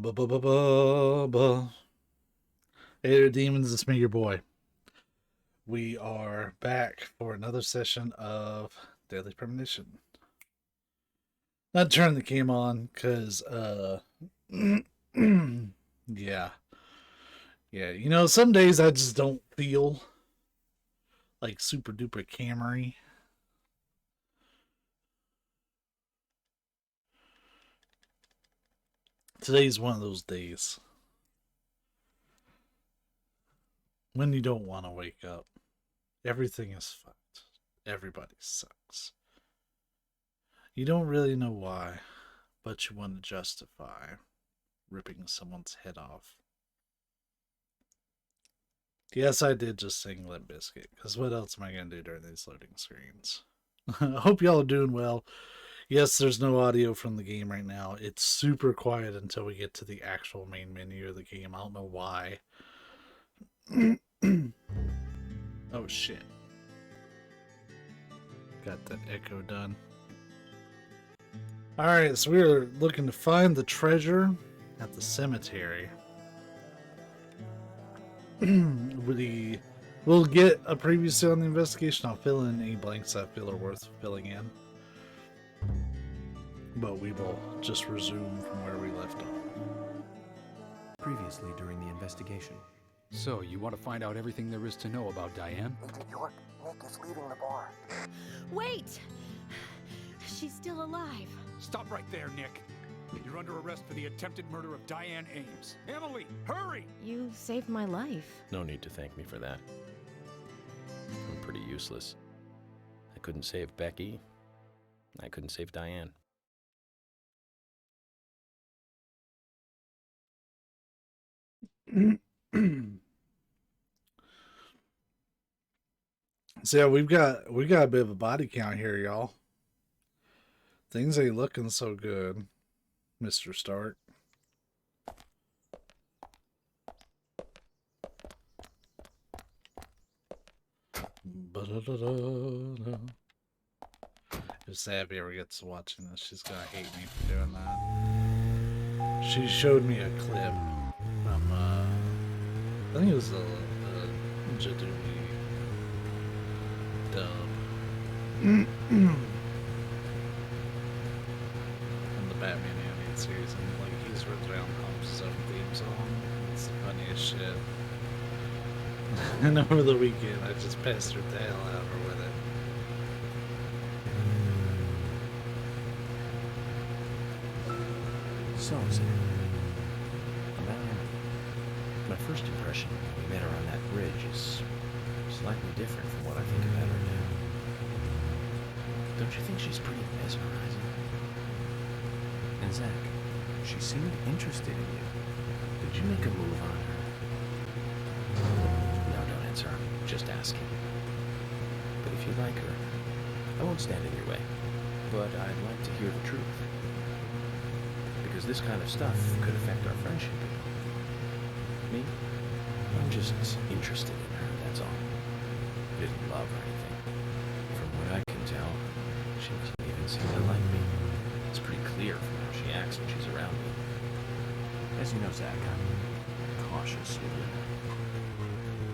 Ba-ba-ba-ba-ba. Hey there, demons. It's me, your boy. We are back for another session of Daily Premonition. Not turning the game on, because, yeah. Yeah, you know, some days I just don't feel like super duper Camry. Today's one of those days when you don't want to wake up. Everything is fucked. Everybody sucks. You don't really know why, but you want to justify ripping someone's head off. Yes, I did just sing Limp Bizkit, because what else am I going to do during these loading screens? I hope y'all are doing well. Yes, there's no audio from the game right now. It's super quiet until we get to the actual main menu of the game. I don't know why. Oh, shit. Got that echo done. Alright, so we're looking to find the treasure at the cemetery. We'll get a preview on the investigation. I'll fill in any blanks I feel are worth filling in. But we will just resume from where we left off. Previously during the investigation. So, you want to find out everything there is to know about Diane? Agent York, Nick is leaving the bar. Wait! She's still alive. Stop right there, Nick. You're under arrest for the attempted murder of Diane Ames. Emily, hurry! You saved my life. No need to thank me for that. I'm pretty useless. I couldn't save Becky. I couldn't save Diane. So yeah, we got a bit of a body count here, y'all. Things ain't looking so good, Mr. Stark. If Savvy ever gets to watching this, she's gonna hate me for doing that. She showed me a clip from I think it was a Jadumi dub. From the Batman animated series, and like he's ripped around Hump's own theme song. It's the funniest shit. And over the weekend, I just pestered the hell out of her with it. So, My first impression when we met her on that bridge is slightly different from what I think about her now. Don't you think she's pretty mesmerizing? and Zach, she seemed interested in you. Did you make a move on her? No, don't answer. I'm just asking. But if you like her, I won't stand in your way. But I'd like to hear the truth. Because this kind of stuff could affect our friendship. Me? I'm just interested in her, that's all. I didn't love or anything. From what I can tell, she doesn't even seem to like me. It's pretty clear from how she acts when she's around me. As you know, Zach, I'm cautious with you.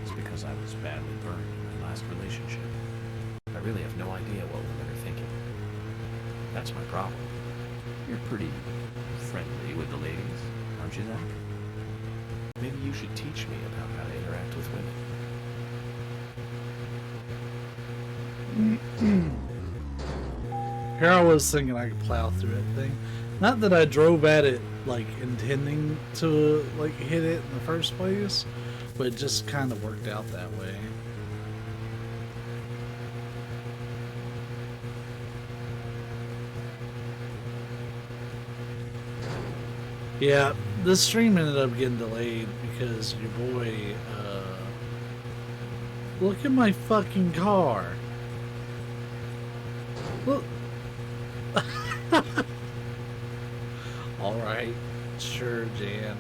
It's because I was badly burned in my last relationship. I really have no idea what women are thinking. That's my problem. You're pretty friendly with the ladies, aren't you, Zach? Maybe you should teach me about how to interact with women. Here I was thinking I could plow through that thing. Not that I drove at it, like, intending to, like, hit it in the first place, but it just kind of worked out that way. Yeah, the stream ended up getting delayed because your boy, look at my fucking car. Look. Alright, sure, Jan.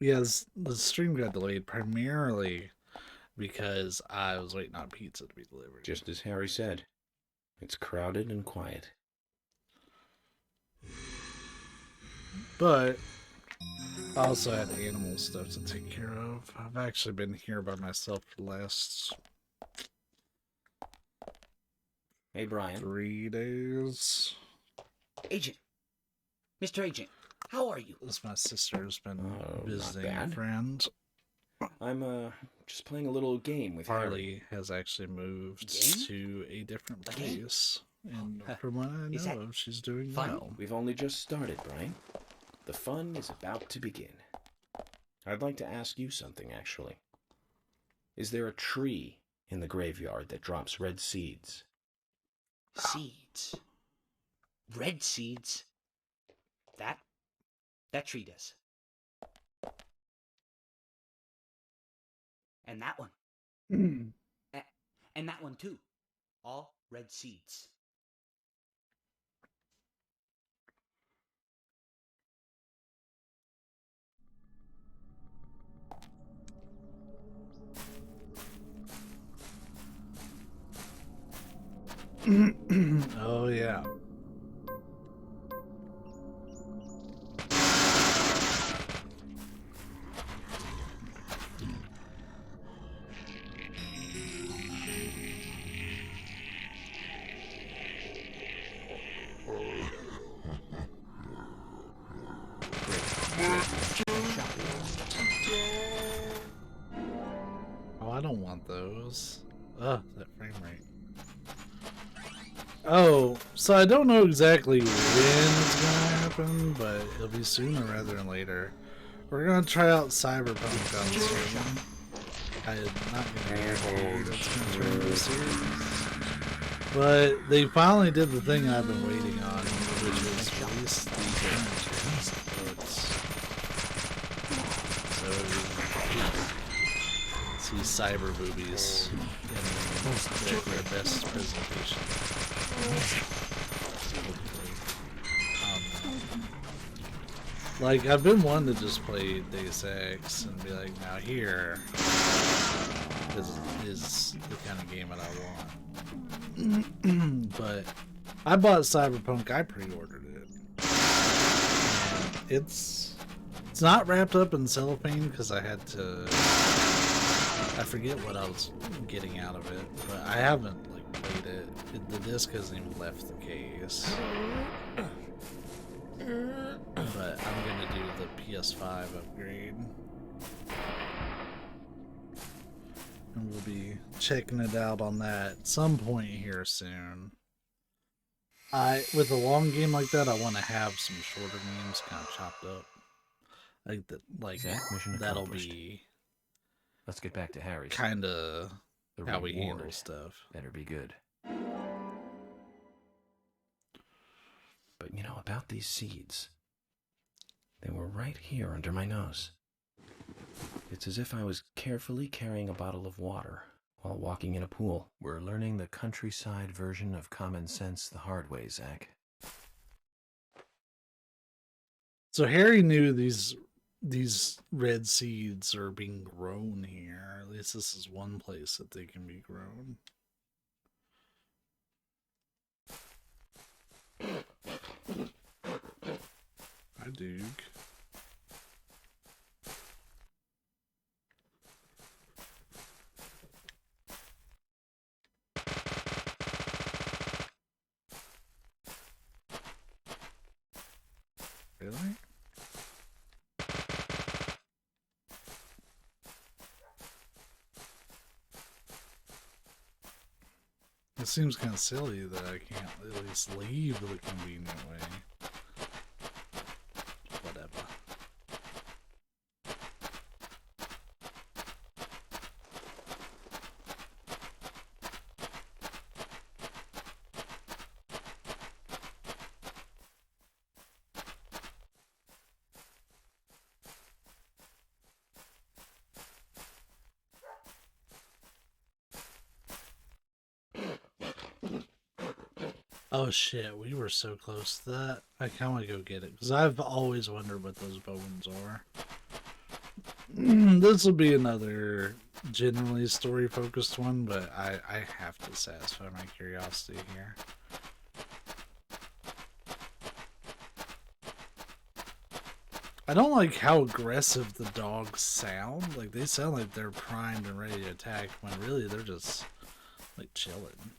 Yes, the stream got delayed primarily because I was waiting on pizza to be delivered. Just as Harry said, it's crowded and quiet. But I also had animal stuff to take care of. I've actually been here by myself for the last Hey, Brian. 3 days. Agent. Mr. Agent, how are you? This my sister's been not visiting a bad. friend. I'm just playing a little game with Harry. Harley has actually moved Game? to a different A game? place. And from what I Is know that of, she's doing fun? well. We've only just started, Brian. The fun is about to begin. I'd like to ask you something, actually. Is there a tree in the graveyard that drops red seeds? Seeds. Red seeds. That tree does. And that one. And that one too. All red seeds. Oh, yeah. Oh, I don't want those. Ugh, that frame rate. Oh, so I don't know exactly when it's gonna happen, but it'll be sooner rather than later. We're gonna try out Cyberpunk on stream. I'm not gonna guarantee that's gonna turn into a series. But they finally did the thing I've been waiting on, which was release the current books. So see cyber boobies in their best presentation. Like, I've been wanting to just play Deus Ex and be like, now here is the kind of game that I want. But I bought Cyberpunk, I pre-ordered it. And it's not wrapped up in cellophane because I had to, I forget what I was getting out of it, but I haven't like played it. The disc hasn't even left the case. But I'm gonna do the PS5 upgrade. And we'll be checking it out on that at some point here soon. With a long game like that, I want to have some shorter games kind of chopped up. Like that, like Zach, mission that'll accomplished. be Let's get back to Harry's. kind of The how we handle reward stuff. better be good. But you know about these seeds. They were right here under my nose. It's as if I was carefully carrying a bottle of water while walking in a pool. We're learning the countryside version of common sense the hard way, Zach. So Harry knew these red seeds are being grown here. At least this is one place that they can be grown. Hi, Duke. Really? It seems kind of silly that I can't at least leave the convenient way. Whatever. Oh shit, we were so close to that. I kind of want to go get it because I've always wondered what those bones are. This will be another generally story focused one, but I have to satisfy my curiosity here. I don't like how aggressive the dogs sound. Like, they sound like they're primed and ready to attack when really they're just like chilling.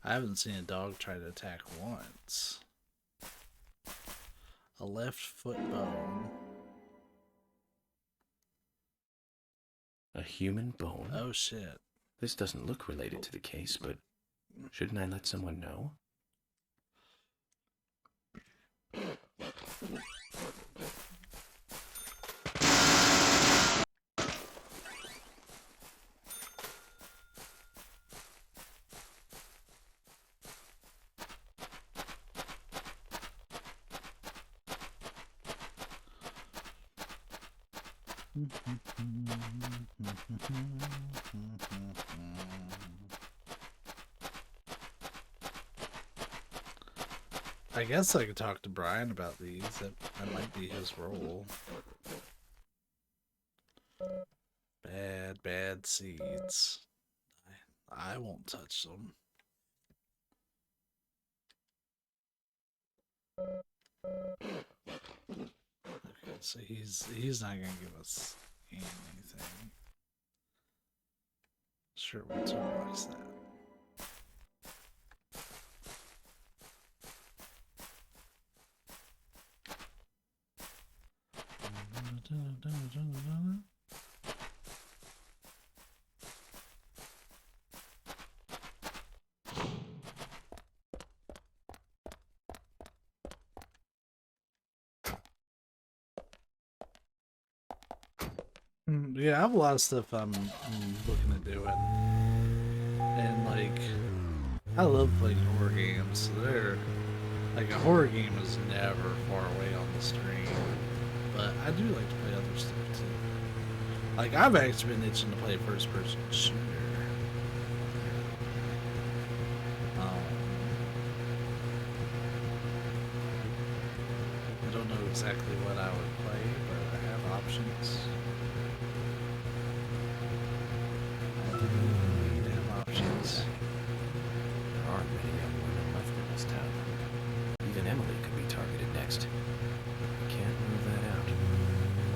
I haven't seen a dog try to attack once. A left foot bone. A human bone? Oh shit. This doesn't look related to the case, but shouldn't I let someone know? I guess I could talk to Brian about these. That might be his role. Bad seeds. I won't touch them. Okay, so he's not gonna give us anything. Sure, we'll toolbox that. Yeah, I have a lot of stuff I'm looking at doing, and like I love playing horror games. So they're like a horror game is never far away on the screen, but I do like to play other stuff too. Like I've actually been itching to play a first-person shooter. I don't know exactly what I would play, but I have options. There aren't many young women left in this town. Even Emily could be targeted next. We can't rule that out.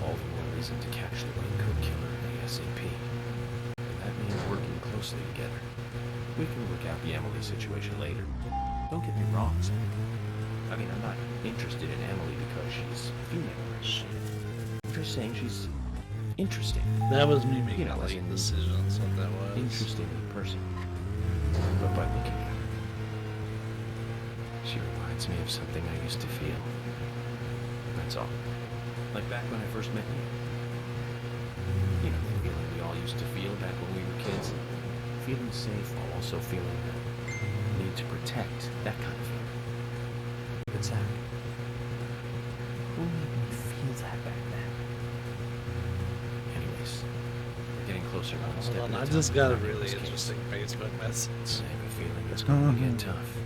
All the more reason to catch the Raincoat Killer ASAP. And that means working closely together. We can work out the Emily situation later. Don't get me wrong, Sam. I mean, I'm not interested in Emily because she's female or shit. I'm just saying she's interesting. That was me making You know, late as in decisions. What that was. Interesting person. But by looking at her, she reminds me of something I used to feel. That's all. Like back when I first met you. You know, the feeling we all used to feel back when we were kids. Feeling safe while also feeling the need to protect. That kind of feeling. But Zach, who made me feel that back then? Anyways, we're getting closer one step Hold at on, a I time just to got a cracking really this case. interesting Facebook message. I have a feeling it's going to get tough.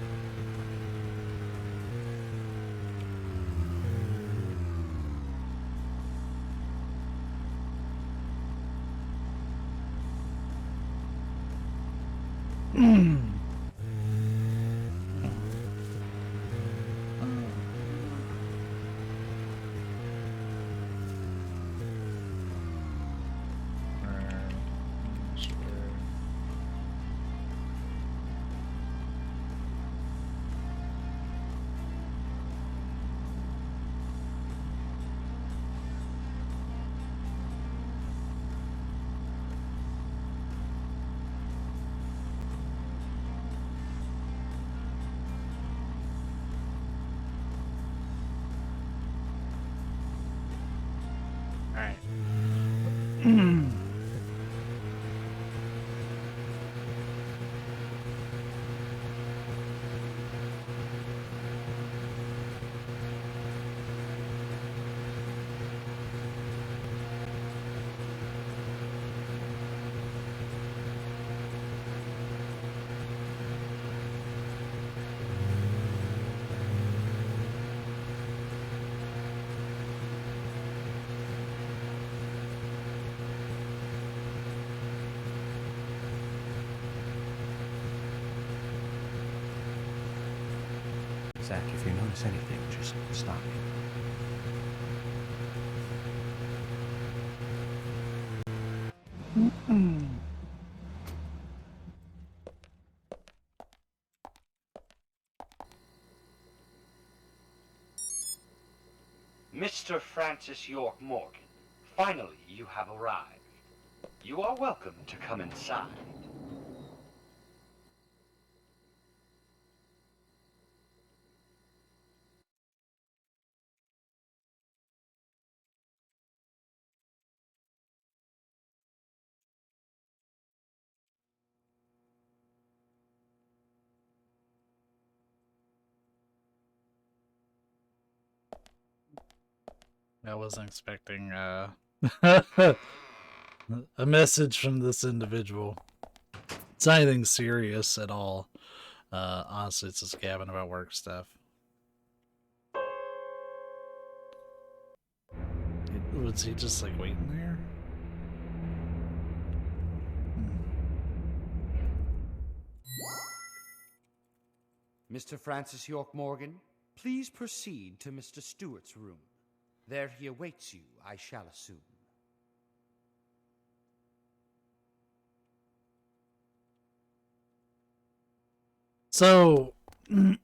Alright. Zach, if you notice anything, just stop me. Mr. Francis York Morgan, finally you have arrived. You are welcome to come inside. I wasn't expecting a message from this individual. It's not anything serious at all. Honestly, it's just gabbing about work stuff. Was he just like waiting there? Mr. Francis York Morgan, please proceed to Mr. Stewart's room. There he awaits you, I shall assume. So, well,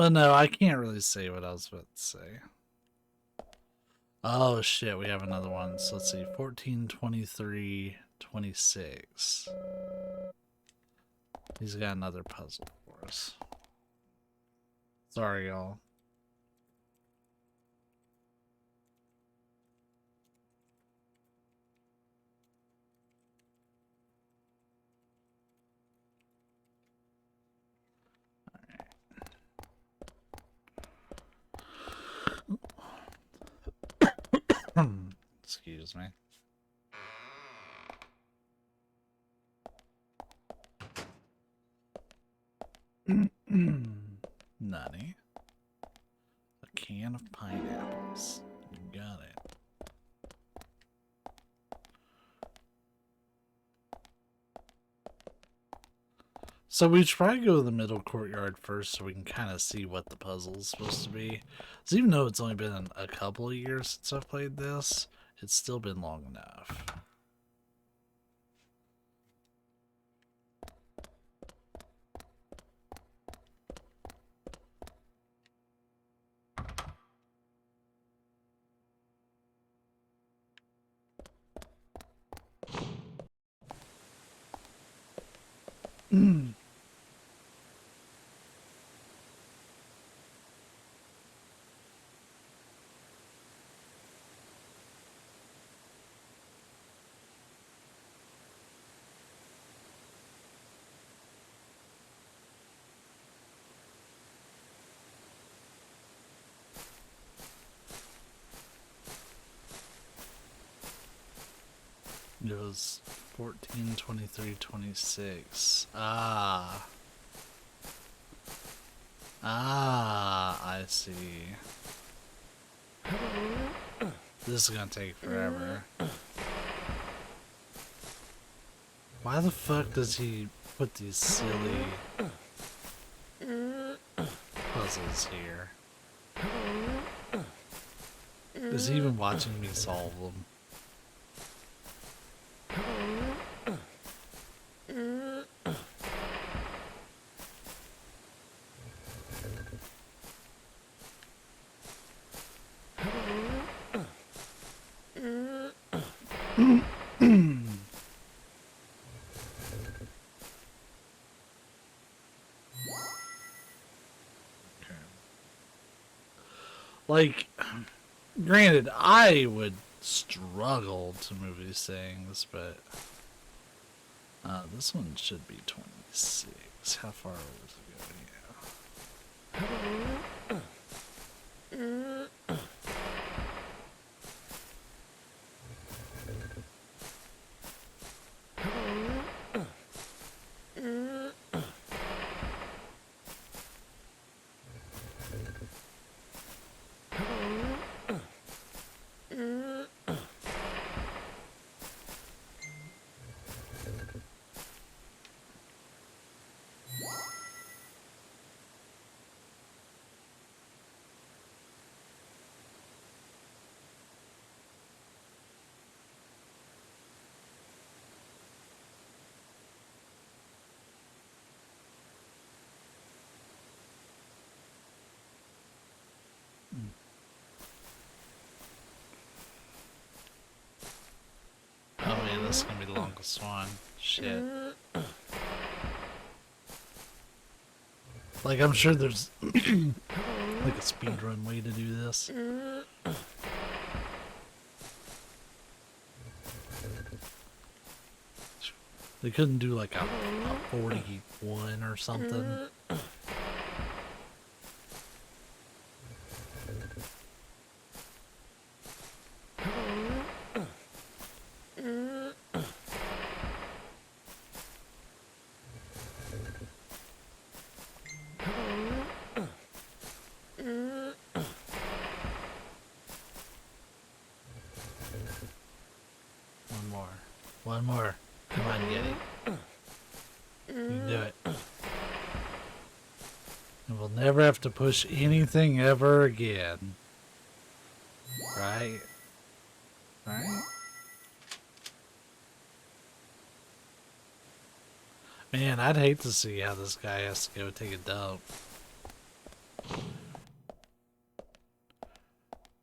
no, I can't really say what I was about to say. Oh shit, we have another one. So let's see, 14, 23, 26. He's got another puzzle for us. Sorry, y'all. Excuse me. Nutty. A can of pineapples. You got it. So we should probably go to the middle courtyard first so we can kind of see what the puzzle is supposed to be. Because even though it's only been a couple of years since I've played this, it's still been long enough. It was 14, 23, 26. Ah, I see. This is gonna take forever. Why the fuck does he put these silly puzzles here? Is he even watching me solve them? Like, granted, I would struggle to move these things, but this one should be 26. How far was it go? Yeah. longest one. Shit. Like, I'm sure there's like a speedrun way to do this. They couldn't do like a 41 or something. One more. Come on, get it. You can do it. And we'll never have to push anything ever again. Right? Right? Man, I'd hate to see how this guy has to go take a dump.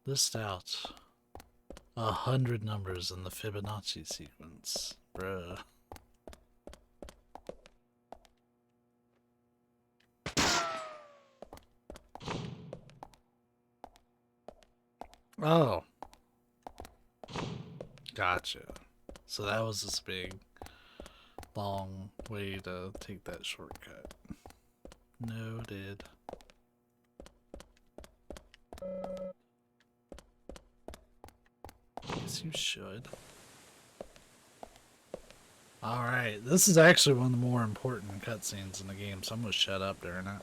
List out 100 numbers in the Fibonacci sequence. Bruh. Oh. Gotcha. So that was this big, long way to take that shortcut. Noted. Guess you should. Alright, this is actually one of the more important cutscenes in the game, so I'm gonna shut up during it.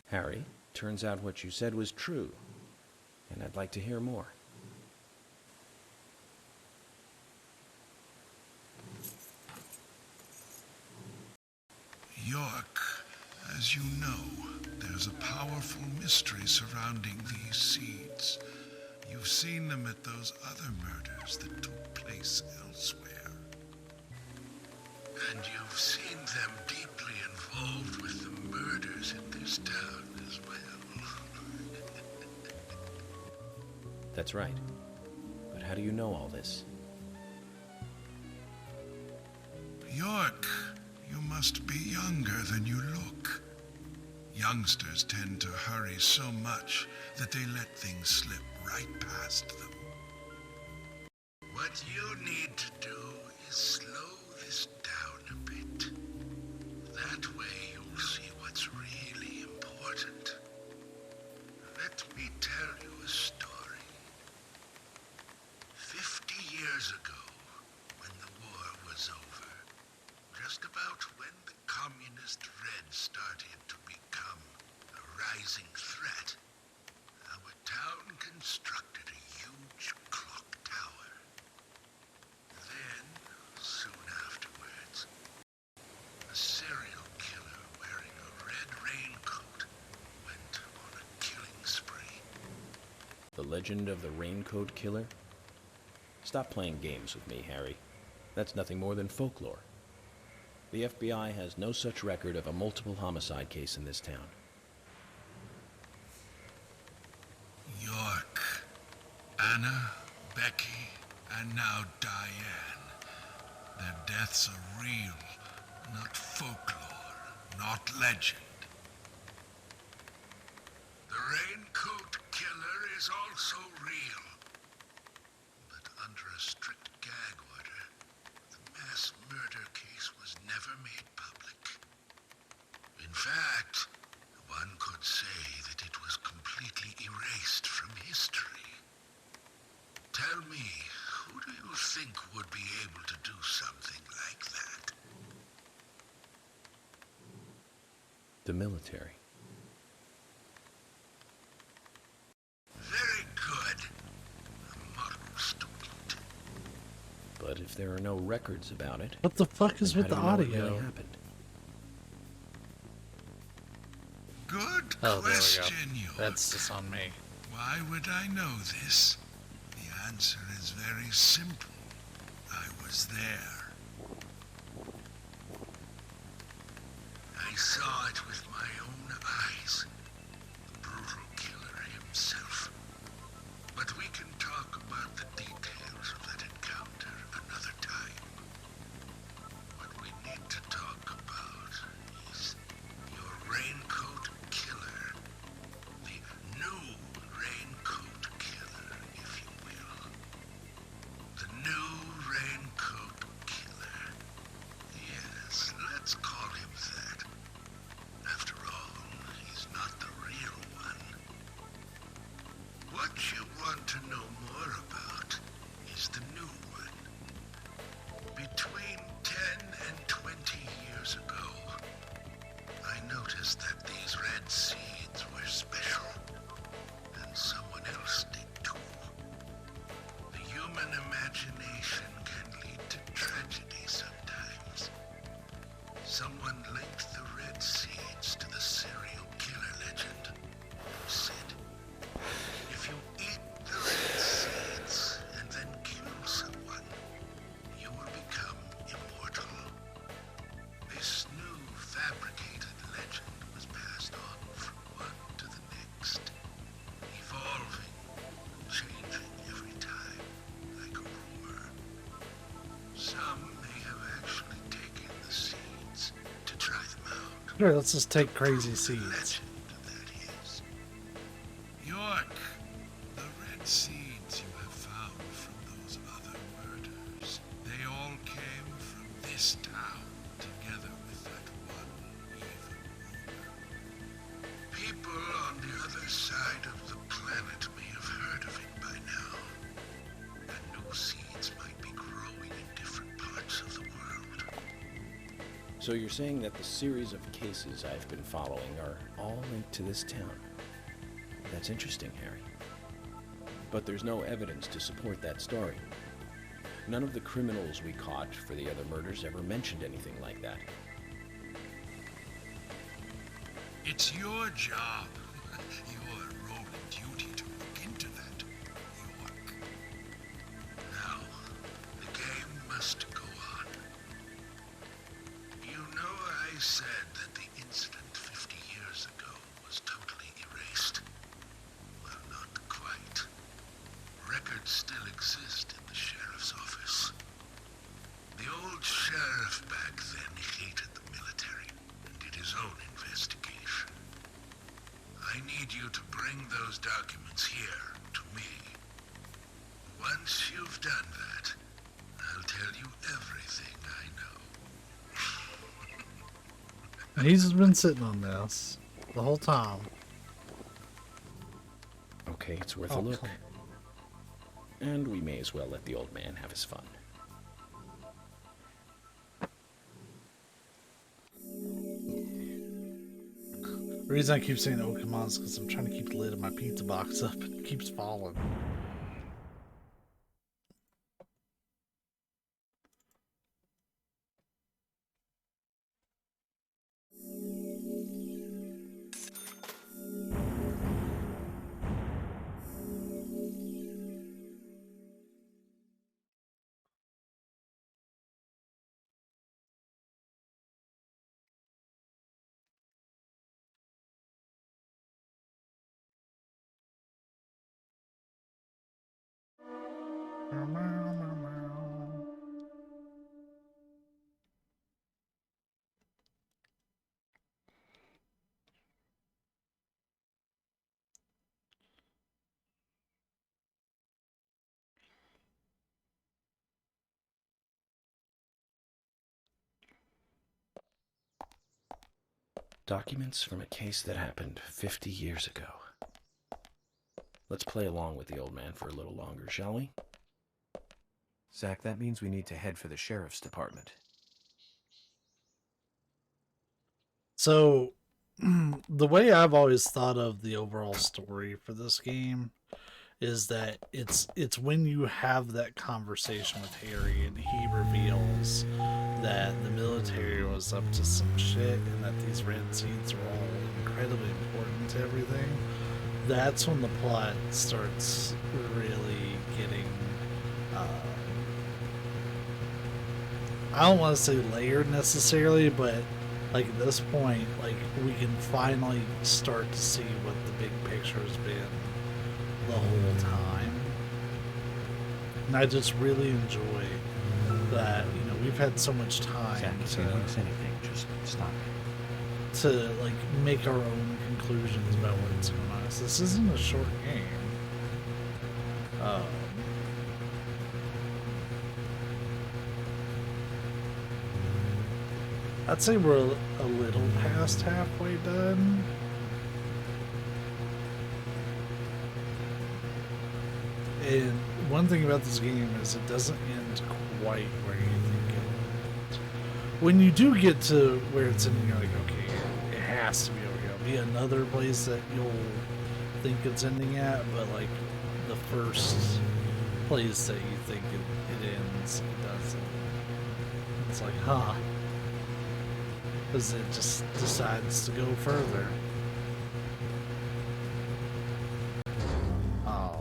Harry, turns out what you said was true, and I'd like to hear more. York, as you know, there's a powerful mystery surrounding these seeds. You've seen them at those other murders that took place elsewhere. And you've seen them deeply involved with the murders in this town as well. That's right. But how do you know all this? York, you must be younger than you look. Youngsters tend to hurry so much that they let things slip right past them. What you need to do is slow this down a bit. That way you'll see what's really important. Let me tell you a story. 50 years ago, when the war was over, just about when the communist Reds started to become a rising threat, our town constructed a huge clock tower. Then, soon afterwards, a serial killer wearing a red raincoat went on a killing spree. The legend of the Raincoat Killer? Stop playing games with me, Harry. That's nothing more than folklore. The FBI has no such record of a multiple homicide case in this town. York, Anna, Becky, and now Diane. Their deaths are real, not folklore, not legend. The Raincoat Killer is also real. But under a strict gag order, the mass murder case was never made public. In fact, one could say that it was completely erased from history. Tell me, who do you think would be able to do something like that? The military. Very good. A model student. But if there are no records about it, What the fuck is then with the how do you know audio? what really happened? Good Oh, there we go. question, York. That's just on me. Why would I know this? The answer is very simple. I was there. I saw it with my own eyes. The brutal killer himself. But we can talk about the details of that encounter another time. What we need to talk about is your Raincoat Killer. The new Raincoat Killer, if you will. The new Raincoat Killer. Yes, let's call him that. After all, he's not the real one. What you want to know more about is the new one. Between 10 and 20 years ago, I noticed that these red seeds were special, and someone else did too. The human imagination can lead to tragedy sometimes. Someone linked the red seeds to the serial killer legend and said, if you eat the red seeds and then kill someone, you will become immortal. This new fabricated legend was passed on from one to the next, evolving and changing every time, like a rumor. Some may have actually taken the seeds to try them out. Sure, let's just take crazy seeds. Legend, that is. York, the red seeds you have found from those other murders, they all came from this town, together with that one evil rumor. People on the other side of the planet may have heard of it by now, and new seeds might be growing in different parts of the world. So you're saying that the series of cases I've been following are all linked to this town? That's interesting, Harry. But there's no evidence to support that story. None of the criminals we caught for the other murders ever mentioned anything like that. It's your job, your role and duty to look into that, York. Now, the game must go on. You know I said that the incident 50 years ago was totally erased. Well, not quite. Records still exist in the sheriff's office. The old sheriff back then hated the military and did his own investigation. I need you to bring those documents here to me. Once you've done that, I'll tell you everything I know. He's been sitting on this the whole time. Okay, it's worth Oh, a look. come And we may as well let the old man have his fun. The reason I keep saying, oh, come on, is because I'm trying to keep the lid of my pizza box up and it keeps falling. Documents from a case that happened 50 years ago. Let's play along with the old man for a little longer, shall we? Zach, that means we need to head for the sheriff's department. So, the way I've always thought of the overall story for this game is that it's when you have that conversation with Harry and he reveals that the military was up to some shit and that these red seeds are all incredibly important to everything. that's when the plot starts really getting, I don't want to say layered necessarily, but like at this point, like we can finally start to see what the big picture has been the whole time. And I just really enjoy that, you know, we've had so much time Zach, if you notice anything, just stop me. to like make our own conclusions about what's going on. So this isn't a short game. I'd say we're a little past halfway done. And one thing about this game is it doesn't end quite where you think it will. When you do get to where it's ending, you're like, okay, it has to be over here. It'll be another place that you'll think it's ending at, but like the first place that you think it ends, it doesn't. It's like, huh. Because it just decides to go further. Oh.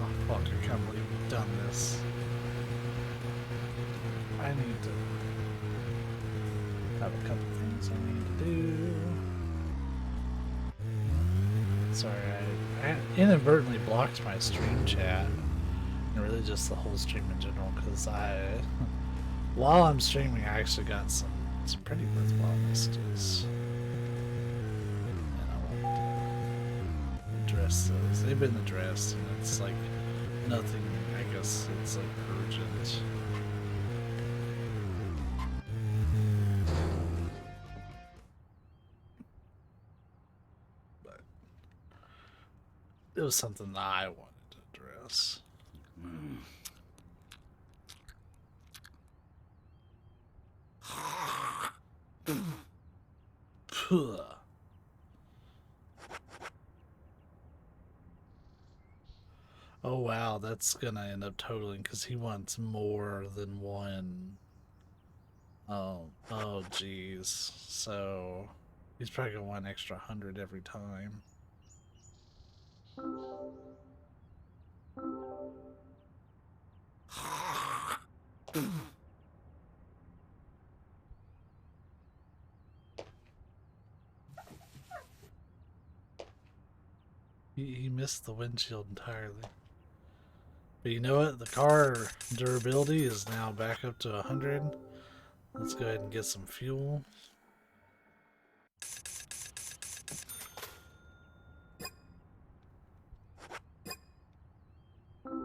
Oh, fuck, I can't believe we've done this. I need to have a couple things I need to do. Sorry, I inadvertently blocked my stream chat. And really just the whole stream in general, because while I'm streaming, I actually got some pretty worthwhile messages. And I want to address those. They've been addressed, and it's like nothing, I guess it's like urgent. But it was something that I wanted to address. Oh wow, that's gonna end up totaling because he wants more than one. Oh geez. So he's probably gonna want an extra 100 every time. He missed the windshield entirely. But you know what? The car durability is now back up to 100. Let's go ahead and get some fuel.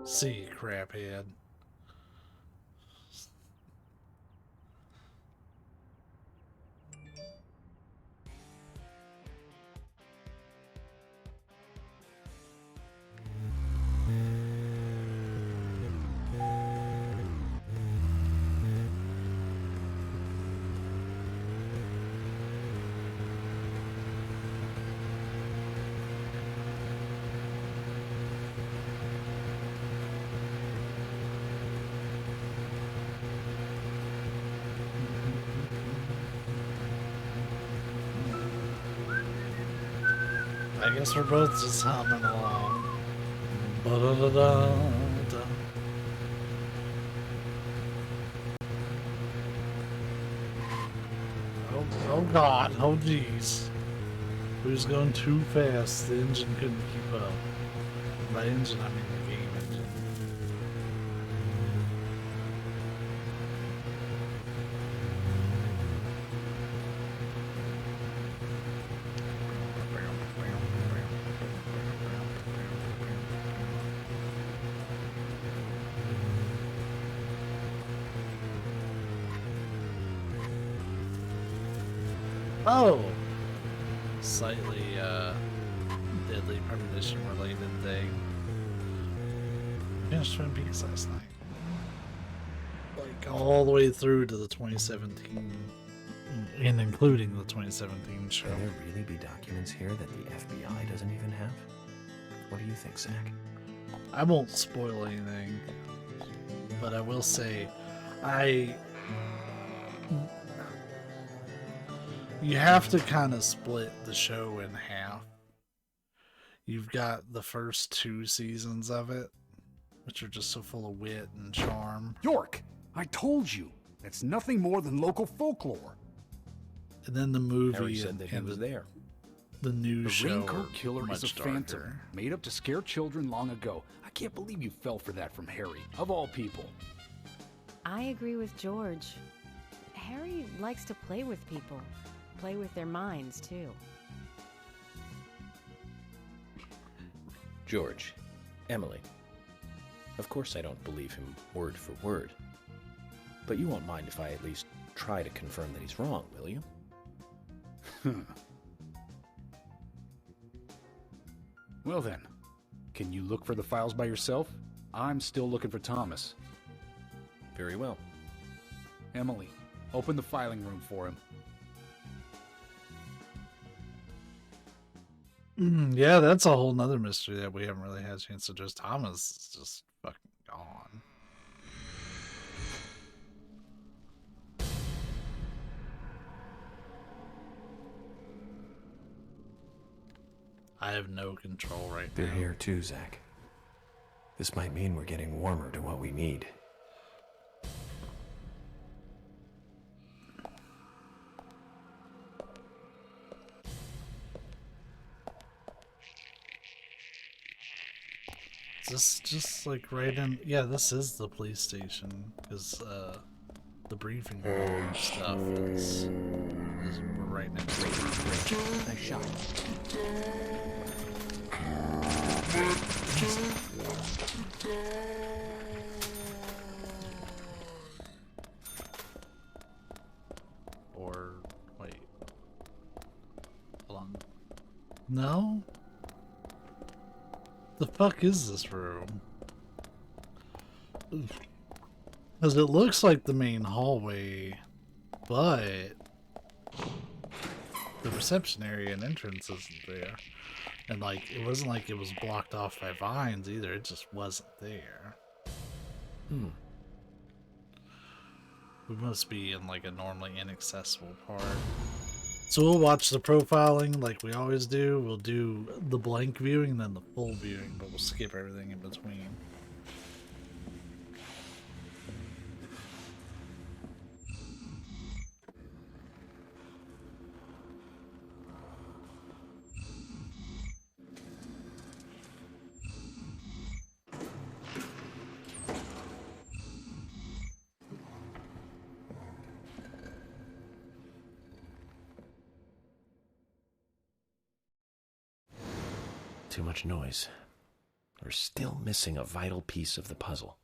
See, craphead. I guess we're both just humming along. Ba-da-da-da-da. Oh god, oh jeez. Who's going too fast? The engine couldn't keep up. By engine, I mean the game engine. Oh! Slightly, deadly premonition related thing. Finished Twin Peaks last night. Like, all the way through to the 2017, and including the 2017 show. Can there really be documents here that the FBI doesn't even have? What do you think, Zach? I won't spoil anything, but I will say, you have to kind of split the show in half You've got the first 2 seasons of it, which are just so full of wit and charm. York, I told you. It's nothing more than local folklore. And then the movie Harry said that he was there. The new The show Raincoat Killer is a much phantom darker. made up to scare children long ago. I can't believe you fell for that from Harry, of all people. I agree with George. Harry likes to play with people. Play with their minds, too. George, Emily. Of course I don't believe him word for word. But you won't mind if I at least try to confirm that he's wrong, will you? Well then, can you look for the files by yourself? I'm still looking for Thomas. Very well. Emily, open the filing room for him. Yeah, that's a whole nother mystery that we haven't really had a chance to address. Thomas is just fucking gone. I have no control right They're now. here too, Zach. This might mean we're getting warmer to what we need. Is this just like right in? Yeah, this is the police station because the briefing room stuff is we're right next to it. Nice shot. Or wait, hold on. No. The fuck is this room? Because it looks like the main hallway, but the reception area and entrance isn't there. And like, it wasn't like it was blocked off by vines either, it just wasn't there. We must be in like a normally inaccessible part. So we'll watch the profiling like we always do. We'll do the blank viewing and then the full viewing, but we'll skip everything in between. Too much noise. We're still missing a vital piece of the puzzle.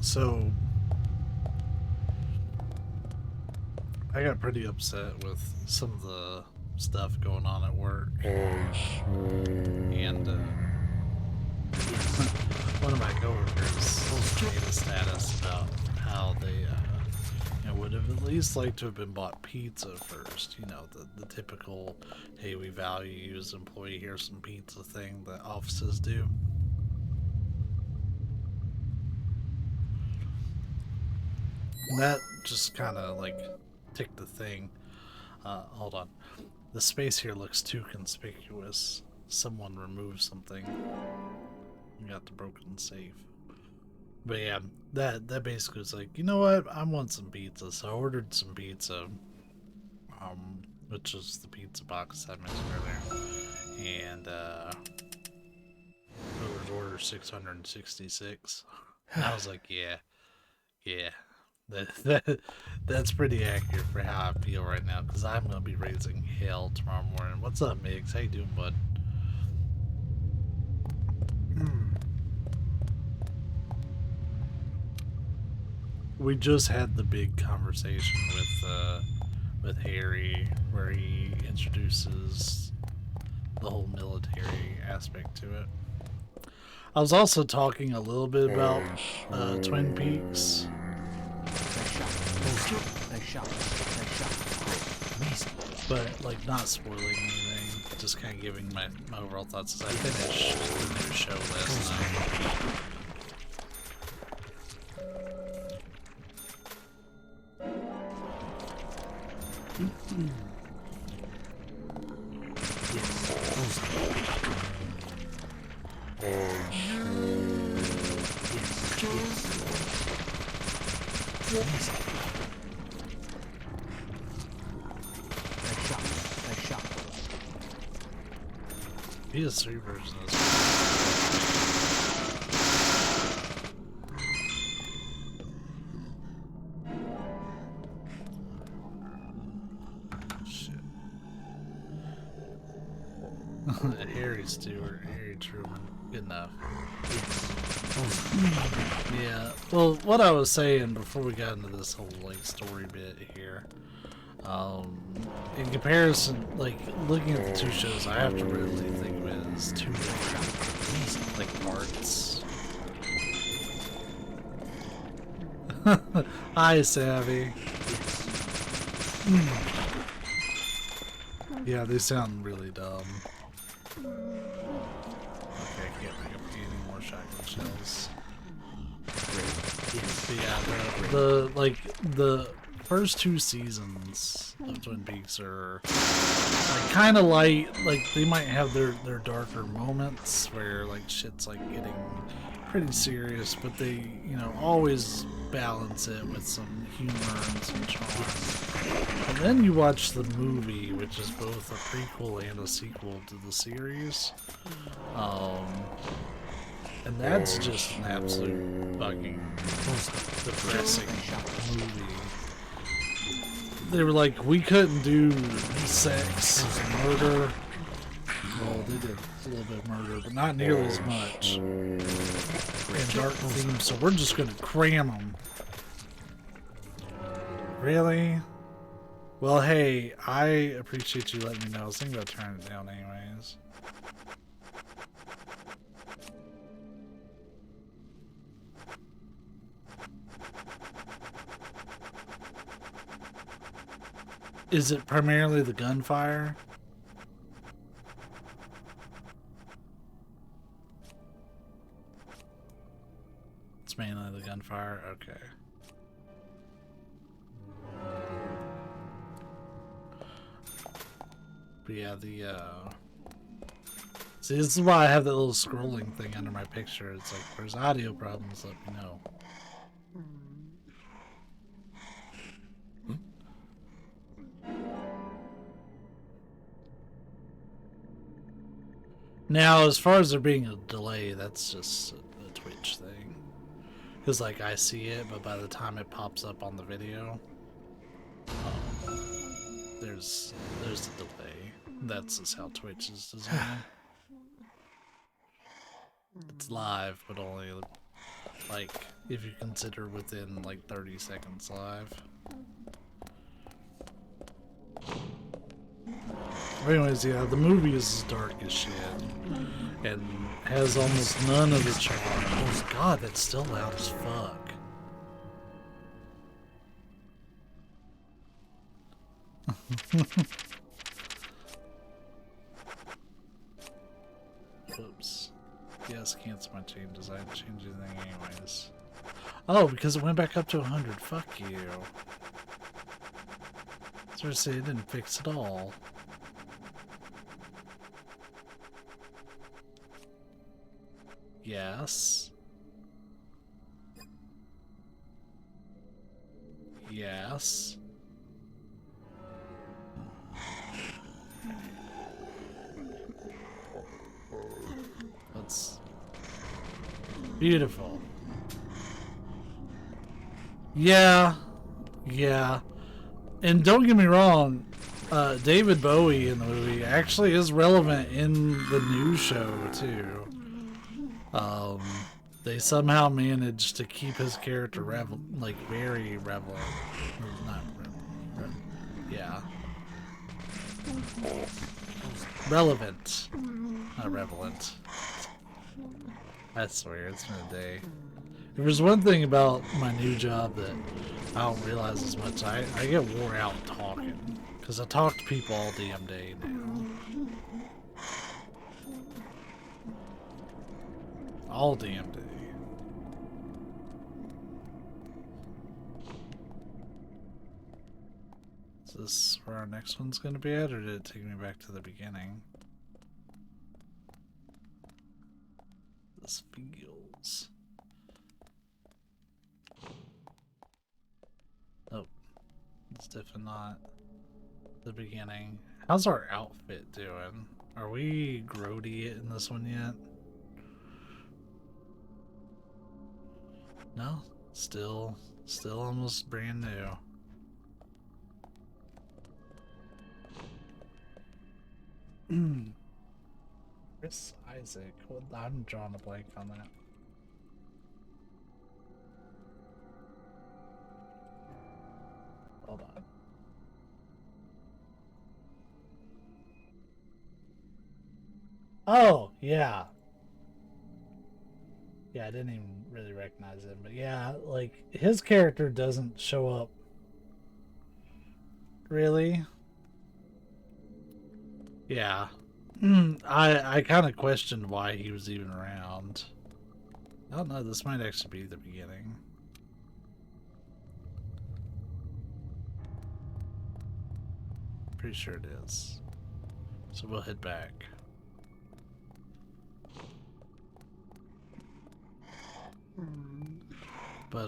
So I got pretty upset with some of the stuff going on at work. And one of my coworkers made a status about how they would have at least liked to have been bought pizza first. You know, the typical, hey, we value you as an employee, here's some pizza thing that offices do. And that just kind of like ticked the thing. Hold on. The space here looks too conspicuous. Someone removed something. You got the broken safe. But yeah, that basically was like, you know what? I want some pizza. So I ordered some pizza. Which is the pizza box I mentioned earlier. And it was order 666. And I was like, yeah. That's pretty accurate for how I feel right now, because I'm gonna be raising hell tomorrow morning. What's up, Migs? How you doing, bud? We just had the big conversation with Harry where he introduces the whole military aspect to it. I was also talking a little bit about Twin Peaks. Nice shot. Amazing. But, like, not spoiling anything. Just kind of giving my overall thoughts as I finished the new show last night. Nice shot. PS3 version is shit. Harry Truman. Good enough. Yeah. Well, what I was saying before we got into this whole like story bit here, in comparison, like looking at the two shows, I have to really think of it as two different like parts. Hi, Savvy. Yeah, they sound really dumb. Okay, I can't pick up any more shotgun shells. But yeah, the first two seasons of Twin Peaks are like kind of light. Like they might have their darker moments where like shit's like getting pretty serious, but they always balance it with some humor and some charm. And then you watch the movie, which is both a prequel and a sequel to the series. And that's just an absolute fucking depressing movie. They were like, we couldn't do sex and murder. Well, they did a little bit of murder, but not nearly as much. And dark themes, so we're just gonna cram them. Really? Well, hey, I appreciate you letting me know. I was thinking about turning it down anyways. Is it primarily the gunfire? It's mainly the gunfire? Okay. But yeah, see, this is why I have that little scrolling thing under my picture. It's like, if there's audio problems, let me know. Now, as far as there being a delay, that's just a Twitch thing. Because, like, I see it, but by the time it pops up on the video, there's a delay. That's just how Twitch is designed. It's live, but only, like, if you consider within, like, 30 seconds live. Anyways, yeah, the movie is dark as shit and has almost none of the charm. Oh god, that's still loud as fuck. Oops. Yes, cancel my changes. I didn't change anything anyways. Oh, because it went back up to 100. Fuck you. Seriously, it didn't fix it all. Yes. Yes. That's beautiful. Yeah. Yeah. And don't get me wrong, David Bowie in the movie actually is relevant in the new show too. They somehow managed to keep his character very relevant. Yeah. Relevant. Not relevant. I swear, it's been a day. If there's one thing about my new job that I don't realize as much, I get wore out talking. Because I talk to people all damn day now. All damn day. Is this where our next one's going to be at, or did it take me back to the beginning? This feels... Nope. It's definitely not the beginning. How's our outfit doing? Are we grody in this one yet? No? Still almost brand new. Chris Isaac. Well, I'm drawing a blank on that. Hold on. Oh, yeah. Yeah, I didn't even really recognize him, but yeah, like, his character doesn't show up. Really? Yeah. I kind of questioned why he was even around. I don't know, this might actually be the beginning. Pretty sure it is. So we'll head back. But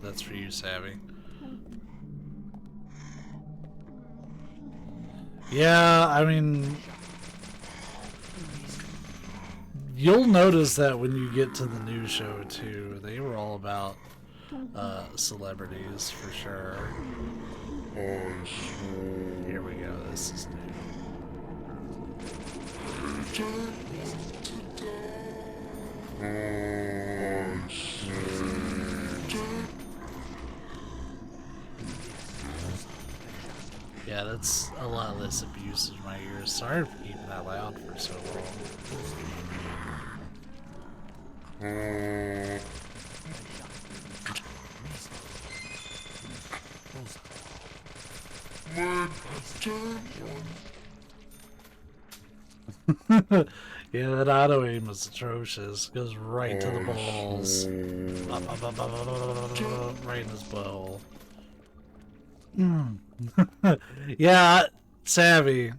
that's for you, Savvy. Yeah, I mean, you'll notice that when you get to the new show too, they were all about celebrities for sure. Here we go, this is new. Yeah, that's a lot less abuse in my ears. Sorry for keeping that loud for so long. Yeah, that auto aim is atrocious. Goes right to the balls. Right in his bowl. Yeah, Savvy,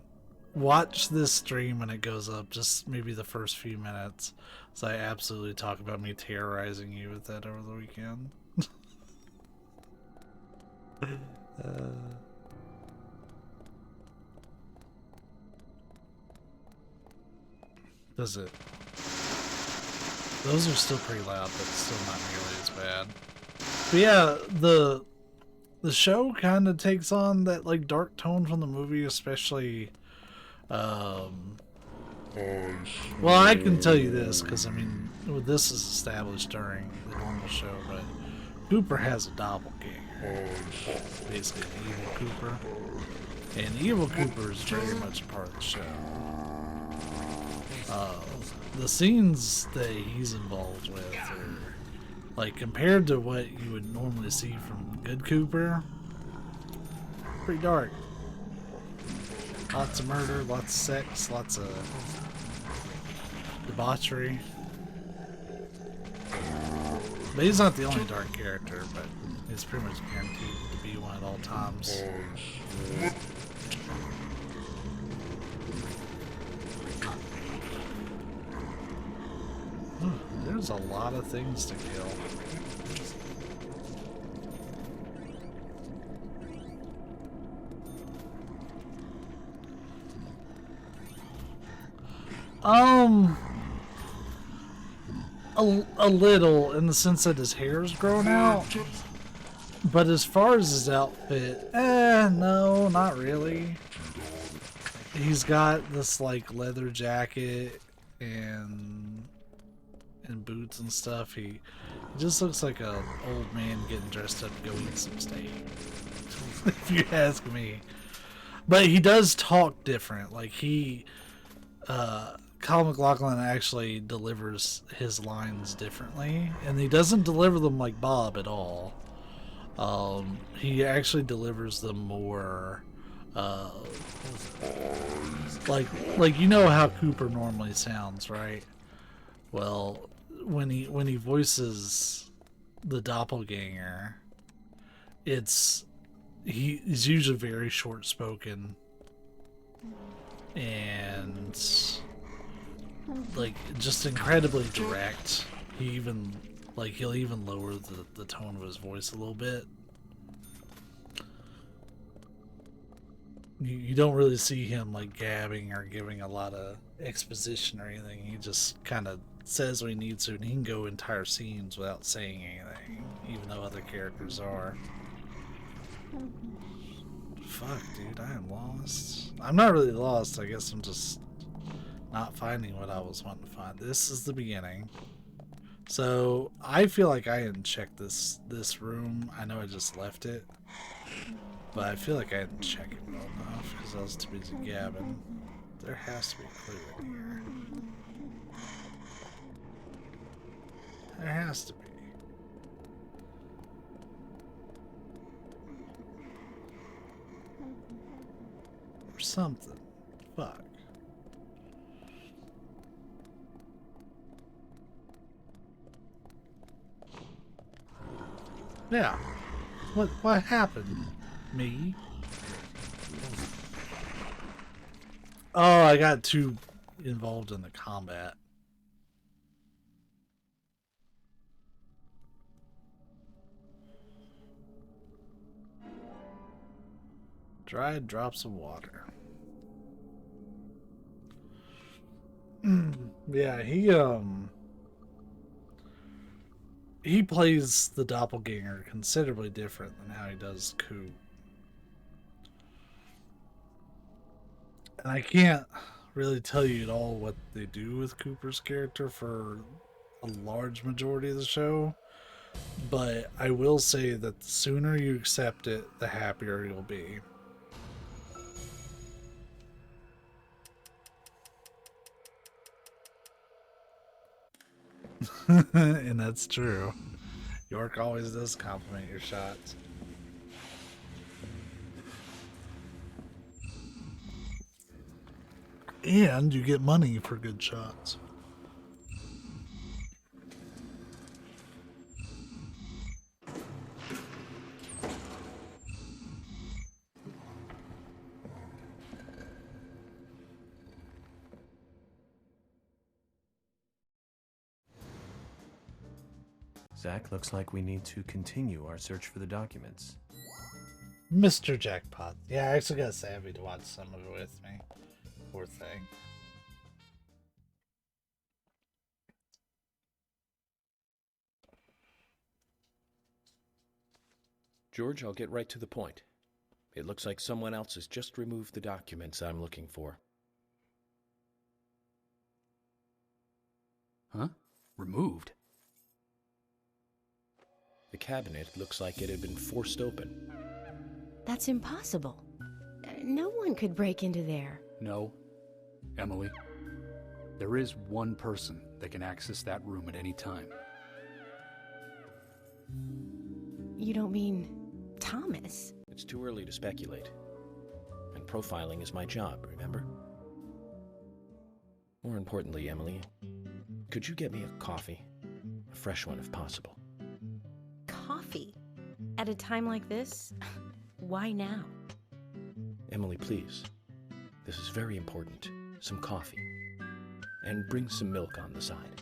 watch this stream when it goes up, just maybe the first few minutes. So I absolutely talk about me terrorizing you with that over the weekend. Does it? Those are still pretty loud, but still not nearly as bad. But yeah, the show kind of takes on that like dark tone from the movie, especially well, I can tell you this because I mean this is established during the normal show, but Cooper has a doppelganger, basically an evil Cooper, and evil Cooper is very much a part of the show. The scenes that he's involved with are, like, compared to what you would normally see from good Cooper, pretty dark. Lots of murder, lots of sex, lots of debauchery. But he's not the only dark character, but he's pretty much guaranteed to be one at all times. There's a lot of things to kill. A little, in the sense that his hair's grown out. But as far as his outfit, no, not really. He's got this, like, leather jacket and boots and stuff. He just looks like an old man getting dressed up to go eat some steak. if you ask me. But he does talk different. Like Kyle MacLachlan actually delivers his lines differently, and he doesn't deliver them like Bob at all. He actually delivers them more, like you know how Cooper normally sounds, right? Well, when he voices the doppelganger, he's usually very short spoken and like just incredibly direct. He'll even lower the tone of his voice a little bit. You don't really see him like gabbing or giving a lot of exposition or anything. He just kind of says what he needs to, and he can go entire scenes without saying anything, even though other characters are. Fuck, dude, I am lost. I'm not really lost. I guess I'm just not finding what I was wanting to find. This is the beginning. So I feel like I didn't check this room. I know I just left it, but I feel like I didn't check it well enough because I was too busy gabbing. There has to be a clue in here. There has to be. Or something. Fuck. Yeah. What happened? Me? Oh, I got too involved in the combat. Dried drops of water. Yeah, he plays the doppelganger considerably different than how he does Coop. And I can't really tell you at all what they do with Cooper's character for a large majority of the show, but I will say that the sooner you accept it, the happier you'll be. And that's true. York always does compliment your shots. And you get money for good shots. Zach, looks like we need to continue our search for the documents. Mr. Jackpot. Yeah, I actually got Savvy to watch some of it with me. Poor thing. George, I'll get right to the point. It looks like someone else has just removed the documents I'm looking for. Huh? Removed? The cabinet looks like it had been forced open. That's impossible. No one could break into there. No. Emily, there is one person that can access that room at any time. You don't mean Thomas? It's too early to speculate. And profiling is my job, remember? More importantly, Emily, could you get me a coffee? A fresh one if possible. Coffee? At a time like this? Why now? Emily, please. This is very important. Some coffee. And bring some milk on the side.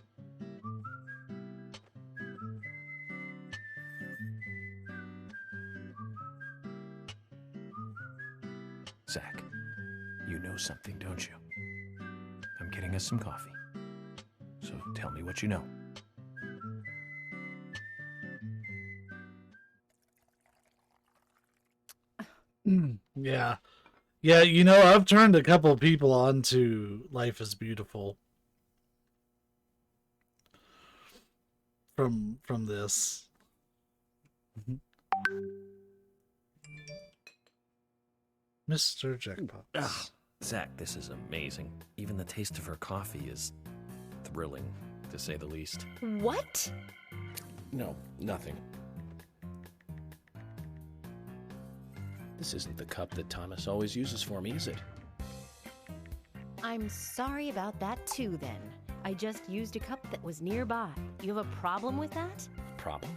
Zach, you know something, don't you? I'm getting us some coffee. So tell me what you know. Yeah. Yeah, you know, I've turned a couple of people on to Life is Beautiful from this. Mr. Jackpot. Zach, this is amazing. Even the taste of her coffee is thrilling, to say the least. What? No, nothing. This isn't the cup that Thomas always uses for me, is it? I'm sorry about that too, then. I just used a cup that was nearby. You have a problem with that? Problem?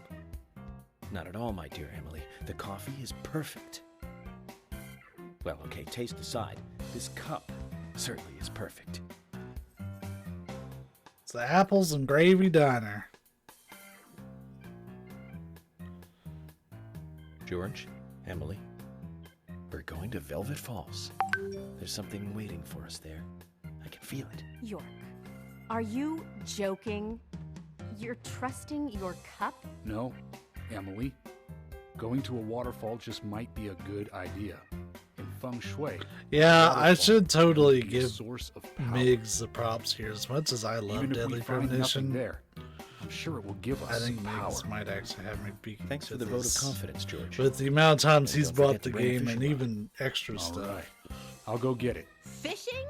Not at all, my dear Emily. The coffee is perfect. Well, okay, taste aside, this cup certainly is perfect. It's the Apples and Gravy Diner. George, Emily, we're going to Velvet Falls. There's something waiting for us there. I can feel it. York, are you joking? You're trusting your cup? No, Emily. Going to a waterfall just might be a good idea. In feng shui, Yeah, I should totally can be a give source of power. Miggs the props here. As much as I love Even if Deadly we find nothing Premonition, there, I'm sure it will give us I think some power. Miggs might actually have me beat. Thanks for the vote of confidence, George. With the amount of times And he's don't bought forget the to bring a game and fishing even extra All stuff. right, I'll go get it. Fishing?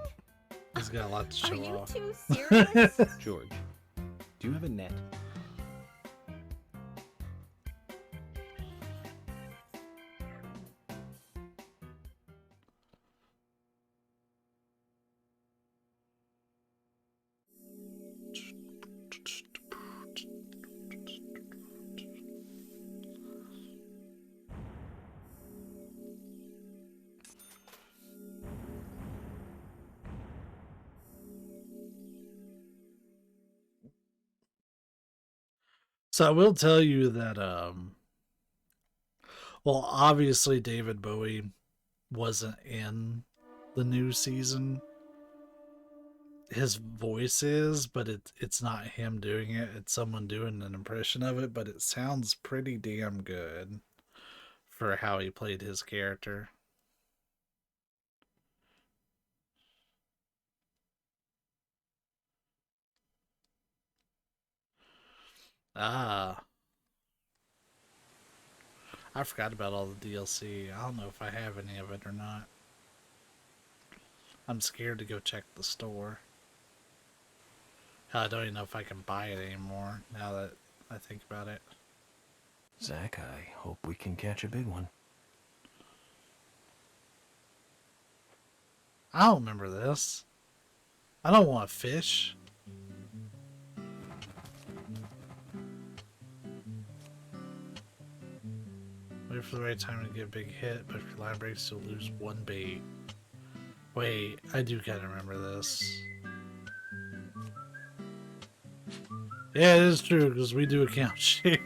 He's got a lot to show Are you off. too serious? George, do you have a net? So I will tell you that well, obviously David Bowie wasn't in the new season. His voice is, but it's not him doing it. It's someone doing an impression of it, but it sounds pretty damn good for how he played his character. Ah. I forgot about all the DLC. I don't know if I have any of it or not. I'm scared to go check the store. I don't even know if I can buy it anymore now that I think about it. Zach, I hope we can catch a big one. I don't remember this. I don't want fish. Wait for the right time to get a big hit, but if your line breaks, you'll lose one bait. Wait, I do kind of remember this. Yeah, it is true, because we do account share.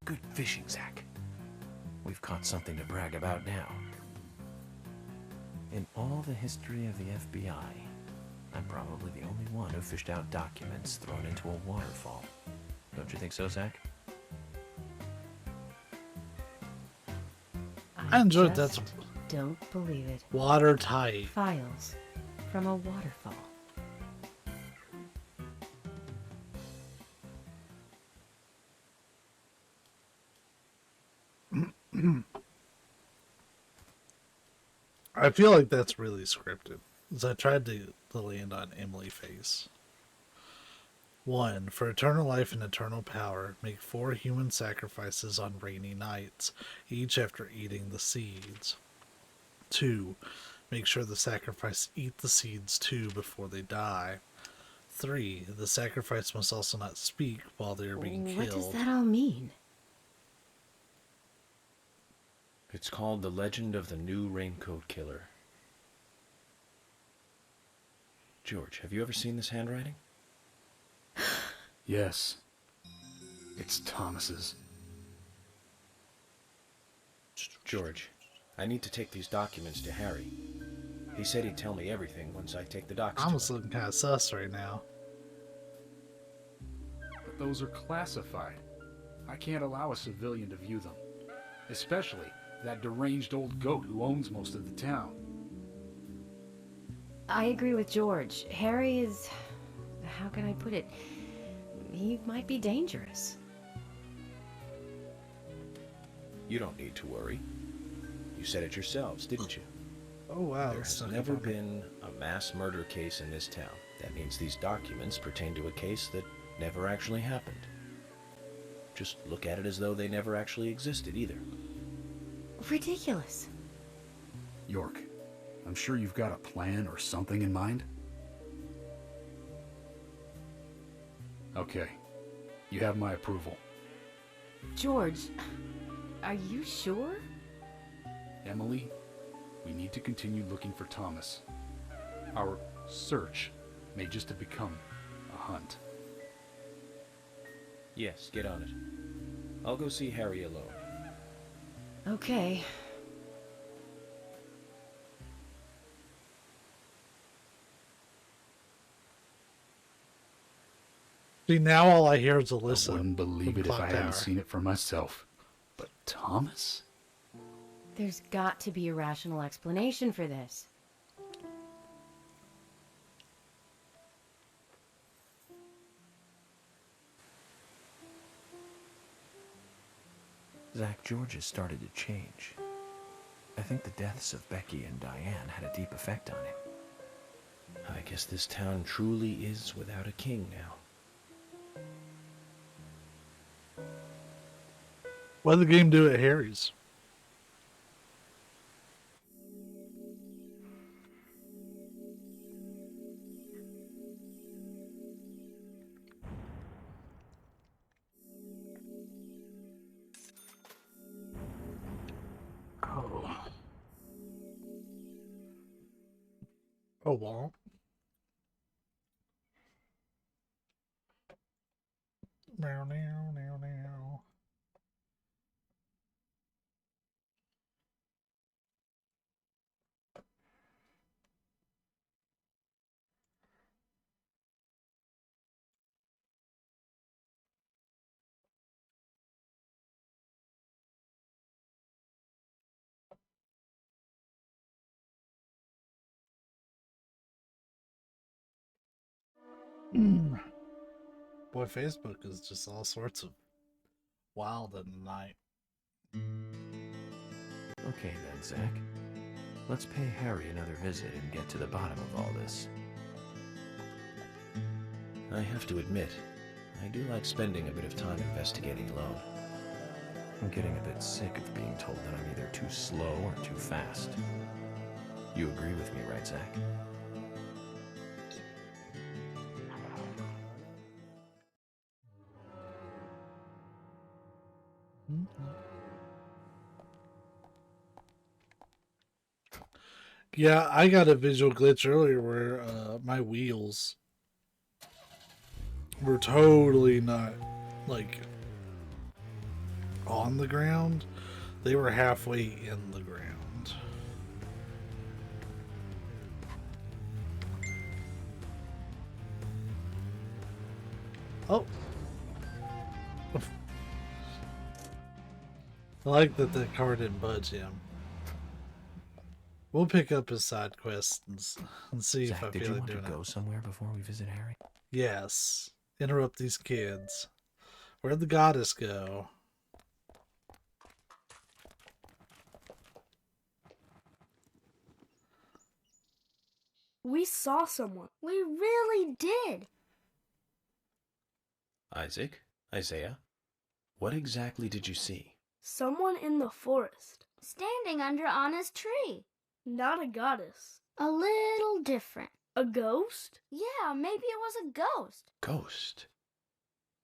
Good fishing, Zach. We've caught something to brag about now. In all the history of the FBI, I'm probably the only one who fished out documents thrown into a waterfall. Don't you think so, Zach? I enjoyed that. just don't believe it. Watertight. Files from a waterfall. I feel like that's really scripted. Because I tried to land on Emily face. 1. For eternal life and eternal power, make 4 human sacrifices on rainy nights, each after eating the seeds. 2. Make sure the sacrifice eat the seeds too before they die. 3. The sacrifice must also not speak while they are being killed. What does that all mean? It's called The Legend of the New Raincoat Killer. George, have you ever seen this handwriting? Yes. It's Thomas's. George, I need to take these documents to Harry. He said he'd tell me everything once I take the docs I'm to just him. looking kind of sus right now. But those are classified. I can't allow a civilian to view them. Especially that deranged old goat who owns most of the town. I agree with George. Harry is... how can I put it? He might be dangerous. You don't need to worry. You said it yourselves, didn't you? Oh wow. There has never been a mass murder case in this town. That means these documents pertain to a case that never actually happened. Just look at it as though they never actually existed either. Ridiculous. York, I'm sure you've got a plan or something in mind? Okay. You have my approval. George, are you sure? Emily, we need to continue looking for Thomas. Our search may just have become a hunt. Yes, get on it. I'll go see Harry alone. Okay. See, now all I hear is Alyssa. I wouldn't believe from it if Clock I hadn't Tower. seen it for myself. But Thomas? There's got to be a rational explanation for this. Zach, George has started to change. I think the deaths of Becky and Diane had a deep effect on him. I guess this town truly is without a king now. What did the game do at Harry's? Oh. Oh, well. Meow, meow, meow, meow. Boy, Facebook is just all sorts of wild at night. Okay then, Zach. Let's pay Harry another visit and get to the bottom of all this. I have to admit, I do like spending a bit of time investigating alone. I'm getting a bit sick of being told that I'm either too slow or too fast. You agree with me, right, Zach? Yeah, I got a visual glitch earlier where my wheels were totally not, like, on the ground. They were halfway in the ground. Oh. I like that the car didn't budge him. We'll pick up his side quest and see Zach, if I did feel you like want to doing go it. somewhere before we visit Harry? Yes. Interrupt these kids. Where'd the goddess go? We saw someone. We really did. Isaac? Isaiah? What exactly did you see? Someone in the forest. Standing under Anna's tree. Not a goddess. A little different. A ghost? Yeah, maybe it was a ghost. Ghost?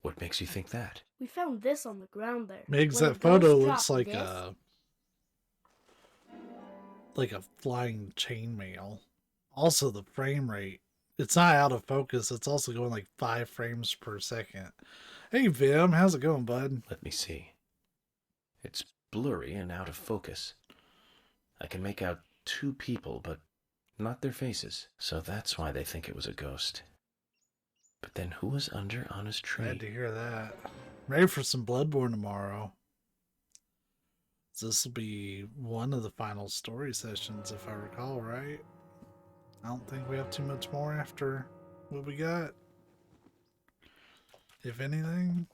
What makes you think that? We found this on the ground there. Makes When that a photo ghost looks dropped like this- a flying chainmail. Also, the frame rate. It's not out of focus. It's also going like 5 frames per second. Hey, Vim, how's it going, bud? Let me see. It's blurry and out of focus. I can make out 2 people, but not their faces. So that's why they think it was a ghost. But then who was under Anna's tree? Glad to hear that. Ready for some Bloodborne tomorrow. This will be one of the final story sessions, if I recall, right? I don't think we have too much more after what we got. If anything.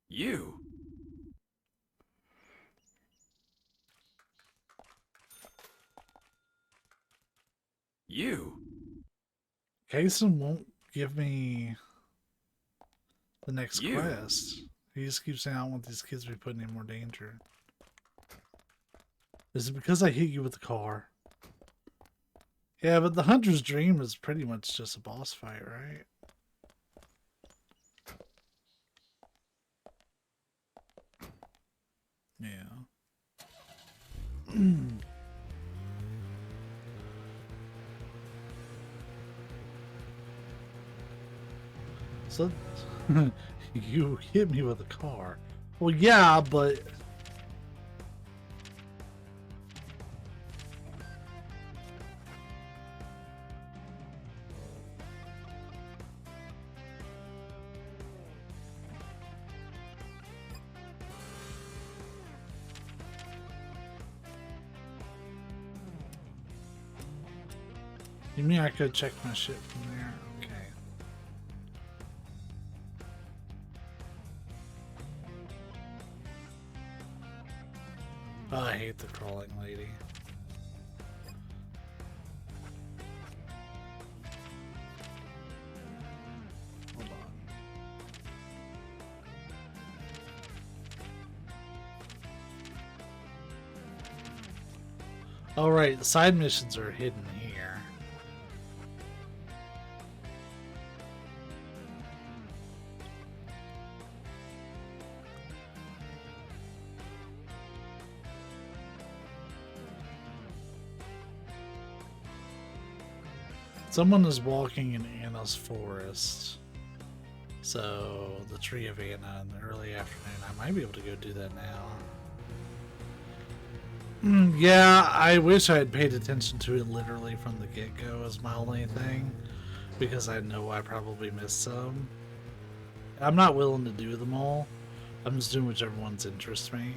You! You! Kason won't give me the next You. quest. He just keeps saying, I don't want these kids to be put in any more danger. Is it because I hit you with the car? Yeah, but the Hunter's Dream is pretty much just a boss fight, right? Yeah. So, you hit me with a car. Well, yeah, but... You mean I could check my shit from there? Okay. Oh, I hate the crawling lady. Hold on. All right, the side missions are hidden here. Someone is walking in Anna's forest. So, the Tree of Anna in the early afternoon. I might be able to go do that now. Yeah, I wish I had paid attention to it literally from the get-go as my only thing. Because I know I probably missed some. I'm not willing to do them all. I'm just doing whichever ones interest me.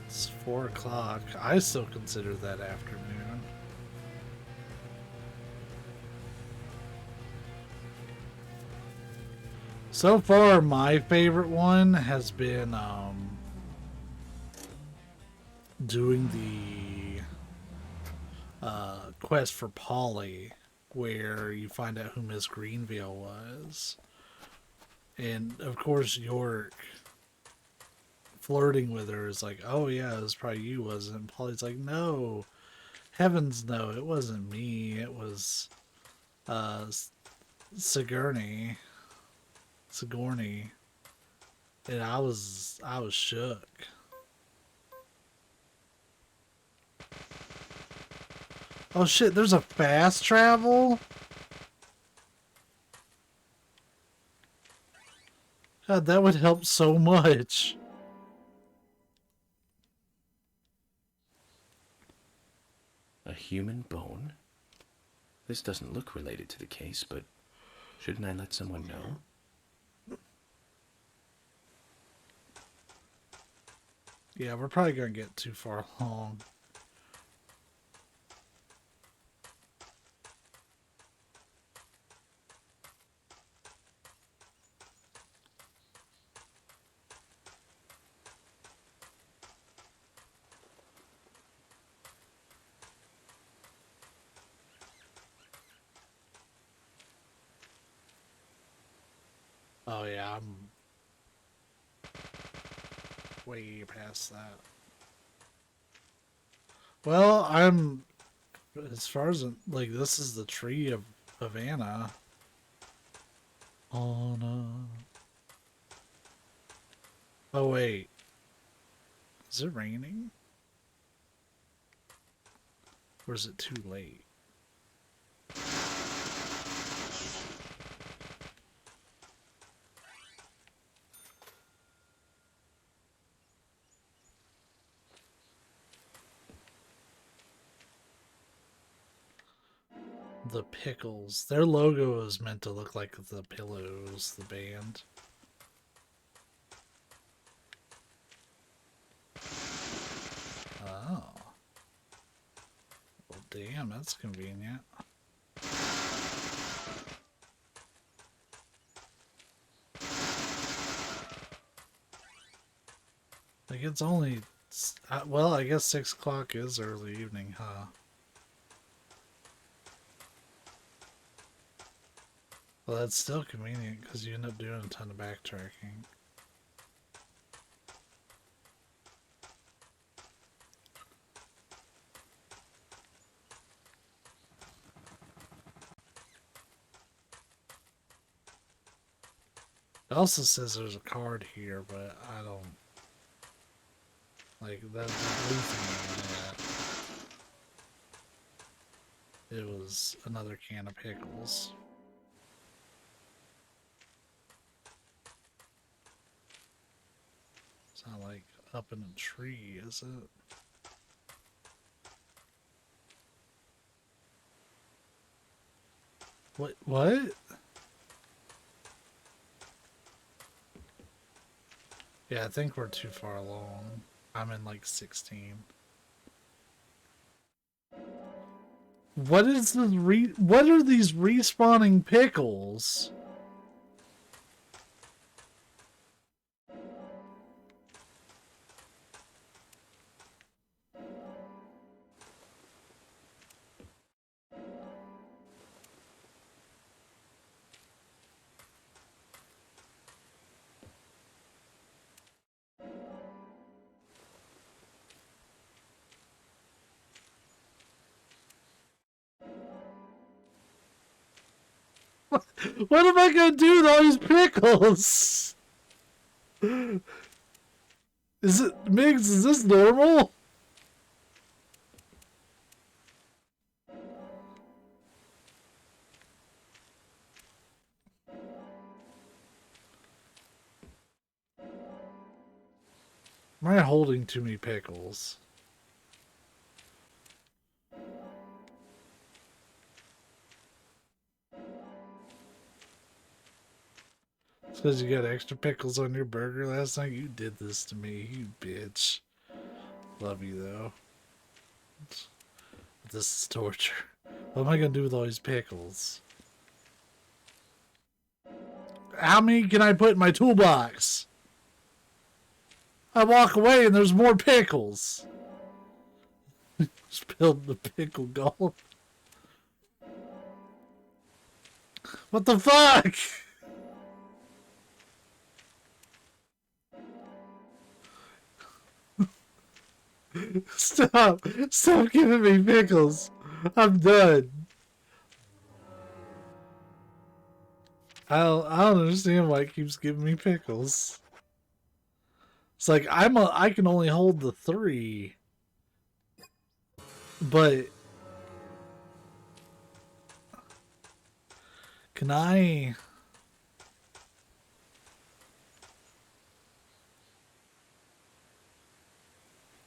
It's 4 o'clock. I still consider that afternoon. So far, my favorite one has been doing the quest for Polly, where you find out who Miss Greenville was. And, of course, York flirting with her is like, oh yeah, it was probably you, wasn't it? And Polly's like, no, heavens no, it wasn't me, it was Sigourney, and I was shook. Oh shit, there's a fast travel? God, that would help so much. A human bone? This doesn't look related to the case, but shouldn't I let someone know? Yeah, we're probably going to get too far along. Oh yeah, I'm way past that. Well, I'm as far as like this is the tree of Anna. Anna. Oh wait, is it raining? Or is it too late? The Pickles. Their logo is meant to look like the Pillows, the band. Oh. Well, damn, that's convenient. Like, it's only... well, I guess 6 o'clock is early evening, huh? Well, that's still convenient because you end up doing a ton of backtracking. It also says there's a card here, but I don't... Like, that blue thing on that. It was another can of pickles. It's not like up in a tree, is it? What? Yeah, I think we're too far along. I'm in like 16. What is the what are these respawning pickles? What am I gonna do with all these pickles? Is it Migs? Is this normal? Am I holding too many pickles? It's because you got extra pickles on your burger last night. You did this to me, you bitch. Love you though. This is torture. What am I gonna do with all these pickles? How many can I put in my toolbox? I walk away and there's more pickles. Spilled the pickle gulp. What the fuck? Stop! Stop giving me pickles! I'm done. I don't understand why it keeps giving me pickles. It's like I can only hold the 3. But can I...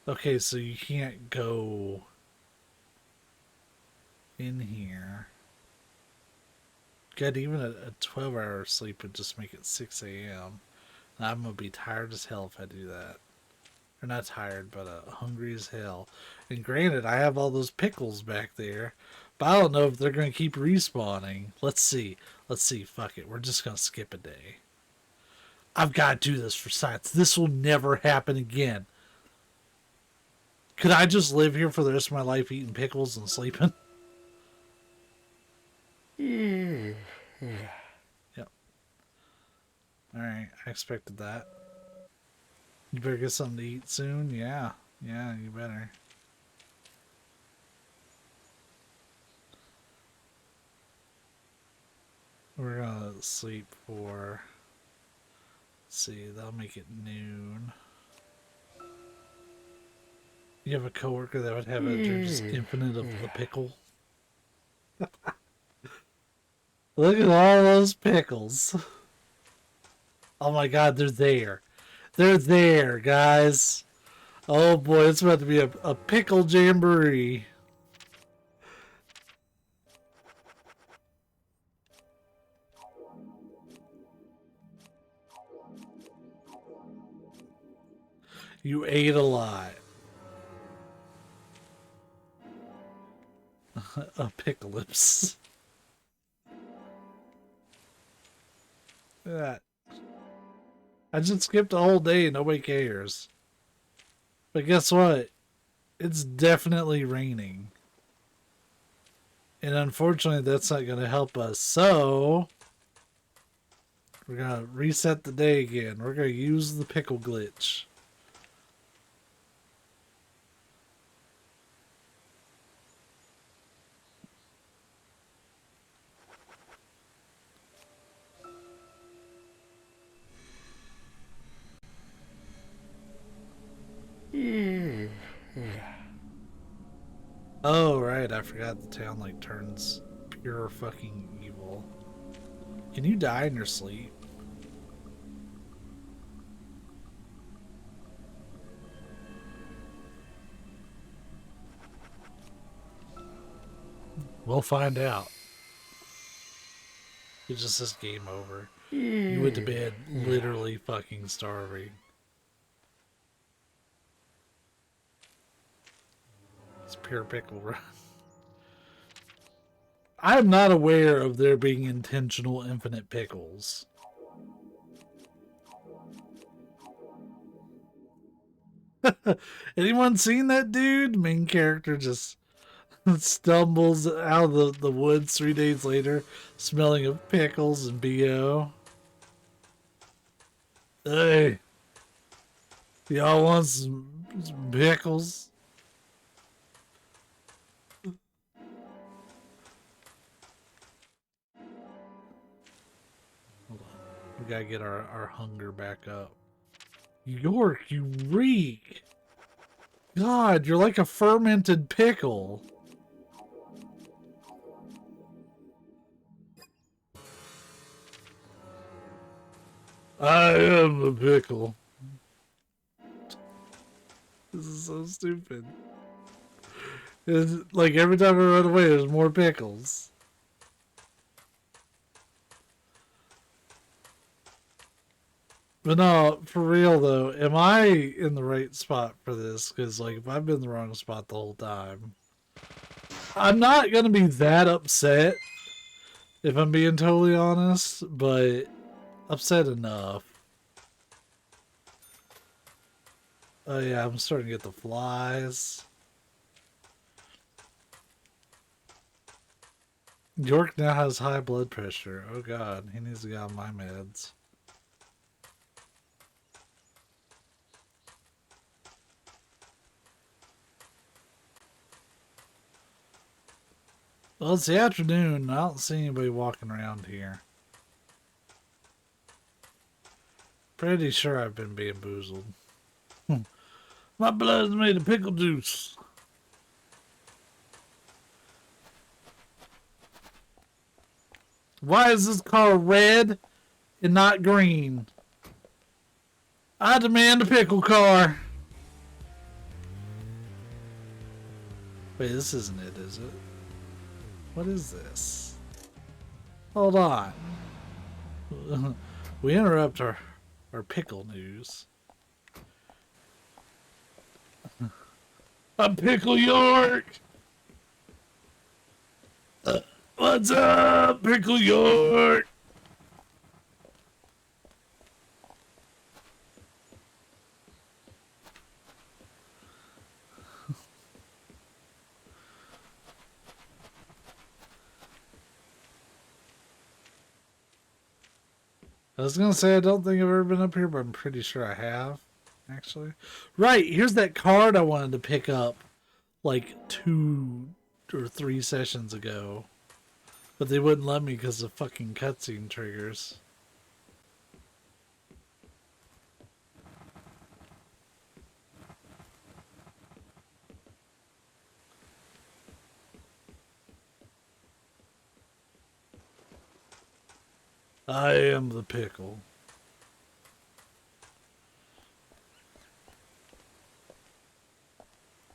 Okay, so you can't go in here. God, even a 12-hour sleep would just make it 6 a.m. And I'm gonna be tired as hell if I do that. Or not tired, but hungry as hell. And granted, I have all those pickles back there, but I don't know if they're gonna keep respawning. Let's see. Let's see. Fuck it. We're just gonna skip a day. I've got to do this for science. This will never happen again. Could I just live here for the rest of my life eating pickles and sleeping? Yep. Alright, I expected that. You better get something to eat soon? Yeah. Yeah, you better. We're gonna sleep for... Let's see, that'll make it noon. You have a coworker that would have a just infinite of a pickle? Look at all those pickles. Oh my god, they're there. They're there, guys. Oh boy, it's about to be a pickle jamboree. You ate a lot. A picklips. That. I just skipped a whole day. Nobody cares. But guess what? It's definitely raining. And unfortunately, that's not going to help us. So, we're going to reset the day again. We're going to use the pickle glitch. Oh, right. I forgot the town, like, turns pure fucking evil. Can you die in your sleep? We'll find out. It just says game over. You went to bed literally fucking starving. It's pure pickle run. I'm not aware of there being intentional infinite pickles. Anyone seen that dude? Main character just stumbles out of the woods 3 days later, smelling of pickles and BO. Hey, y'all want some pickles? Hold on. We gotta get our hunger back up. York, you reek! God, you're like a fermented pickle. I am the pickle. This is so stupid. It's like every time I run away, there's more pickles. But no, for real though, am I in the right spot for this? Because like, if I've been in the wrong spot the whole time, I'm not gonna be that upset, if I'm being totally honest, but upset enough. Oh yeah, I'm starting to get the flies. York now has high blood pressure. Oh god, he needs to get on my meds. Well, it's the afternoon. I don't see anybody walking around here. Pretty sure I've been bamboozled. My blood's made of pickle juice. Why is this car red and not green? I demand a pickle car. Wait, this isn't it, is it? What is this? Hold on. We interrupt our pickle news. A pickle York! What's up, Pickle York? I was gonna say I don't think I've ever been up here, but I'm pretty sure I have, actually. Right, here's that card I wanted to pick up like 2 or 3 sessions ago. But they wouldn't let me because of fucking cutscene triggers. I am the pickle.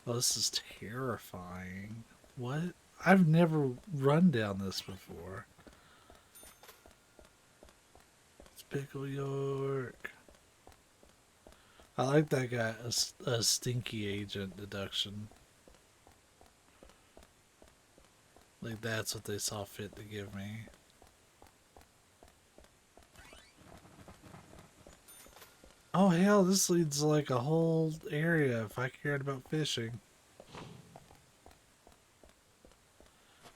Oh, this is terrifying. What? I've never run down this before. It's Pickle York. I like that guy, a stinky agent deduction. Like that's what they saw fit to give me. Oh hell, this leads to like a whole area if I cared about fishing.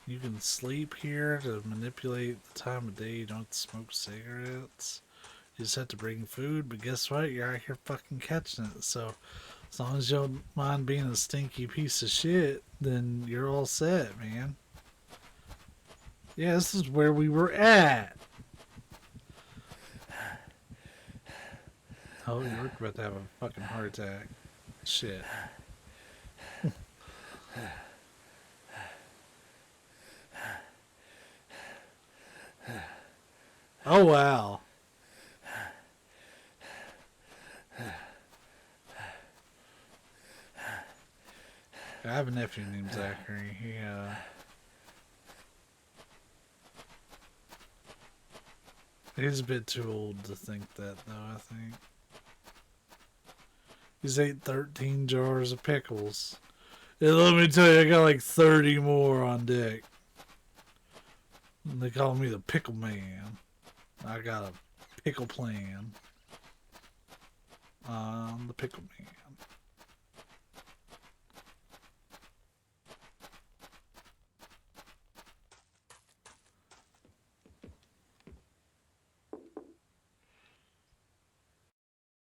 You can sleep here to manipulate the time of day. You don't smoke cigarettes. You just have to bring food, but guess what? You're out here fucking catching it. So as long as you don't mind being a stinky piece of shit, then you're all set, man. Yeah, this is where we were at. Oh, you're about to have a fucking heart attack. Shit. Oh, wow. I have a nephew named Zachary. He's a bit too old to think that, though, I think. He's ate 13 jars of pickles. And let me tell you, I got like 30 more on deck. And they call me the Pickle Man. I got a pickle plan. I'm the Pickle Man.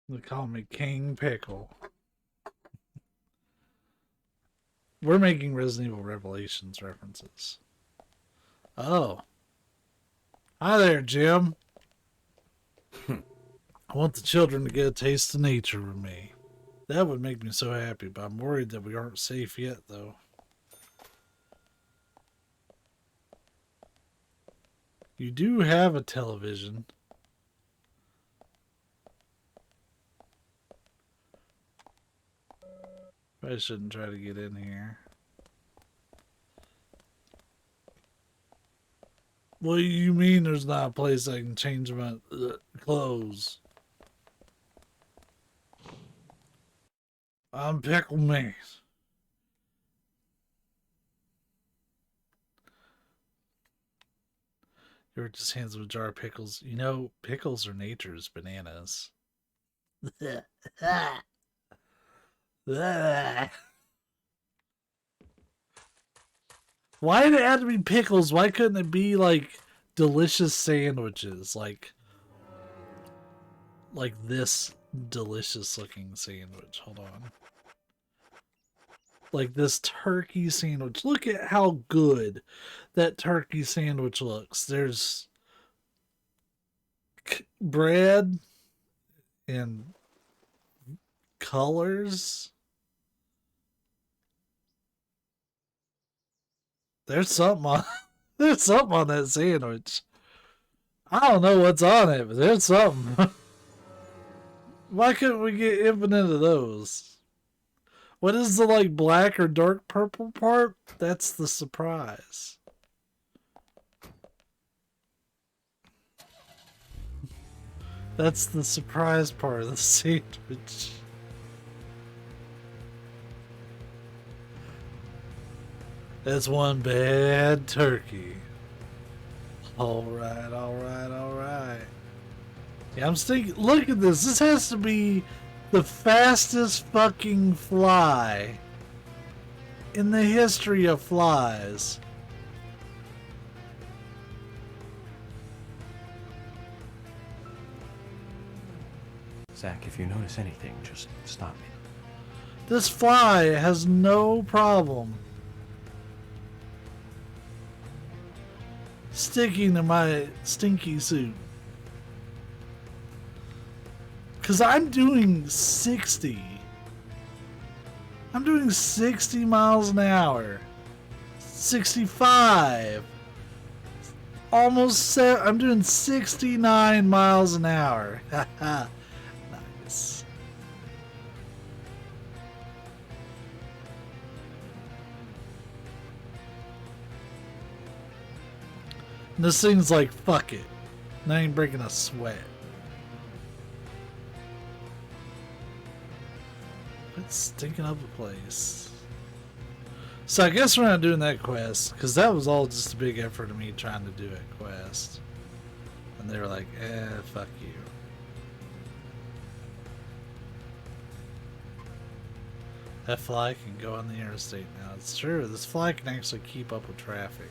They call me King Pickle. We're making Resident Evil Revelations references. Oh. Hi there, Jim. I want the children to get a taste of nature with me. That would make me so happy, but I'm worried that we aren't safe yet, though. You do have a television. I shouldn't try to get in here. What do you mean there's not a place I can change my clothes? I'm Pickle Man. You're just hands him a jar of pickles. You know, pickles are nature's bananas. Why did it have to be pickles? Why couldn't it be like delicious sandwiches? Like this delicious looking sandwich. Hold on. Like this turkey sandwich. Look at how good that turkey sandwich looks. There's bread and colors. There's something on that sandwich. I don't know what's on it, but there's something. Why couldn't we get infinite of those? What is the like black or dark purple part? That's the surprise. That's the surprise part of the sandwich. That's one bad turkey. Alright, alright, alright. Yeah, I'm thinking, look at this. This has to be the fastest fucking fly in the history of flies. Zach, if you notice anything, just stop me. This fly has no problem sticking to my stinky suit. Because I'm doing 60. I'm doing 60 miles an hour. 65. Almost I'm doing 69 miles an hour. Nice. And this thing's like, fuck it. And I ain't breaking a sweat. It's stinking up the place. So I guess we're not doing that quest, because that was all just a big effort of me trying to do a quest. And they were like, fuck you. That fly can go on the interstate now. It's true, this fly can actually keep up with traffic.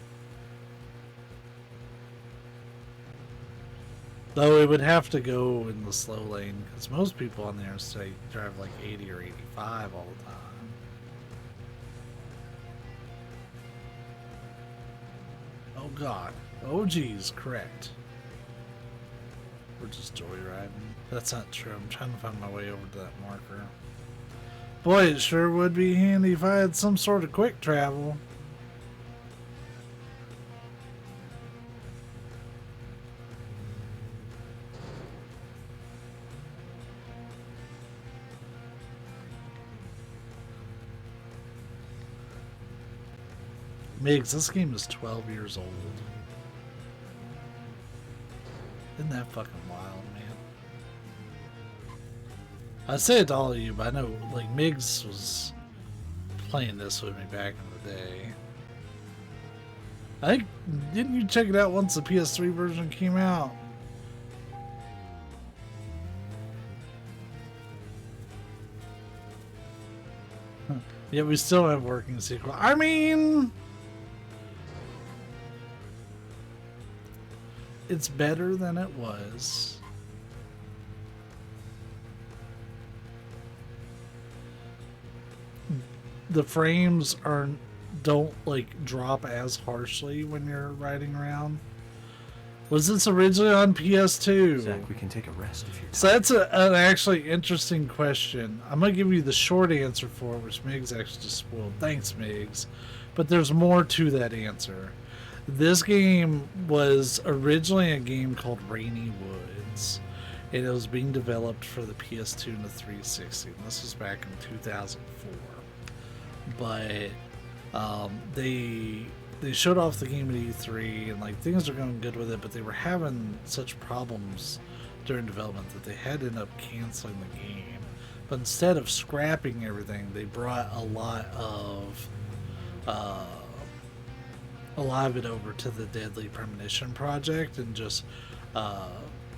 Though it would have to go in the slow lane, because most people on the interstate drive like 80 or 85 all the time. Oh god. Oh geez, correct. We're just joyriding. That's not true. I'm trying to find my way over to that marker. Boy, it sure would be handy if I had some sort of quick travel. Migs, this game is 12 years old. Isn't that fucking wild, man? I say it to all of you, but I know, like, Migs was playing this with me back in the day. I think, didn't you check it out once the PS3 version came out? Huh. Yeah, we still have working sequel. I mean... it's better than it was. The frames don't like drop as harshly when you're riding around. Was this originally on PS2? Zach, we can take a rest if you're tired. So that's an actually interesting question. I'm gonna give you the short answer for it, which Migs actually just spoiled. Thanks, Migs. But there's more to that answer. This game was originally a game called Rainy Woods, and it was being developed for the PS2 and the 360. And this was back in 2004. But they showed off the game at E3, and like things are going good with it, but they were having such problems during development that they had to end up canceling the game. But instead of scrapping everything, they brought a lot of it over to the Deadly Premonition project and just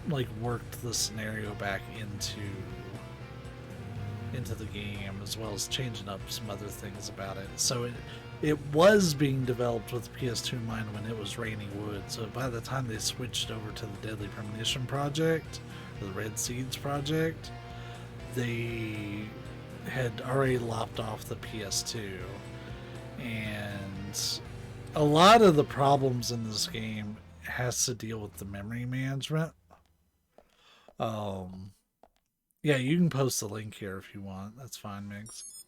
like worked the scenario back into the game, as well as changing up some other things about it. So it was being developed with PS2 in mind when it was Rainy Wood. So by the time they switched over to the Deadly Premonition project, the Red Seeds project, they had already lopped off the PS2, and a lot of the problems in this game has to deal with the memory management. Yeah, you can post the link here if you want. That's fine, Migs.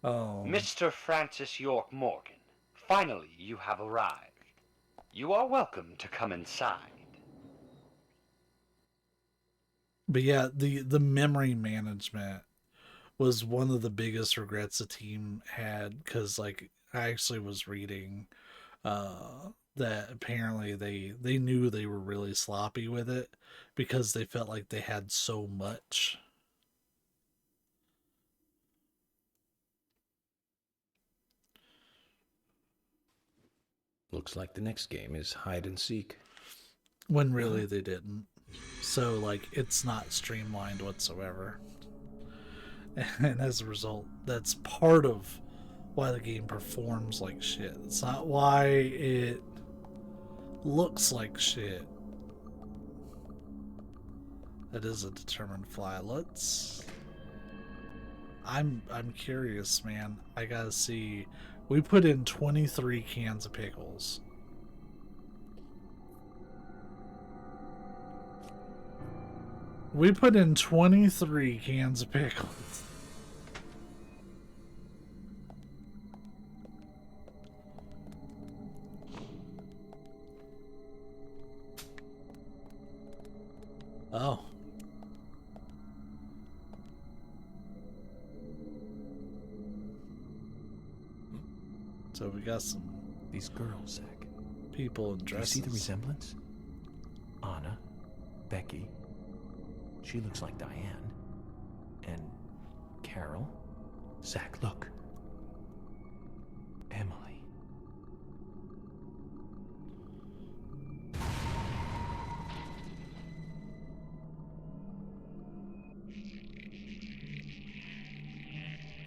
Mr. Francis York Morgan, finally you have arrived. You are welcome to come inside. But yeah, the memory management was one of the biggest regrets the team had, because like I actually was reading that apparently they knew they were really sloppy with it because they felt like they had so much. Looks like the next game is hide and seek. When really they didn't. So like it's not streamlined whatsoever. And as a result, that's part of why the game performs like shit. It's not why it looks like shit. That is a determined fly. I'm curious, man. I gotta see. We put in 23 cans of pickles. We put in 23 cans of pickles. Oh. So we got some These girls, Zach. people in Do you dresses. see the resemblance? Anna, Becky. She looks like Diane. And Carol. Zach, look. Emily.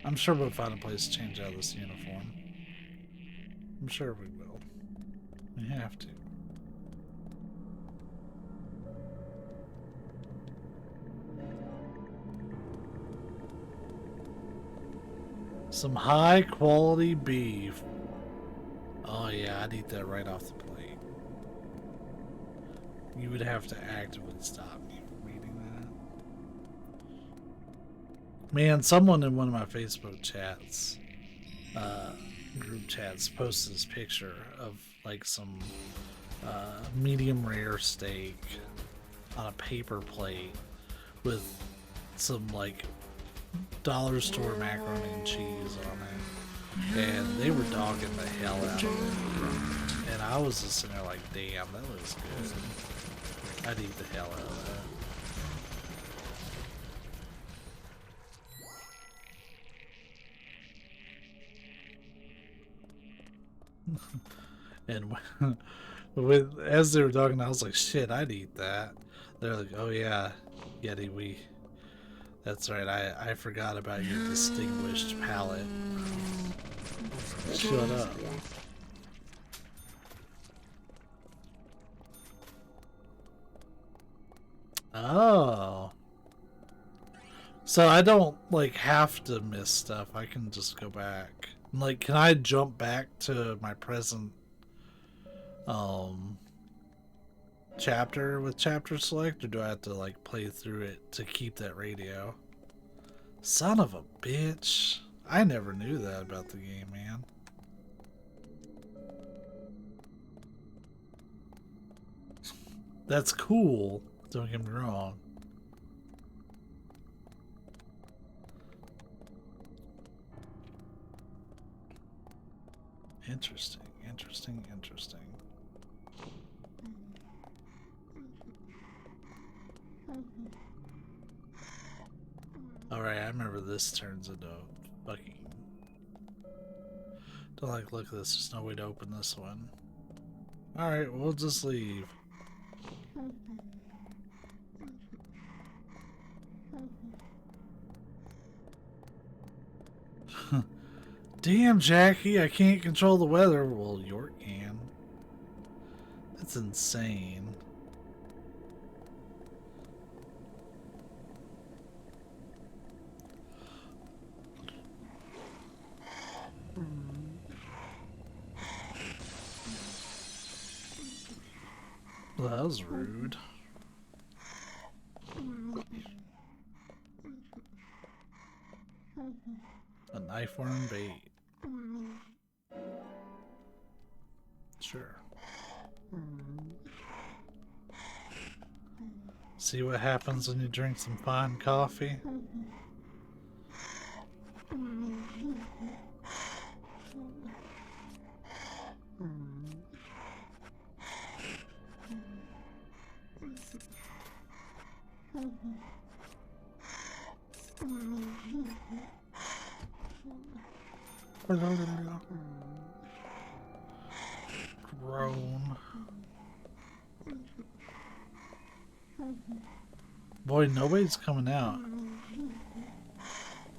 I'm sure we'll find a place to change out this uniform. I'm sure we will. We have to. Some high quality beef. Oh yeah, I'd eat that right off the plate. You would have to actively stop me from eating that. Man, someone in one of my Facebook chats, group chats, posted this picture of like some medium rare steak on a paper plate with some like dollar store macaroni and cheese on it, and they were dogging the hell out of it, and I was just sitting there like, damn, that looks good. I'd eat the hell out of that. And with as they were talking, I was like, shit, I'd eat that. They're like, oh yeah, Yeti, that's right, I forgot about your distinguished palate. Shut up. Oh. So I don't, like, have to miss stuff. I can just go back. Like, can I jump back to my present, chapter with chapter select, or do I have to like play through it to keep that radio? Son of a bitch. I never knew that about the game, man. That's cool, don't get me wrong. Interesting, interesting, interesting. Alright, I remember this turns into fucking... Don't like, look at this, there's no way to open this one. Alright, we'll just leave. Damn, Jackie, I can't control the weather. Well, York can. That's insane. Well, that was rude. A knife worm bait. Sure. See what happens when you drink some fine coffee? Groan. Boy, nobody's coming out.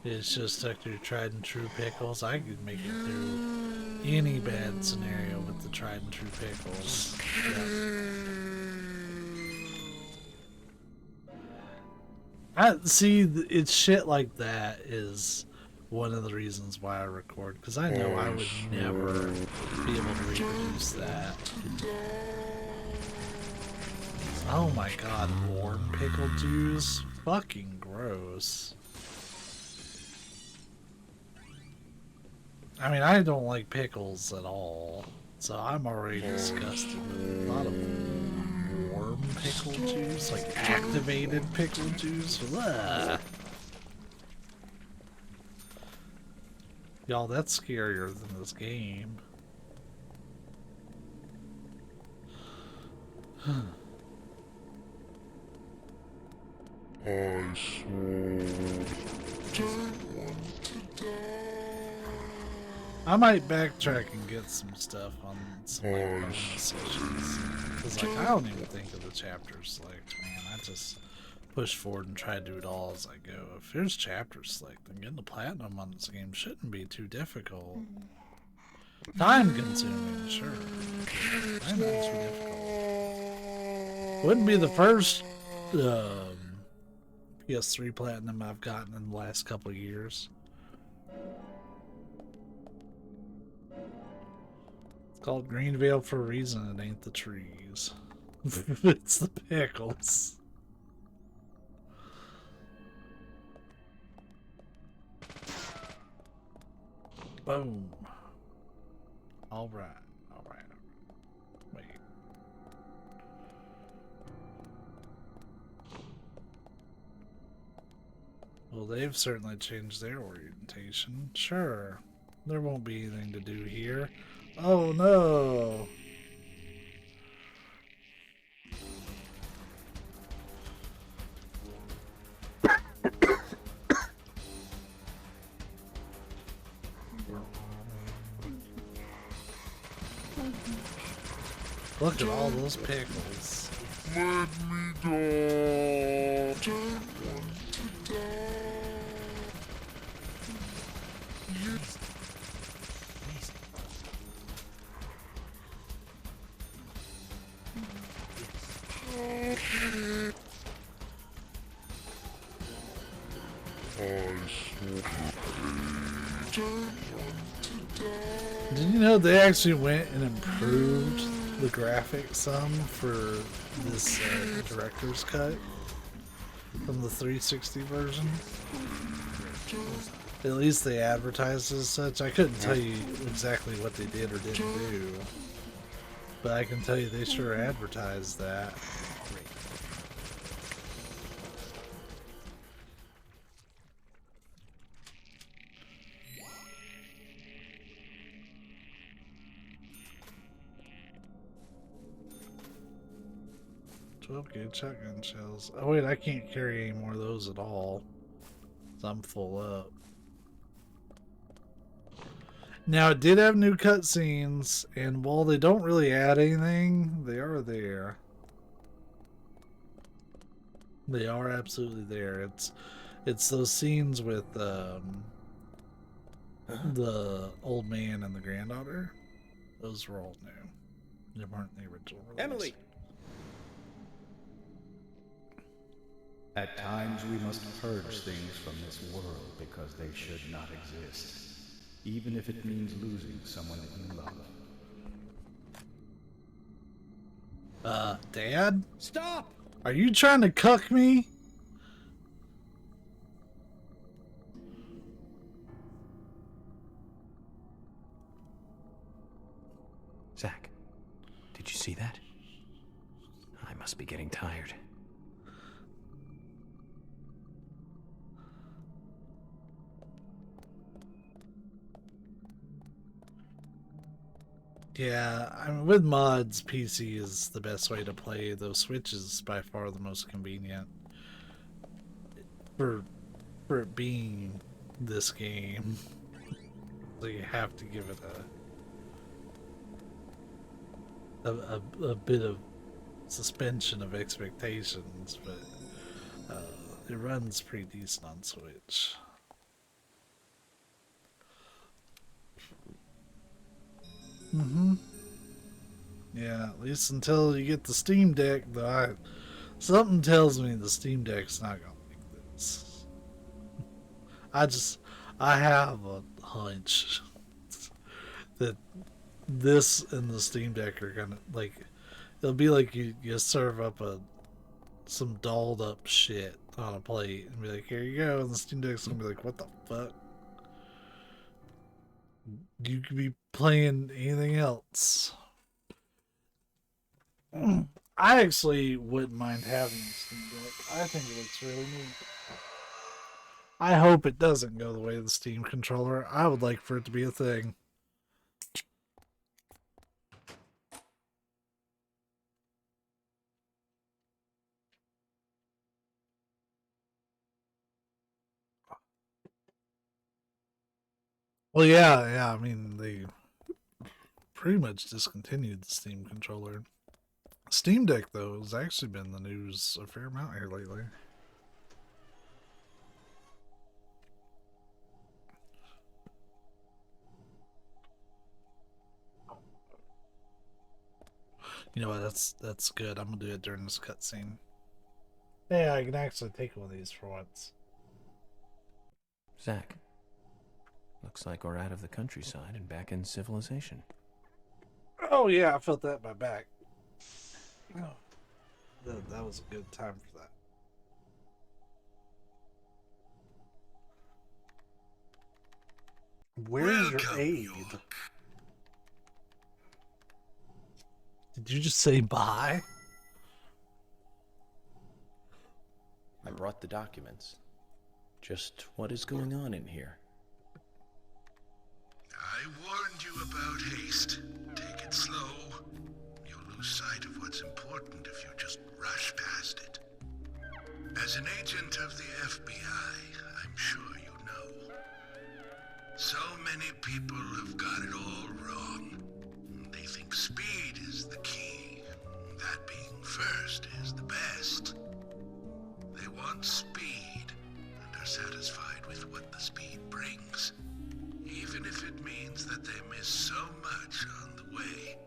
It's just stuck your tried and true pickles. I could make it through any bad scenario with the tried and true pickles. Yep. I see. It's shit like that is one of the reasons why I record, because I know I would never be able to reproduce that. Oh my god, warm pickle juice? Fucking gross. I mean, I don't like pickles at all, so I'm already disgusted with a lot of warm pickle juice, like activated pickle juice. Blah. Y'all, that's scarier than this game. I swore don't want to die. I might backtrack and get some stuff on some like bonus sessions. Because like, I don't even think of the chapter select, man. I just push forward and try to do it all as I go. If there's chapter select, then getting the platinum on this game shouldn't be too difficult. Time consuming, sure. I know it's difficult. Wouldn't be the first PS3 platinum I've gotten in the last couple of years. It's called Greenvale for a reason. It ain't the trees. It's the pickles. Boom. Alright. Alright. Wait. Well, they've certainly changed their orientation. Sure. There won't be anything to do here. Oh no! Look at all those pickles. Let me go. Don't want to die. Did you know they actually went and improved the graphics some for this director's cut from the 360 version? At least they advertised as such. I couldn't tell you exactly what they did or didn't do, but I can tell you they sure advertised that. Okay, shotgun shells. Oh wait, I can't carry any more of those at all. So I'm full up. Now it did have new cutscenes, and while they don't really add anything, they are there. They are absolutely there. It's those scenes with the old man and the granddaughter. Those were all new. They weren't the original release. Emily! At times we must purge things from this world because they should not exist, even if it means losing someone that you love. Dad? Stop! Are you trying to cuck me? Zach, did you see that? I must be getting tired. Yeah, I mean, with mods, PC is the best way to play. Those Switch is by far the most convenient for it being this game. So you have to give it a bit of suspension of expectations, but it runs pretty decent on Switch. Yeah, at least until you get the Steam Deck, though. Something tells me the Steam Deck's not gonna I have a hunch that this and the Steam Deck are gonna, like, it'll be like you serve up some dolled up shit on a plate and be like, here you go, and the Steam Deck's gonna be like, what the fuck? You could be playing anything else. I actually wouldn't mind having a Steam Deck. I think it looks really neat. I hope it doesn't go the way of the Steam controller. I would like for it to be a thing. Well, yeah. I mean, they pretty much discontinued the Steam controller. Steam Deck, though, has actually been in the news a fair amount here lately. You know what? That's good. I'm gonna do it during this cutscene. Yeah, I can actually take one of these for once. Zach, looks like we're out of the countryside and back in civilization. Oh yeah, I felt that in my back. Oh, that was a good time for that. Where's your aid? Did you just say bye? I brought the documents. Just what is going on in here? I warned you about haste. Take it slow. You'll lose sight of what's important if you just rush past it. As an agent of the FBI, I'm sure you know. So many people have got it all wrong. They think speed is the key. That being first is the best. They want speed and are satisfied with what the speed brings. Even if it means that they miss so much on the way,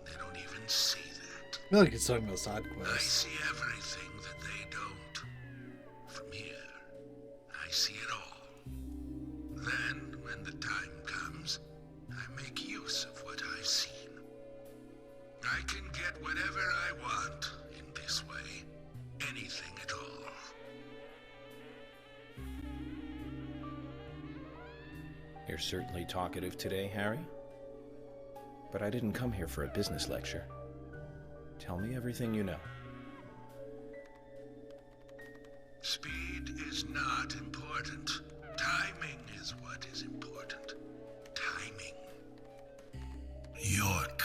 they don't even see that. I feel like he's talking about side I quests. see everything that they don't. From here, I see it all. Then, when the time comes, I make use of what I've seen. I can get whatever I want in this way. Anything at all. You're certainly talkative today, Harry. But I didn't come here for a business lecture. Tell me everything you know. Speed is not important. Timing is what is important. Timing. York,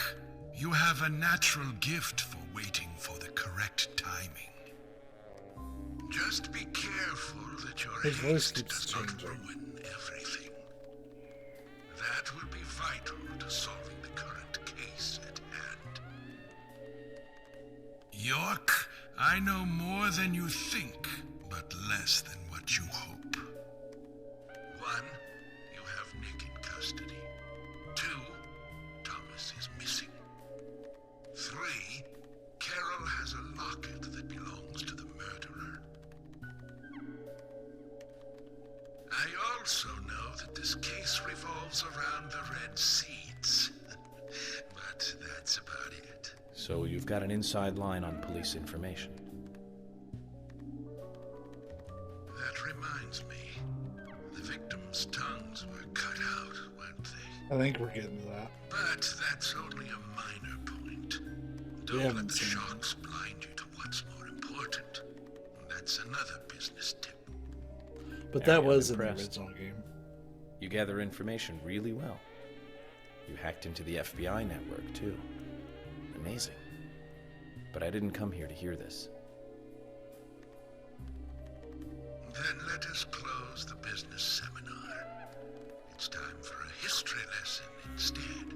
you have a natural gift for waiting for the correct timing. Just be careful that your His voice haste keeps does not changing. ruin everything. That will be vital to solving the current case at hand. York, I know more than you think, but less than what you hope. 1, you have Nick in custody. 2, Thomas is missing. 3, Carol has a locket that belongs to the murderer. I also know that this case revolves around the red seeds. But that's about it. So you've got an inside line on police information. That reminds me. The victims' tongues were cut out, weren't they? I think we're getting to that. But that's only a minor point. We Don't haven't let the seen it. shocks blind you to what's more important. That's another business tip. But Harry, that I'm was in the impressed. original game. You gather information really well. You hacked into the FBI network, too. Amazing. But I didn't come here to hear this. Then let us close the business seminar. It's time for a history lesson instead.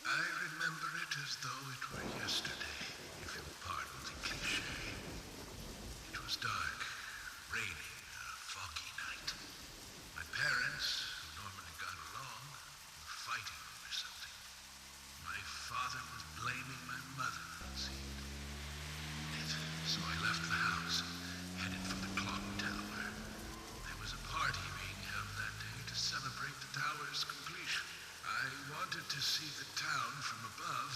I remember it as though it were yesterday, if you'll pardon the cliché. It was dark, rainy, a foggy night. My parents, who normally got along, to see the town from above,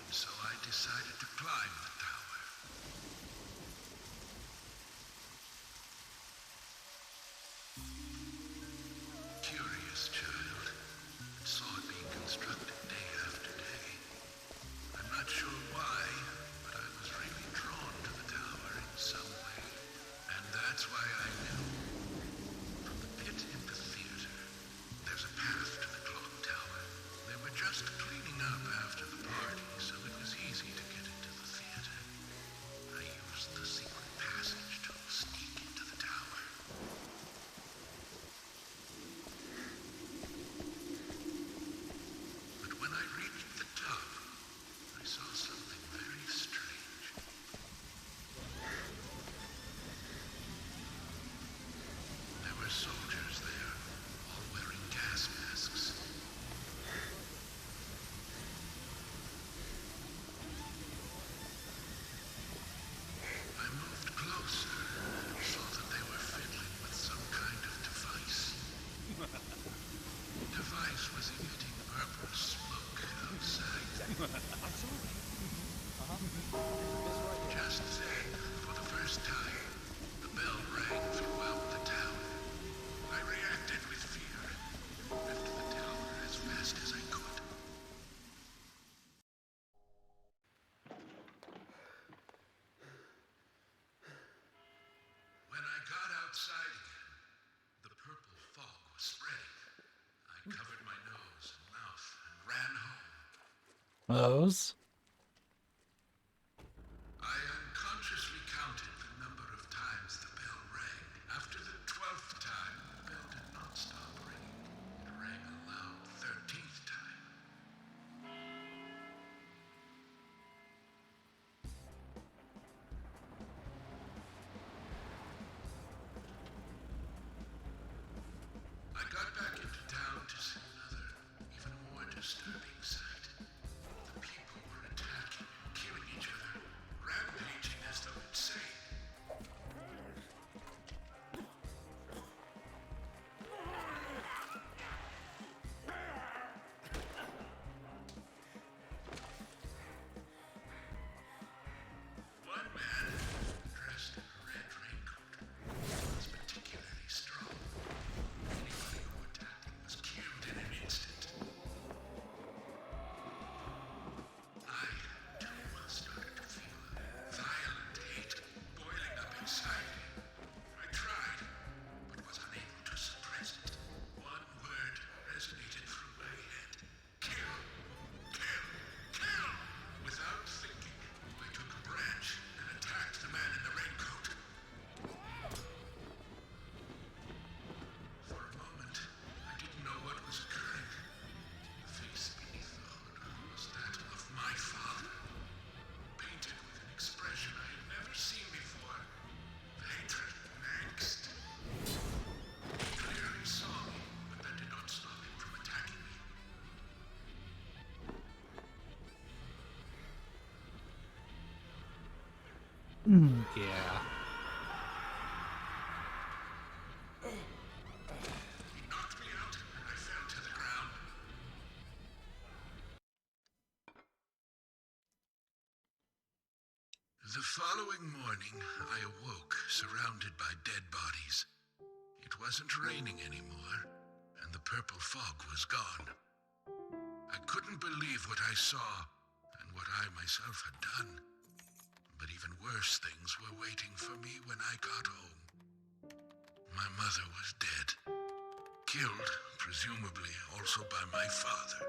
and so I decided to climb the tower. Curious child, and saw it being constructed day after day. I'm not sure why, but I was really drawn to the tower in some way. And that's why I knew. From the pit in the theater, there's a path to the clock tower. They were just cleaning up after the party, so it was easy to get into the theater. I used the secret passage to sneak into the tower. But when I reached the top, I saw something very strange. There were soldiers there, all wearing gas masks. I moved closer and saw that they were fiddling with some kind of device. The device was emitting purple smoke outside. Just then, for the first time, the bell rang throughout the tower. I reacted with fear and left the tower as fast as I could. When I got outside again, the purple fog was spreading. I covered my nose and mouth and ran home. Those? I unconsciously counted the number of times the bell rang. After the 12th time, the bell did not stop ringing. It rang a loud 13th time. I got back into town to see another, even more disturbing sight. The people were attacking and killing each other, rampaging as though insane. One man, dressed in a red raincoat, was particularly strong. Anybody who attacked him was killed in an instant. I, too, started to feel a violent hate boiling up inside me. I tried, but was unable to suppress it. One word resonated through my head. Kill! Kill! Kill! Without thinking, I took a branch and attacked the man in the raincoat. For a moment, I didn't know what was occurring. The face beneath the hood was that of my father, painted with an expression I had never seen before. Hatred and angst. He clearly saw me, but that did not stop him from attacking me. Yeah. He knocked me out, and I fell to the ground. The following morning, I awoke, surrounded by dead bodies. It wasn't raining anymore, and the purple fog was gone. I couldn't believe what I saw, and what I myself had done. But even worse things were waiting for me when I got home. My mother was dead. Killed, presumably also by my father.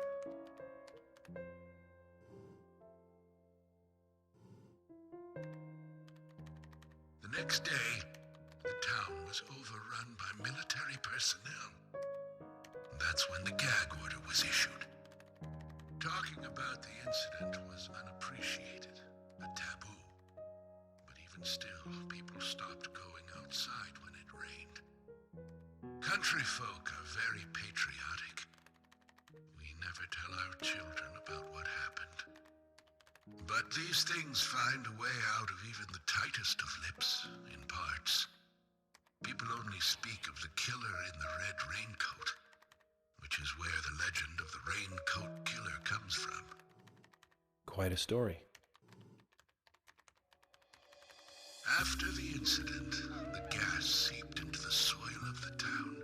The next day, the town was overrun by military personnel. That's when the gag order was issued. Talking about the incident was unappreciated, a taboo. But even still, people stopped going outside when it rained. Country folk are very patriotic. We never tell our children about what happened. But these things find a way out of even the tightest of lips, in parts. People only speak of the killer in the red raincoat. which is where the legend of the Raincoat Killer comes from. Quite a story. After the incident, the gas seeped into the soil of the town.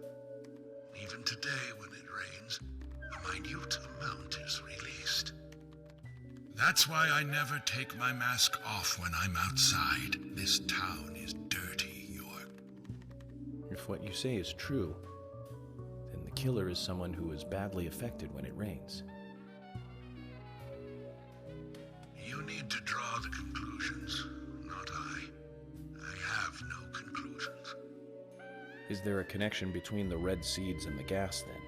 Even today, when it rains, a minute amount is released. That's why I never take my mask off when I'm outside. This town is dirty, York. If what you say is true, then the killer is someone who is badly affected when it rains. You need to draw the conclusions, not I. I have no conclusions. Is there a connection between the red seeds and the gas, then?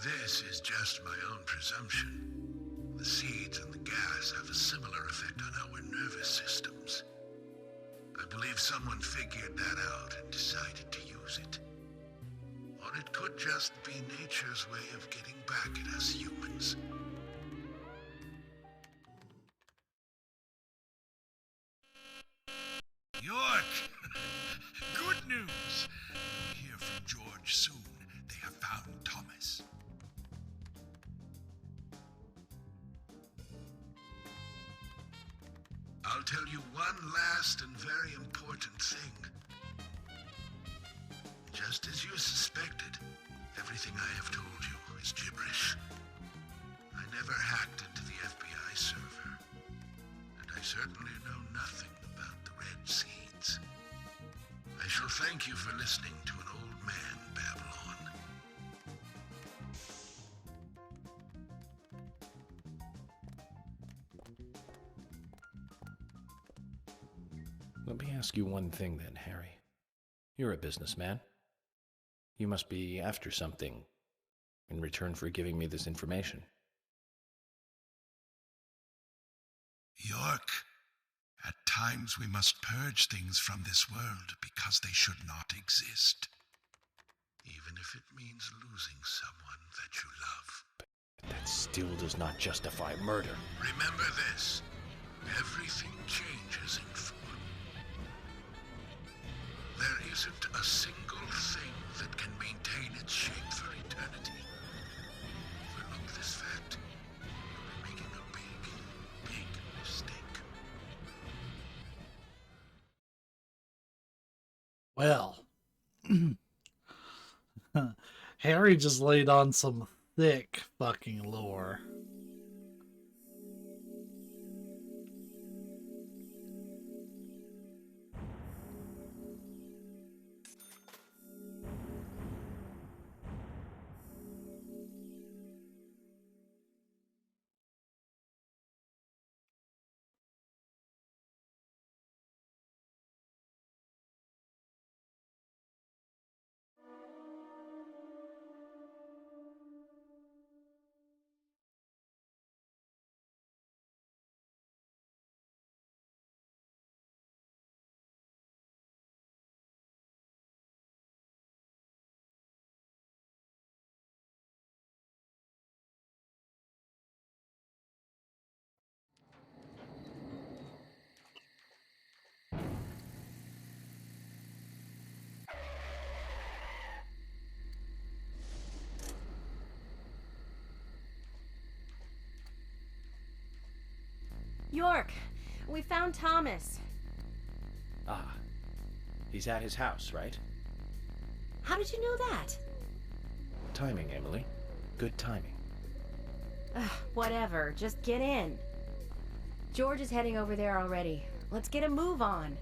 This is just my own presumption. The seeds and the gas have a similar effect on our nervous systems. I believe someone figured that out and decided to use it. Or it could just be nature's way of getting back at us humans. York! Good news! You'll hear from George soon. They have found Thomas. I'll tell you one last and very important thing. Just as you suspected, everything I have told you is gibberish. I never hacked into the FBI server, and I certainly know nothing about the red seeds. I shall thank you for listening to an old man babble on. Let me ask you one thing then, Harry. You're a businessman. You must be after something in return for giving me this information. York, at times we must purge things from this world because they should not exist. Even if it means losing someone that you love. But that still does not justify murder. Remember this. Everything changes in form. There isn't a single thing that can maintain its shape for eternity. Overlook this fact. You'll be making a big, big mistake. Well, Harry just laid on some thick fucking lore. York, we found Thomas. Ah, he's at his house, right? How did you know that? Timing, Emily. Good timing. Whatever, just get in. George is heading over there already. Let's get a move on.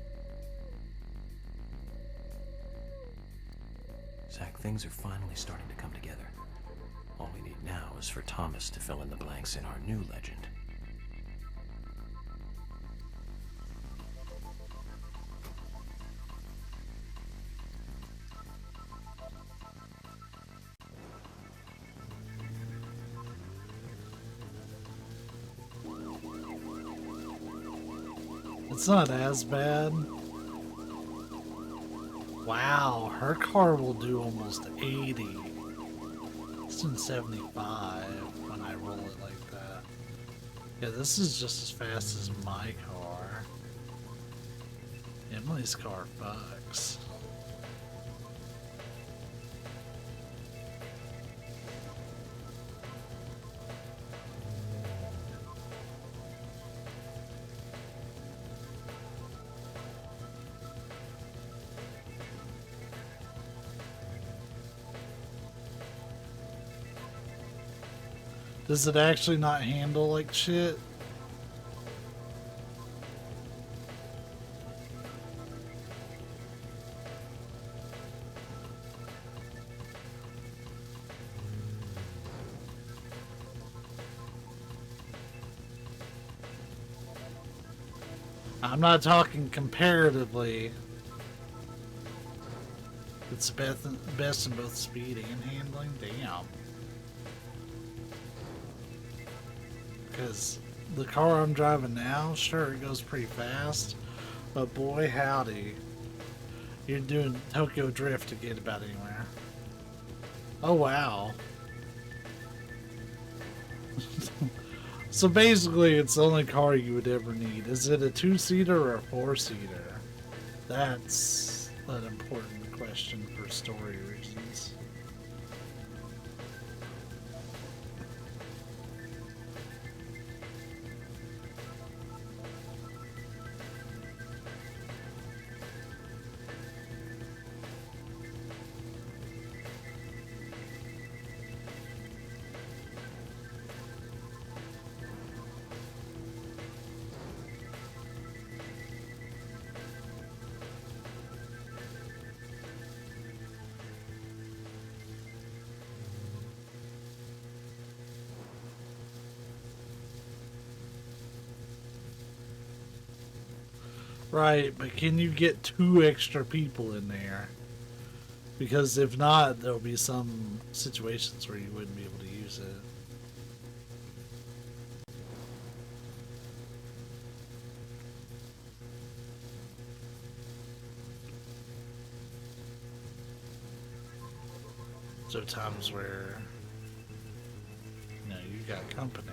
Zach, things are finally starting to come together. All we need now is for Thomas to fill in the blanks in our new legend. It's not as bad. Wow, her car will do almost 80. It's in 75 when I roll it like that. Yeah, this is just as fast as my car. Emily's car fucks. Does it actually not handle like shit? I'm not talking comparatively. It's best in both speed and handling. Damn. Because the car I'm driving now, sure, it goes pretty fast. But boy, howdy. You're doing Tokyo Drift to get about anywhere. Oh, wow. So basically, it's the only car you would ever need. Is it a 2-seater or a 4-seater? That's an important question for story reasons. Right, but can you get 2 extra people in there? Because if not, there'll be some situations where you wouldn't be able to use it. So times where, you know, you got company.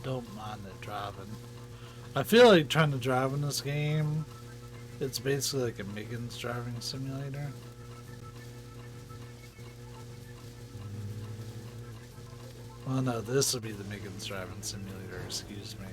Don't mind it driving. I feel like trying to drive in this game, it's basically like a Megan's driving simulator. Well, no, this would be the Megan's driving simulator, excuse me.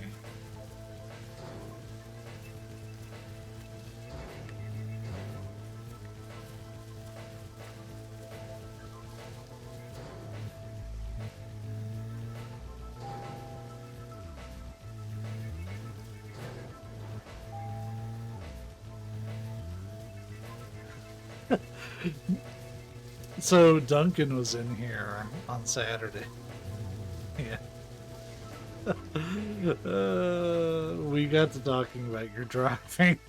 So Duncan was in here on Saturday. Yeah. We got to talking about your driving.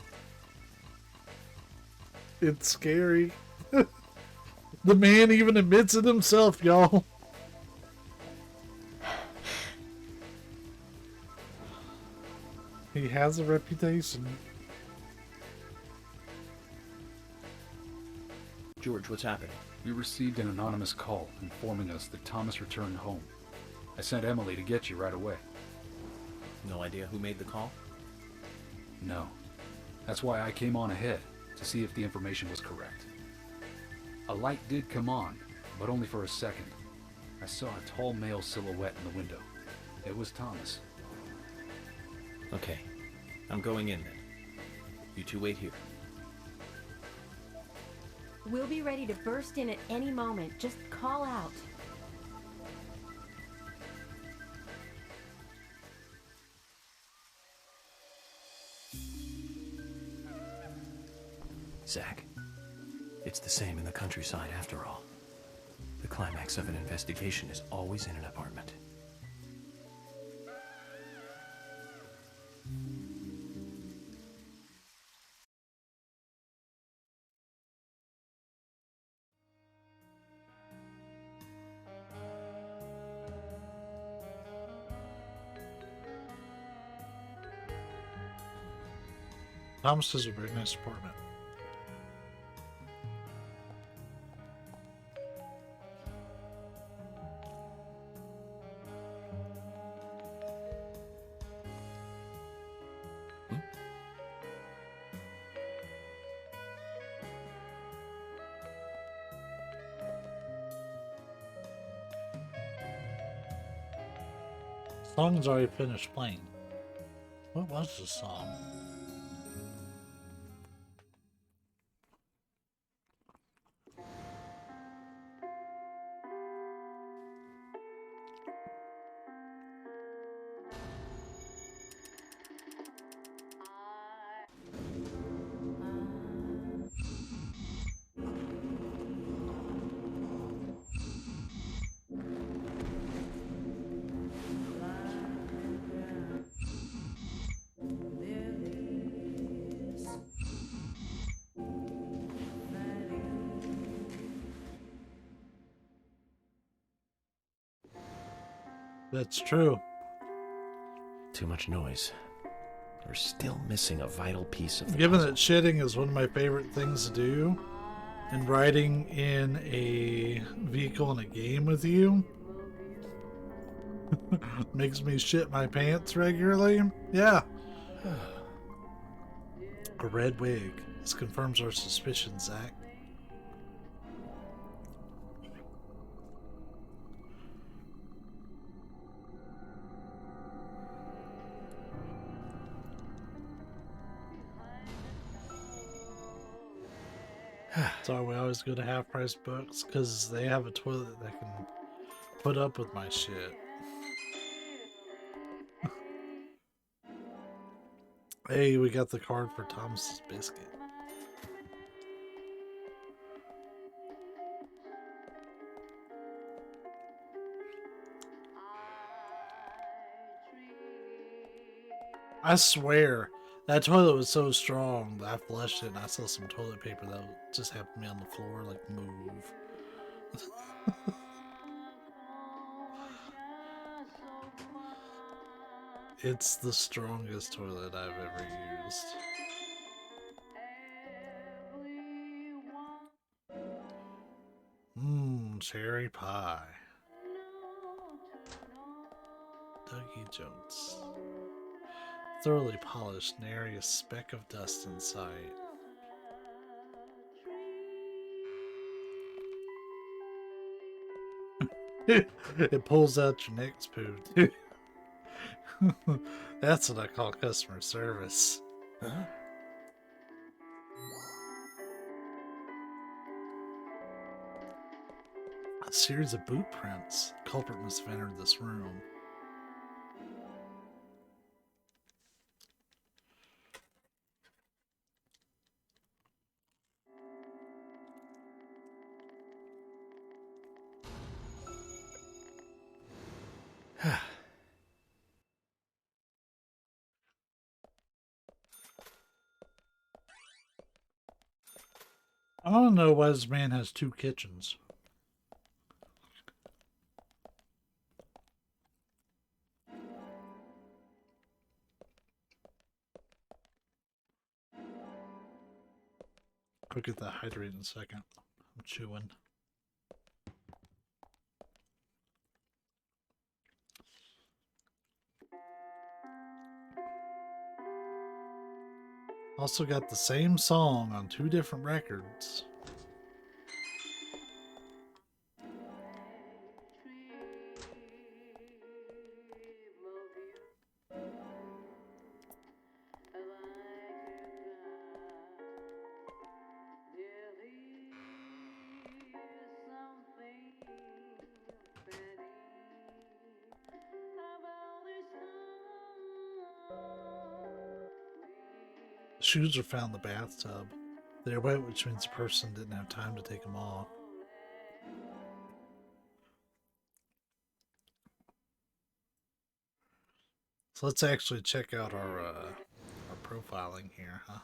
It's scary. The man even admits it himself, y'all. He has a reputation. George, what's happening? We received an anonymous call informing us that Thomas returned home. I sent Emily to get you right away. No idea who made the call? No. That's why I came on ahead, to see if the information was correct. A light did come on, but only for a second. I saw a tall male silhouette in the window. It was Thomas. Okay. I'm going in then. You two wait here. We'll be ready to burst in at any moment. Just call out. Zach, it's the same in the countryside after all. The climax of an investigation is always in an apartment. Thomas has a very nice apartment. Song's already finished playing. What was the song? That's true. Too much noise. We're still missing a vital piece of the Given puzzle. that shitting is one of my favorite things to do, and riding in a vehicle in a game with you makes me shit my pants regularly. Yeah. A red wig. This confirms our suspicions, Zach. So we always go to half price books because they have a toilet that can put up with my shit. Hey, we got the card for Thomas's biscuit. I swear, that toilet was so strong that I flushed it and I saw some toilet paper that just happened to be on the floor, like, move. It's the strongest toilet I've ever used. Cherry pie. Dougie Jones. Thoroughly polished, nary a speck of dust in sight. It pulls out your next poo, dude. That's what I call customer service. Huh? A series of boot prints. Culprit must have entered this room. I don't know why this man has two kitchens. I'll get that hydrated in a second. I'm chewing. Also got the same song on two different records. Shoes are found in the bathtub. They're wet, which means the person didn't have time to take them off. So let's actually check out our profiling here, huh?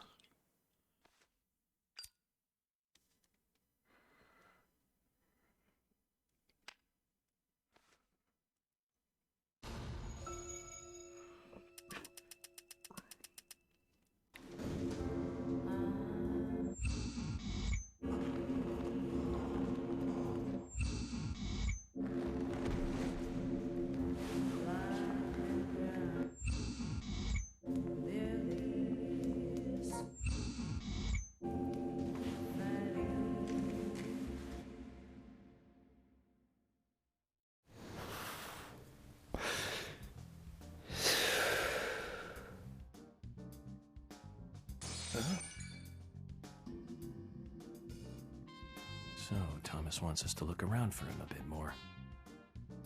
So, Thomas wants us to look around for him a bit more.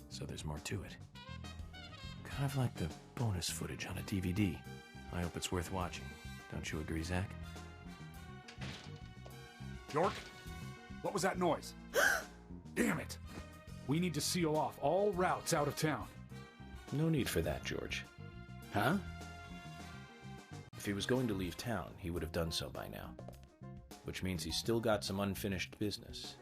So there's more to it. Kind of like the bonus footage on a DVD. I hope it's worth watching. Don't you agree, Zach? York? What was that noise? Damn it! We need to seal off all routes out of town. No need for that, George. Huh? If he was going to leave town, he would have done so by now. Which means he's still got some unfinished business.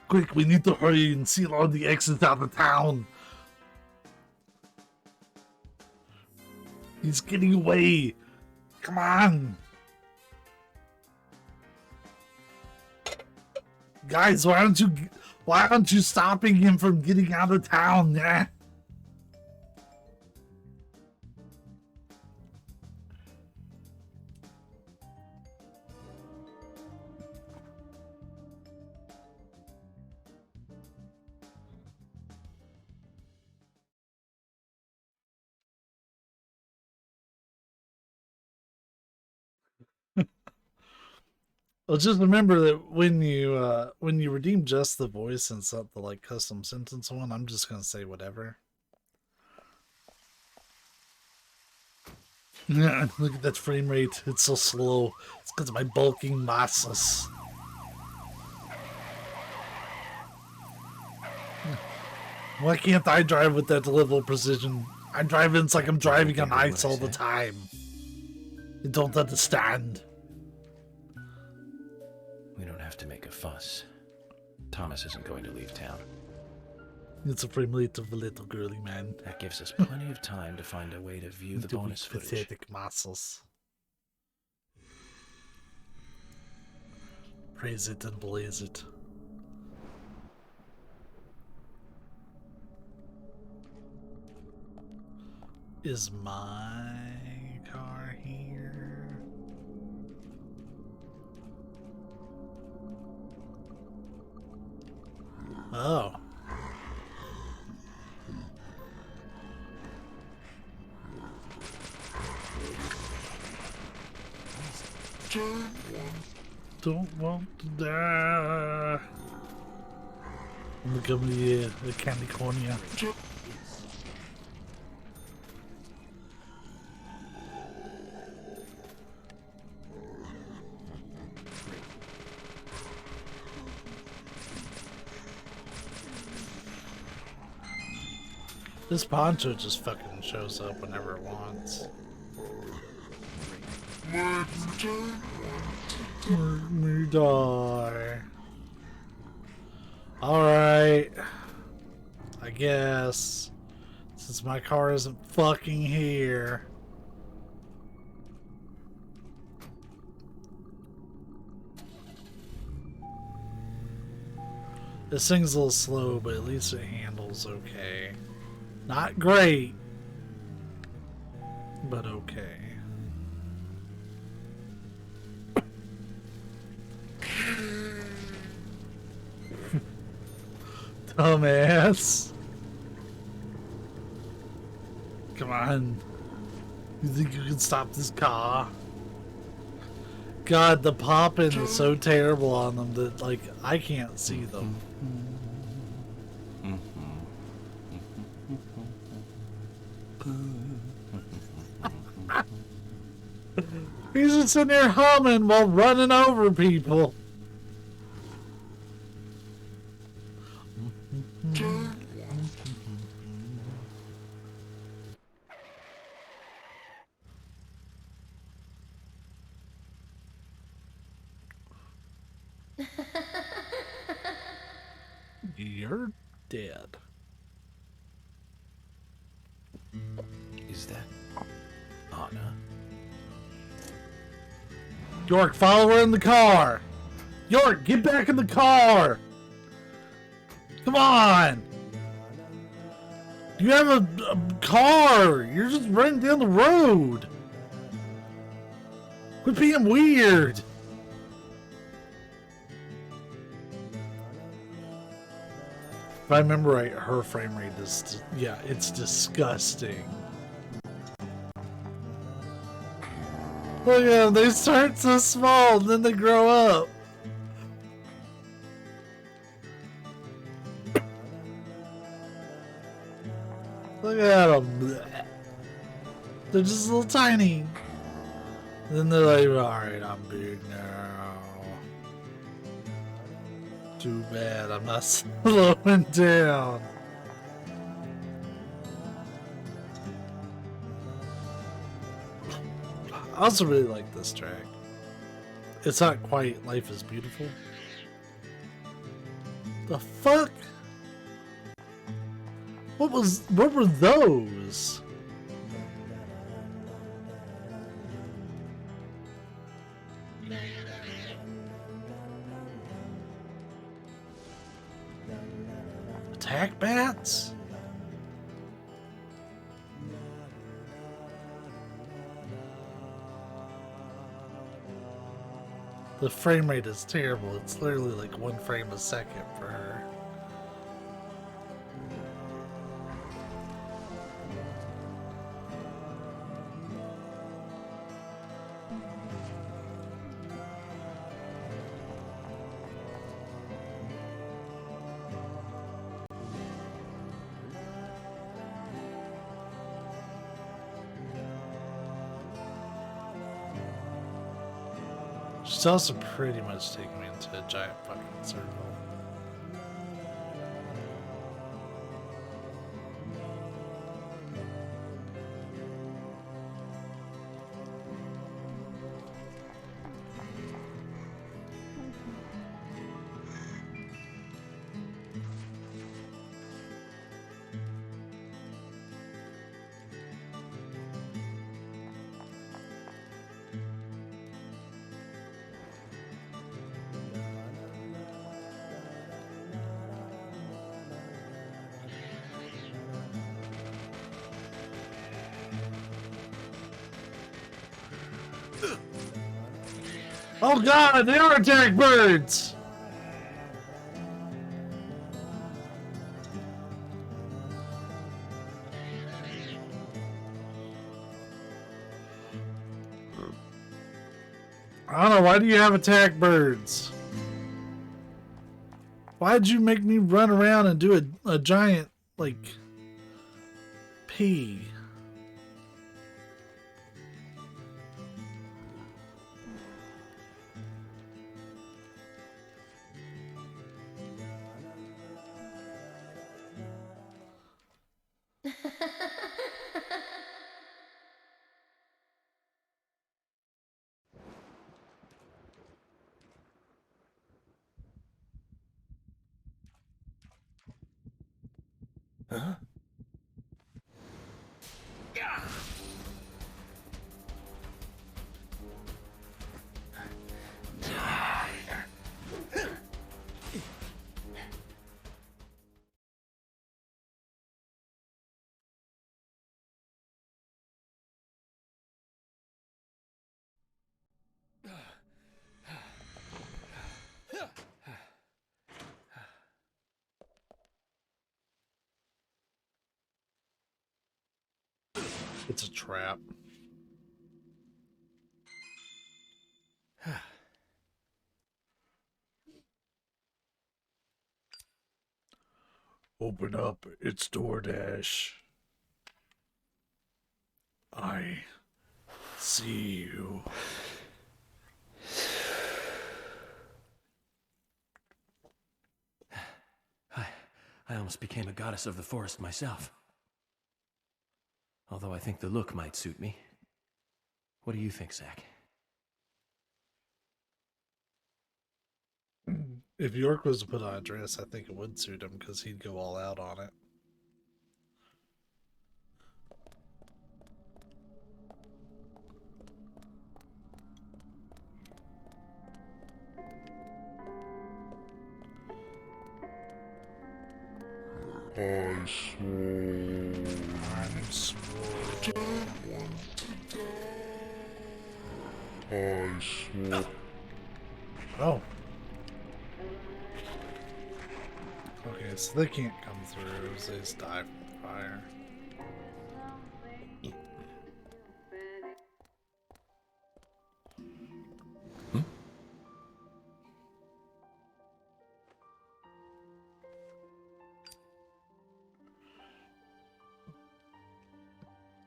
Quick, we need to hurry and seal all the exits out of town. He's getting away. Come on. Guys, why aren't you stopping him from getting out of town? Yeah. Well, just remember that when you redeem just the voice and set the like custom sentence one, I'm just gonna say whatever. Yeah, look at that frame rate. It's so slow. It's because of my bulking muscles. Why can't I drive with that level of precision? I drive it's like I'm driving on ice all the time. You don't understand. We don't have to make a fuss. Thomas isn't going to leave town. It's a frame rate of a little girly man. That gives us plenty of time to find a way to view the bonus footage. Pathetic muscles. Praise it and blaze it. Is my car here? Oh. Don't want to die. Look at me, the candy cornea. This poncho just fucking shows up whenever it wants. Me die. Alright. I guess. Since my car isn't fucking here. This thing's a little slow, but at least it handles okay. Not great, but okay. Dumbass. Come on. You think you can stop this car? God, the popping is so terrible on them that, like, I can't see them. He's just sitting there humming while running over people. You're dead. Is that Anna? York, follow her in the car. York, get back in the car. Come on. You have a car. You're just running down the road. Quit being weird. If I remember right, her frame rate is, yeah, it's disgusting. Look at them, they start so small, and then they grow up. Look at them. They're just a little tiny. Then they're like, alright, I'm big now. Too bad, I'm not slowing down. I also really like this track. It's not quite Life is Beautiful. The fuck? What were those? Attack bats? The frame rate is terrible. It's literally like 1 frame a second for her. She's also pretty much taking me into a giant fucking circle. Oh god, they are attack birds! I don't know, why do you have attack birds? Why'd you make me run around and do a giant, like, pee? Huh? It's a trap. Open up, it's DoorDash. I see you. I almost became a goddess of the forest myself. Although I think the look might suit me. What do you think, Zach? If York was to put on a dress, I think it would suit him because he'd go all out on it. I swore. I swore. I swore. Oh. Okay, so they can't come through, so they just die from fire.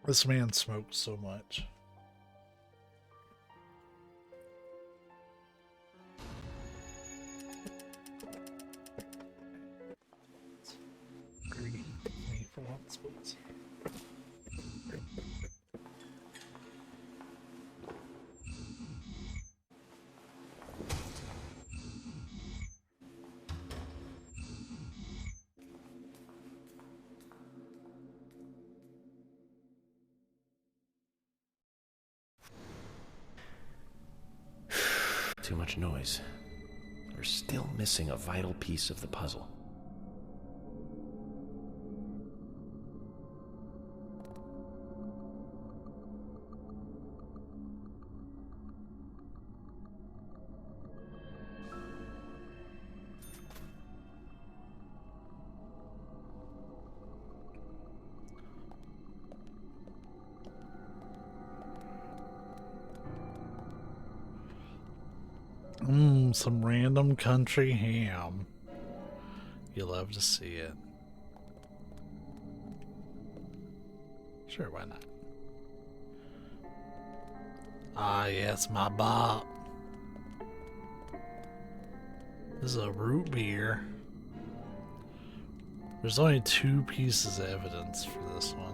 This man smoked so much. Greedy me for once, please. Too much noise. We're still missing a vital piece of the puzzle. Some random country ham. You love to see it. Sure, why not? Ah, yes, my bop. This is a root beer. There's only 2 pieces of evidence for this one.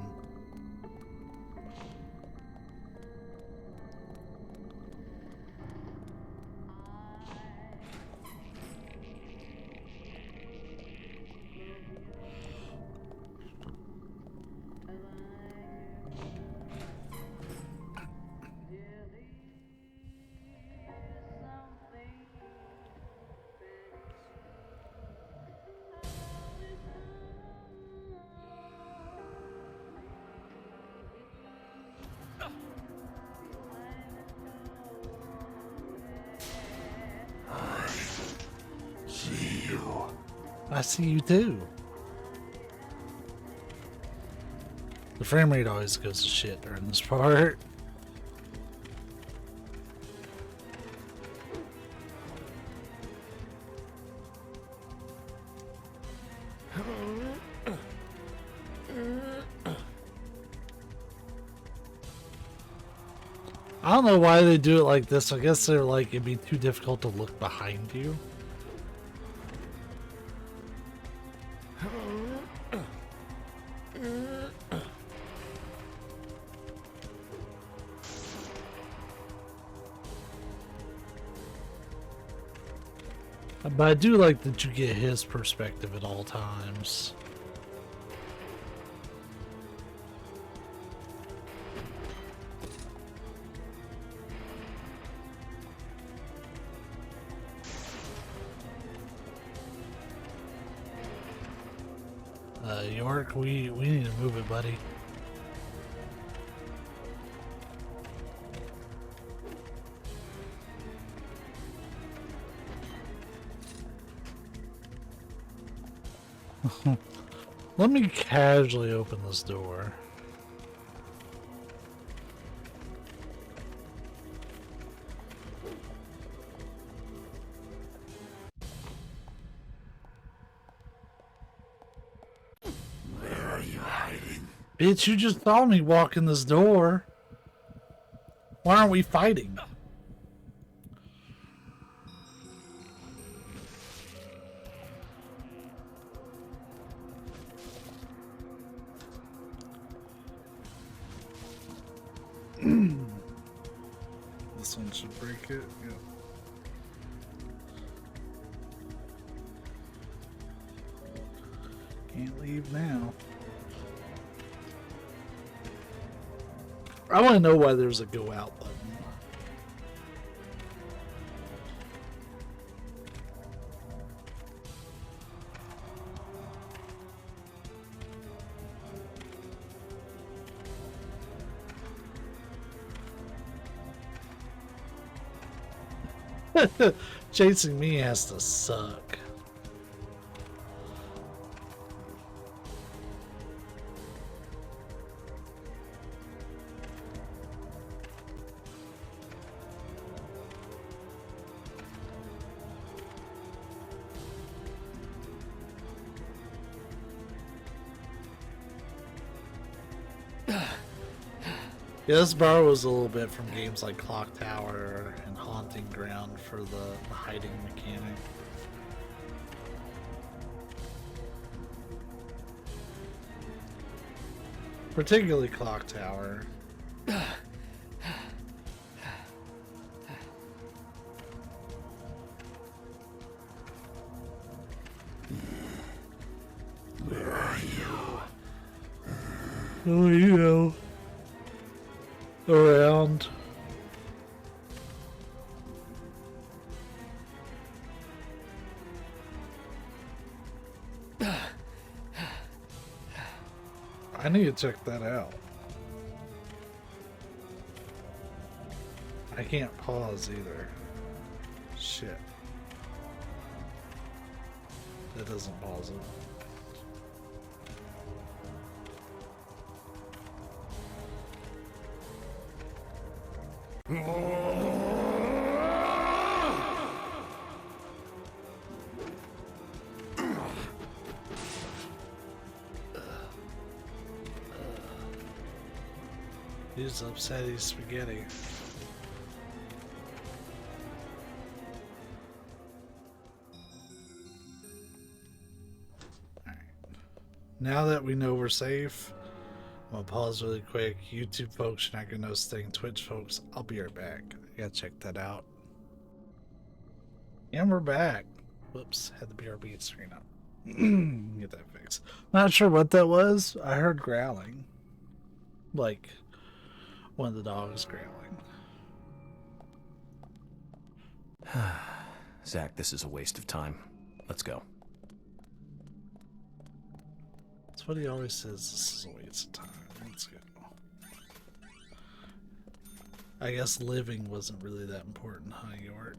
I see you too. The frame rate always goes to shit during this part. I don't know why they do it like this. I guess they're like, it'd be too difficult to look behind you. But I do like that you get his perspective at all times. York, we need to move it, buddy. Let me casually open this door. Where are you hiding? Bitch, you just saw me walk in this door. Why aren't we fighting? This one should break it. Yep. Can't leave now. I want to know why there's a go out button. Chasing me has to suck. Yeah, this borrows a little bit from games like Clock Tower and Haunting Ground for the hiding mechanic. Particularly Clock Tower. Where are you? Oh, you know. Around. I need to check that out. I can't pause either. Shit. That doesn't pause it. He's upset he's spaghetti. Alright. Now that we know we're safe, I'm gonna pause really quick. YouTube folks, you're not gonna know this thing. Twitch folks, I'll be right back. I gotta check that out. And we're back. Whoops, had the BRB screen up. Get that fixed. Not sure what that was. I heard growling. Like one of the dogs growling. Zach, this is a waste of time. Let's go. That's what he always says. This is a waste of time. Let's go. I guess living wasn't really that important, huh, York?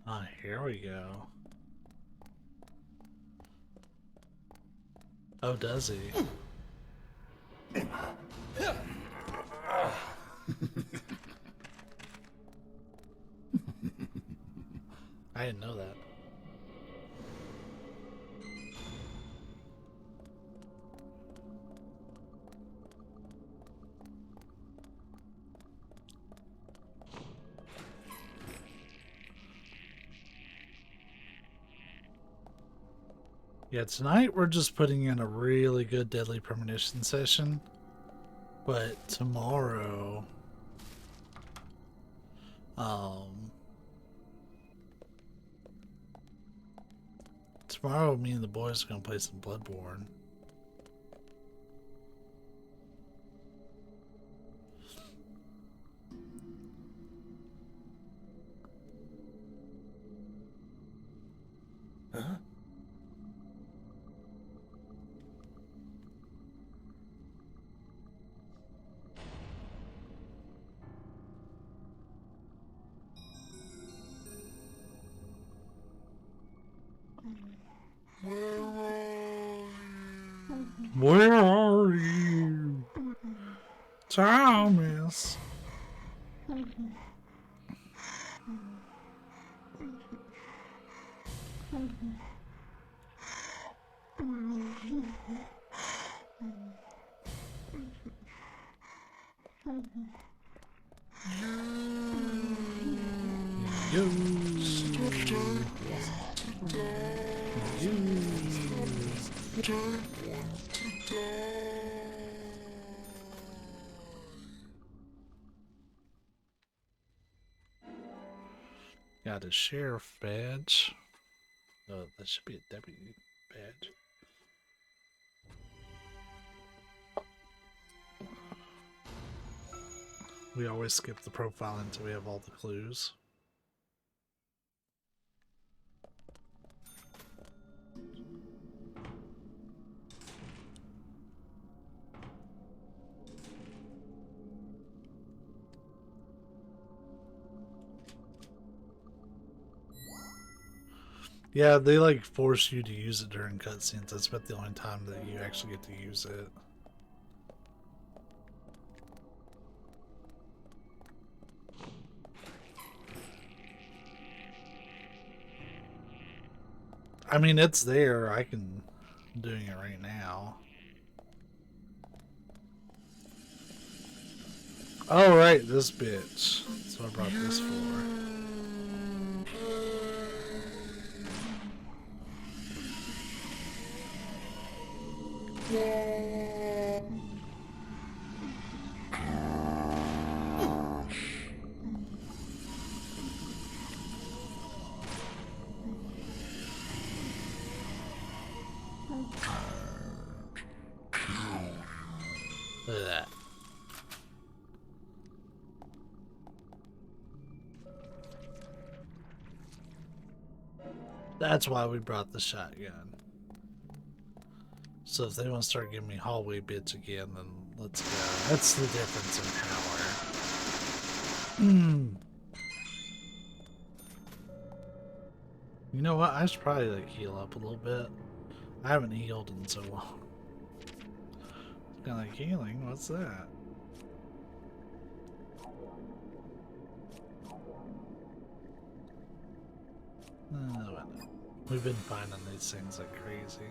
Ah, here we go. Oh, does he? I didn't know that. Yeah, tonight we're just putting in a really good Deadly Premonition session. But tomorrow... Tomorrow me and the boys are going to play some Bloodborne. Huh? Where are you? Thomas. Got a sheriff badge. Oh, that should be a deputy badge. We always skip the profile until we have all the clues. Yeah, they like force you to use it during cutscenes. That's about the only time that you actually get to use it. I mean, it's there. I'm doing it right now. Oh, right, this bitch. That's what I brought this for. Look at that. That's why we brought the shotgun. So if they want to start giving me hallway bits again, then let's go. That's the difference in power. You know what? I should probably like heal up a little bit. I haven't healed in so long. Kind of like healing. What's that? We've been finding these things like crazy.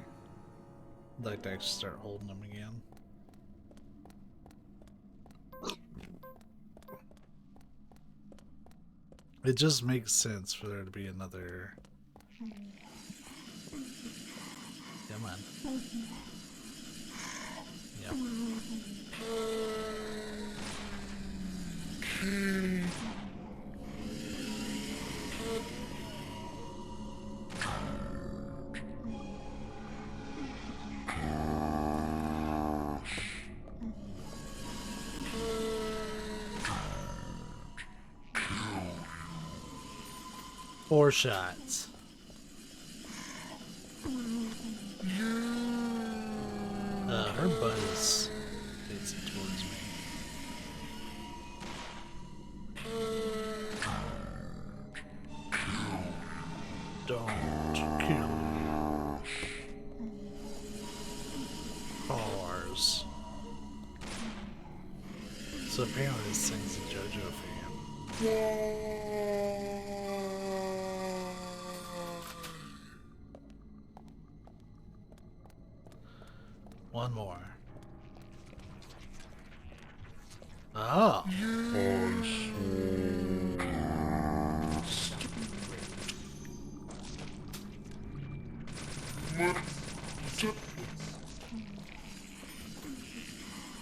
I'd like to actually start holding them again. It just makes sense for there to be another. Come on. Yep. 4 shots. Her butt is facing towards me. Don't kill me. Cars. So apparently this thing's a JoJo fan. One more. Oh.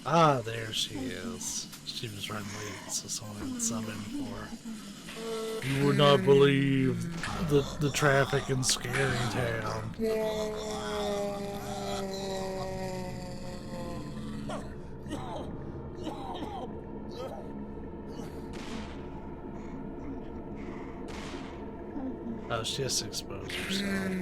Ah, there she is. She was running late, so someone had sub in for her. You would not believe the traffic in Scary Town. Oh, she has to expose herself.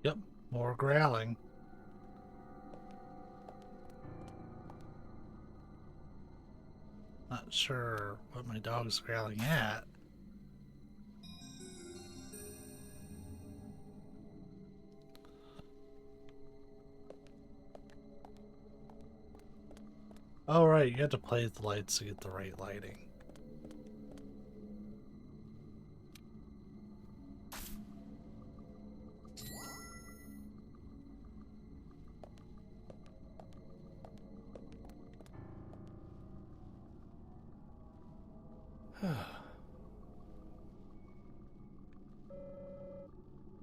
Yep, more growling. Not sure what my dog's growling at. Oh, right, you have to play with the lights to get the right lighting.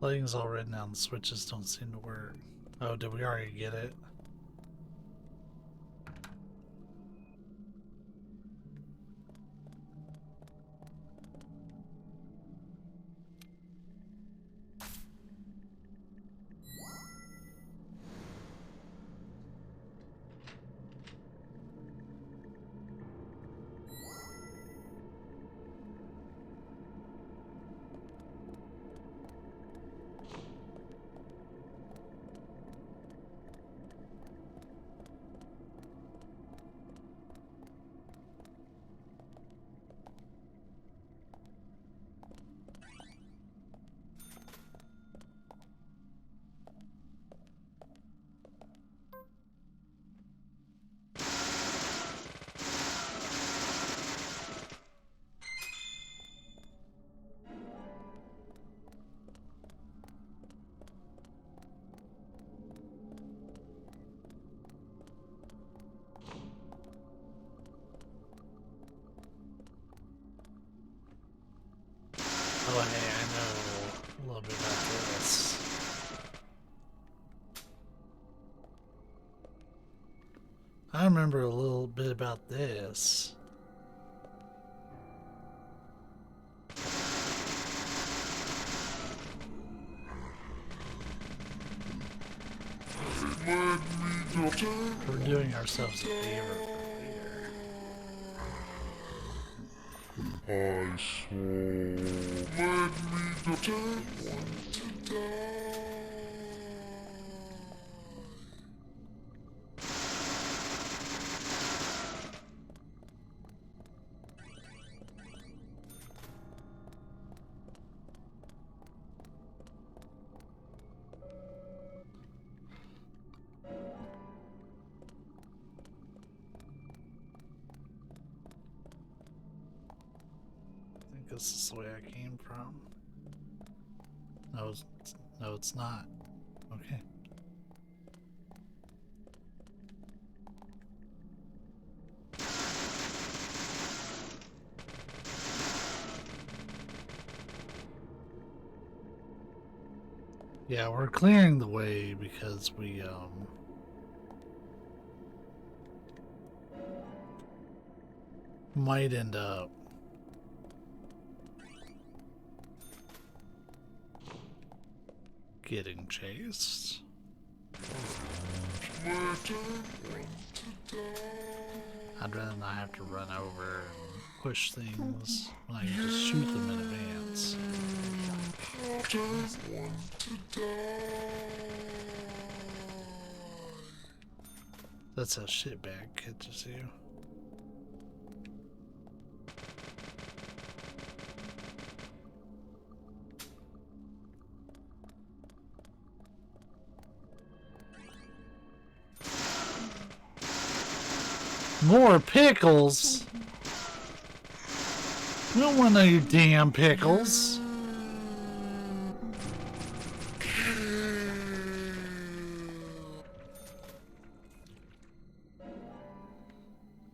Lighting's all written down, the switches don't seem to work. Oh, did we already get it? Oh, hey, I know a little bit about this. I remember a little bit about this. We're doing ourselves a favor. I swore. Let me want to die. This is the way I came from. No, it's not. Okay. Yeah, we're clearing the way because we might end up getting chased. I'd rather not have to run over and push things when I can just shoot them in advance. That's how shitbag catches you. More pickles? We don't want no damn pickles.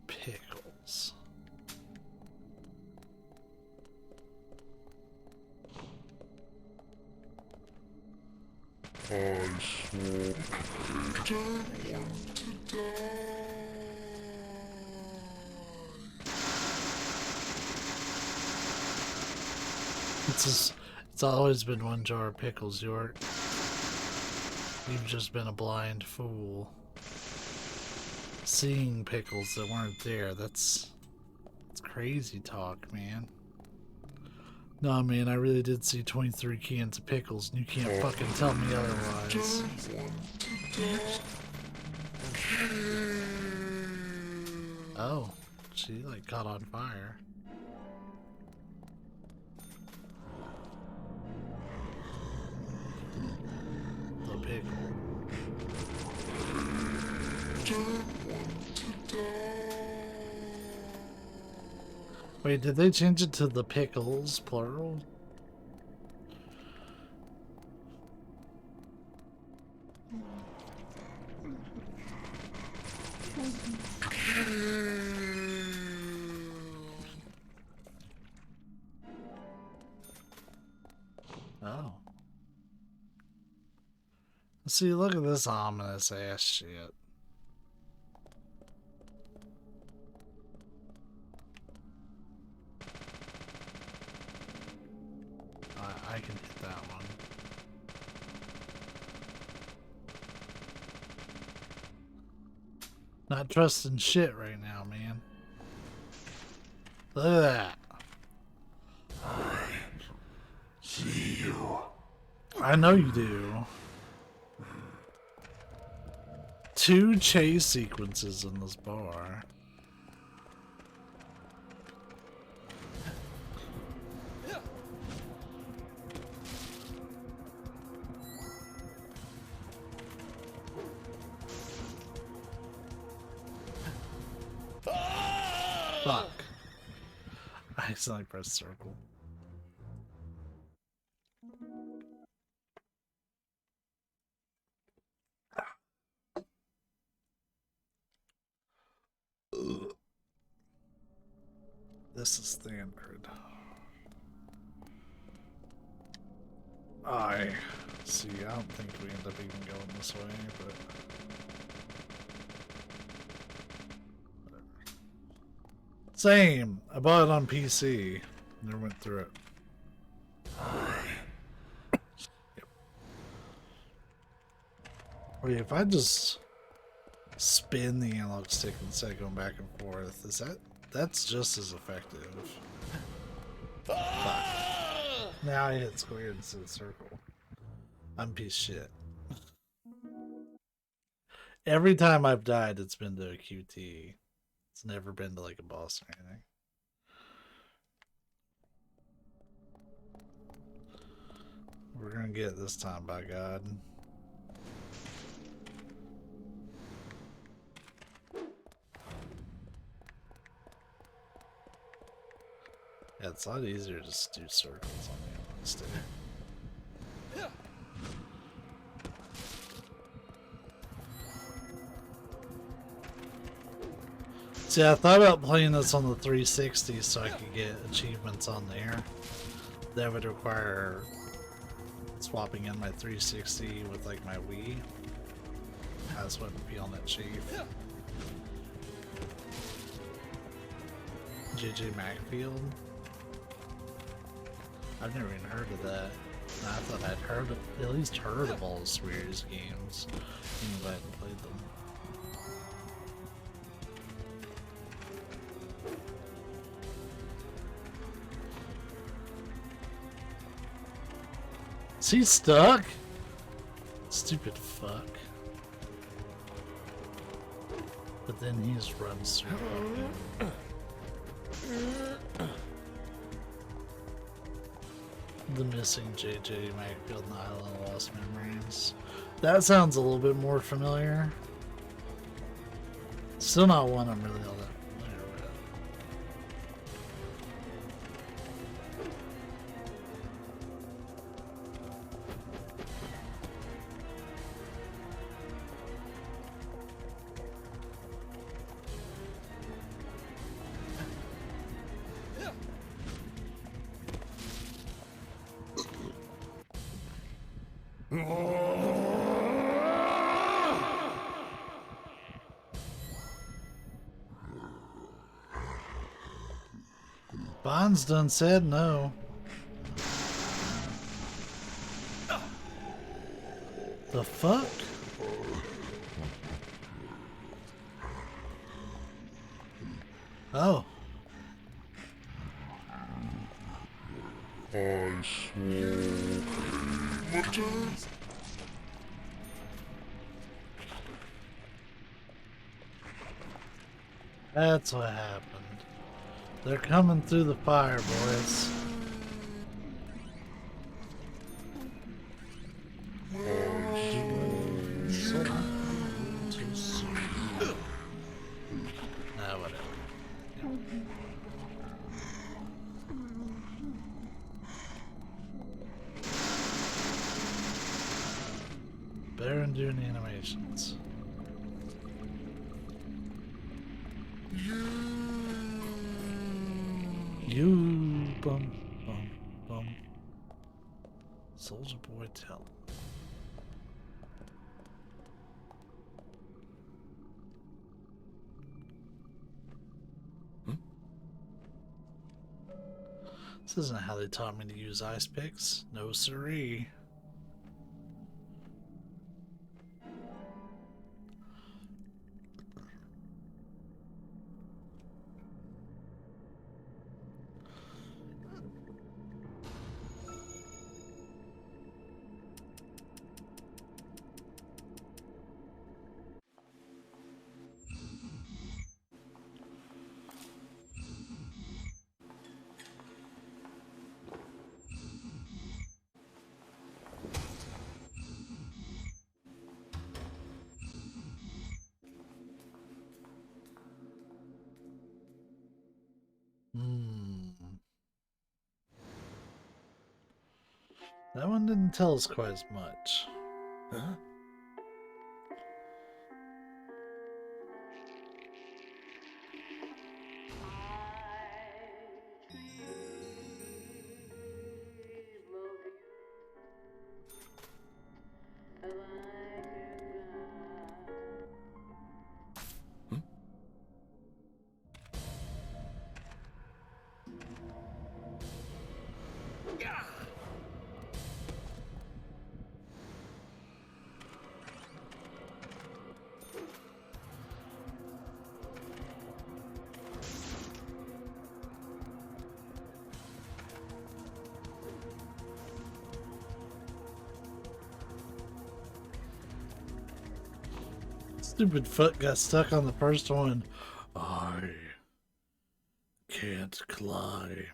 Pickles. I swore. It's always been one jar of pickles, York. You've just been a blind fool. Seeing pickles that weren't there, that's crazy talk, man. No, man, I really did see 23 cans of pickles, and you can't fucking tell me otherwise. Oh, she like caught on fire. The pickle. Wait, did they change it to the pickles, plural? Oh. See, look at this ominous ass shit. I can hit that one. Not trusting shit right now, man. Look at that. I see you. I know you do. 2 chase sequences in this bar. Fuck. I accidentally pressed circle. This is standard. I see. I don't think we end up even going this way, but whatever. Same. I bought it on PC. Never went through it. Yep. Wait, if I just spin the analog stick instead of going back and forth, is that's just as effective. Fuck. Now I hit square instead of circle. I'm a piece of shit. Every time I've died, it's been to a QT. It's never been to like a boss or anything. We're gonna get it this time, by God. Yeah, it's a lot easier to just do circles on the analog stick. See, I thought about playing this on the 360 so I could get achievements on there. That would require swapping in my 360 with like my Wii. I just wouldn't be on that cheap. JJ Macfield. I've never even heard of that. I thought I'd at least heard of all the Swears games, even if I hadn't played them. Is he stuck? Stupid fuck. But then he just runs through. The missing JJ Macfield and Island of Lost Memories. That sounds a little bit more familiar. Still not one I'm really all that familiar with. Bond's done said no. The fuck? Oh. I smoke. That's what happened. They're coming through the fire, boys. doing animations. You bum bum bum. Soldier boy tell. This isn't how they taught me to use ice picks. No siree. That one didn't tell us quite as much. Huh? Stupid foot got stuck on the first one. I can't climb.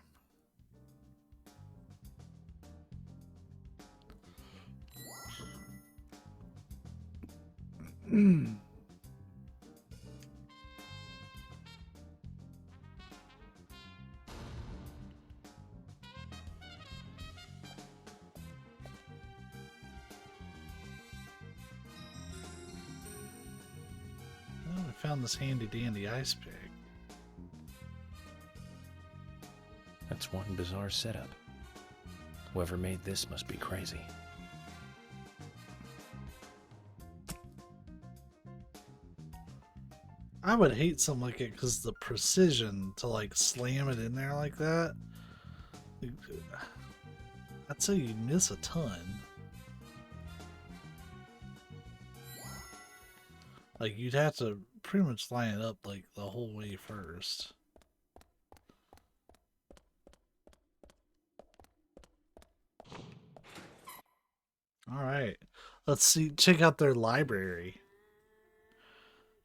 Well, I found this handy dandy ice pick. That's one bizarre setup. Whoever made this must be crazy. I would hate something like it because the precision to like slam it in there like that. I'd say you miss a ton. Like you'd have to pretty much line it up like the whole way first. All right, let's see. Check out their library.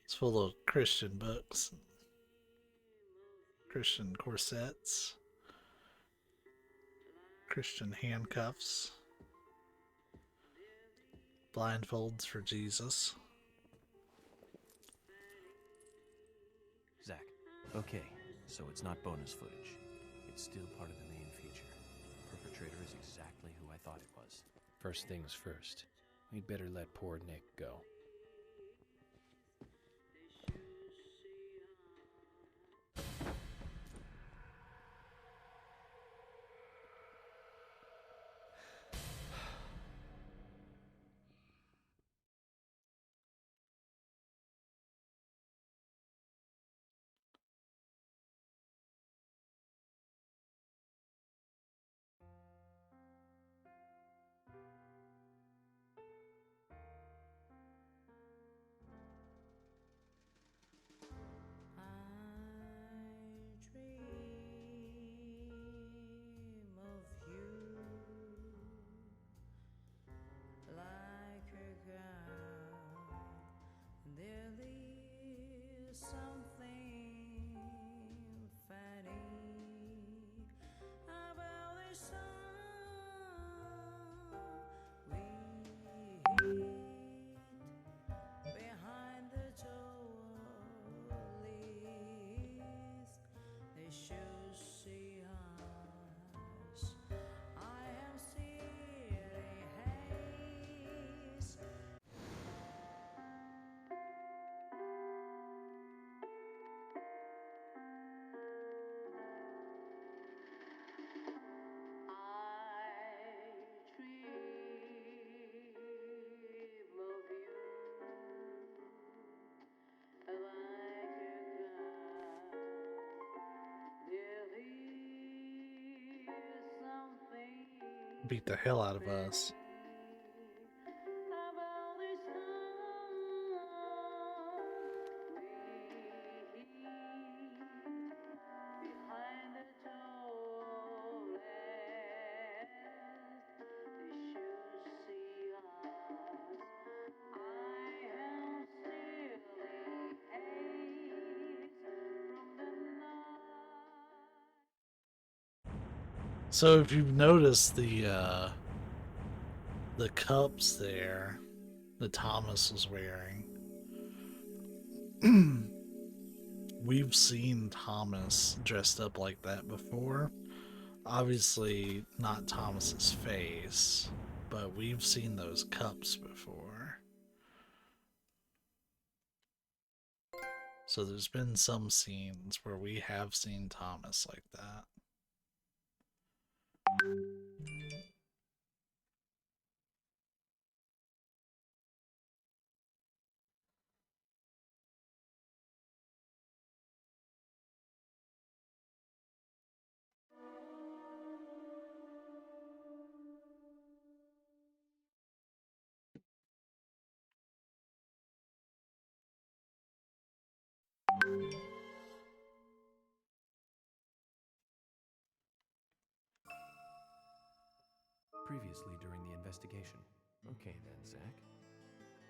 It's full of Christian books, Christian corsets, Christian handcuffs, blindfolds for Jesus. Zach, okay, so it's not bonus footage. It's still part of the main feature. The perpetrator is exactly who I thought it was. First things first, we'd better let poor Nick go. beat the hell out of us. So if you've noticed the cups there that Thomas was wearing, we've seen Thomas dressed up like that before. Obviously not Thomas's face, but we've seen those cups before. So there's been some scenes where we have seen Thomas like that. Previously during the investigation. Okay then, Zach.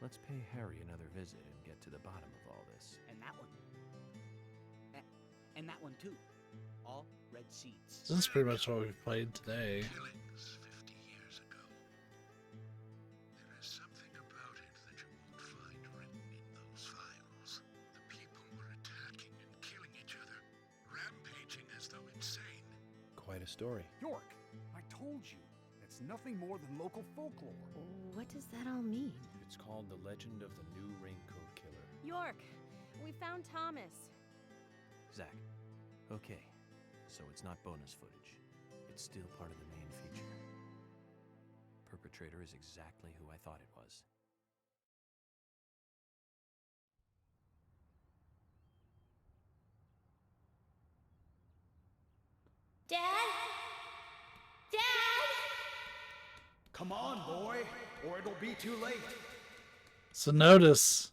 Let's pay Harry another visit and get to the bottom of all this. And that one. And that one too. All red seeds. This is pretty much what we've played today. Killings 50 years ago. There is something about it that you won't find written in those files. The people were attacking and killing each other, rampaging as though insane. Quite a story. York, I told you. It's nothing more than local folklore. What does that all mean? It's called the legend of the new Raincoat Killer. York, we found Thomas. Zach, okay, so it's not bonus footage. It's still part of the main feature. Perpetrator is exactly who I thought it was. Dad? Dad? Come on, boy, or it'll be too late. So notice,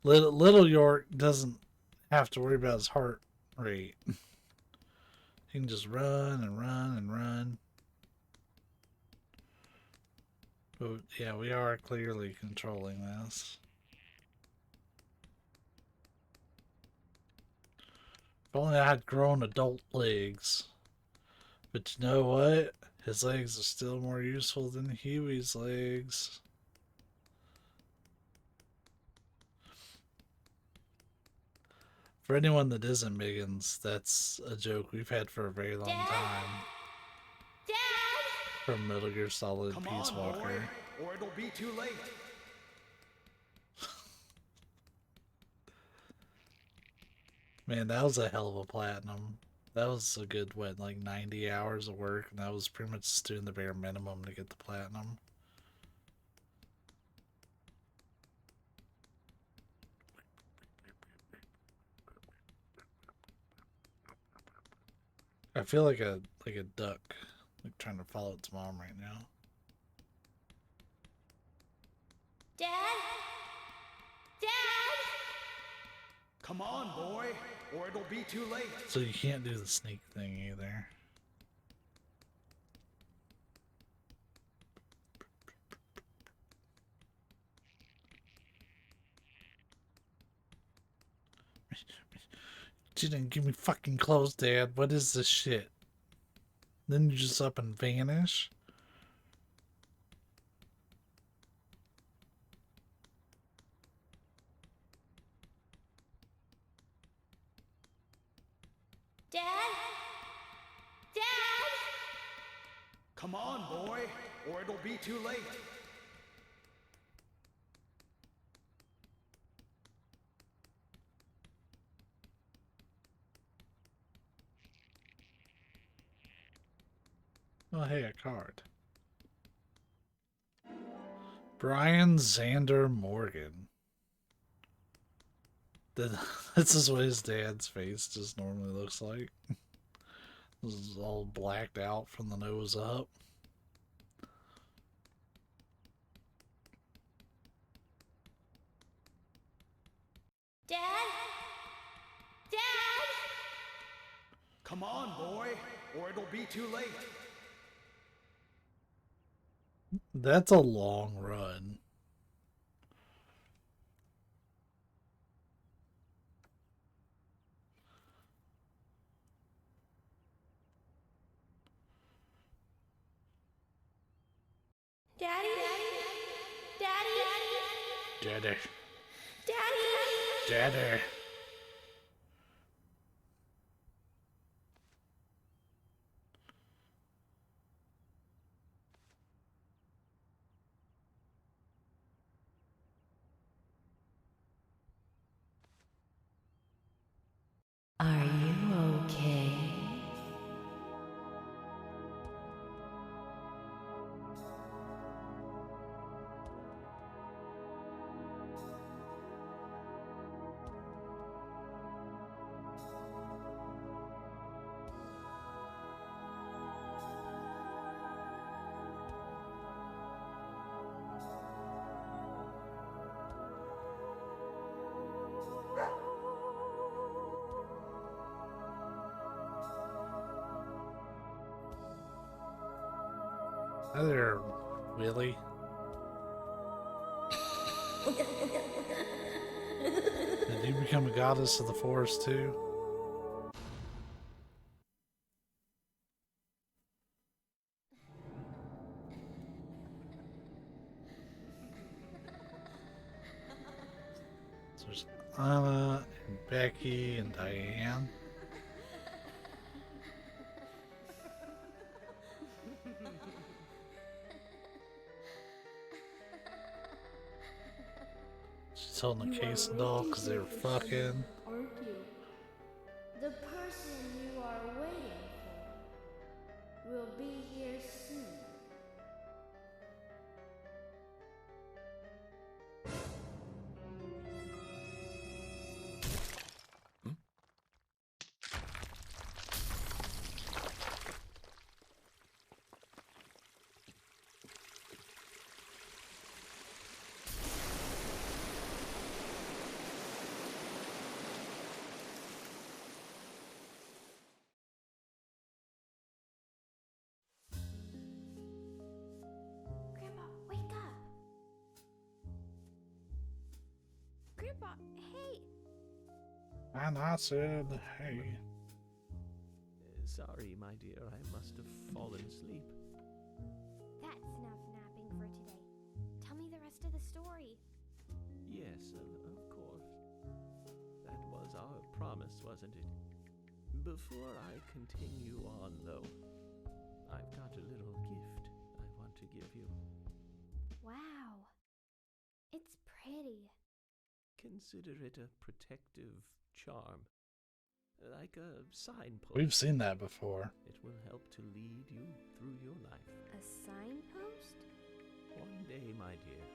little York doesn't have to worry about his heart rate. He can just run and run and run. But yeah, we are clearly controlling this. If only I had grown adult legs. But you know what? His legs are still more useful than Huey's legs. For anyone that isn't Miggins, that's a joke we've had for a very long time. Dad? From Metal Gear Solid Peace Walker. Boy, or it'll be too late. Man, that was a hell of a platinum. That was a good, what, like 90 hours of work, and that was pretty much just doing the bare minimum to get the platinum. I feel like a duck, like trying to follow its mom right now. Dad? Dad? Come on, boy, or it'll be too late. So you can't do the sneak thing either. You didn't give me fucking clothes, Dad. What is this shit? Then you just up and vanish? Dad? Dad? Come on, boy, or it'll be too late. Oh, hey, a card. Brian Xander Morgan. This is what his dad's face just normally looks like. This is all blacked out from the nose up. Come on, boy, or it'll be too late. That's a long run. Daddy? Daddy? Daddy. Daddy? Daddy. Are you okay? Hi there, Willie. Did you become a goddess of the forest too? So there's Anna and Becky and Diane. She's holding a case of doll because they were fucking. Aren't you? The person you are waiting for will be here soon. Grandpa, wake up! Grandpa, hey! And I said, hey. Sorry, my dear, I must have fallen asleep. That's enough napping for today. Tell me the rest of the story. Yes, of course. That was our promise, wasn't it? Before I continue on, though, I've got a little gift I want to give you. Wow. It's pretty. Consider it a protective charm. Like a signpost. We've seen that before. It will help to lead you through your life. A signpost? One day, my dear,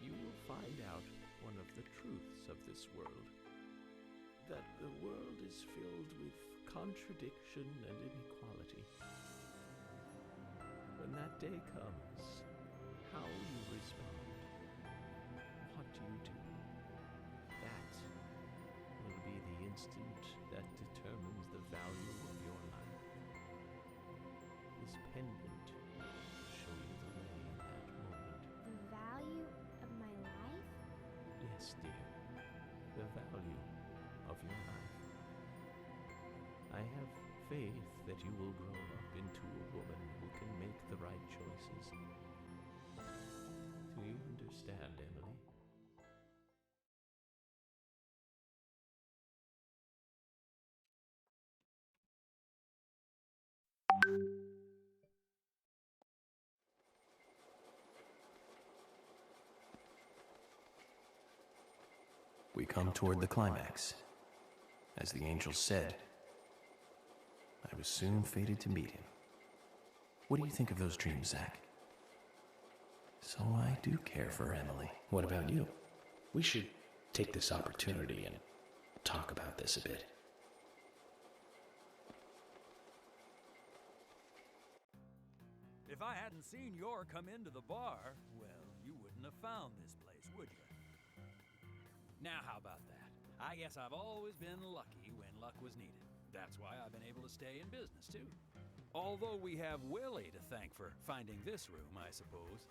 you will find out one of the truths of this world. That the world is filled with contradiction and inequality. When that day comes, how you respond, what you do, that will be the instant that determines the value of your life. This pendant will show you the way in that moment. The value of my life? Yes, dear. The value of your life. I have faith that you will grow up into a woman who can make the right choices. Do you understand, Emily? We come toward the climax. As the angel said, I was soon fated to meet him. What do you think of those dreams, Zach? So I do care for Emily. What about you? We should take this opportunity and talk about this a bit. If I hadn't seen Yor come into the bar, well, you wouldn't have found this place, would you? Now, how about that? I guess I've always been lucky when luck was needed. That's why I've been able to stay in business, too. Although we have Willie to thank for finding this room, I suppose.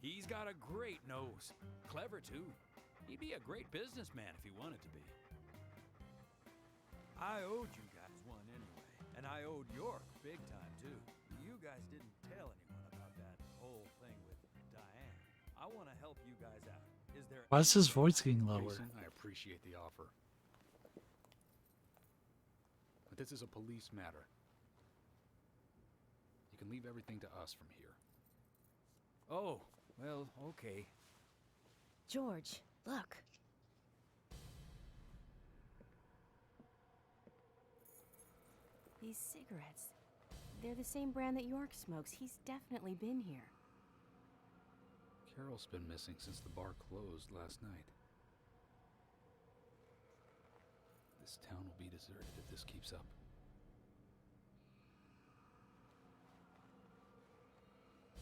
He's got a great nose. Clever, too. He'd be a great businessman if he wanted to be. I owed you guys one anyway, and I owed York big time, too. You guys didn't tell anyone about that whole thing with Diane. I want to help you guys out. Is there... Why is his voice getting lower? Jason, I appreciate the offer. But this is a police matter. You can leave everything to us from here. Oh, well, okay. George, look. These cigarettes. They're the same brand that York smokes. He's definitely been here. Carol's been missing since the bar closed last night. This town will be deserted if this keeps up.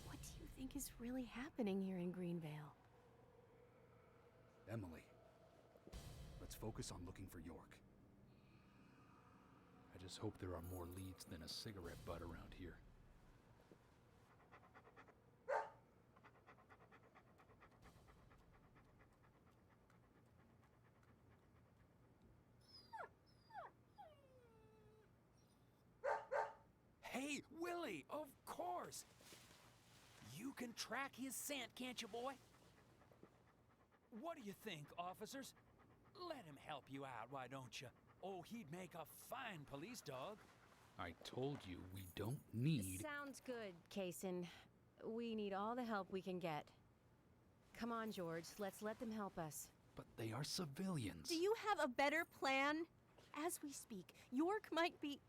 What do you think is really happening here in Greenvale? Emily, let's focus on looking for York. I just hope there are more leads than a cigarette butt around here. Hey, Willie, of course. You can track his scent, can't you, boy? What do you think, officers? Let him help you out, why don't you? Oh, he'd make a fine police dog. I told you we don't need... Sounds good, Kaysen. We need all the help we can get. Come on, George. Let's let them help us. But they are civilians. Do you have a better plan? As we speak, York might be...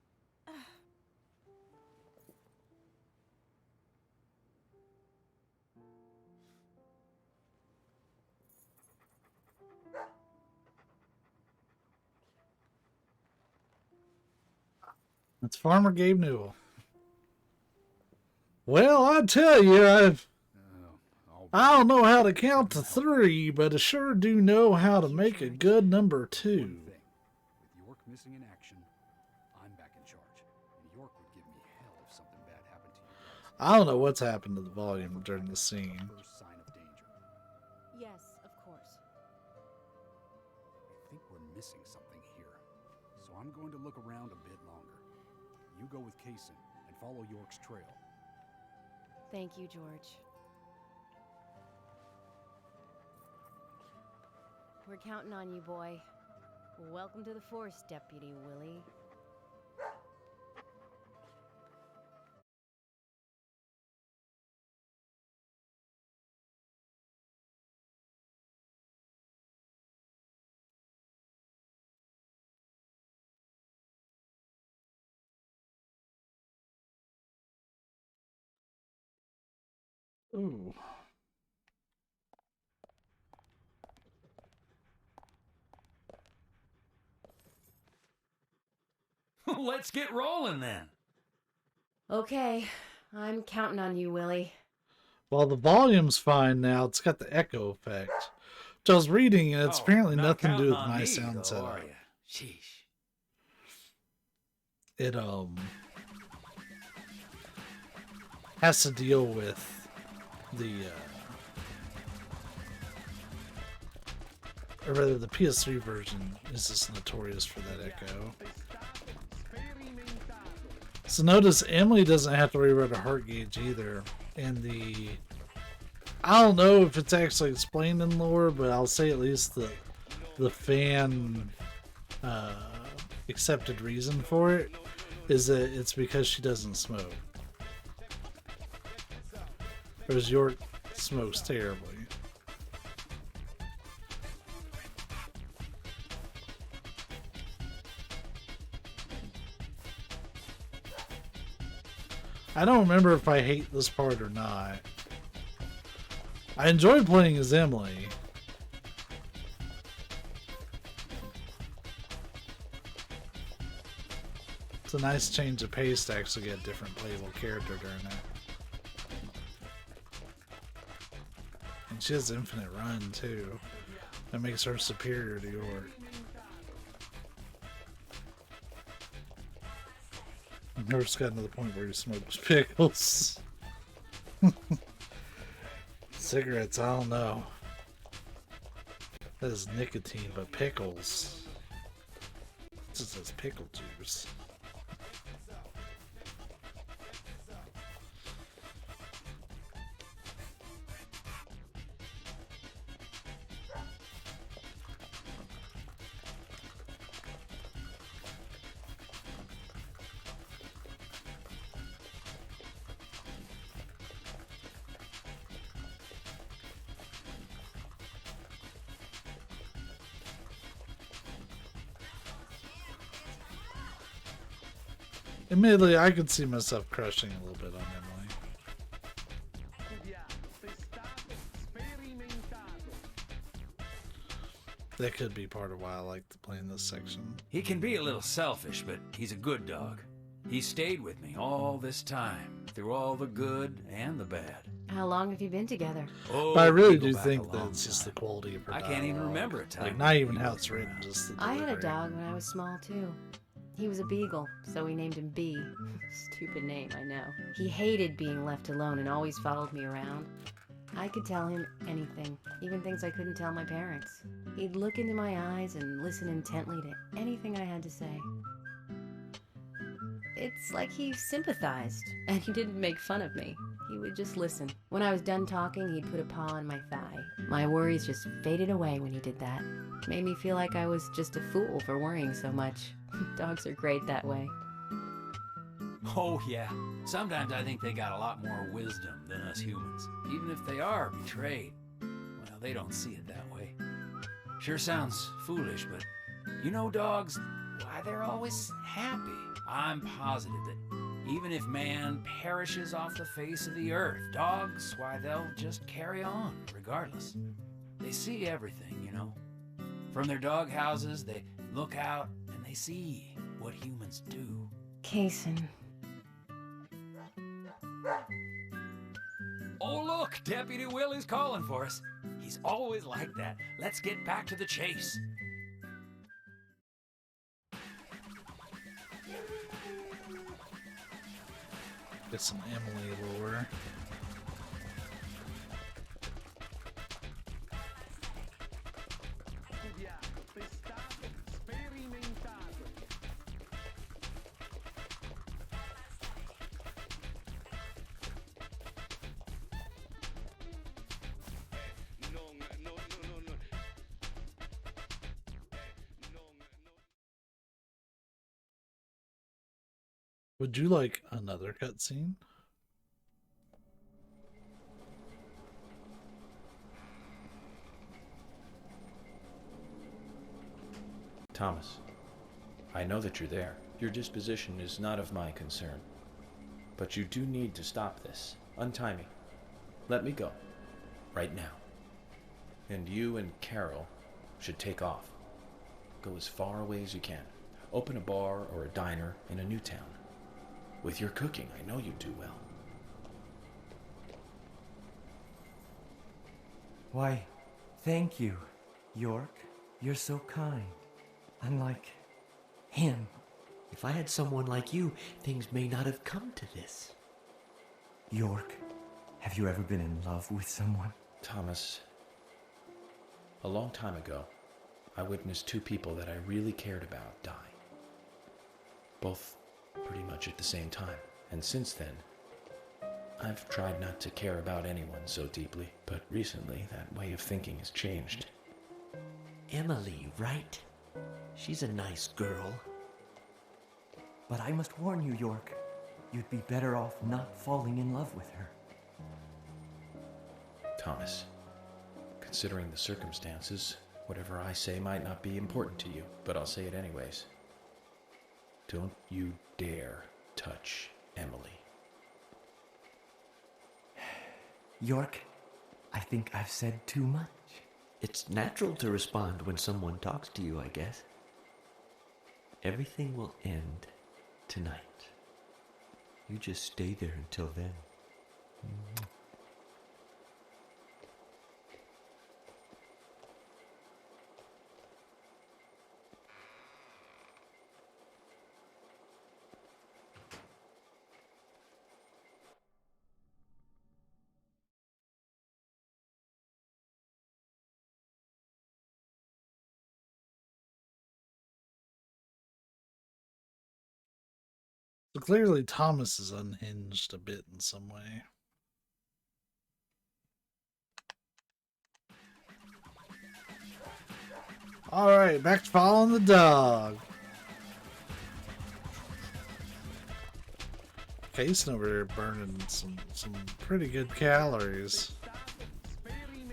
It's Farmer Gabe Newell. Well, I tell you, I don't know how to count to 3, but I sure do know how to make a good number 2. With York missing in action, I'm back in charge. And York would give me hell if something bad happened to you guys. I don't know what's happened to the volume during the scene. First sign of danger. Yes, of course. I think we're missing something here. So I'm going to look around a bit longer. You go with Kaysen and follow York's trail. Thank you, George. We're counting on you, boy. Welcome to the force, Deputy Willie. Ooh. Let's get rolling then. Okay, I'm counting on you, Willie. Well, the volume's fine now. It's got the echo effect. Which I was reading, and it's apparently nothing to do with my sound setup. Sheesh. It has to deal with the or rather the PS3 version is just notorious for that echo. So notice Emily doesn't have to worry about her heart gauge either. And I don't know if it's actually explained in lore, but I'll say at least the fan accepted reason for it is that it's because she doesn't smoke. Whereas York smokes terribly. I don't remember if I hate this part or not. I enjoy playing as Emily. It's a nice change of pace to actually get a different playable character during that. And she has infinite run too. That makes her superior to York. Herf's gotten to the point where he smokes pickles. Cigarettes, I don't know. That is nicotine, but pickles. This just says pickle juice. Admittedly, I could see myself crushing a little bit on Emily. That could be part of why I like to play in this section. He can be a little selfish, but he's a good dog. He stayed with me all this time, through all the good and the bad. How long have you been together? Oh, But I really we go do back think a that long it's just the time. quality of her I can't even dialogue. remember a time. Like, not even he how was it's written, around. just the I had a delivery. dog when I was small too. He was a beagle, so we named him B. Stupid name, I know. He hated being left alone and always followed me around. I could tell him anything, even things I couldn't tell my parents. He'd look into my eyes and listen intently to anything I had to say. It's like he sympathized, and he didn't make fun of me. He would just listen. When I was done talking, he'd put a paw on my thigh. My worries just faded away when he did that. Made me feel like I was just a fool for worrying so much. Dogs are great that way. Oh, yeah. Sometimes I think they got a lot more wisdom than us humans. Even if they are betrayed. Well, they don't see it that way. Sure sounds foolish, but you know dogs, why they're always happy. I'm positive that even if man perishes off the face of the earth, dogs, why, they'll just carry on, regardless. They see everything, you know. From their dog houses, they look out and they see what humans do. Kason. Oh, look, Deputy Willie's calling for us. He's always like that. Let's get back to the chase. Get some Emily lore. Would you like another cutscene? Thomas, I know that you're there. Your disposition is not of my concern. But you do need to stop this. Untie me. Let me go. Right now. And you and Carol should take off. Go as far away as you can. Open a bar or a diner in a new town. With your cooking, I know you do well. Why, thank you, York. You're so kind. Unlike him. If I had someone like you, things may not have come to this. York, have you ever been in love with someone? Thomas, a long time ago, I witnessed two people that I really cared about die. Both pretty much at the same time. And since then, I've tried not to care about anyone so deeply. But recently, that way of thinking has changed. Emily, right? She's a nice girl. But I must warn you, York. You'd be better off not falling in love with her. Thomas, considering the circumstances, whatever I say might not be important to you, but I'll say it anyways. Don't you dare touch Emily. York, I think I've said too much. It's natural to respond when someone talks to you, I guess. Everything will end tonight. You just stay there until then. But clearly Thomas is unhinged a bit in some way. Alright, back to following the dog. Casing over there burning some pretty good calories.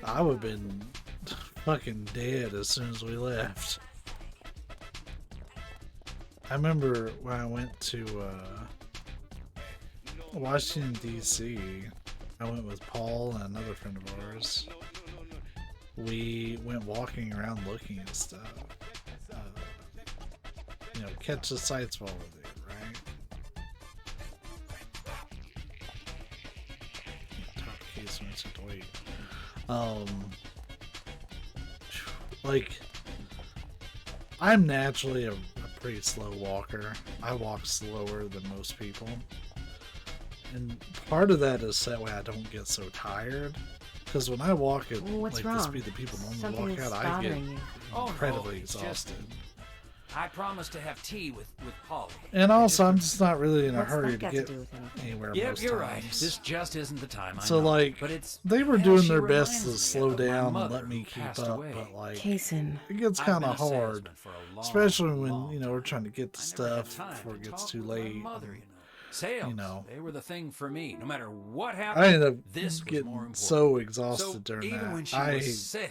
I would have been fucking dead as soon as we left. I remember when I went to Washington, D.C., I went with Paul and another friend of ours. We went walking around looking at stuff. You know, catch the sights while we're there, right? Talk to Case when it's to wait. Like, I'm naturally a pretty slow walker. I walk slower than most people. And part of that is that way I don't get so tired. Because when I walk at the speed that people normally walk at, I get incredibly exhausted. I promised to have tea with Polly. And also, I'm just not really in a hurry to get anywhere most Yep, you're times. right. This just isn't the time. So, like, they were doing their best to slow down and let me keep up, but, like, it gets kind of hard. Especially when, you know, we're trying to get the stuff before it gets too late. Sales, you know, they were the thing for me. No matter what happened, I ended up this getting so exhausted during that.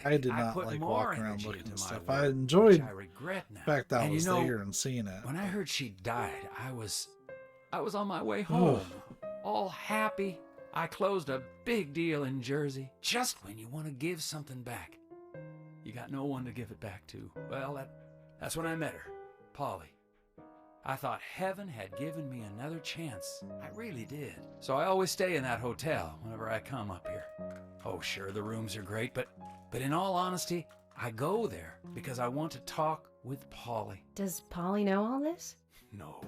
I did not like walking around looking at stuff. I enjoyed the fact that I was there and seeing it. When I heard she died, I was on my way home, all happy. I closed a big deal in Jersey. Just when you want to give something back, you got no one to give it back to. Well, that's when I met her, Polly. I thought heaven had given me another chance. I really did. So I always stay in that hotel whenever I come up here. Oh, sure, the rooms are great, but in all honesty, I go there because I want to talk with Polly. Does Polly know all this? No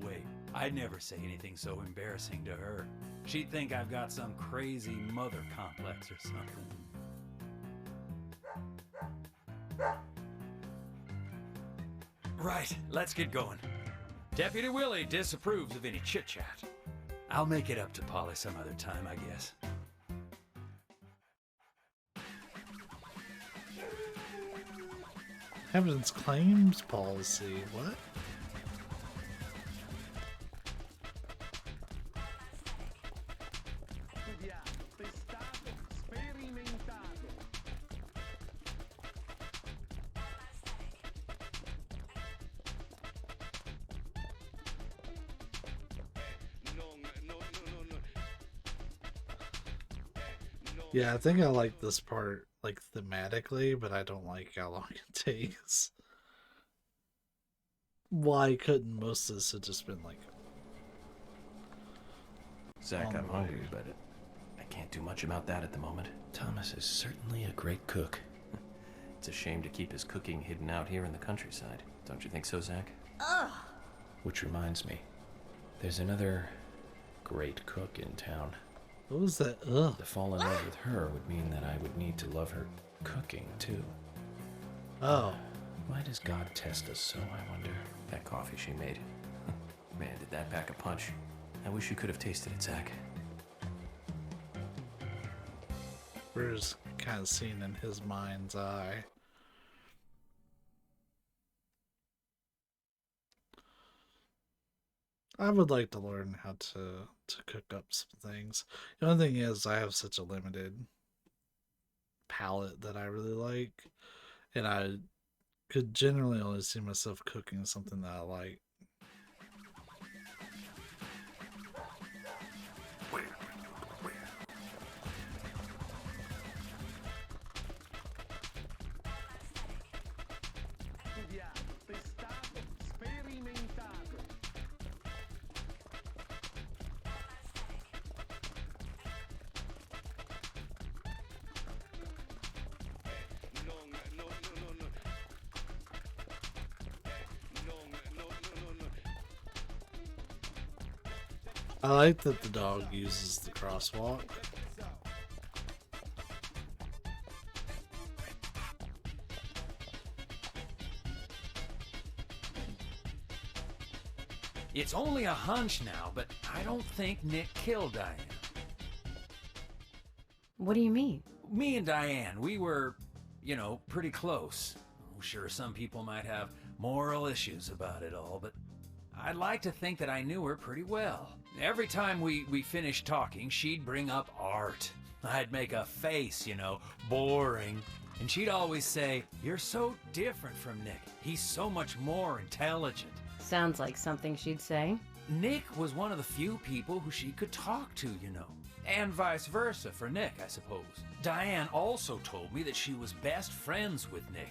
way. I'd never say anything so embarrassing to her. She'd think I've got some crazy mother complex or something. Right, let's get going. Deputy Willie disapproves of any chit-chat. I'll make it up to Polly some other time, I guess. Evidence claims policy. What? Yeah, I think I like this part, like, thematically, but I don't like how long it takes. Why couldn't most of this have just been, like... Zach, I'm hungry, but I can't do much about that at the moment. Thomas is certainly a great cook. It's a shame to keep his cooking hidden out here in the countryside. Don't you think so, Zach? Ugh. Which reminds me, there's another great cook in town. What was that? Ugh. To fall in love with her would mean that I would need to love her cooking, too. Oh. Why does God test us so, I wonder? That coffee she made. Man, did that pack a punch. I wish you could have tasted it, Zach. We're just kind of seeing in his mind's eye. I would like to learn how to cook up some things. The only thing is I have such a limited palate that I really like. And I could generally only see myself cooking something that I like. I like that the dog uses the crosswalk. It's only a hunch now, but I don't think Nick killed Diane. What do you mean? Me and Diane, we were, you know, pretty close. I'm sure some people might have moral issues about it all, but I'd like to think that I knew her pretty well. Every time we finished talking, she'd bring up art. I'd make a face, you know, boring. And she'd always say, "You're so different from Nick. He's so much more intelligent." Sounds like something she'd say. Nick was one of the few people who she could talk to, you know. And vice versa for Nick, I suppose. Diane also told me that she was best friends with Nick.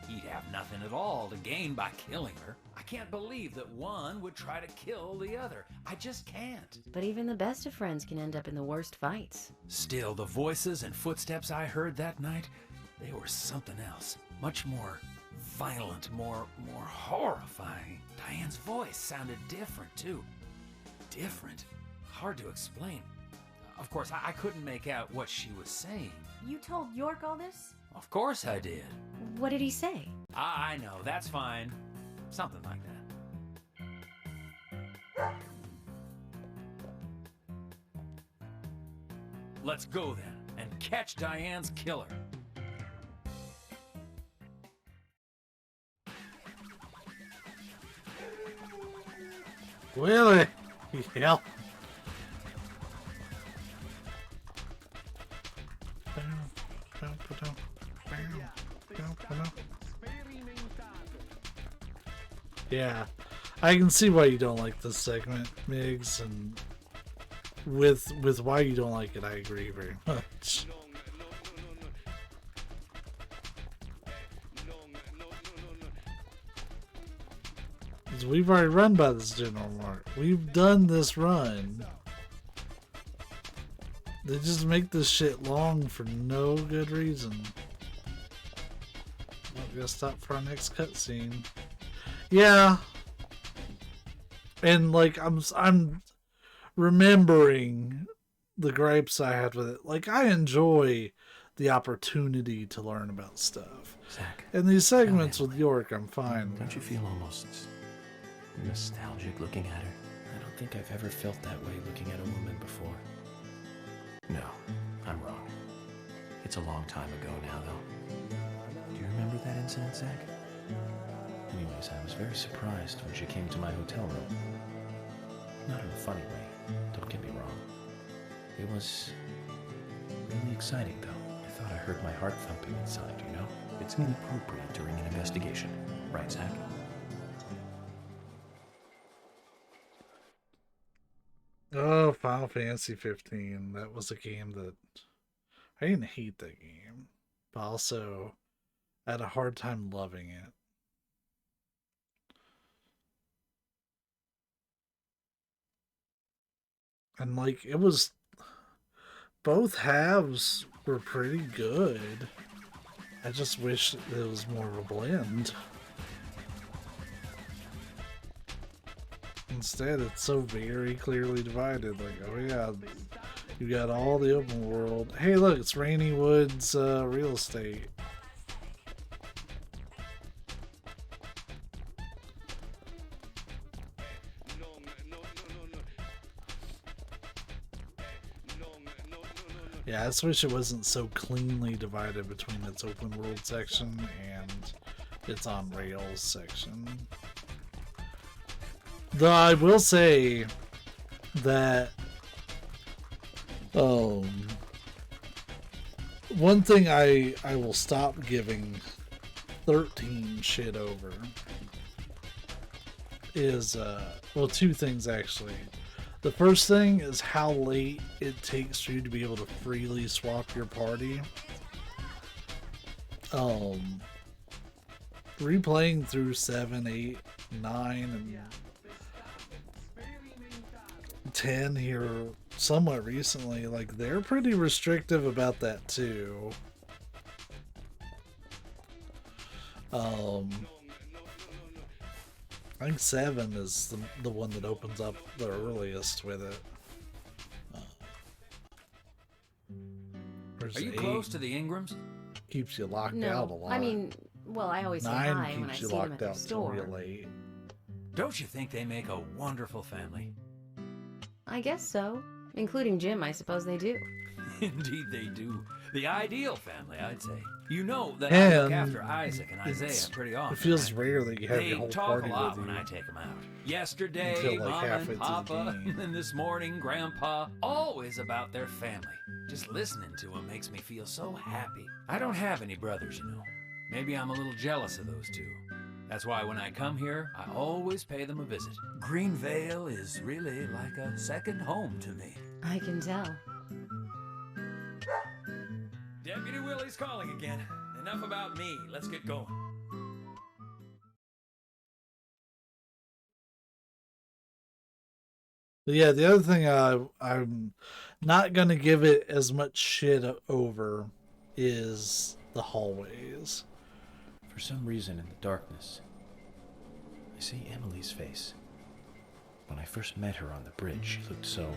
He'd have nothing at all to gain by killing her. I can't believe that one would try to kill the other. I just can't. But even the best of friends can end up in the worst fights. Still, the voices and footsteps I heard that night, they were something else. Much more violent, more horrifying. Diane's voice sounded different, too. Different. Hard to explain. Of course, I couldn't make out what she was saying. You told York all this? Of course I did. What did he say? I know, that's fine. Something like that. Let's go then, and catch Diane's killer. Willie! Yeah. Yeah, I can see why you don't like this segment, Migs, and with why you don't like it, I agree very much. 'Cause we've already run by this General Mart. We've done this run. They just make this shit long for no good reason. Well, we gotta stop for our next cutscene. Yeah. And like I'm remembering the gripes I had with it. Like, I enjoy the opportunity to learn about stuff. Zach, and these segments with York, I'm fine. Don't you feel almost nostalgic looking at her? I don't think I've ever felt that way looking at a woman before. No, I'm wrong. It's a long time ago now, though. Do you remember that incident, Zach? Anyways, I was very surprised when she came to my hotel room. Not in a funny way, don't get me wrong. It was really exciting, though. I thought I heard my heart thumping inside, you know? It's inappropriate during an investigation. Right, Zach? Oh, Final Fantasy 15. That was a game that I didn't hate that game, but also I had a hard time loving it. And like, it was, both halves were pretty good. I just wish it was more of a blend. Instead, it's so very clearly divided. Like, oh yeah, you got all the open world. Hey, look, it's Rainy Woods real estate. Yeah, I just wish it wasn't so cleanly divided between its open world section and its on rails section. Though I will say that one thing I will stop giving 13 shit over is well, two things actually. The first thing is how late it takes for you to be able to freely swap your party. Replaying through 7, 8, 9, and 10 here somewhat recently, like, they're pretty restrictive about that too. I think 7 is the one that opens up the earliest with it. Are you close to the Ingrams? Keeps you locked No, out a lot. I mean, well, I always say 9 hi when I keeps see you them locked at the out till store. real late. Don't you think they make a wonderful family? I guess so. Including Jim, I suppose they do. Indeed they do. The ideal family, I'd say. You know that I look And after Isaac and Isaiah pretty often. It feels right? rare that you have They your whole talk party a lot with when you. I take them out. Yesterday, Until, like, Mama halfway and through the Papa, game. and this morning, Grandpa, always about their family. Just listening to them makes me feel so happy. I don't have any brothers, you know. Maybe I'm a little jealous of those two. That's why when I come here, I always pay them a visit. Greenvale is really like a second home to me. I can tell. Deputy Willie's calling again. Enough about me. Let's get going. But yeah, the other thing I'm not going to give it as much shit over is the hallways. For some reason in the darkness, I see Emily's face. When I first met her on the bridge, she looked so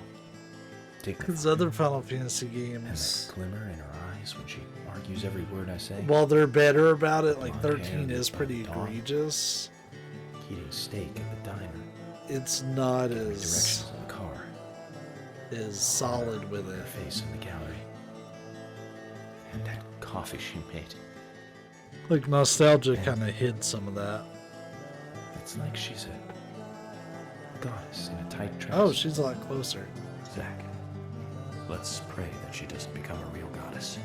dignified. Because other Final Fantasy And games, that glimmer in her eyes when she argues every word I say. while they're better about it, like Blonde 13 hair, is pretty dawn. egregious. Eating steak at the diner. It's not Giving as directions in the car. solid with Her it. face in the gallery. And that coffee she made. Like nostalgia kind of hid some of that. It's like she's a goddess in a tight dress. Oh, she's a lot closer. Zach, let's pray that she doesn't become a real goddess.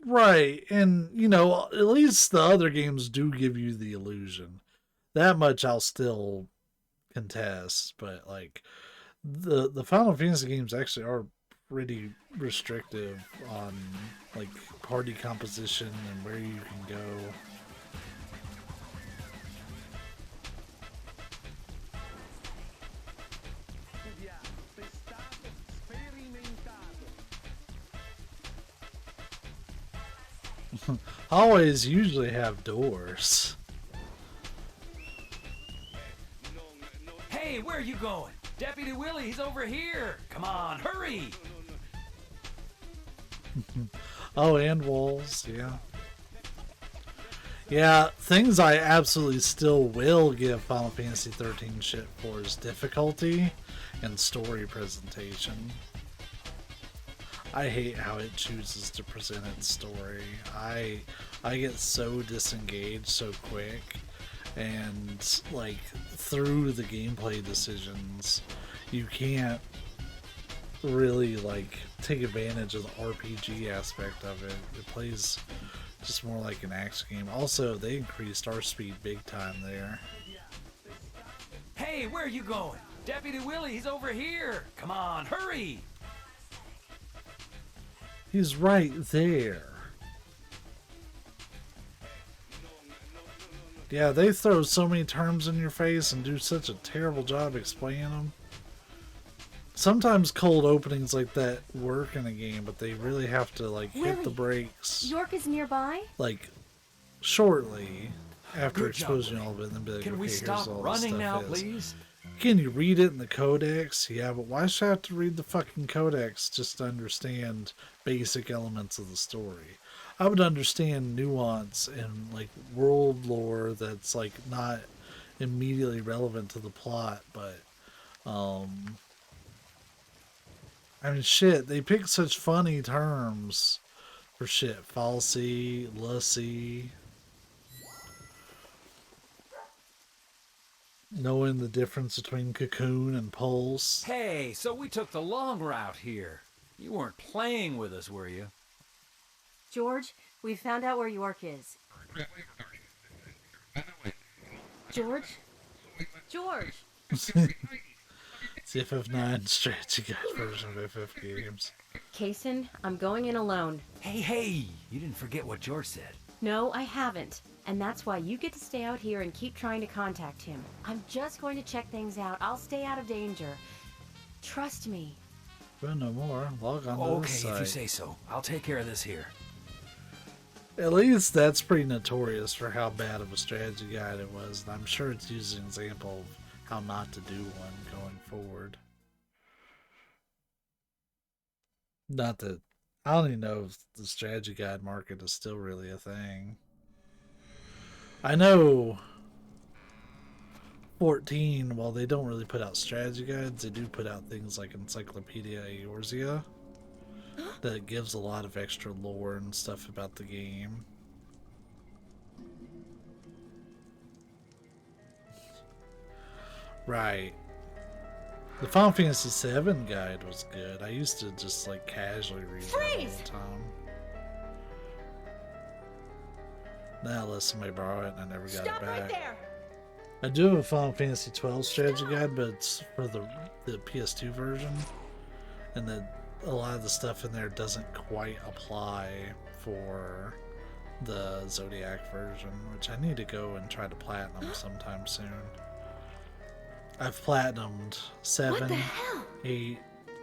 Right, and you know, at least the other games do give you the illusion. That much I'll still contest, but like the Final Fantasy games actually are pretty restrictive on like party composition and where you can go. Always usually have doors. Hey, where are you going? Deputy Willie, he's over here. Come on, hurry. Oh, and walls, yeah. Yeah, things I absolutely still will give Final Fantasy 13 shit for is difficulty and story presentation. I hate how it chooses to present its story. I get so disengaged so quick, and like through the gameplay decisions, you can't really like take advantage of the RPG aspect of it. It plays just more like an action game. Also, they increased our speed big time there. Hey, where are you going? Deputy Willie, he's over here. Come on, hurry. He's right there. Yeah, they throw so many terms in your face and do such a terrible job explaining them. Sometimes cold openings like that work in a game, but they really have to like hit the brakes York is nearby? like shortly after Good job, exposing all of it, and then be like, Can okay, we here's stop all this running stuff now, is. please? Can you read it in the codex? Yeah, but why should I have to read the fucking codex just to understand basic elements of the story? I would understand nuance and like world lore that's like not immediately relevant to the plot, but I mean shit, they pick such funny terms for shit. Falsy, lussy. Knowing the difference between cocoon and pulse. Hey, so we took the long route here. You weren't playing with us, were you? George, we found out where York is. George? George! It's the FF9 strategy guide version of FF games. Kaysen, I'm going in alone. Hey, you didn't forget what George said. No, I haven't. And that's why you get to stay out here and keep trying to contact him. I'm just going to check things out. I'll stay out of danger. Trust me. Well, no more. Log on to Okay, this if you site. say so. I'll take care of this here. At least that's pretty notorious for how bad of a strategy guide it was. And I'm sure it's used as an example of how not to do one going forward. Not that I don't even know if the strategy guide market is still really a thing. I know 14, while they don't really put out strategy guides, they do put out things like Encyclopedia Eorzea that gives a lot of extra lore and stuff about the game. Right. The Final Fantasy VII guide was good. I used to just like casually read that all the time. Now I let somebody borrow it and I never got it back. Right there. I do have a Final Fantasy XII strategy guide, but it's for the PS2 version, and a lot of the stuff in there doesn't quite apply for the Zodiac version, which I need to go and try to platinum sometime soon. I've platinumed 7, 8,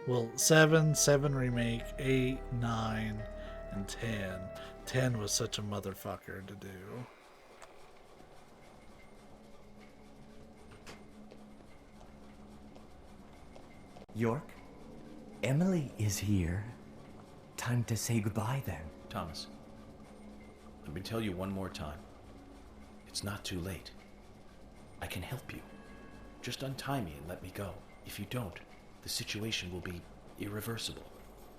well, 7 Remake, 8, 9, and 10. 10 was such a motherfucker to do. York, Emily is here. Time to say goodbye then. Thomas, let me tell you one more time. It's not too late. I can help you. Just untie me and let me go. If you don't, the situation will be irreversible,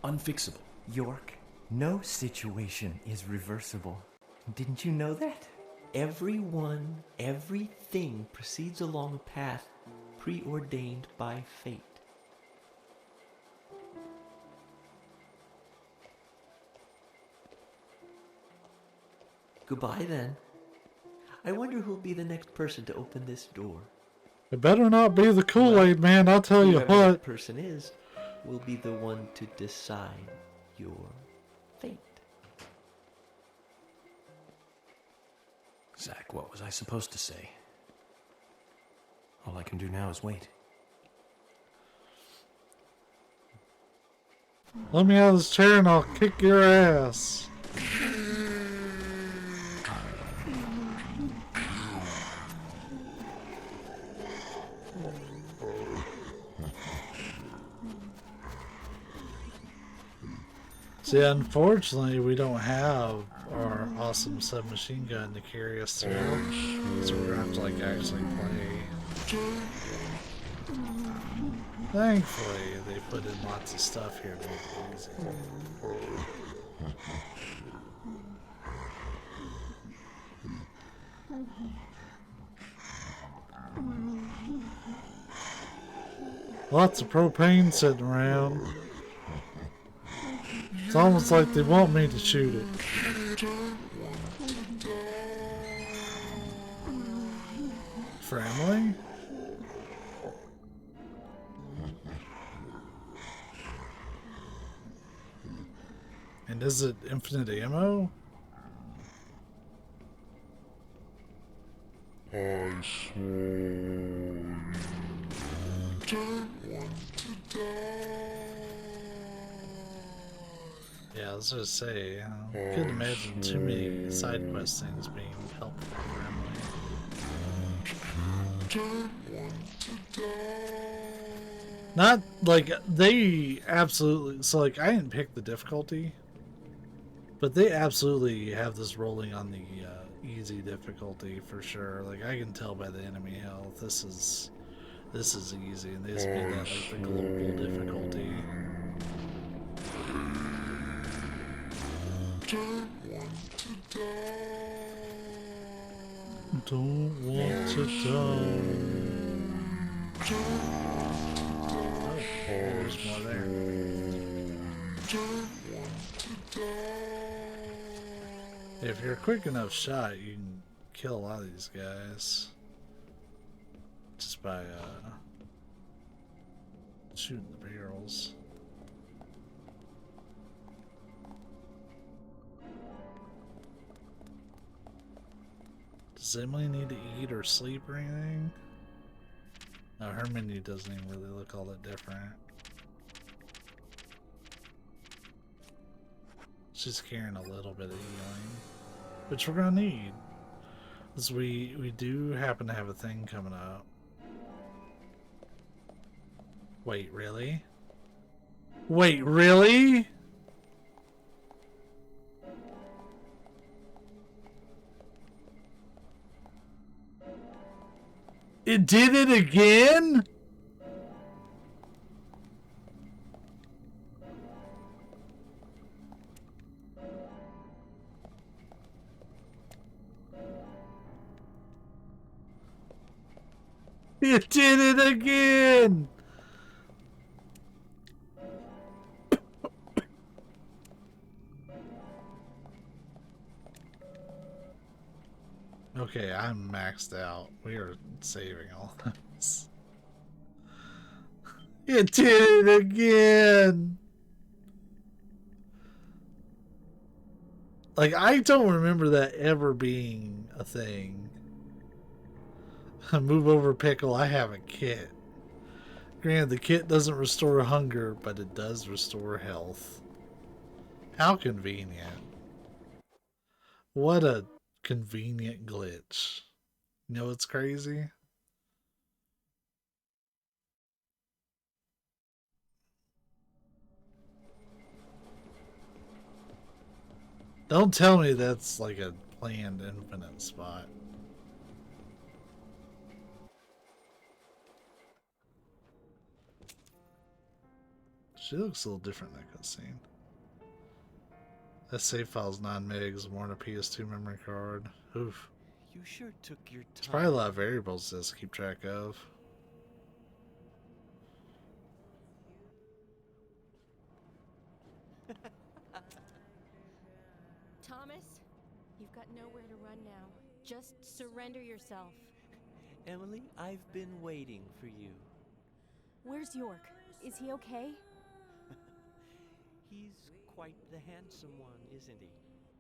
unfixable. York, no situation is reversible. Didn't you know that? Everyone, everything proceeds along a path preordained by fate. Goodbye then. I wonder who'll be the next person to open this door. It better not be the Kool-Aid man, I'll tell you Whoever what. that person is will be the one to decide your fate. Zach, what was I supposed to say? All I can do now is wait. Let me out of this chair and I'll kick your ass. See, unfortunately, we don't have our awesome submachine gun to carry us through, so we're gonna have to like actually play. Thankfully, they put in lots of stuff here to make it easy. Lots of propane sitting around. It's almost like they want me to shoot it. For Emily? And is it infinite ammo? I swore you don't want to die. Yeah, I was gonna say, I couldn't imagine too many side quest things being helpful for Emily. Not like they absolutely. So like I didn't pick the difficulty, but they absolutely have this rolling on the easy difficulty for sure. Like I can tell by the enemy health, this is easy, and they just made that like the global difficulty. Don't want to die. Oh, there's more there. If you're a quick enough shot, you can kill a lot of these guys just by shooting the barrels. Does Emily need to eat or sleep or anything? No, her menu doesn't even really look all that different. She's carrying a little bit of healing, which we're gonna need, because we do happen to have a thing coming up. Wait, really? Wait, really? It did it again? It did it again! Okay, I'm maxed out. We are saving all this. It did it again! Like, I don't remember that ever being a thing. Move over, Pickle. I have a kit. Granted, the kit doesn't restore hunger, but it does restore health. How convenient. What a convenient glitch. You know what's crazy? Don't tell me that's like a planned infinite spot. She looks a little different in that cutscene. That save file's 9 megs, more than a PS2 memory card. Oof. You sure took your time. There's probably a lot of variables to keep track of. Thomas, you've got nowhere to run now. Just surrender yourself. Emily, I've been waiting for you. Where's York? Is he okay? He's quite the handsome one, isn't he?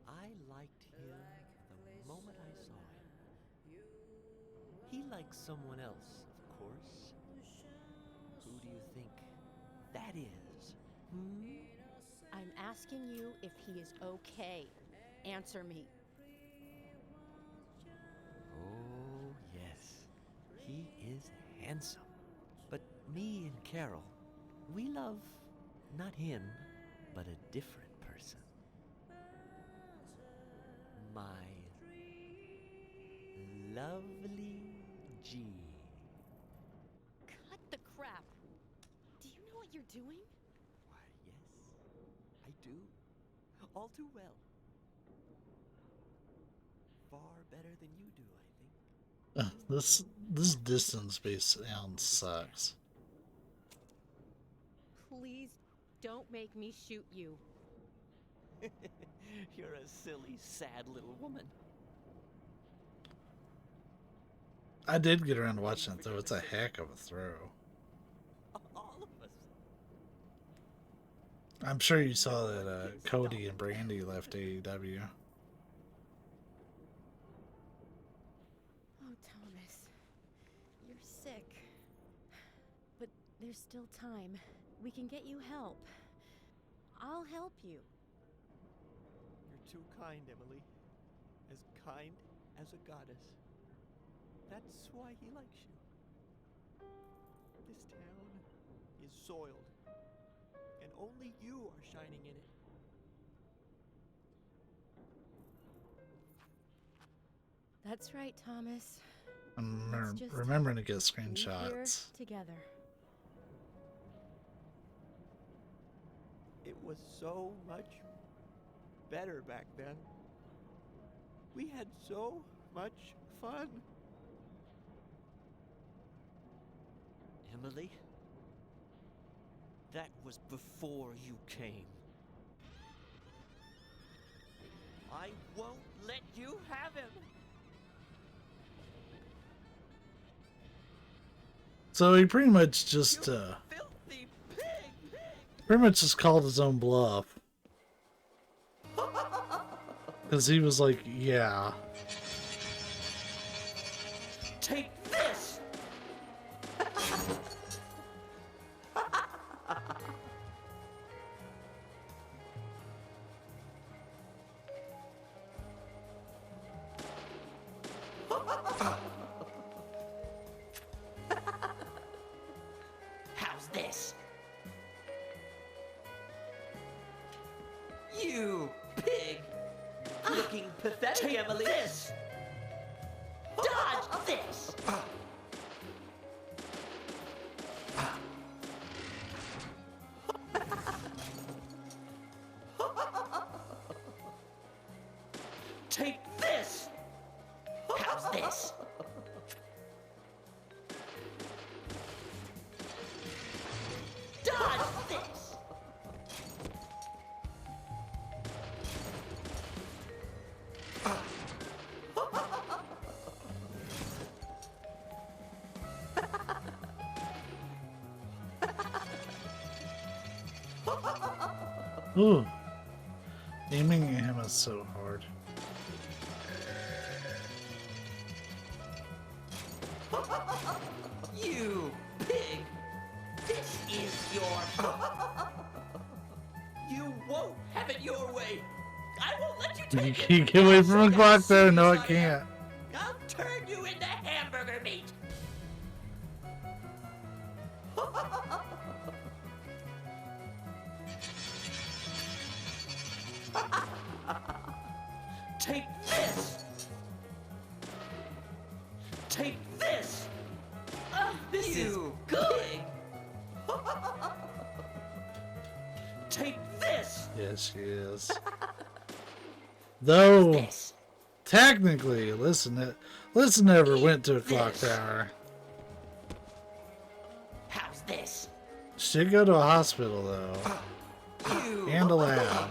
I liked him the moment I saw him. He likes someone else, of course. Who do you think that is? I'm asking you if he is okay. Answer me. Oh, yes. He is handsome. But me and Carol, we love not him, but a different person. My lovely Jean. Cut the crap. Do you know what you're doing? Why, yes, I do. All too well. Far better than you do, I think. This distance-based sound sucks. Please don't make me shoot you. You're a silly, sad little woman. I did get around to watching it, though. It's a heck of a throw. All of us. I'm sure you saw that Cody and Brandy left AEW. Oh, Thomas. You're sick. But there's still time. We can get you help. I'll help you. You're too kind, Emily. As kind as a goddess. That's why he likes you. This town is soiled, and only you are shining in it. That's right, Thomas. I'm Let's just remembering to get be here screenshots. together. It was so much better back then. We had so much fun. Emily, that was before you came. I won't let you have him. So he pretty much just pretty much just called his own bluff. Because he was like, yeah. Take this! How's this? You pig! Looking pathetic, Emily. This! Dodge this! Take this! How's this? Dodge this! Ooh. Aiming at him is so hard. You pig! This is your... You won't have it your way! I won't let you You take it! can't get away from a clock there. No, I can't. I'll turn you into hamburger meat! Take this! Take this! This is good! Take this! Yes, she is. Though, technically, listen never went to a clock tower. How's this? Should go to a hospital though, and a lab.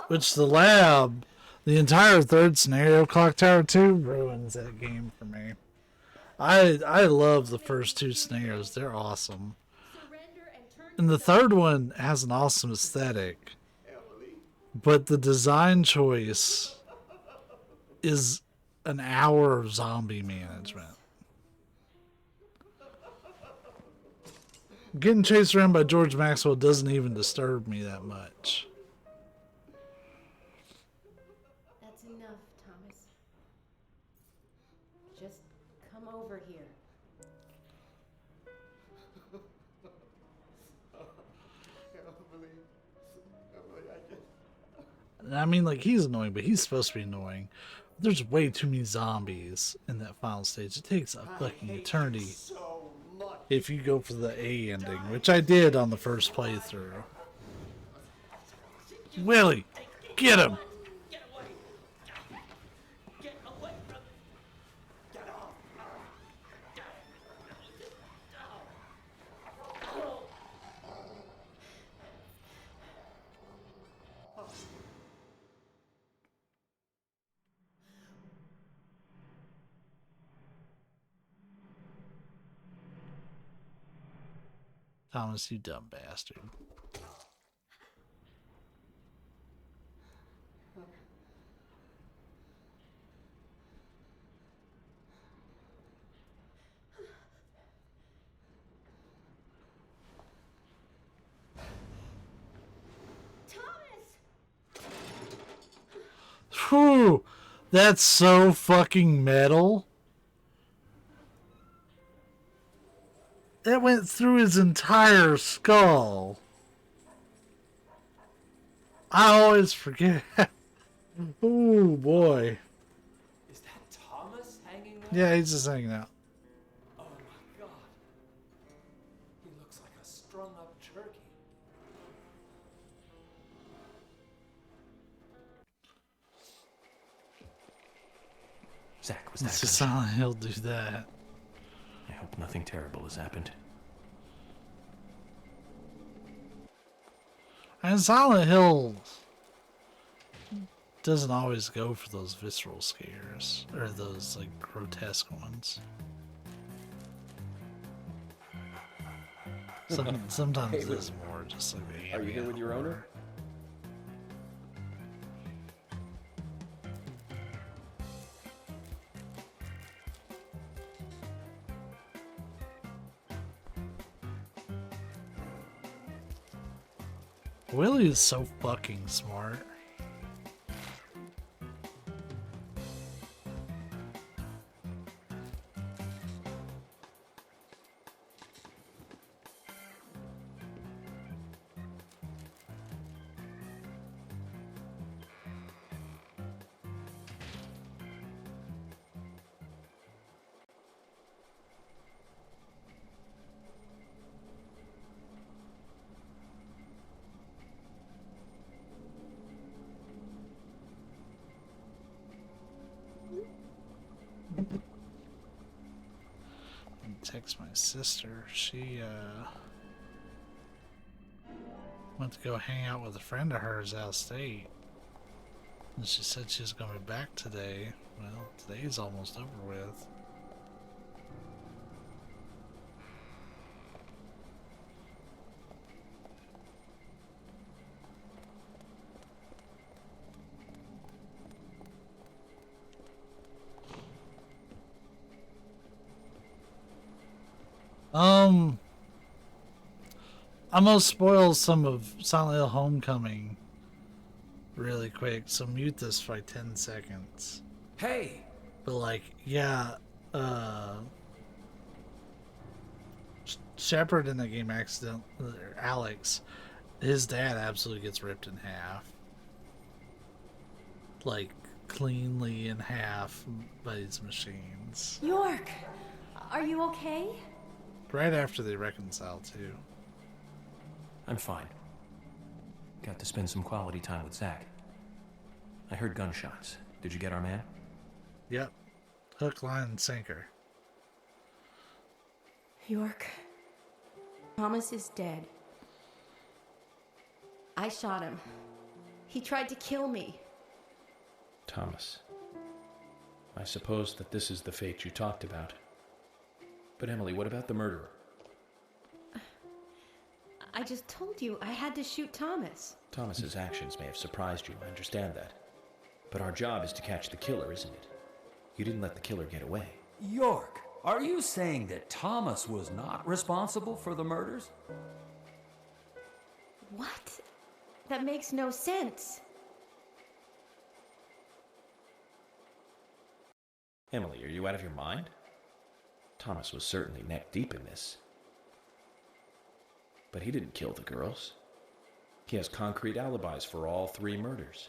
Which the lab, the entire third scenario, Clock Tower 2, ruins that game for me. I love the first two scenarios. They're awesome. And the third one has an awesome aesthetic. But the design choice is an hour of zombie management. Getting chased around by George Maxwell doesn't even disturb me that much. That's enough, Thomas. Just come over here. I mean, like, he's annoying, but he's supposed to be annoying. There's way too many zombies in that final stage. It takes a fucking eternity if you go for the A ending, which I did on the first playthrough. Willie, get him! Thomas, you dumb bastard. Whew, that's so fucking metal. That went through his entire skull. I always forget. Oh boy. Is that Thomas hanging there? Yeah, he's just hanging out. Oh my god. He looks like a strung up turkey. Zach, was that It's just Silent Hill do that. I hope nothing terrible has happened. And Silent Hill doesn't always go for those visceral scares, or those like grotesque ones. Sometimes Hey, it's more just like the Are you here with your owner? Willie is so fucking smart. text my sister. She went to go hang out with a friend of hers out of state. And she said she was going to be back today. Well, today's almost over with. I'm gonna spoil some of Silent Hill Homecoming really quick, so mute this for like 10 seconds. Hey! But like, yeah, Shepard in the game Alex, his dad absolutely gets ripped in half. Like, cleanly in half by these machines. York! Are you okay? Right after they reconcile, too. I'm fine. Got to spend some quality time with Zach. I heard gunshots. Did you get our man? Yep. Hook, line, and sinker. York. Thomas is dead. I shot him. He tried to kill me. Thomas. I suppose that this is the fate you talked about. But Emily, what about the murderer? I just told you I had to shoot Thomas. Thomas's actions may have surprised you, I understand that. But our job is to catch the killer, isn't it? You didn't let the killer get away. York, are you saying that Thomas was not responsible for the murders? What? That makes no sense. Emily, are you out of your mind? Thomas was certainly neck deep in this. But he didn't kill the girls. He has concrete alibis for all 3 murders.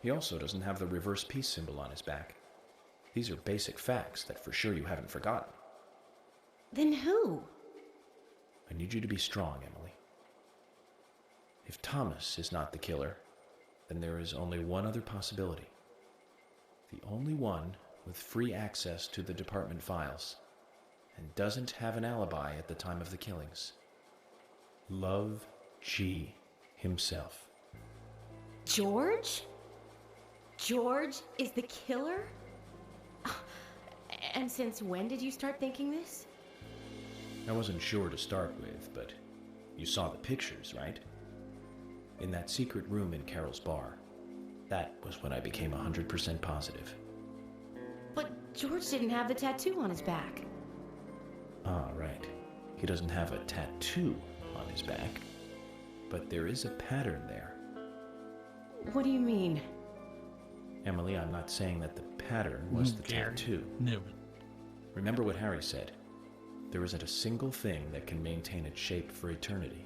He also doesn't have the reverse peace symbol on his back. These are basic facts that for sure you haven't forgotten. Then who? I need you to be strong, Emily. If Thomas is not the killer, then there is only one other possibility. The only one with free access to the department files and doesn't have an alibi at the time of the killings. Love G himself. George? George is the killer? And since when did you start thinking this? I wasn't sure to start with, but you saw the pictures, right? In that secret room in Carol's bar. That was when I became 100% positive. But George didn't have the tattoo on his back. Ah, right. He doesn't have a tattoo on his back. But there is a pattern there. What do you mean? Emily, I'm not saying that the pattern was the tattoo. No. Remember what Harry said. There isn't a single thing that can maintain its shape for eternity.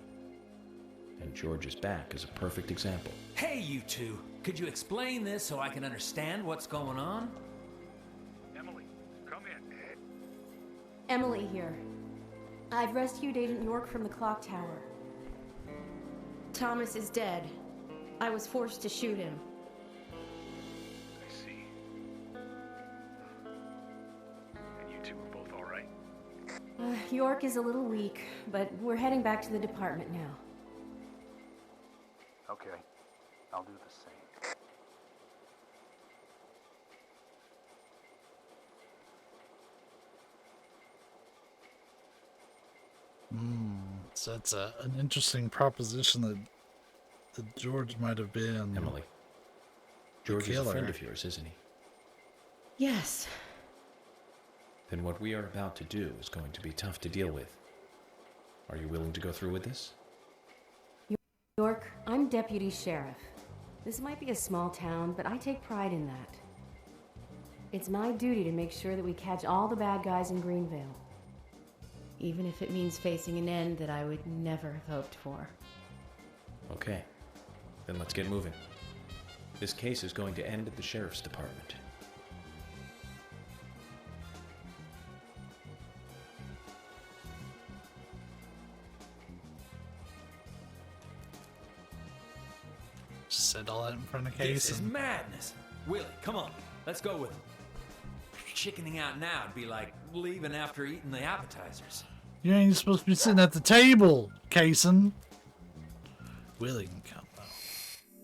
And George's back is a perfect example. Hey, you two! Could you explain this so I can understand what's going on? Emily, come in. Emily here. I've rescued Agent York from the clock tower. Thomas is dead. I was forced to shoot him. I see. And you two are both all right? York is a little weak, but we're heading back to the department now. Okay, I'll do the same. So that's an interesting proposition that George might have been. Emily, George is a friend of yours, isn't he? Yes. Then what we are about to do is going to be tough to deal with. Are you willing to go through with this? York, I'm deputy sheriff. This might be a small town, but I take pride in that. It's my duty to make sure that we catch all the bad guys in Greenvale. Even if it means facing an end that I would never have hoped for. Okay, then let's get moving. This case is going to end at the sheriff's department. Said all that in front of Case. This is madness. Willie, come on. Let's go with him. chickening out now would be like leaving after eating the appetizers. You ain't supposed to be sitting at the table, Kason. Willie can come though.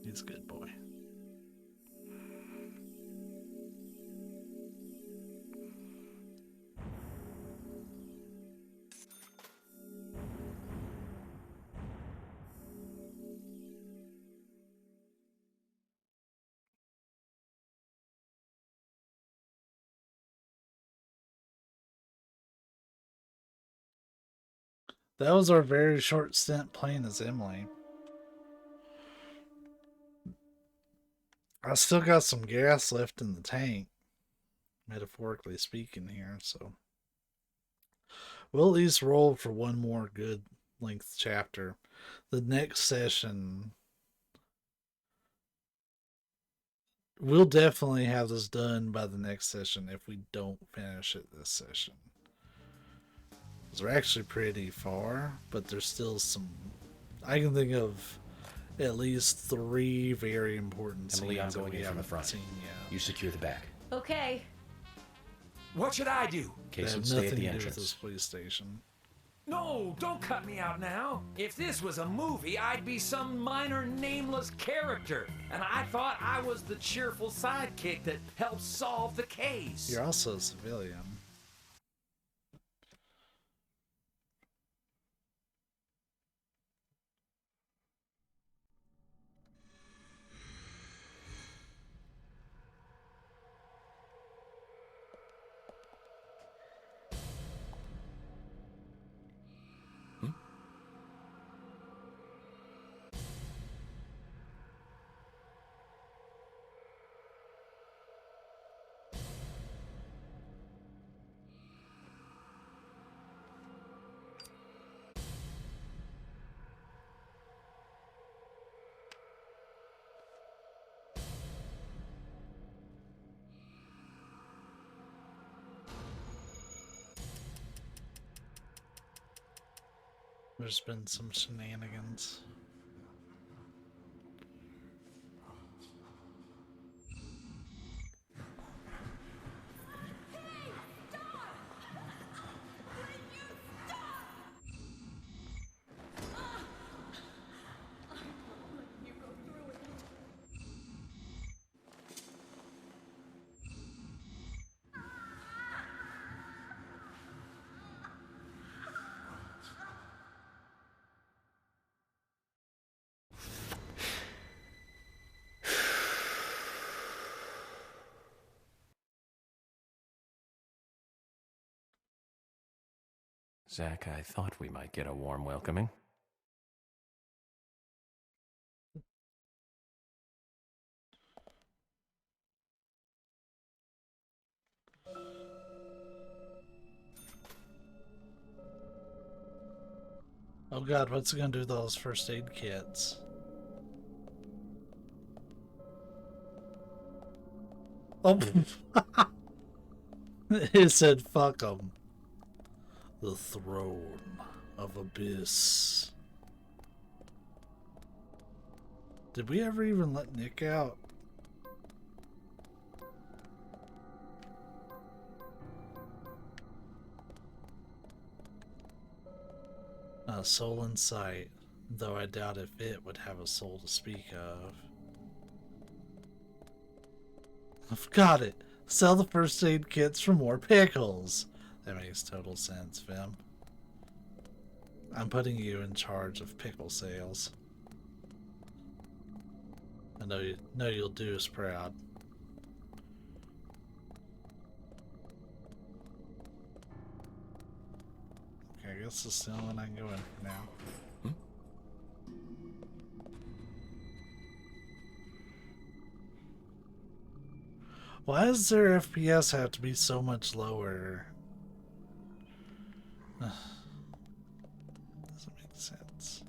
He's a good boy. That was our very short stint playing as Emily. I still got some gas left in the tank, metaphorically speaking here, so we'll at least roll for one more good length chapter. The next session, we'll definitely have this done by the next session if we don't finish it this session. We're actually pretty far, but there's still some. I can think of at least 3 very important Emily, I'm scenes that going we in from the haven't front. seen yet. You secure the back. Okay. What should I do? That Kason, have stay nothing at to the do with entrance. this police station. No, don't cut me out now. If this was a movie, I'd be some minor nameless character. And I thought I was the cheerful sidekick that helps solve the case. You're also a civilian. There's been some shenanigans. Zach, I thought we might get a warm welcoming. Oh god, what's it gonna do with those first aid kits? Oh, it said fuck 'em. The throne of abyss. Did we ever even let Nick out? Not a soul in sight, though I doubt if it would have a soul to speak of. I've got it! Sell the first aid kits for more pickles! That makes total sense, Vim. I'm putting you in charge of pickle sales. I know you'll do us proud. Okay, I guess this is the only one I can go in for now. Why does their FPS have to be so much lower? Doesn't make sense.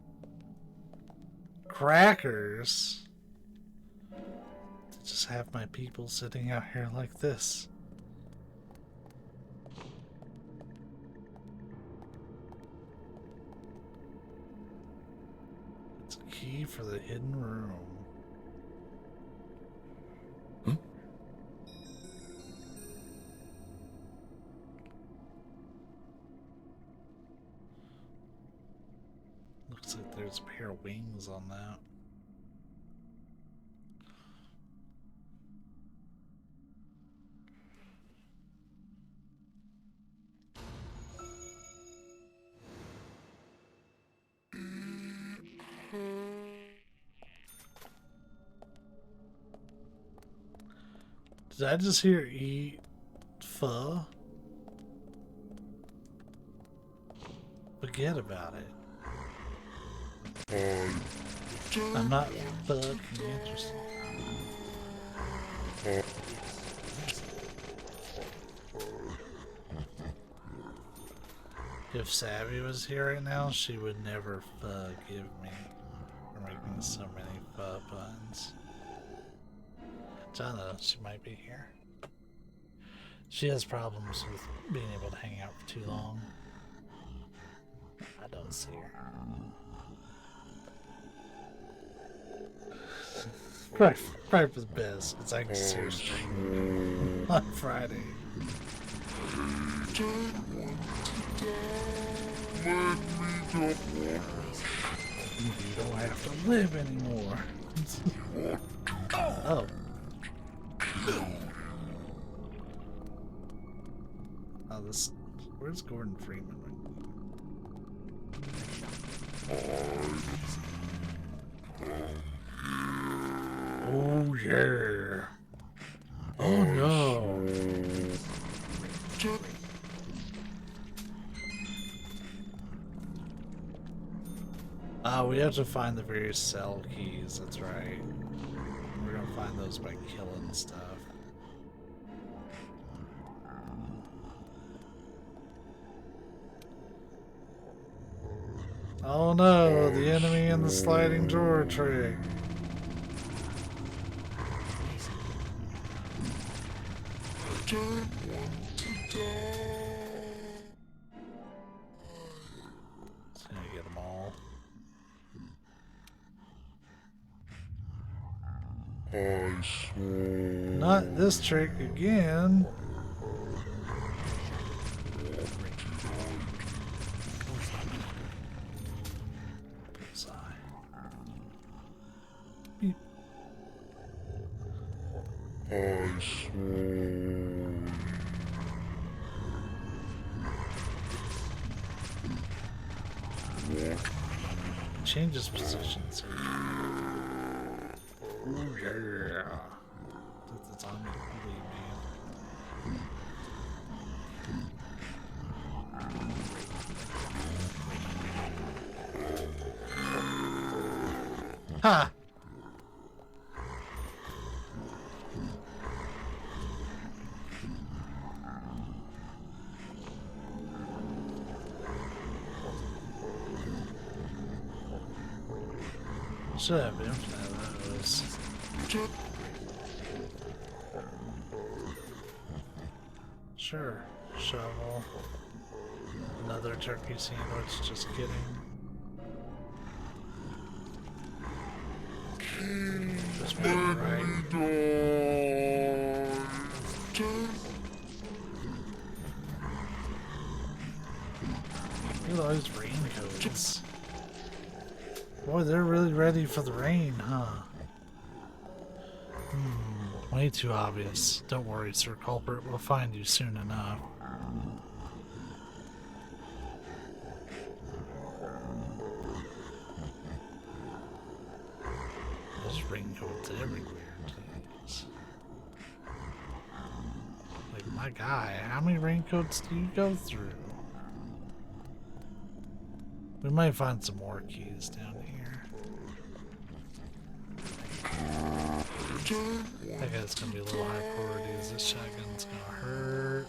Crackers? To just have my people sitting out here like this. It's a key for the hidden room. there's a pair of wings on that. Did I just hear eat pho? Forget about it. I'm not fucking interested. If Savvy was here right now, she would never forgive me for making so many pho puns. I don't know, she might be here. She has problems with being able to hang out for too long. I don't see her. Probably for the best, because I can see her stream on Friday. You don't have to live anymore. Oh. Oh, this. Where's Gordon Freeman? Oh yeah. Oh no. We have to find the various cell keys, that's right. We're gonna find those by killing stuff. Oh no, the enemy in the sliding door trick. Just gonna get them all. Not this trick again. Beep. Changes positions. Ooh, yeah. That's on me, man. Ha! Should have been for those. Sure, shovel. Another turkey sandwich, just kidding. Just moving right. Look at all these raincoats. Boy, they're really ready for the rain, huh? Way too obvious. Don't worry, Sir Culprit. We'll find you soon enough. There's raincoats everywhere, geez. Like, my guy, how many raincoats do you go through? We might find some more keys down here. I think it's gonna be a little high priority as this shotgun's gonna hurt.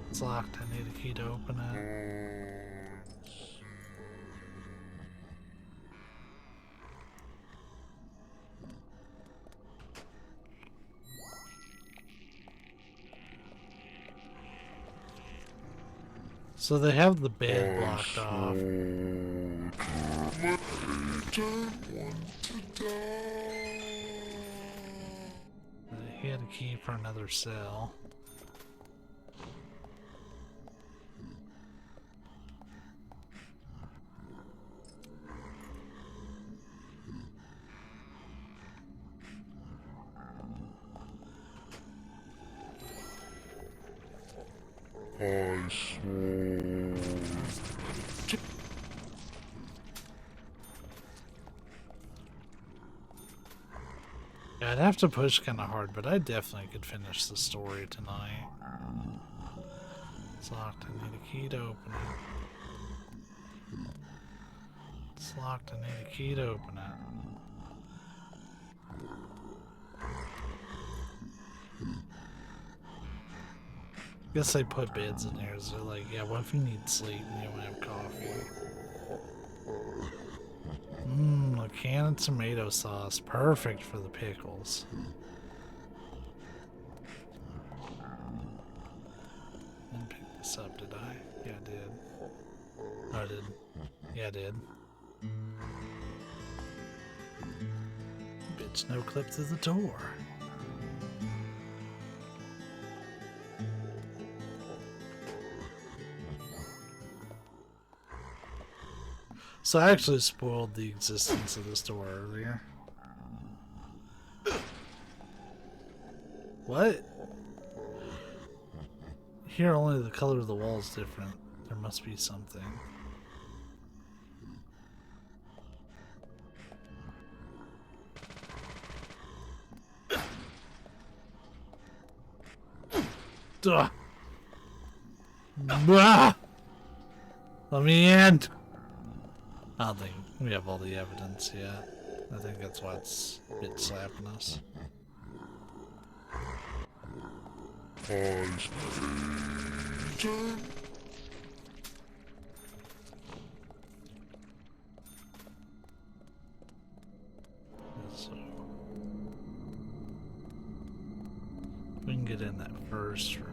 It's locked. I need a key to open it. So they have the bed blocked off. He had a key for another cell. I swore. Yeah, I'd have to push kind of hard, but I definitely could finish the story tonight. It's locked. I need a key to open it. It's locked. I need a key to open it. Guess they put beds in there, so they're like, yeah, what if you need sleep and you don't have coffee? A can of tomato sauce. Perfect for the pickles. Didn't pick this up, did I? Yeah, I did. Oh, I did. Yeah, I did. Bitch, no clip through the door. So I actually spoiled the existence of this door earlier. What? Here only the color of the wall is different. There must be something. Duh. Ah! Let me in! I don't think we have all the evidence yet. I think that's why it's bitch slapping us. So we can get in that first room.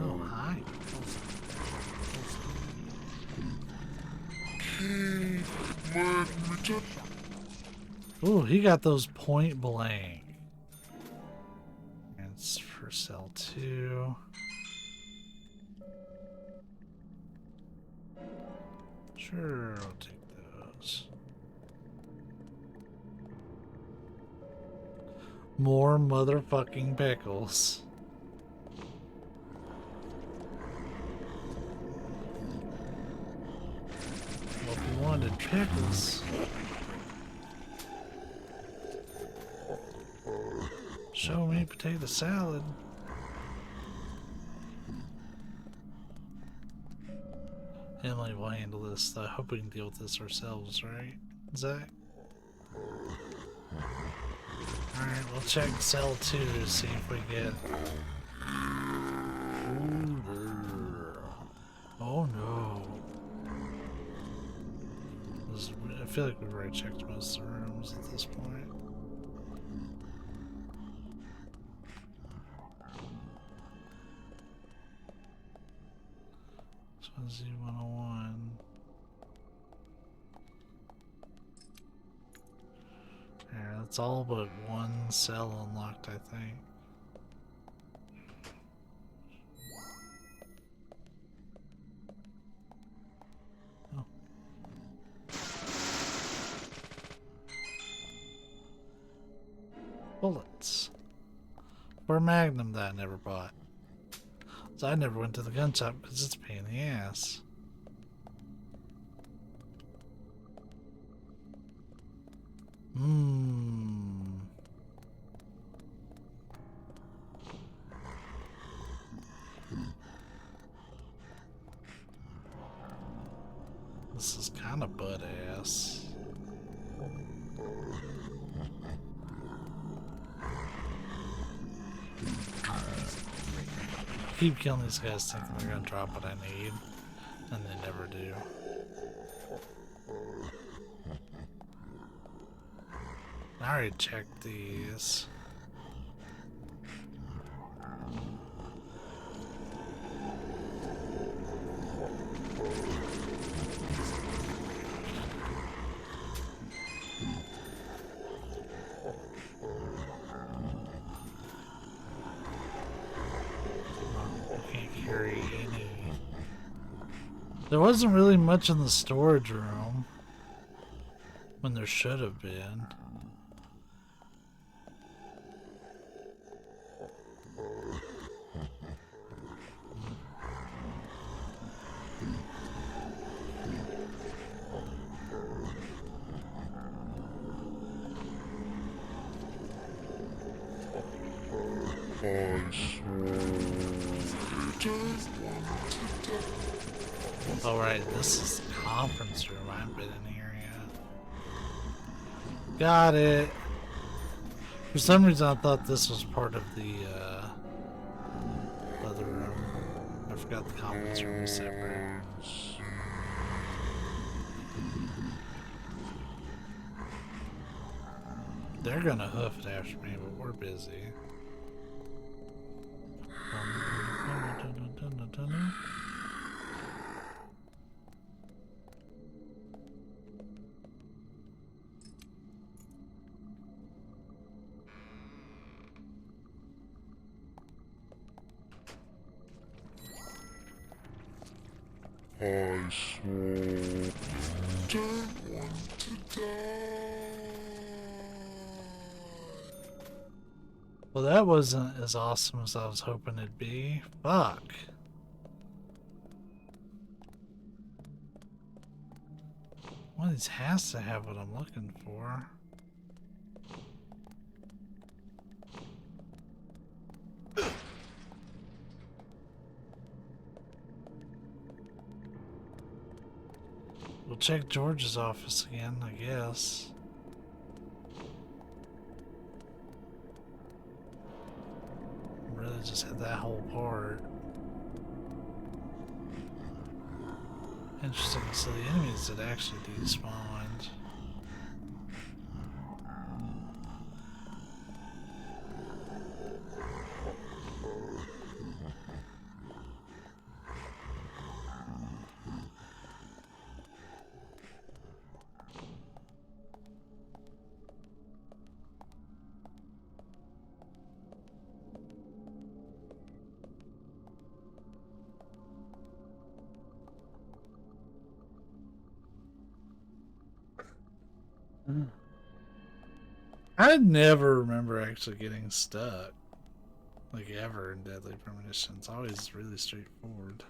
Oh, hi. Ooh, he got those point blank. And it's for cell 2. Sure, I'll take those. More motherfucking pickles. Well, if you wanted pickles, show me potato salad. Emily will handle this. I hope we can deal with this ourselves, right, Zach? Alright, we'll check cell 2 to see if we get... Oh no. I feel like we've already checked most of the rooms at this point. Swansea 101. Yeah, that's all but one cell unlocked, I think. Oh. Bullets. For a Magnum that I never bought. So I never went to the gun shop because it's a pain in the ass. This is kind of butt ass. Keep killing these guys thinking they're gonna drop what I need, and they never do. I already checked these. There wasn't really much in the storage room when there should have been. Oh right, this is the conference room. I haven't been in here yet. Got it. For some reason I thought this was part of the other room. I forgot the conference room was separate. They're gonna hoof it after me, but we're busy. I so don't want to die. Well, that wasn't as awesome as I was hoping it'd be. Fuck. One of these has to have what I'm looking for. We'll check George's office again, I guess. Really just had that whole part. Interesting, so the enemies that actually despawned. I never remember actually getting stuck, like ever in Deadly Premonition. It's always really straightforward.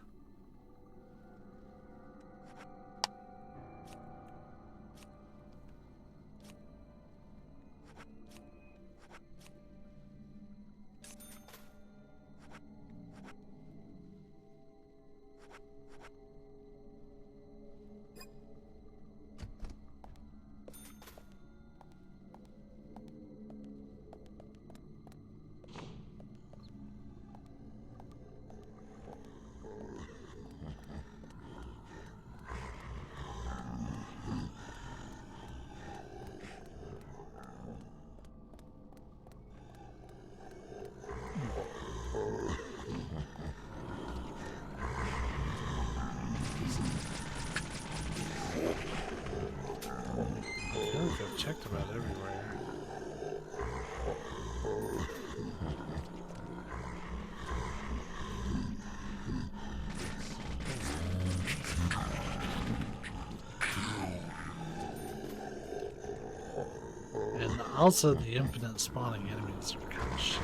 Checked about everywhere. And also the infinite spawning enemies are kind of shit.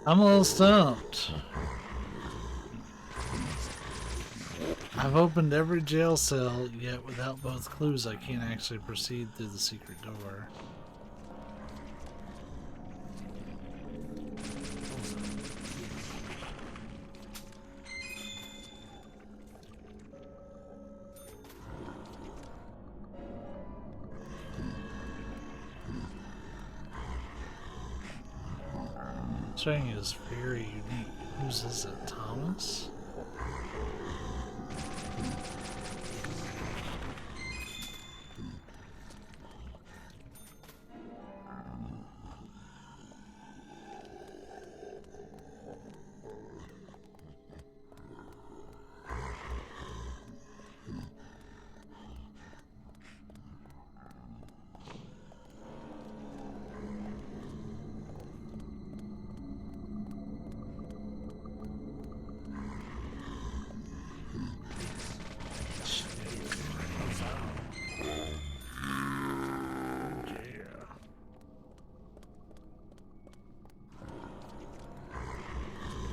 I'm a little stumped. I've opened every jail cell, yet without both clues I can't actually proceed through the secret door. showing is very unique. Whose is it? Thomas?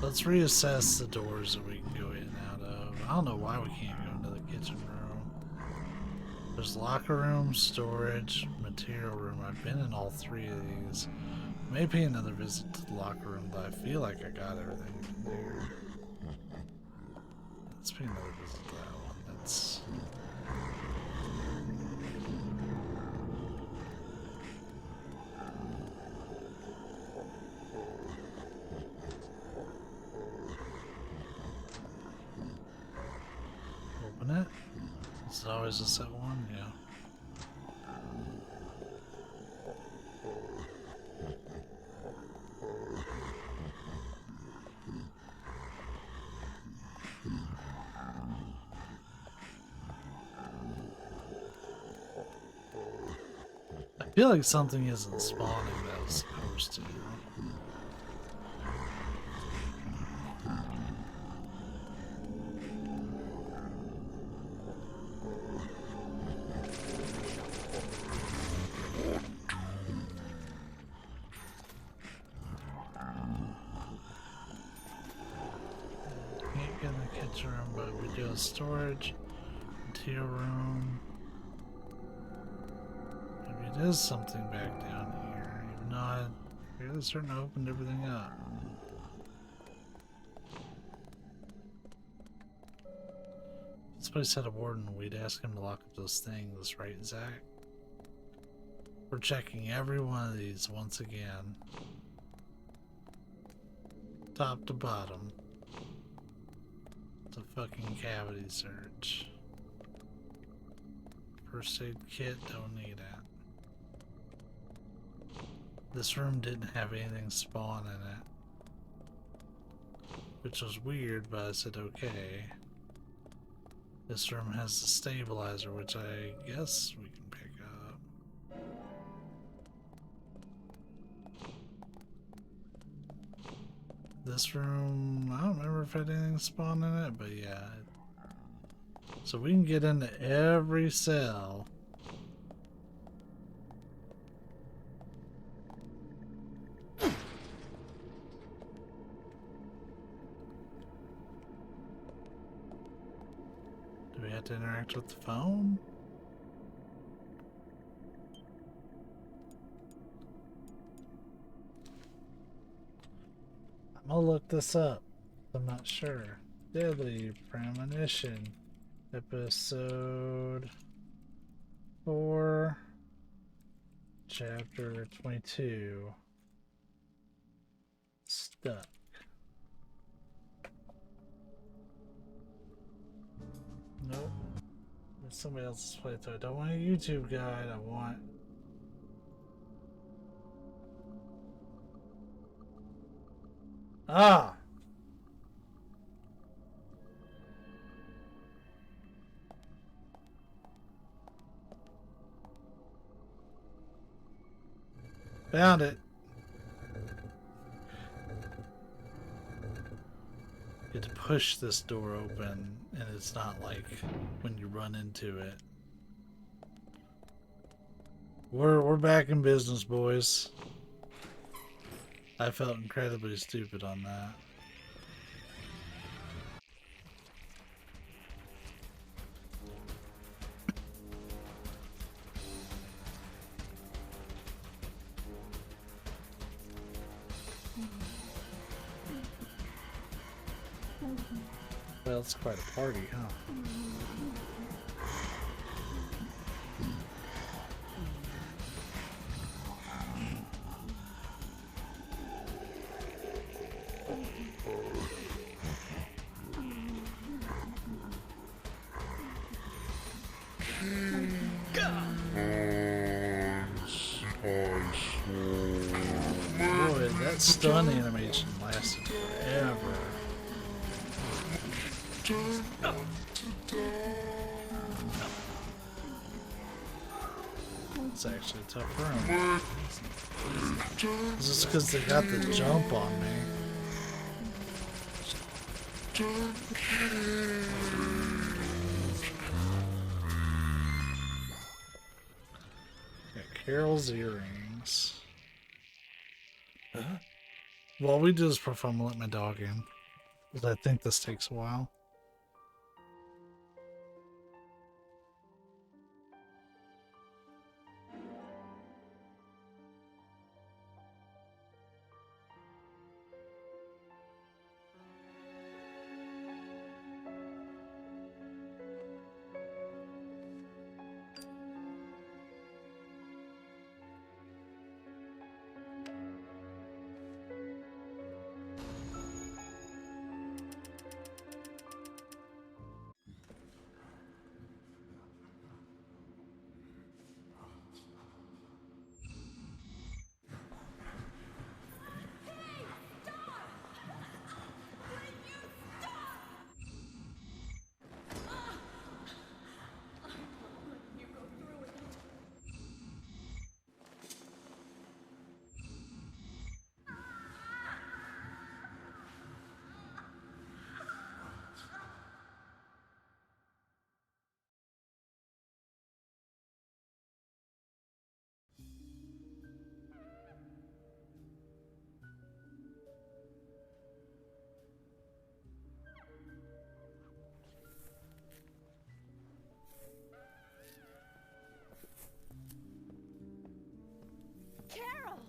Let's reassess the doors that we can go in and out of. I don't know why we can't go into the kitchen room. There's locker room, storage, material room. I've been in all three of these. May pay another visit to the locker room, but I feel like I got everything in there. Let's pay another visit to that one. That's... Open it. Is it always a set one? Yeah. I feel like something isn't spawning that was supposed to. Can't get in the kitchen room, but we do a storage, material room. Maybe it is something back down here, even though I fairly certain I opened everything up. This place had a warden. We'd ask him to lock up those things, right, Zach? We're checking every one of these once again. Top to bottom. It's a fucking cavity search. First aid kit, don't need it. This room didn't have anything spawn in it, which was weird, but I said okay. This room has the stabilizer, which I guess we can pick up. This room, I don't remember if it had anything spawn in it, but yeah. So we can get into every cell. Do we have to interact with the phone? I'm gonna look this up. I'm not sure. Deadly Premonition. Episode 4, Chapter 22. Stuck. Nope. There's somebody else's playthrough. I don't want a YouTube guide. I want... Ah! Found it. You have to push this door open, and it's not like when you run into it. We're back in business, boys. I felt incredibly stupid on that. Well, it's quite a party, huh? Boy, that stun animation lasted forever. It's actually a tough room. It's just because they got the jump on me. Got Carol's earrings. Huh? Well, we do this for fun. Let my dog in. Because I think this takes a while. Carol!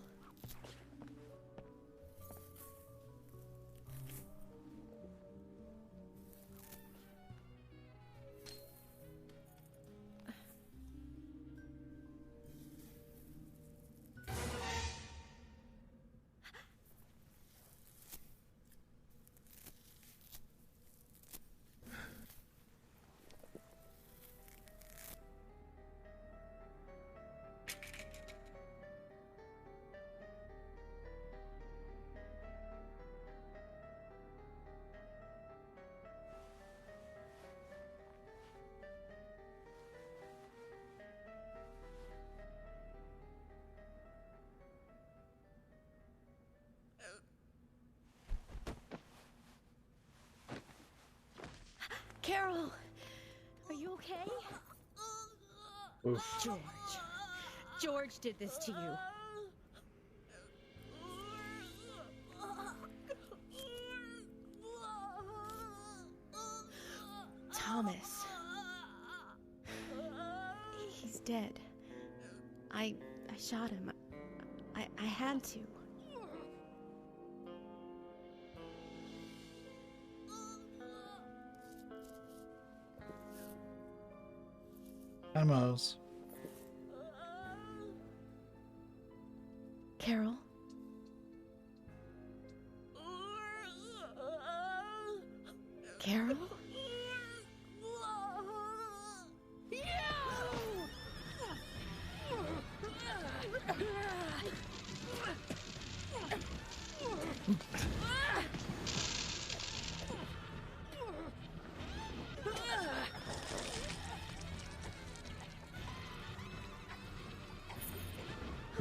Carol, are you okay? Oof. George did this to you. Thomas. He's dead. I shot him. I had to. Hi, Mose. Carol? Carol?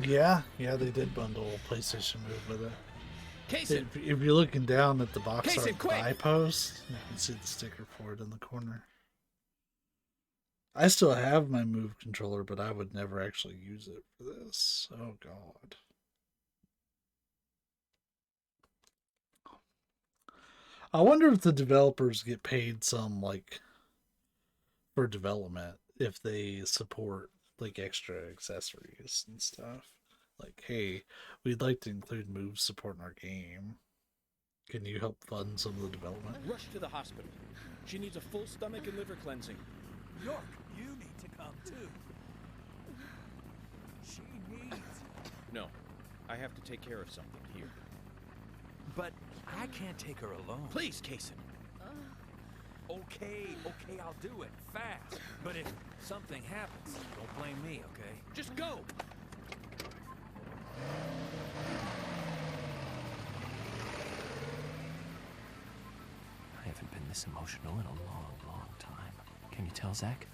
Yeah, they did bundle a PlayStation Move with it. Casey! If you're looking down at the box Casey, art quick! buy post, you can see the sticker for it in the corner. I still have my Move controller, but I would never actually use it for this. Oh, God. I wonder if the developers get paid some, like, for development, if they support, like, extra accessories and stuff. Like, hey, we'd like to include Move support in our game. Can you help fund some of the development? Rush to the hospital. She needs a full stomach and liver cleansing. York, you need to come too. She needs... No, I have to take care of something here. But I can't take her alone. Please, Kaysen. Okay, I'll do it. Fast. But if something happens, don't blame me, okay? Just go! this emotional in a long, long time. Can you tell, Zach?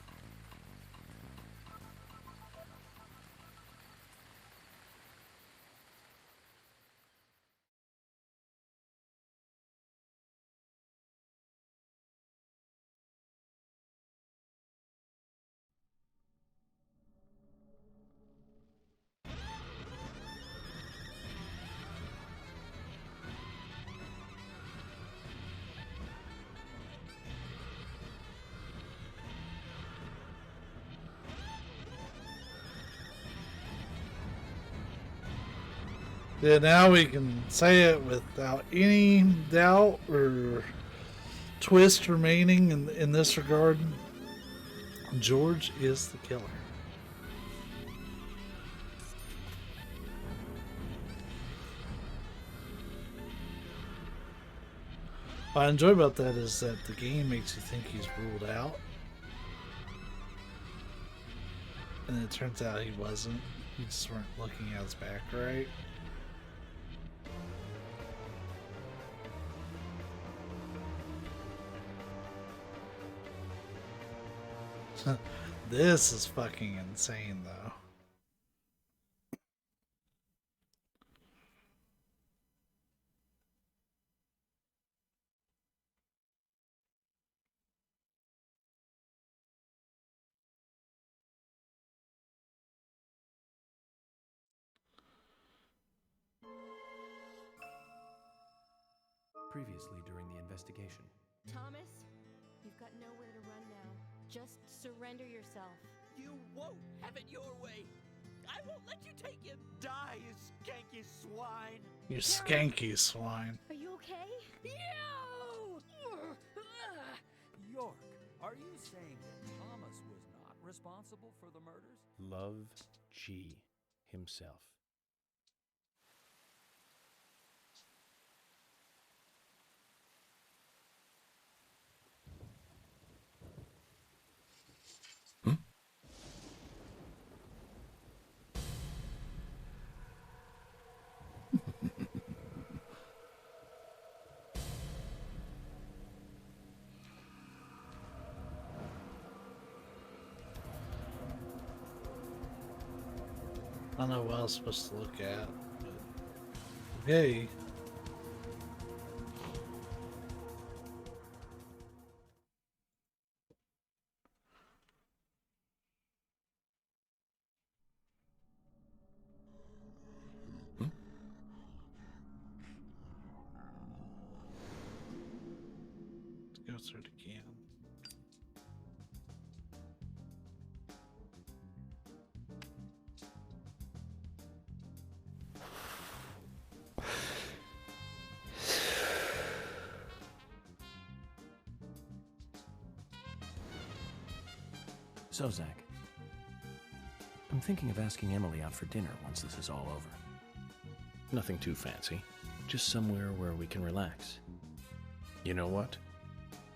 Yeah, now we can say it without any doubt or twist remaining in this regard. George is the killer. What I enjoy about that is that the game makes you think he's ruled out. And it turns out he wasn't. You just weren't looking at his back right. This is fucking insane, though. Previously during the investigation. Thomas, you've got nowhere to run now. Just surrender yourself. You won't have it your way. I won't let you take him. Die, you skanky swine. You skanky swine. Are you okay? Yo! York, are you saying that Thomas was not responsible for the murders? Love G himself. I don't know what I was supposed to look at, but okay. Let's go through it again. So, Zach, I'm thinking of asking Emily out for dinner once this is all over. Nothing too fancy, just somewhere where we can relax. You know what?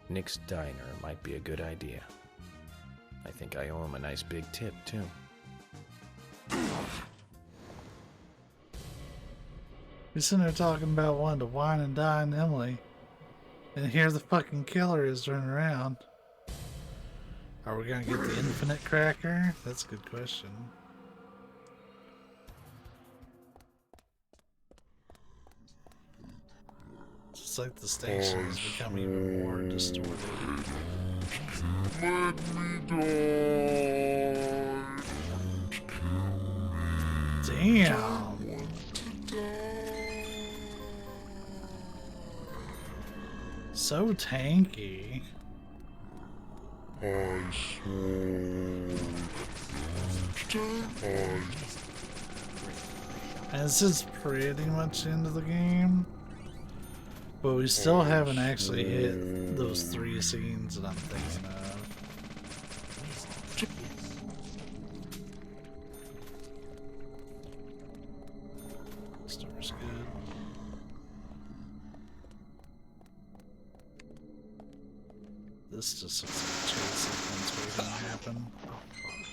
Nick's Diner might be a good idea. I think I owe him a nice big tip, too. You're sitting there talking about wanting to wine and dine Emily, and here the fucking killer is turning around. Are we gonna get the infinite cracker? That's a good question. It's just like the station has become even more distorted. Let me die. Damn. So tanky. And this is pretty much into the game, but we still haven't actually hit those 3 scenes that I'm thinking of. Story's good. This just looks like a chase sequence waiting to happen. Oh, fuck.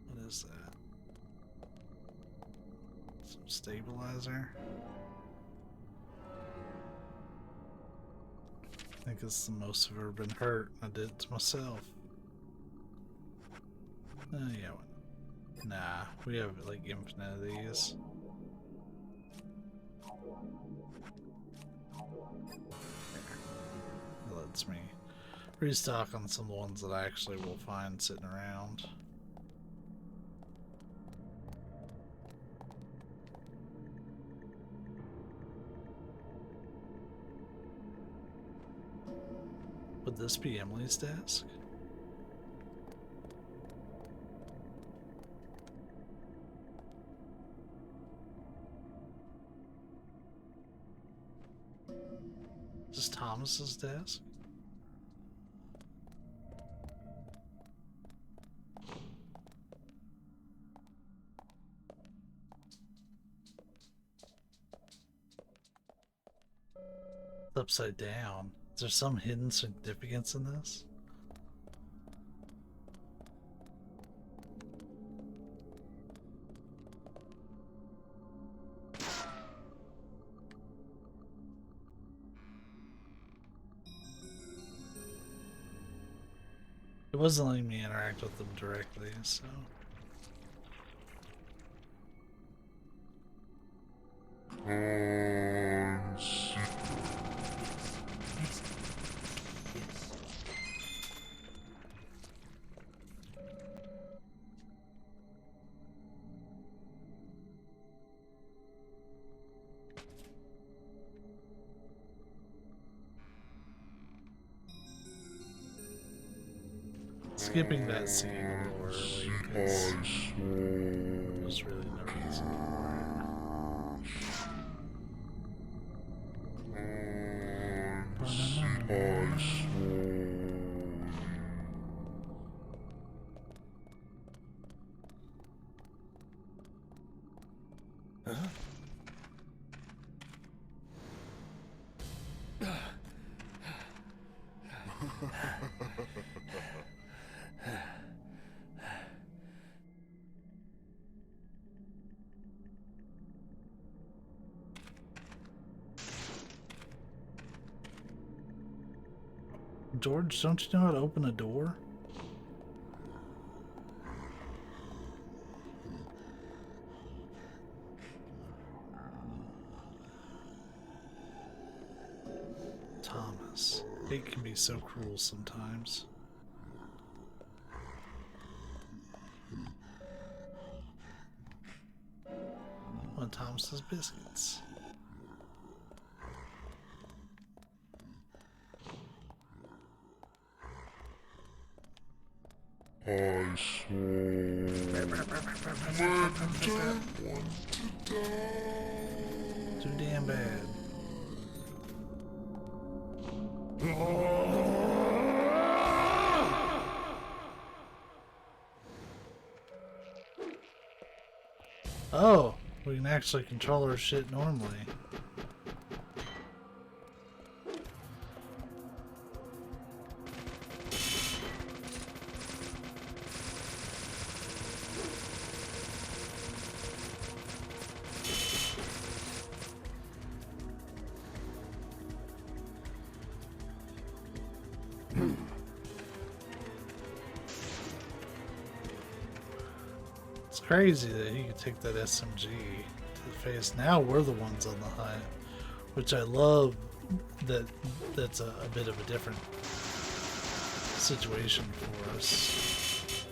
What is that? Some stabilizer? think it's the most I've ever been hurt. I did it to myself. Yeah. Nah, we have like infinite of these. It lets me restock on some of the ones that I actually will find sitting around. Would this be Emily's desk? Is this Thomas's desk? It's upside down. Is there some hidden significance in this? It wasn't letting me interact with them directly, so... Skipping that scene a little early because there's really no reason for it. George, don't you know how to open a door? Thomas. Fate can be so cruel sometimes. One of Thomas's biscuits. I swore I don't want to die. Too damn bad. Oh, we can actually control our shit normally. Crazy that he could take that SMG to the face. Now we're the ones on the hunt, which I love. That's a bit of a different situation for us.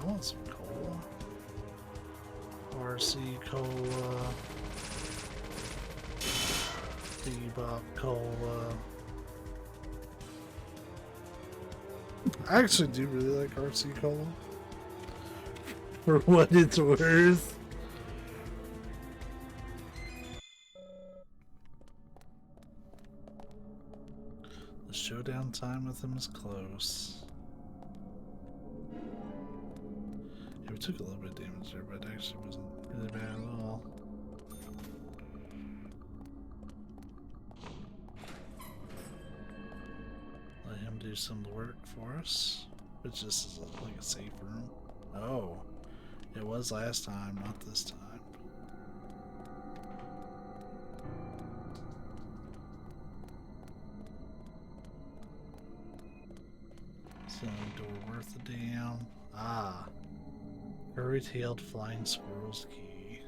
I want some cola. RC cola. Bebop cola. I actually do really like RC Cola. For what it's worth. The showdown time with him is close. Yeah, we took a little bit of damage there, but it actually wasn't really bad at all. Some of the work for us, which this is like a safe room. Oh, It was last time, not this time. So, door worth a damn. Ah. Curly-tailed flying squirrel's key.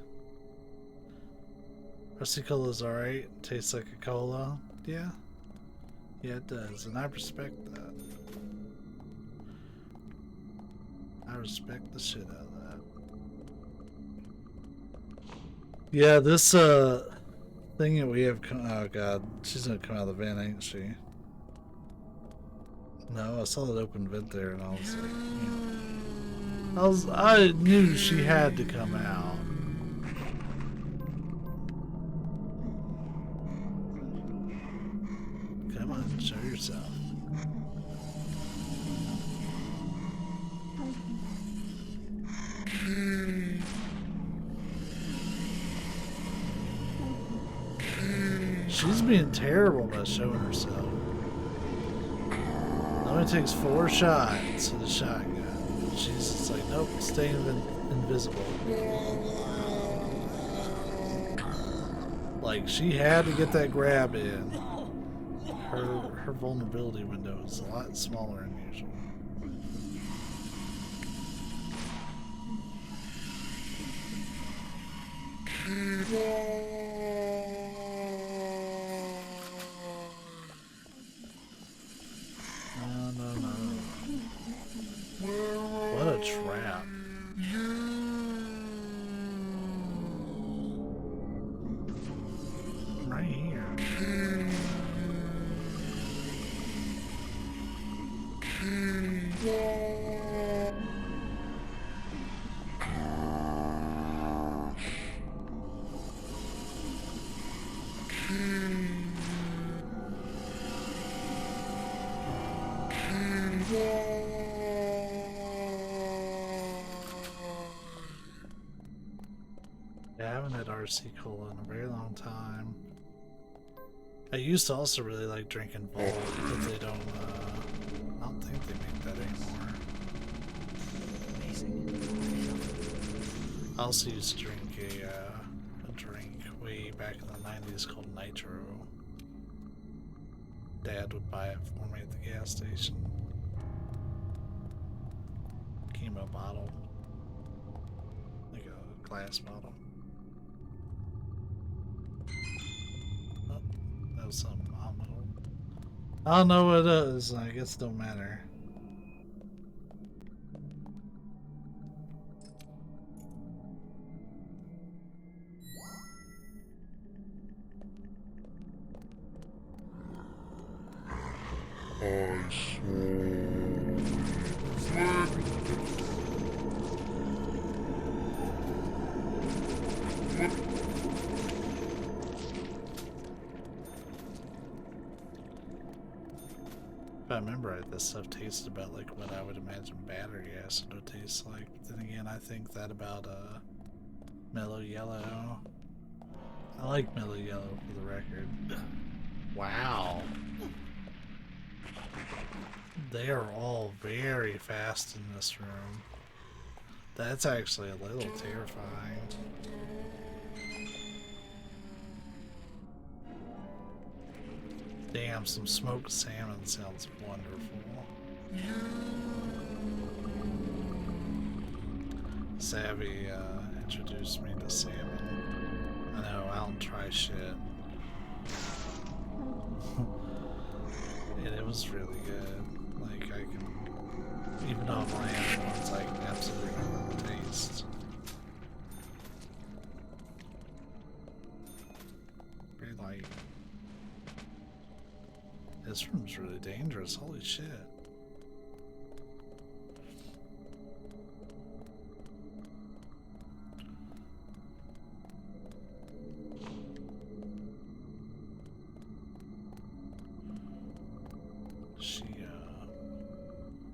Rusty Cola's alright. Tastes like a cola. Yeah. Yeah, it does. And I respect that. I respect the shit out of that. Yeah, this, thing that we have oh god. She's gonna come out of the vent, ain't she? No, I saw that open vent there and I was like, you know, I knew she had to come out. Come on, show yourself. She's being terrible by showing herself. It only takes 4 shots of the shotgun. She's just like, nope, stay invisible. Like, she had to get that grab in. Her vulnerability window is a lot smaller than usual. No. What a trap. Right here. I haven't had RC Cola in a very long time. I used to also really like drinking Volt, but they don't, I don't think they make that anymore. Amazing. I also used to drink a drink way back in the 90s called Nitro. Dad would buy it for me at the gas station. Came in a bottle. Like a glass bottle. Oh, that was something I don't know what it is. I guess it don't matter. If I remember right, this stuff tasted about like what I would imagine battery acid would taste like. But then again, I think that about mellow yellow. I like mellow yellow for the record. Wow. They are all very fast in this room. That's actually a little terrifying. Damn, some smoked salmon sounds wonderful. Savvy introduced me to salmon. I know, I don't try shit. And it was really good. Like, I can, even on my own ones, I can absolutely remember the taste. Very light. This room's really dangerous, holy shit.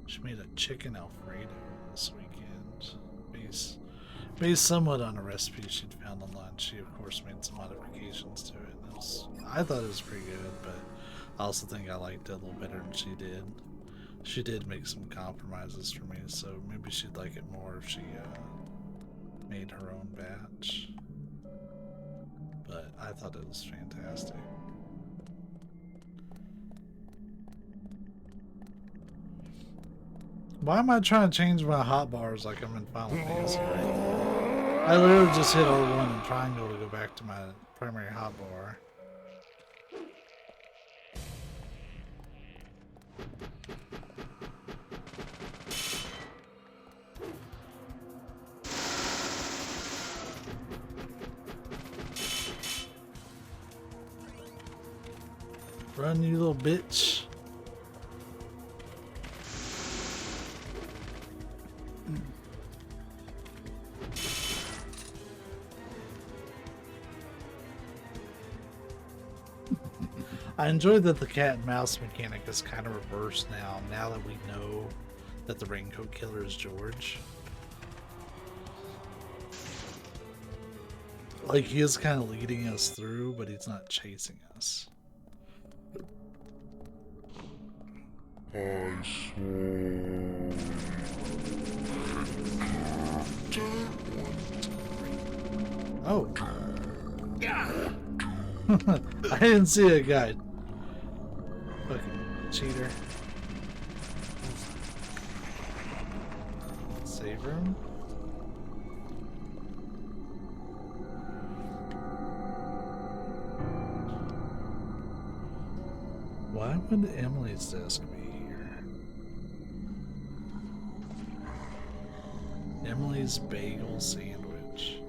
She made a chicken Alfredo this weekend. Based somewhat on a recipe she'd found online. She of course made some modifications to it. And I thought it was pretty good, but I also think I liked it a little better than she did. She did make some compromises for me, so maybe she'd like it more if she made her own batch. But I thought it was fantastic. Why am I trying to change my hotbars like I'm in Final Fantasy right now? I literally just hit R1 and triangle to go back to my primary hotbar. Run, you little bitch. I enjoy that the cat and mouse mechanic is kind of reversed now that we know that the Raincoat Killer is George. Like, he is kind of leading us through, but he's not chasing us. Oh. I didn't see a guy. Fucking cheater. Save room? Why would Emily's desk be here? Emily's bagel sandwich.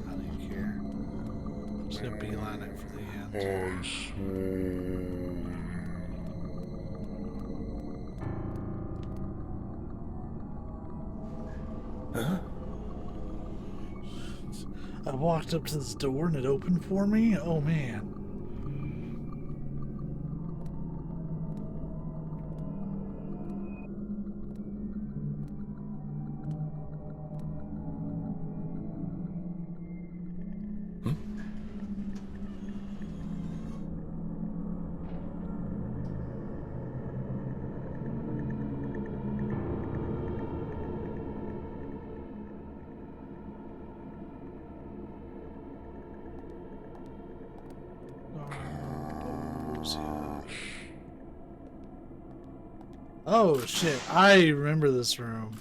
I don't care. I'm just gonna beeline it for the end. Huh? I walked up to this door and it opened for me? Oh man. Oh shit, I remember this room.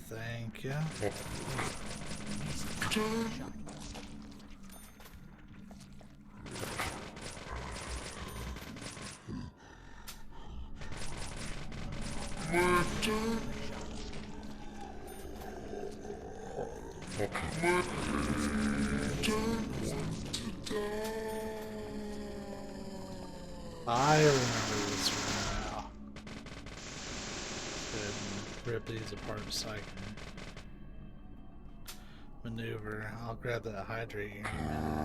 Thank you. I remember this room now. Go ahead and rip these apart so I can maneuver. I'll grab that hydrate here in a minute.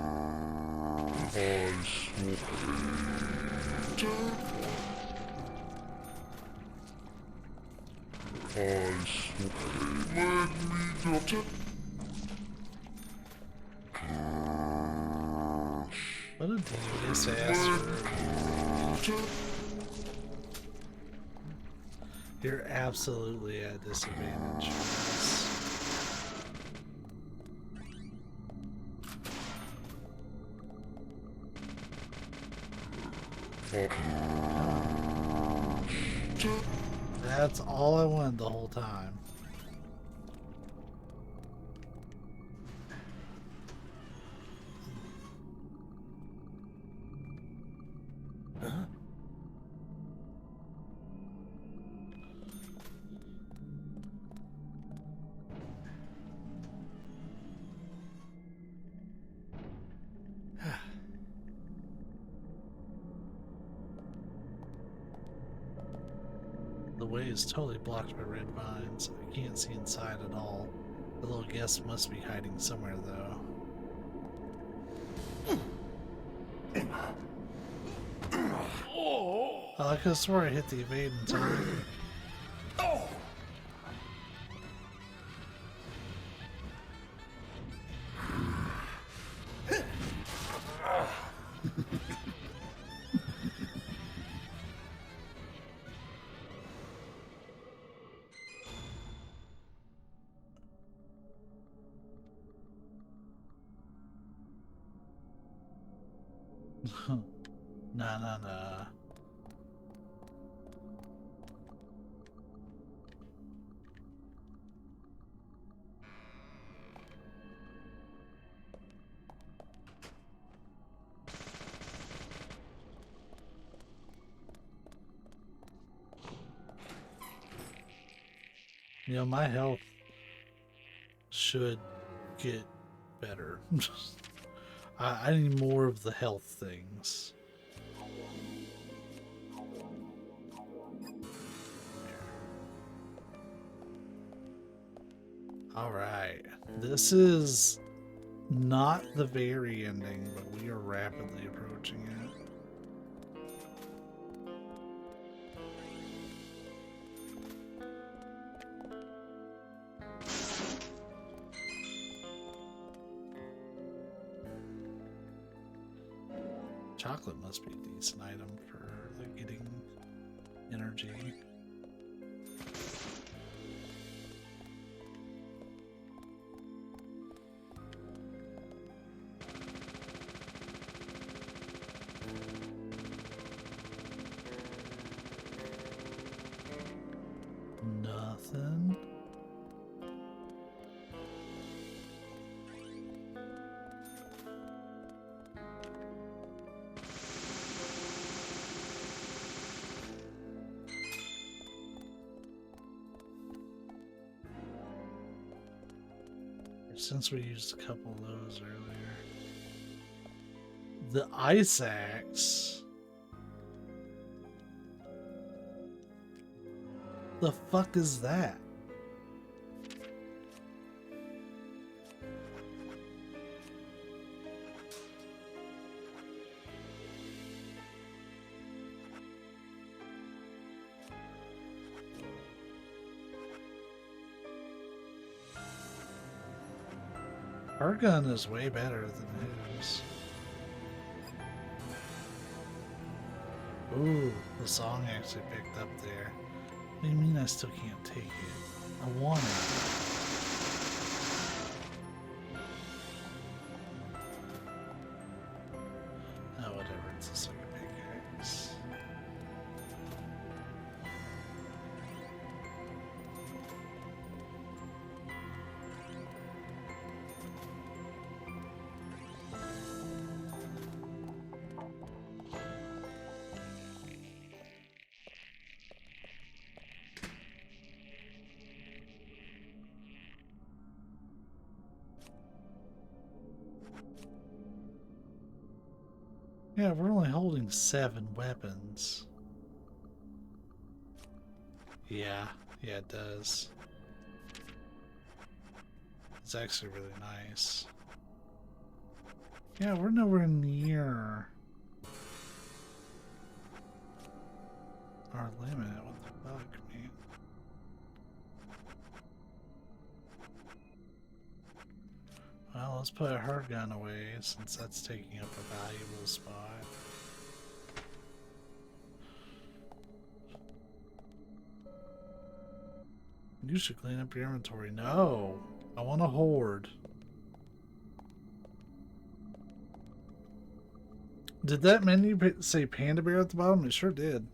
What a devious ass room. You're absolutely at a disadvantage for this. That's all I wanted the whole time. The way is totally blocked by red vines. I can't see inside at all. The little guest must be hiding somewhere, though. Oh, I could have swore I hit the evade and target. Nah. You know, my health should get better. I need more of the health things. Alright. This is not the very ending, but we are rapidly approaching it. Chocolate must be a decent item for like getting energy. Nothing. Since we used a couple of those earlier. The ice axe. The fuck is that? Her gun is way better than his. Ooh, the song actually picked up there. What do you mean I still can't take it? I want it. Oh, whatever, it's a second pickaxe. Yeah, we're only holding 7 weapons. Yeah, it does. It's actually really nice. Yeah, we're nowhere near our limit. What the fuck, man? Well, let's put her gun away since that's taking up a valuable spot. You should clean up your inventory. No, I want to hoard. Did that menu say Panda Bear at the bottom? It sure did.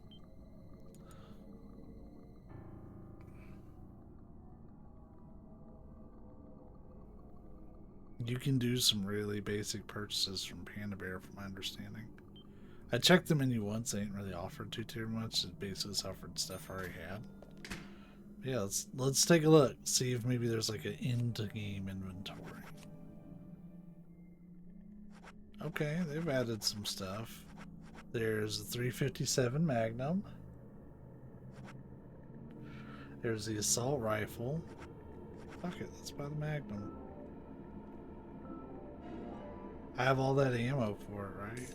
You can do some really basic purchases from Panda Bear, from my understanding. I checked the menu once. They ain't really offered too much. It basically offered stuff I already had. But yeah, let's take a look. See if maybe there's like an end-game inventory. Okay, they've added some stuff. There's the 357 Magnum. There's the assault rifle. Fuck it, let's buy the Magnum. I have all that ammo for it, right?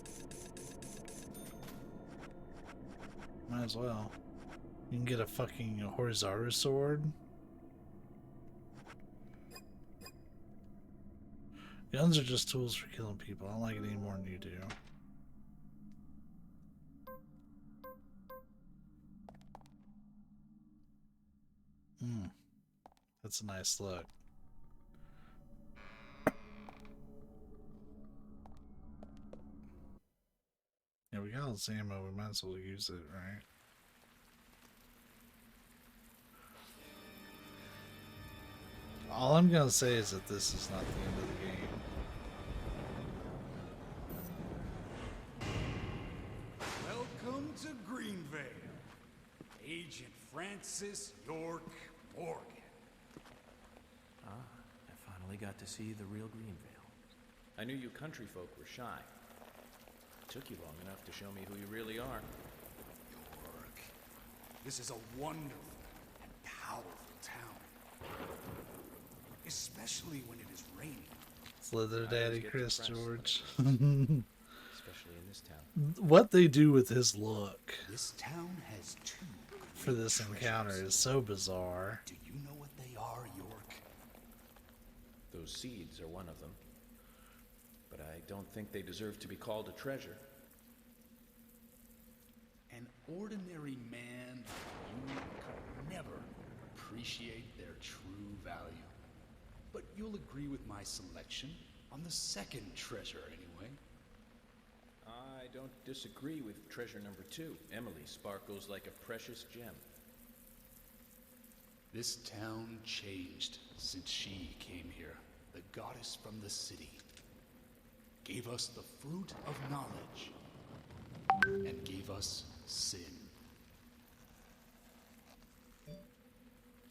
Might as well. You can get a fucking Horizaru sword. Guns are just tools for killing people. I don't like it any more than you do. That's a nice look. Yeah, Yeah, we got all this ammo. We might as well use it, right? All I'm gonna say is that this is not the end of the game. Welcome to Greenvale, Agent Francis York Morgan. Ah, I finally got to see the real Greenvale. I knew you country folk were shy. It took you long enough to show me who you really are. York, this is a wonderful and powerful town. Especially when it is raining. Slither Daddy Chris George. Especially in this town. What they do with his look This town has two for this encounter is so bizarre. Do you know what they are, York? Those seeds are one of them. But I don't think they deserve to be called a treasure. An ordinary man like you could never appreciate their true value. But you'll agree with my selection on the second treasure anyway. I don't disagree with treasure number 2. Emily sparkles like a precious gem. This town changed since she came here. The goddess from the city gave us the fruit of knowledge and gave us sin.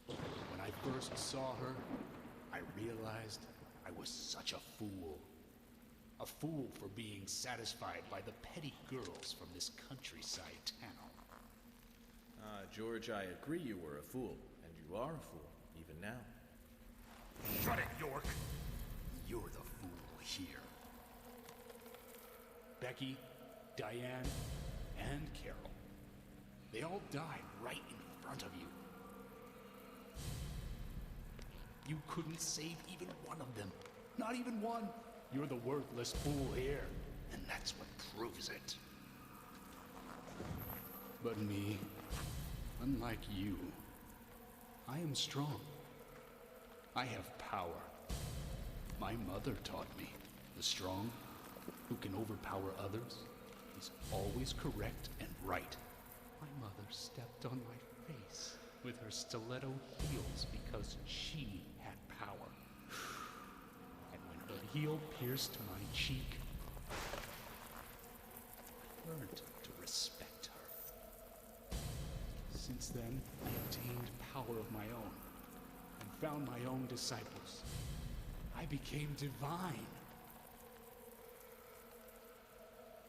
When I first saw her, I realized I was such a fool. A fool for being satisfied by the petty girls from this countryside town. George, I agree you were a fool, and you are a fool, even now. Shut it, York! You're the fool here. Becky, Diane, and Carol. They all died right in front of you. You couldn't save even one of them. Not even one. You're the worthless fool here, and that's what proves it. But me, unlike you, I am strong. I have power. My mother taught me the strong, who can overpower others, is always correct and right. My mother stepped on my face with her stiletto heels because she had power. And when her heel pierced my cheek, I learned to respect her. Since then, I obtained power of my own and found my own disciples. I became divine.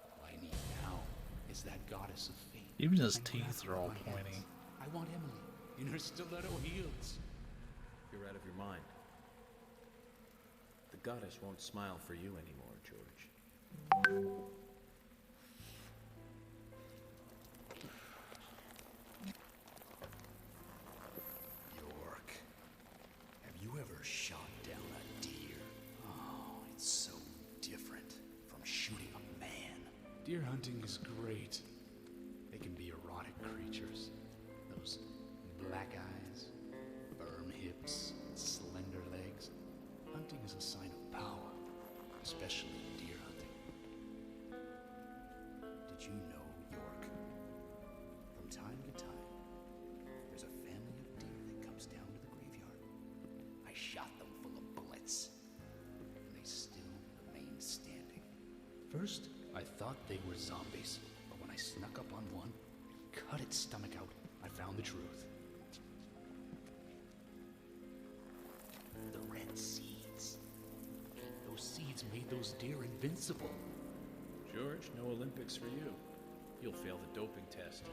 All I need now is that goddess of fate. Even his teeth are all pointy. I want Emily in her stiletto heels. You're out of your mind. The goddess won't smile for you anymore, George. York, have you ever shot down a deer? Oh, it's so different from shooting a man. Deer hunting is great. They can be erotic creatures. Those black eyes, firm hips, slender legs. Hunting is a sign of power, especially deer hunting. Did you know, York? From time to time, there's a family of deer that comes down to the graveyard. I shot them full of bullets, and they still remain standing. First, I thought they were zombies, but when I snuck up on one, cut its stomach out, I found the truth. The red seeds. Those seeds made those deer invincible. George, no Olympics for you. You'll fail the doping test.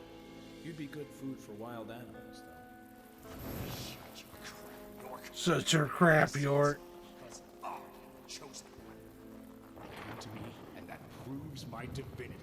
You'd be good food for wild animals, though. Shut your crap, York. Shut your crap, York. Because I'm chosen one. They come to me, and that proves my divinity.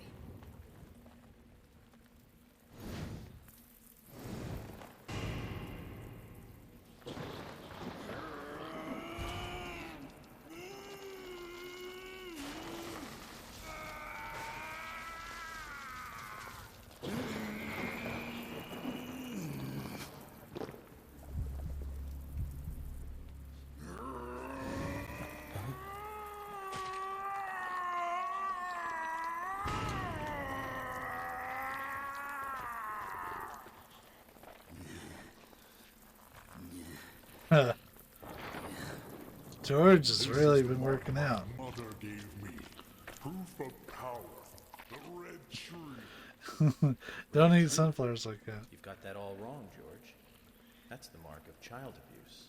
George has really been working out. Mother gave me proof of power. The red tree. Don't eat sunflowers like that. You've got that all wrong, George. That's the mark of child abuse.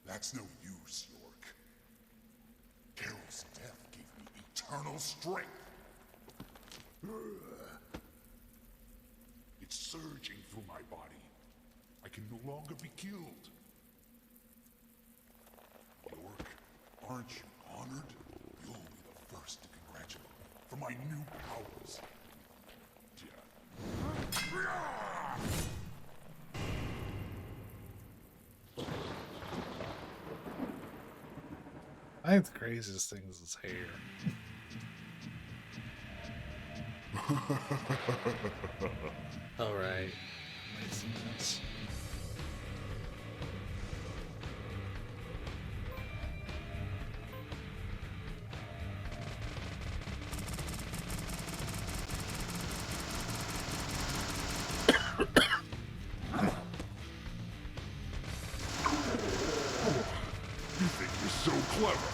That's no use, York. Carol's death gave me eternal strength. It's surging through my body. I can no longer be killed. York, aren't you honored? You'll be the first to congratulate me for my new powers. I think the craziest thing is his hair. Alright. Makes sense. You think you're so clever?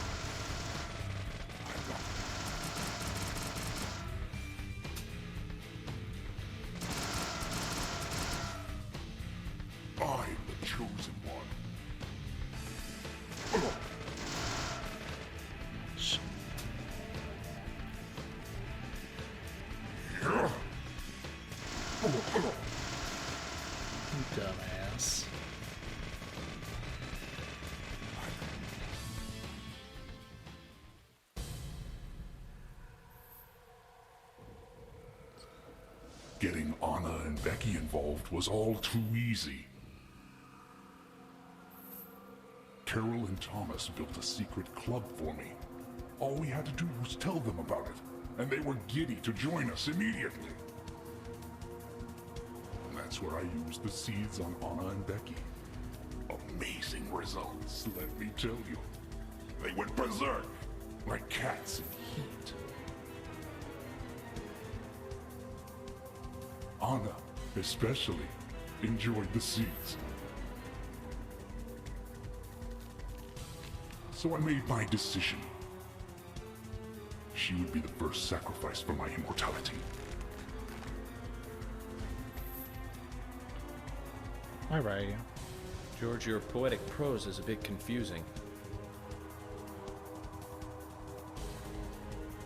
I'm the chosen one. Dumbass. Getting Anna and Becky involved was all too easy. Carol and Thomas built a secret club for me. All we had to do was tell them about it, and they were giddy to join us immediately. That's where I used the seeds on Anna and Becky. Amazing results, let me tell you. They went berserk, like cats in heat. Anna, especially, enjoyed the seeds. So I made my decision. She would be the first sacrifice for my immortality. Alright. George, your poetic prose is a bit confusing.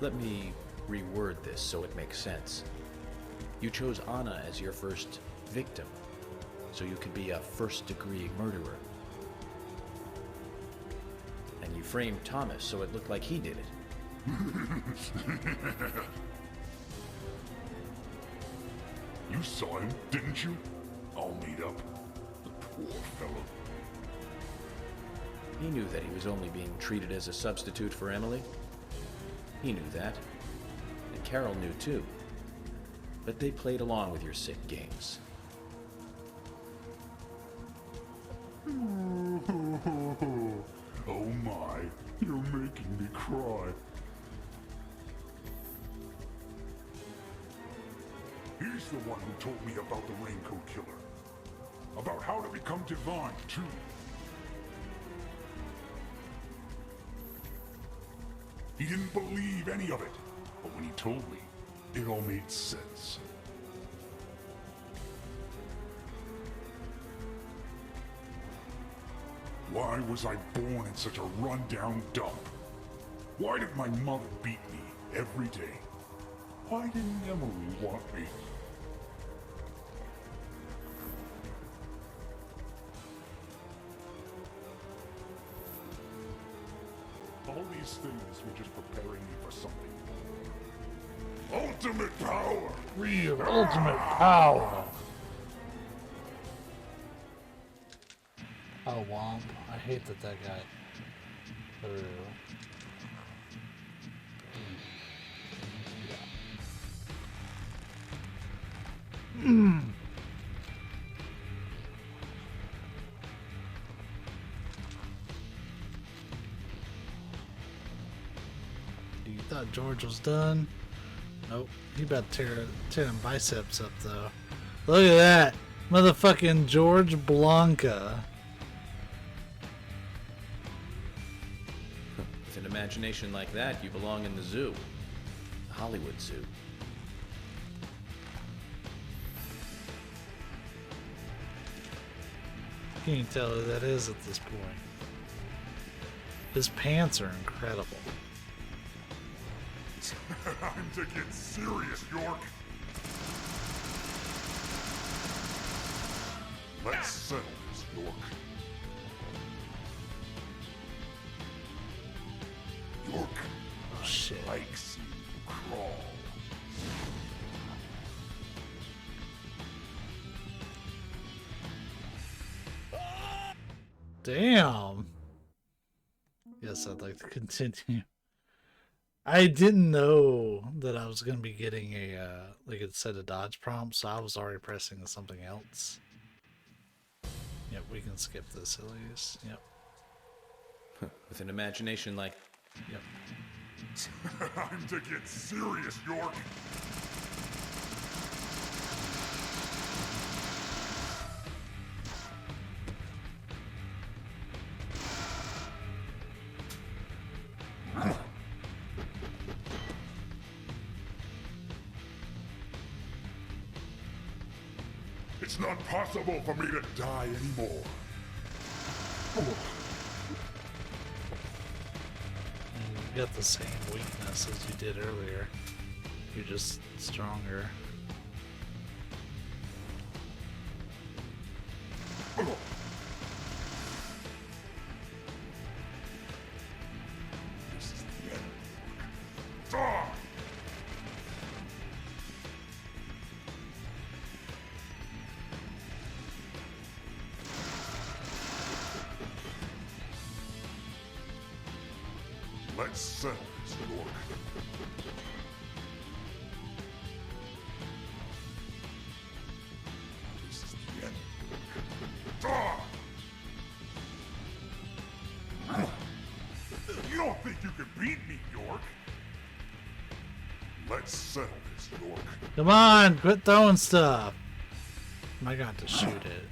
Let me reword this so it makes sense. You chose Anna as your first victim, so you could be a first-degree murderer. And you framed Thomas so it looked like he did it. You saw him, didn't you? All made up. The poor fellow. He knew that he was only being treated as a substitute for Emily. He knew that. And Carol knew too. But they played along with your sick games. Oh my, you're making me cry. He's the one who told me about the Raincoat Killer. About how to become divine, too. He didn't believe any of it, but when he told me, it all made sense. Why was I born in such a run-down dump? Why did my mother beat me every day? Why didn't Emily want me? All these things were just preparing me for something. Ultimate power! Real ultimate power! Oh, Womp. I hate that guy threw. You thought George was done? Oh, he about to tear them biceps up, though. Look at that. Motherfucking George Blanca. With an imagination like that, you belong in the zoo. The Hollywood Zoo. You can tell who that is at this point. His pants are incredible. Time to get serious, York. Let's settle this, York. York. Oh shit. Likes you crawl. Damn. Yes, I'd like to continue. I didn't know that I was going to be getting a like a set of dodge prompts, so I was already pressing something else. Yep, we can skip this at least. Yep. With an imagination like... Yep. Time to get serious, York. It's not possible for me to die anymore. You got the same weakness as you did earlier. You're just stronger. This is the end. Die! Let's settle this, York. This is the end. Die! You don't think you can beat me, York? Let's settle this, York. Come on, quit throwing stuff. I got to shoot it.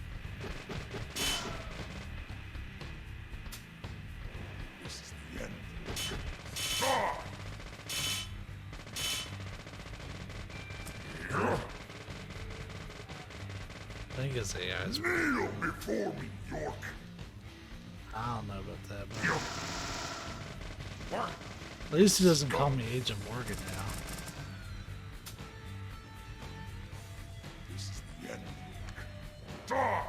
This is the end. Die! I think his AI is... Kneel before me, York. I don't know about that, but... What? At least he doesn't call me Agent Morgan now. This is the end. Die!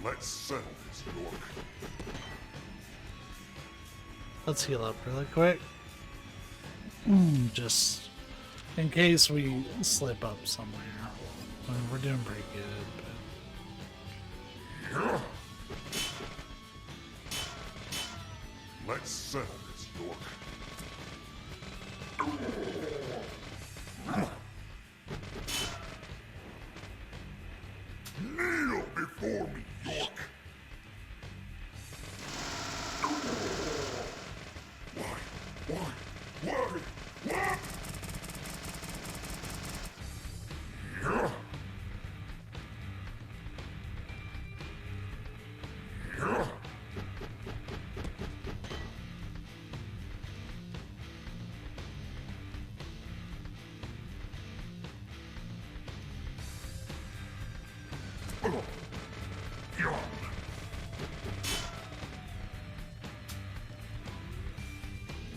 Let's settle this, York. Let's heal up really quick. Just in case we slip up somewhere. I mean, we're doing pretty good, but... Let's settle this, York. Kneel before me, York. Why?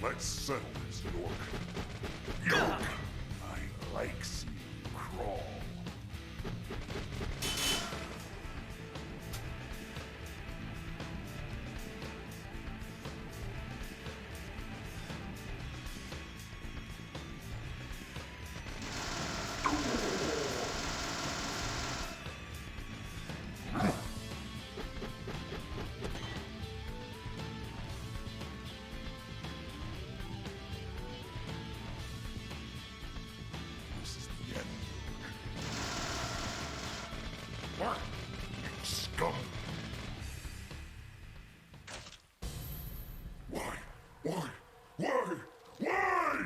Let's settle this, York. York! I like seeing you crawl. Why? You scum! Why? Why? Why? Why?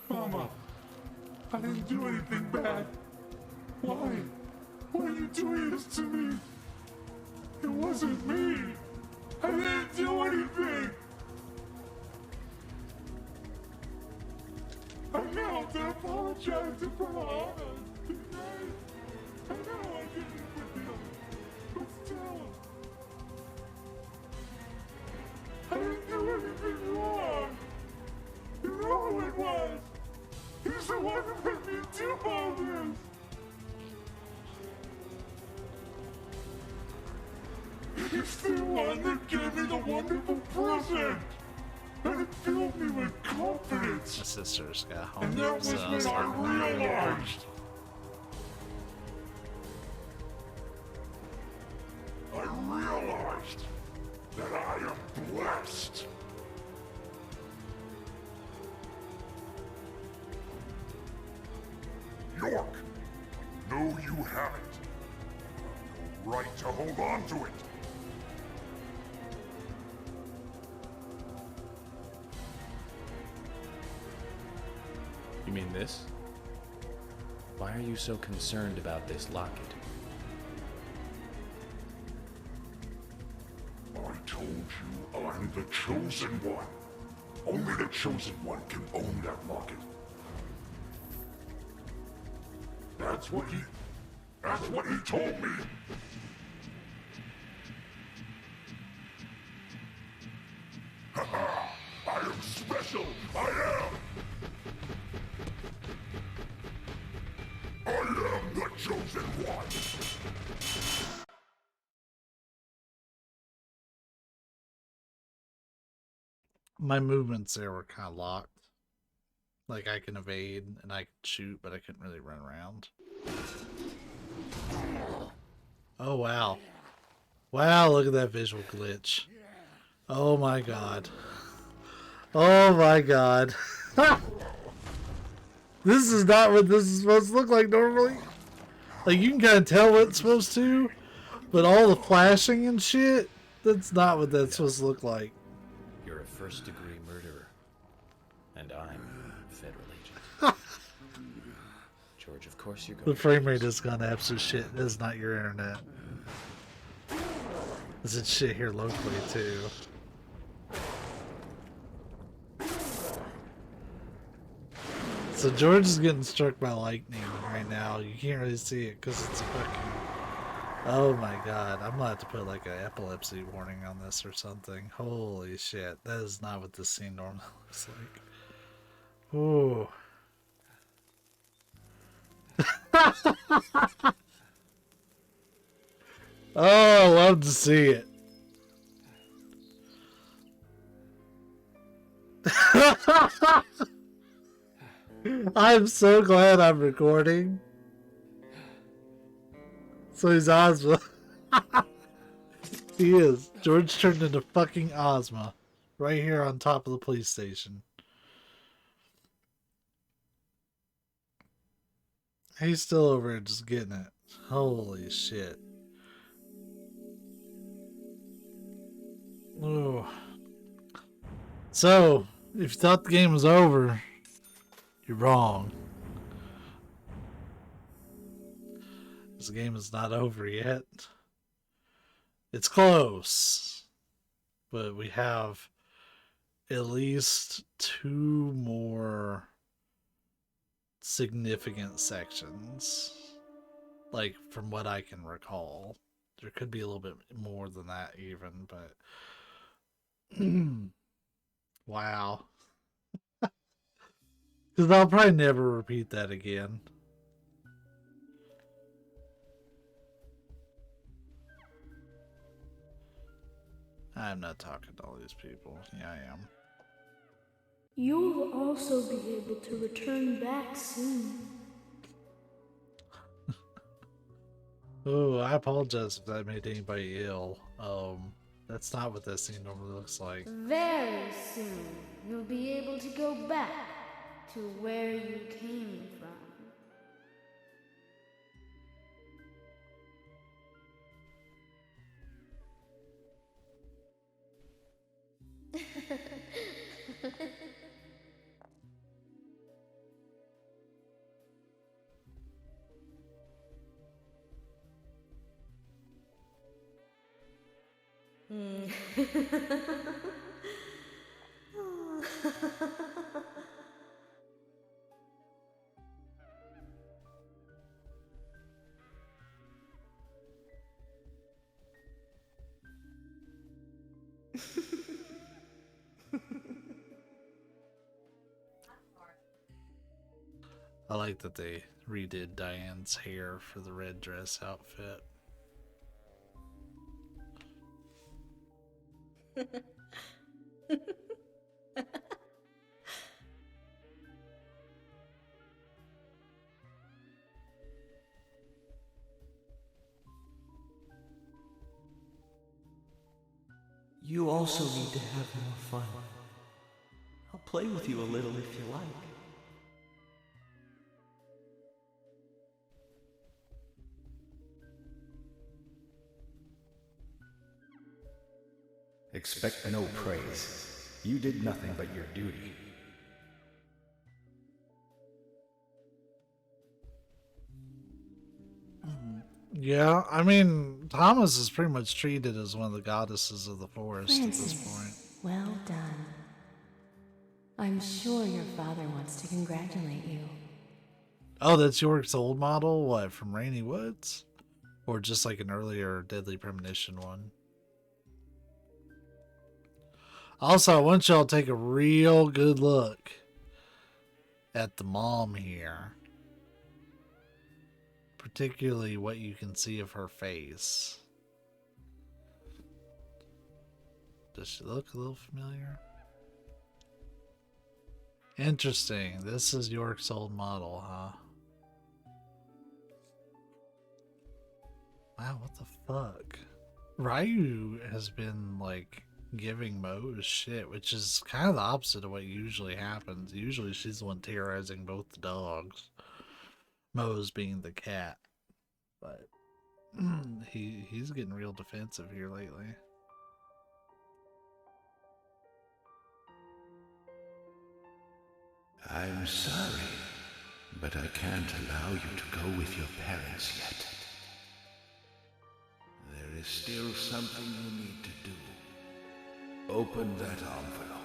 Mama, I didn't do anything bad. Why? Why are you doing this to me? It wasn't me. I didn't do anything. I know to apologize to Premonition, didn't I? I know I didn't with him, but still. I didn't do anything wrong. You know who it was. He's the one who made me do all this. He's the one that gave me the wonderful present. And it filled me with confidence. My sister's got home. And that was when I realized. I realized that I am blessed. York, no, you haven't. No right to hold on to it. You mean this? Why are you so concerned about this locket? I told you I'm the chosen one. Only the chosen one can own that locket. That's what he told me. Haha! I am special! I am! I am the chosen one! My movements there were kind of locked. Like I can evade and I can shoot, but I couldn't really run around. Oh wow. Wow, look at that visual glitch. Oh my god. Oh my god. This is not what this is supposed to look like normally. Like you can kind of tell what it's supposed to, but all the flashing and shit, that's not what that's supposed to look like. You're a first-degree murderer, and I'm a federal agent. George, of course you're going The frame rate has gone absolute shit. This is not your internet. This is shit here locally too. So George is getting struck by lightning right now. You can't really see it because it's a fucking... Oh my god. I'm gonna have to put like an epilepsy warning on this or something. Holy shit. That is not what this scene normally looks like. Ooh. Oh, I love to see it. I'm so glad I'm recording. So he's Ozma. He is. George turned into fucking Ozma. Right here on top of the police station. He's still over here just getting it. Holy shit. Oh. So, if you thought the game was over, you're wrong. This game is not over yet. It's close. But we have at least 2 more significant sections. Like, from what I can recall. There could be a little bit more than that even, but... Wow. Because I'll probably never repeat that again. I'm not talking to all these people. Yeah, I am. You will also be able to return back soon. Oh, I apologize if that made anybody ill. That's not what that scene normally looks like. Very soon, you'll be able to go back to where you came from. I like that they redid Diane's hair for the red dress outfit. You also need to have more fun. I'll play with you a little if you like. Expect no praise. You did nothing but your duty. Yeah, I mean, Thomas is pretty much treated as one of the goddesses of the forest Francis, at this point. well done. I'm sure your father wants to congratulate you. Oh, that's York's old model? What, from Rainy Woods? Or just like an earlier Deadly Premonition one? Also, I want y'all to take a real good look at the mom here. Particularly what you can see of her face. Does she look a little familiar? Interesting. This is York's old model, huh? Wow, what the fuck? Ryu has been, like, giving Moe's shit, which is kind of the opposite of what usually happens. Usually she's the one terrorizing both the dogs. Moe's being the cat. But he's getting real defensive here lately. I'm sorry, but I can't allow you to go with your parents yet. There is still something you need to do. Open that envelope.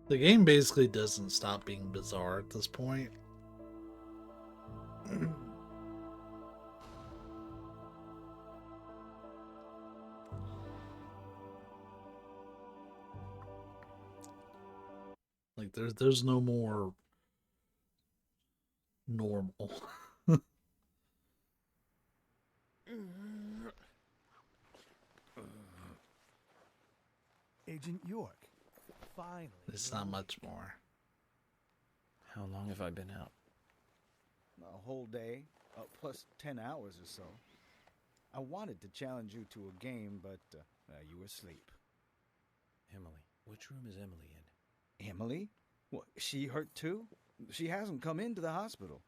The game basically doesn't stop being bizarre at this point. Like there's no more normal. Agent York, finally. It's not much more. How long have I been out? A whole day, plus 10 hours or so. I wanted to challenge you to a game, but you were asleep. Emily. Which room is Emily in? Emily? What, she hurt too? She hasn't come into the hospital.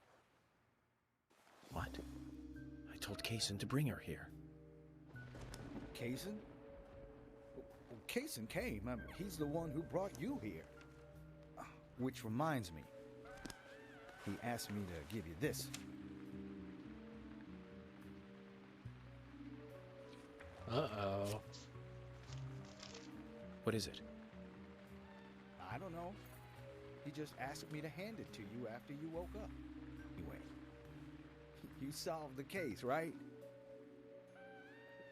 What? I told Kaysen to bring her here. Kaysen? Kaysen came. I mean, he's the one who brought you here. Which reminds me. He asked me to give you this. Uh-oh. What is it? I don't know. He just asked me to hand it to you after you woke up. Anyway, you solved the case, right?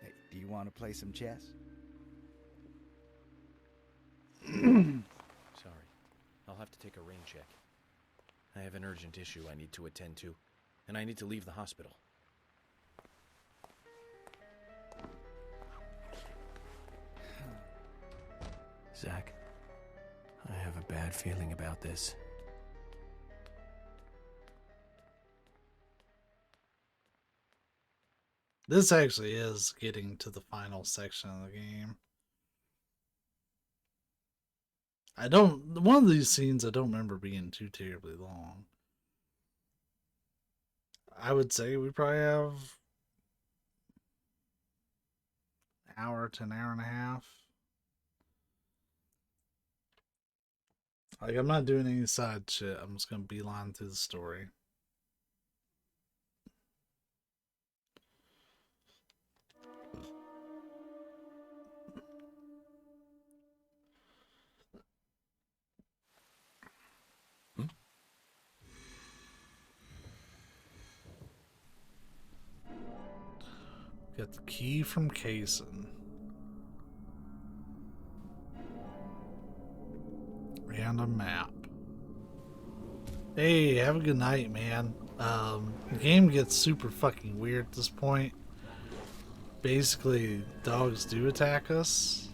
Hey, do you want to play some chess? Sorry. I'll have to take a rain check. I have an urgent issue I need to attend to, and I need to leave the hospital. Zach, I have a bad feeling about this. This actually is getting to the final section of the game. One of these scenes I don't remember being too terribly long. I would say we probably have an hour to an hour and a half. Like, I'm not doing any side shit. I'm just gonna beeline through the story. Got the key from Kaysen. And a map. Hey, have a good night, man. The game gets super fucking weird at this point. Basically, dogs do attack us,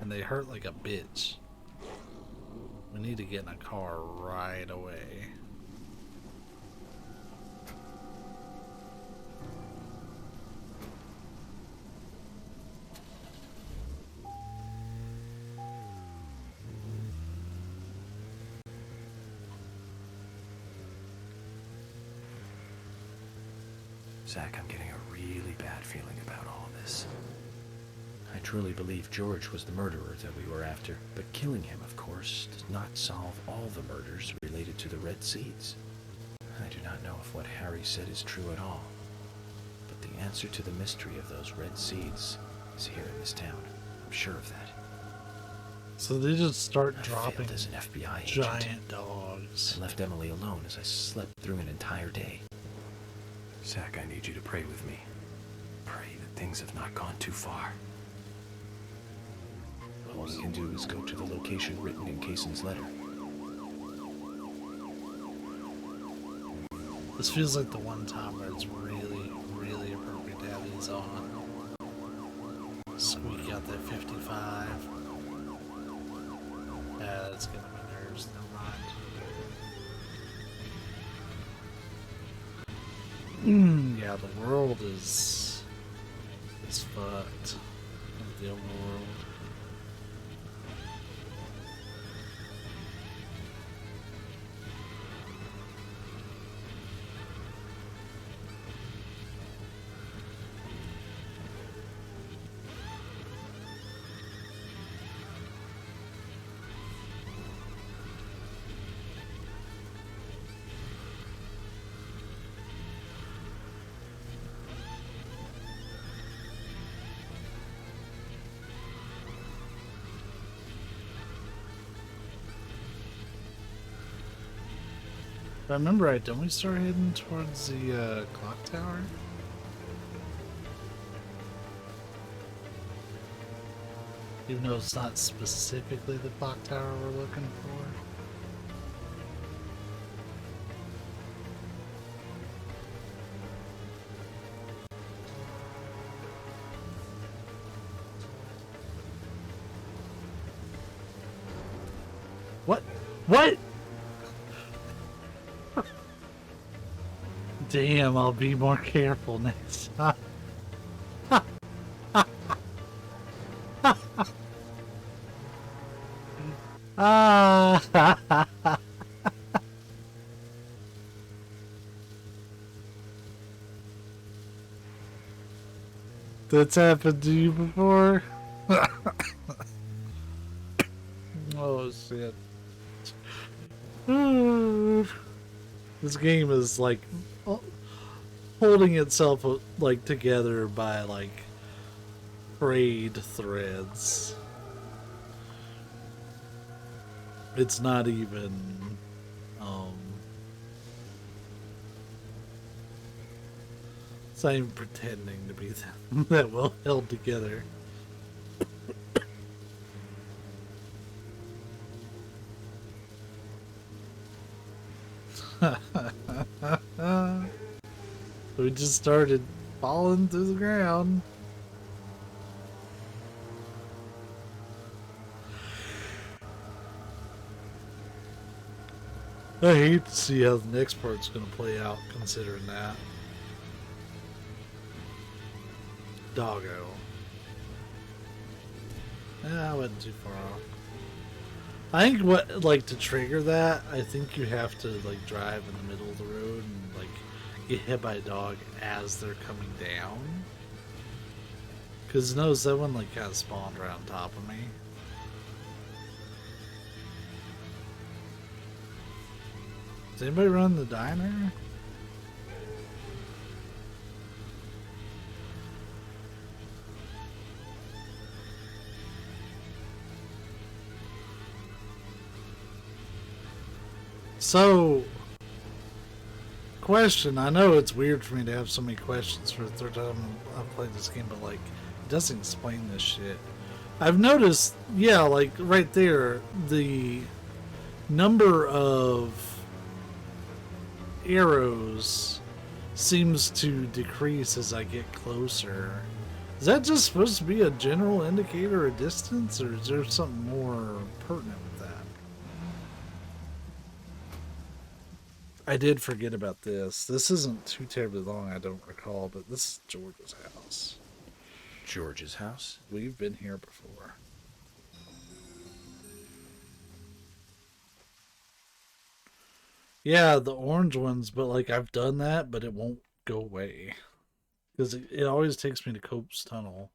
and they hurt like a bitch. We need to get in a car right away. Zach, I'm getting a really bad feeling about all this. I truly believe George was the murderer that we were after, but killing him, of course, does not solve all the murders related to the Red Seeds. I do not know if what Harry said is true at all, but the answer to the mystery of those Red Seeds is here in this town. I'm sure of that. So they just start dropping as an FBI giant agent. dogs. I left Emily alone as I slept through an entire day. Zach, I need you to pray with me. Pray that things have not gone too far. All we can do is go to the location written in Kaysen's letter. This feels like the one time where it's really, really appropriate to have these on. Squeak out that 55. Yeah, that's gonna be nerves, never mind. Yeah, the world is fucked. The overworld. If I remember right, don't we start heading towards the clock tower? Even though it's not specifically the clock tower we're looking for. What? What? Damn, I'll be more careful next time. That's happened to you before? Oh shit. This game is like holding itself like together by like frayed threads. It's not even it's not even pretending to be that well held together. We just started falling through the ground. I hate to see how the next part's going to play out, considering that. Doggo. Yeah, I wasn't too far off. I think to trigger that, I think you have to, like, drive in the middle of the road and, like, get hit by a dog as they're coming down. Because notice that one, like, kind of spawned right on top of me. Does anybody run the diner? So, question. I know it's weird for me to have so many questions for the third time I've played this game, but, like, it doesn't explain this shit. I've noticed, yeah, like, right there, the number of arrows seems to decrease as I get closer. Is that just supposed to be a general indicator of distance, or is there something more pertinent with that? I did forget about this. This isn't too terribly long, I don't recall, but this is George's house. George's house? We've been here before. Yeah, the orange ones, but, like, I've done that, but it won't go away. Because it always takes me to Cope's Tunnel.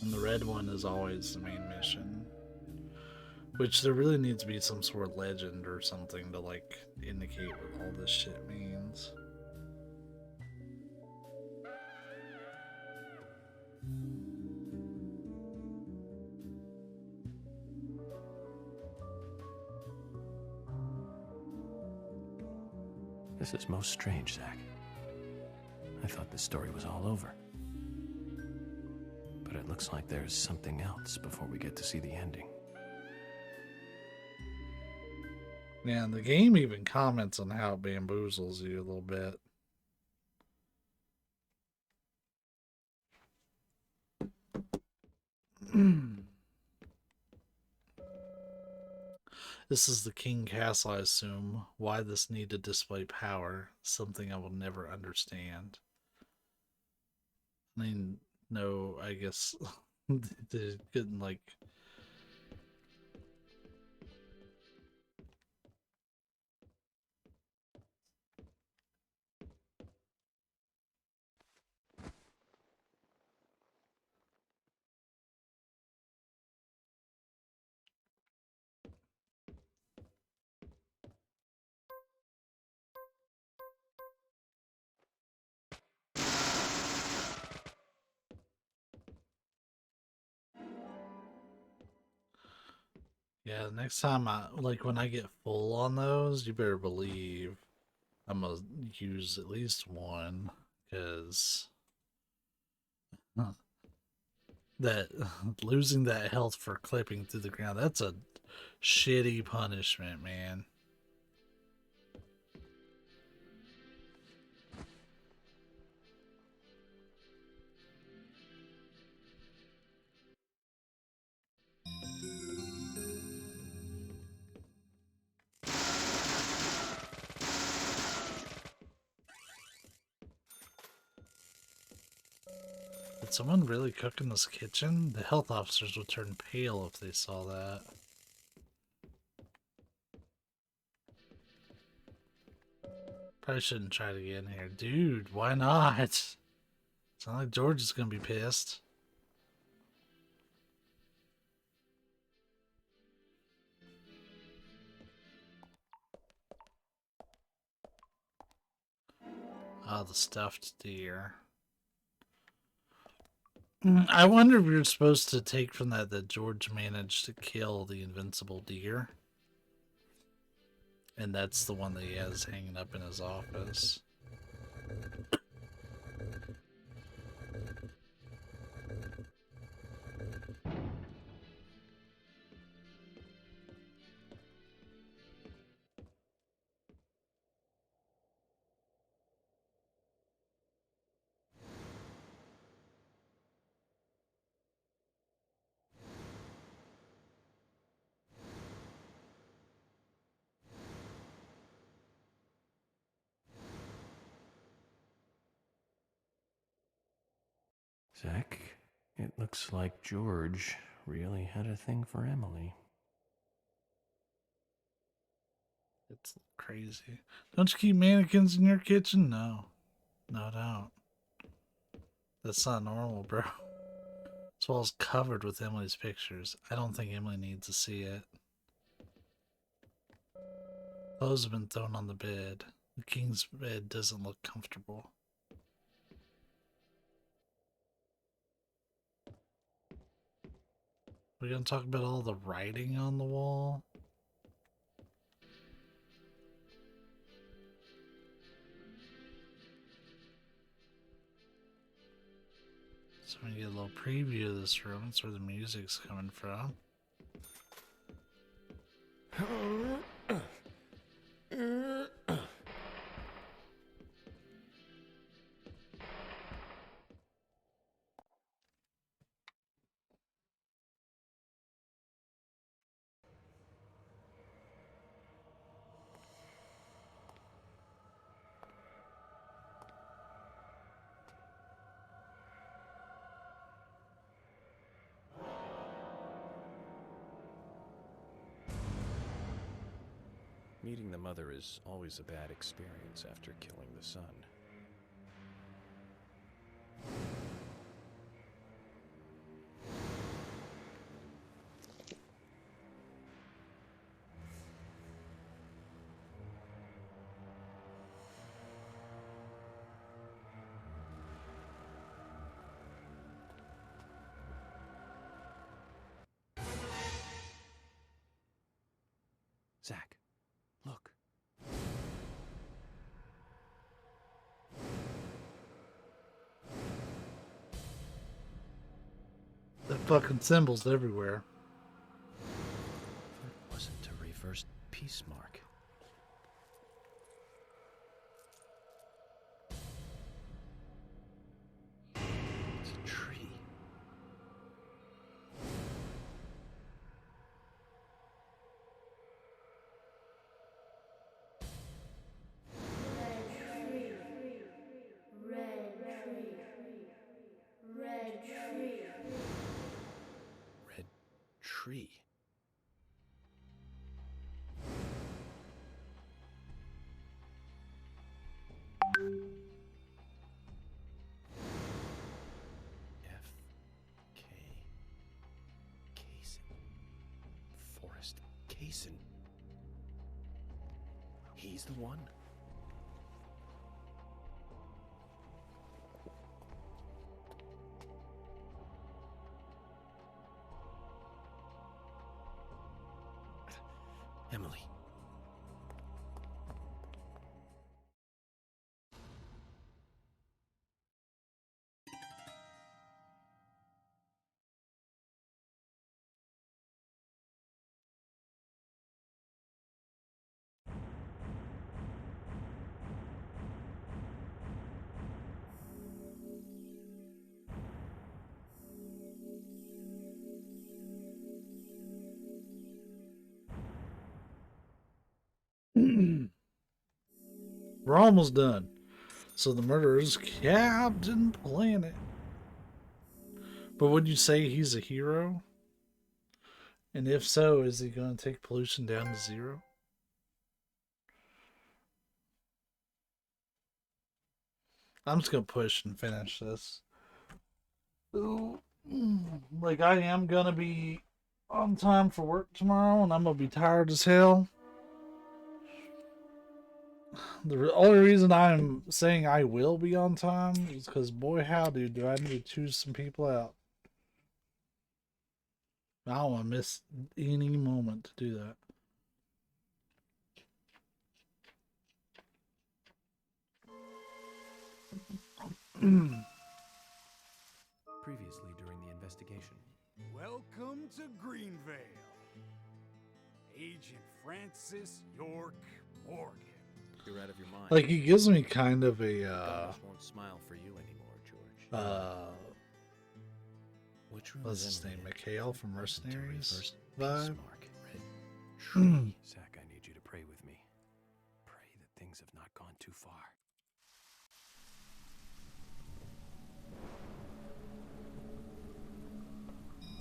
And the red one is always the main mission. Which there really needs to be some sort of legend or something to, like, indicate what all this shit means. This is most strange, Zach. I thought this story was all over. But it looks like there's something else before we get to see the ending. Yeah, and the game even comments on how it bamboozles you a little bit. This is the King Castle, I assume. Why this need to display power? Something I will never understand. I mean, no, I guess they couldn't, like... Yeah, next time when I get full on those, you better believe I'm gonna use at least one, because that losing that health for clipping through the ground, that's a shitty punishment, man. Did someone really cook in this kitchen? The health officers would turn pale if they saw that. Probably shouldn't try to get in here. Dude, why not? It's not like George is gonna be pissed. Ah, the stuffed deer. I wonder if you're supposed to take from that George managed to kill the invincible deer. And that's the one that he has hanging up in his office. Zach, it looks like George really had a thing for Emily. It's crazy. Don't you keep mannequins in your kitchen? No. No doubt. That's not normal, bro. This wall's covered with Emily's pictures. I don't think Emily needs to see it. Clothes have been thrown on the bed. The king's bed doesn't look comfortable. We're gonna talk about all the writing on the wall. So we get a little preview of this room. That's where the music's coming from. Meeting the mother is always a bad experience after killing the son. Zach, look. The fucking symbols everywhere. It wasn't a reverse peace mark. It's a tree. Tree. F.K. Kaysen. Forrest Kaysen. He's the one? Emily. We're almost done. So the murderer's Captain Planet. But would you say he's a hero? And if so, is he going to take pollution down to zero? I'm just going to push and finish this. Like, I am going to be on time for work tomorrow, and I'm going to be tired as hell. The only reason I'm saying I will be on time is because, boy, howdy, do I need to choose some people out. I don't want to miss any moment to do that. Previously during the investigation. Welcome to Greenvale. Agent Francis York Morgan. You're out of your mind. Like, he gives me kind of a, won't smile for you anymore, George. Which room what's is his Emily name? in? Mikhail from Mercenaries Peace vibe? mark. Red tree. Zach, I need you to pray with me. Pray that things have not gone too far.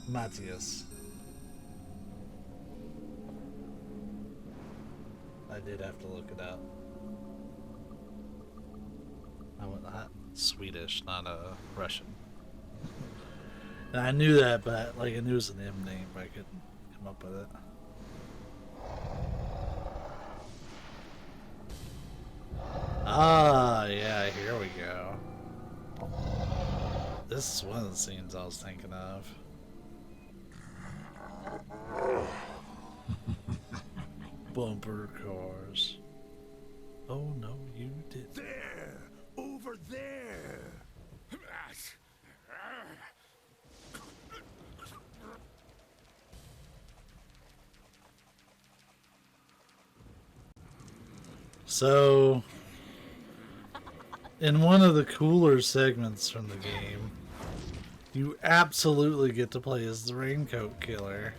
Matthias. I did have to look it up. I'm not Swedish, not Russian. And I knew that, but like I knew it was an M name, but I couldn't come up with it. Ah, yeah, here we go. This is one of the scenes I was thinking of. Bumper cars. Oh no, you did. There! Over there! So, in one of the cooler segments from the game, you absolutely get to play as the Raincoat Killer.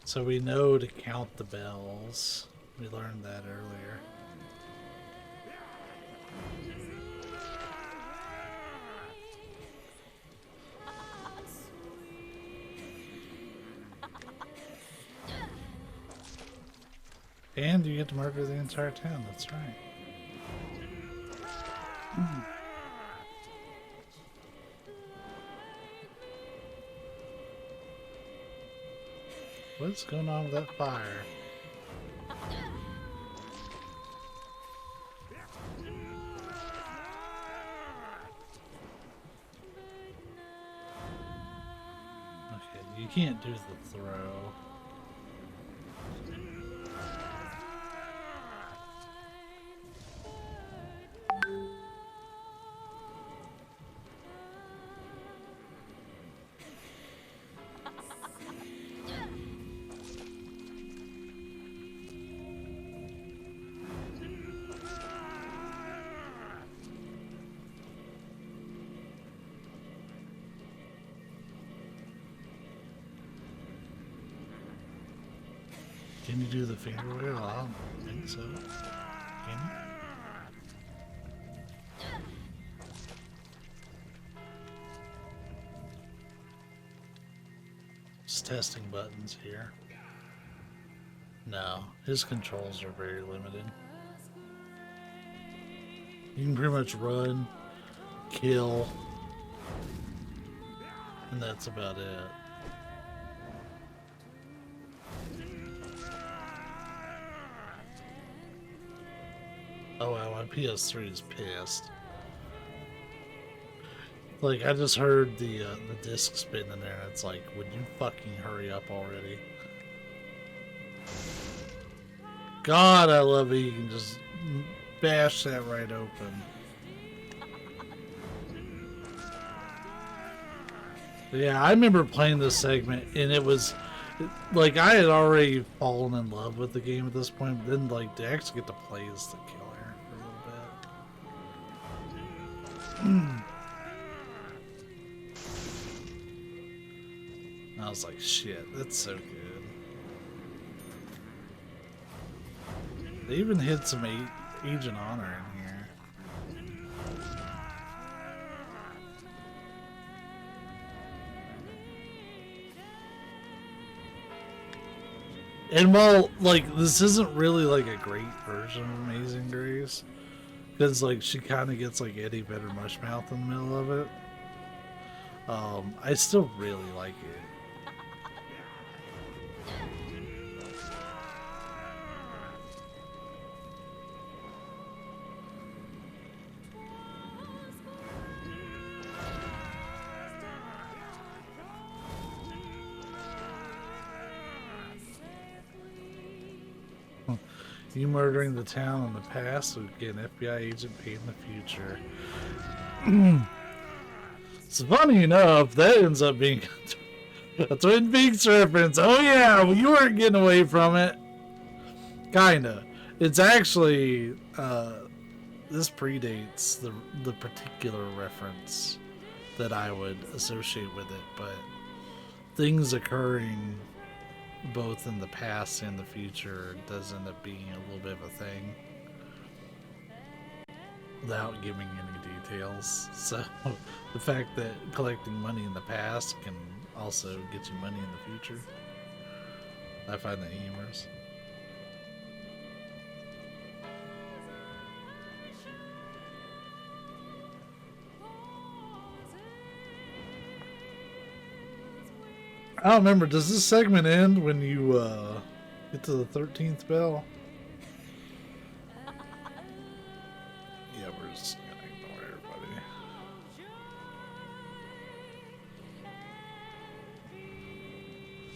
So we know to count the bells. We learned that earlier. And you get to murder the entire town, that's right. What's going on with that fire? Okay, you can't do the throw. Can you do the finger wheel? I don't think so. Can you? Just testing buttons here. No, his controls are very limited. You can pretty much run, kill, and that's about it. Oh wow, my PS3 is pissed. Like, I just heard the disc spin in there, and it's like, would you fucking hurry up already? God, I love it. You can just bash that right open. But yeah, I remember playing this segment, and it was like I had already fallen in love with the game at this point, but then like to actually get to play as the killer for a little bit. I was like, shit, that's so good. They even hid some Agent Honor in here. And while, like, this isn't really, like, a great version of Amazing Grace, because, like, she kind of gets, like, Eddie Vedder Mushmouth in the middle of it, I still really like it. You murdering the town in the past would get an FBI agent paid in the future. It's funny enough, that ends up being a Twin Peaks reference. Oh yeah, well, you weren't getting away from it. Kinda. It's actually this predates the particular reference that I would associate with it, but things occurring both in the past and the future does end up being a little bit of a thing without giving any details. So the fact that collecting money in the past can also get you money in the future, I find that humorous. I don't remember, does this segment end when you get to the 13th bell? Yeah, we're just gonna ignore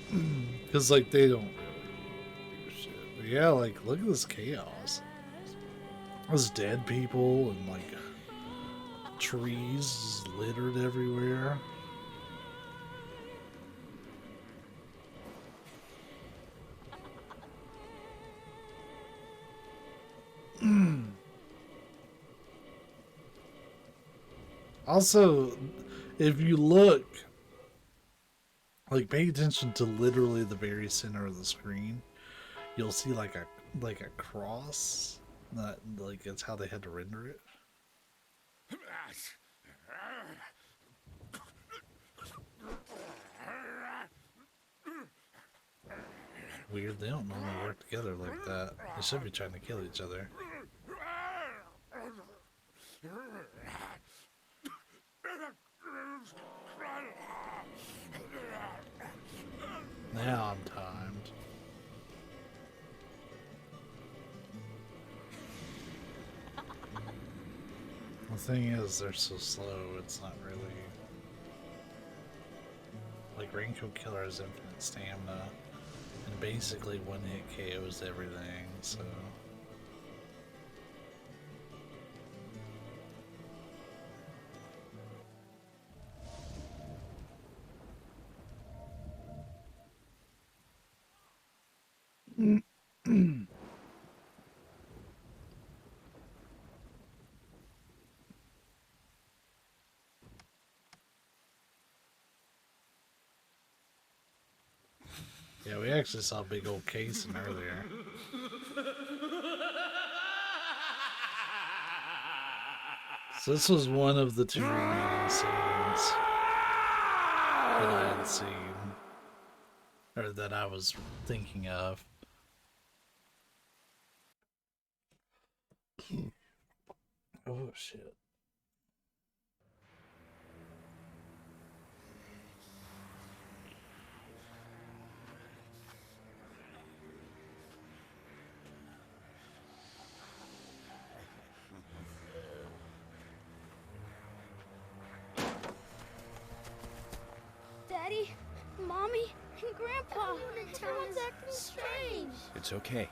everybody. Because, like, they don't really do shit. But yeah, like, look at this chaos. There's dead people and, like, trees littered everywhere. Also, if you look, like, pay attention to literally the very center of the screen, you'll see like a cross. That, like, it's how they had to render it. Weird, they don't normally work together like that. They should be trying to kill each other. Now I'm timed. The thing is, they're so slow, it's not really... Like, Raincoat Killer has infinite stamina, and basically one hit KOs everything, so... Yeah, we actually saw a big old casing earlier. So this was one of the two remaining scenes that I had seen, or that I was thinking of. Oh shit. Daddy, Mommy, and Grandpa. Everyone's acting strange. It's okay.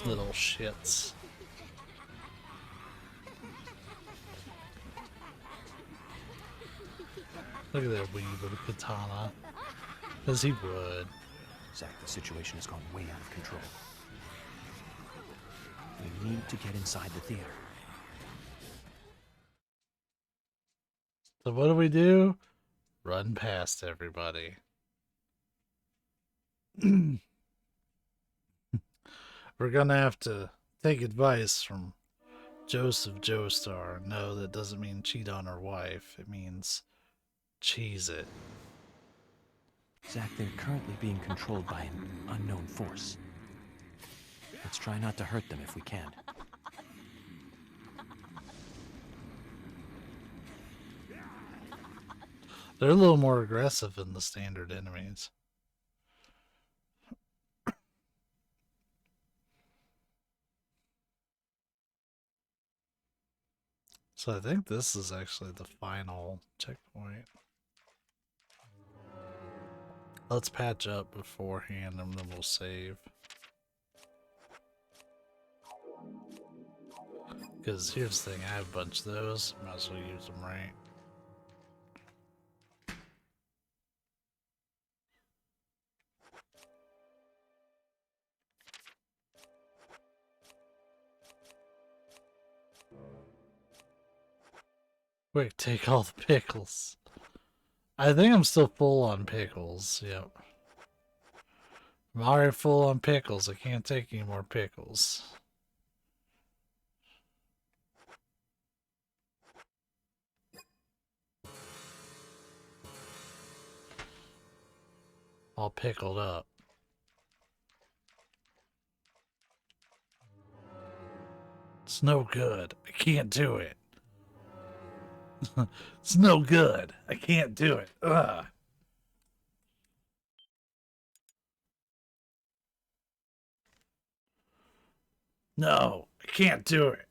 Little shits. Look at that weave with a katana. As he would. Zach, the situation has gone way out of control. We need to get inside the theater. So what do? Run past everybody. We're gonna have to take advice from Joseph Joestar. No, that doesn't mean cheat on her wife. It means cheese it. Zach, they're currently being controlled by an unknown force. Let's try not to hurt them if we can. They're a little more aggressive than the standard enemies. So I think this is actually the final checkpoint. Let's patch up beforehand and then we'll save. Because here's the thing, I have a bunch of those. Might as well use them right. Quick, take all the pickles. I think I'm still full on pickles, yep. I'm already full on pickles. I can't take any more pickles. All pickled up. It's no good. I can't do it. It's no good. I can't do it. Ugh. No, I can't do it.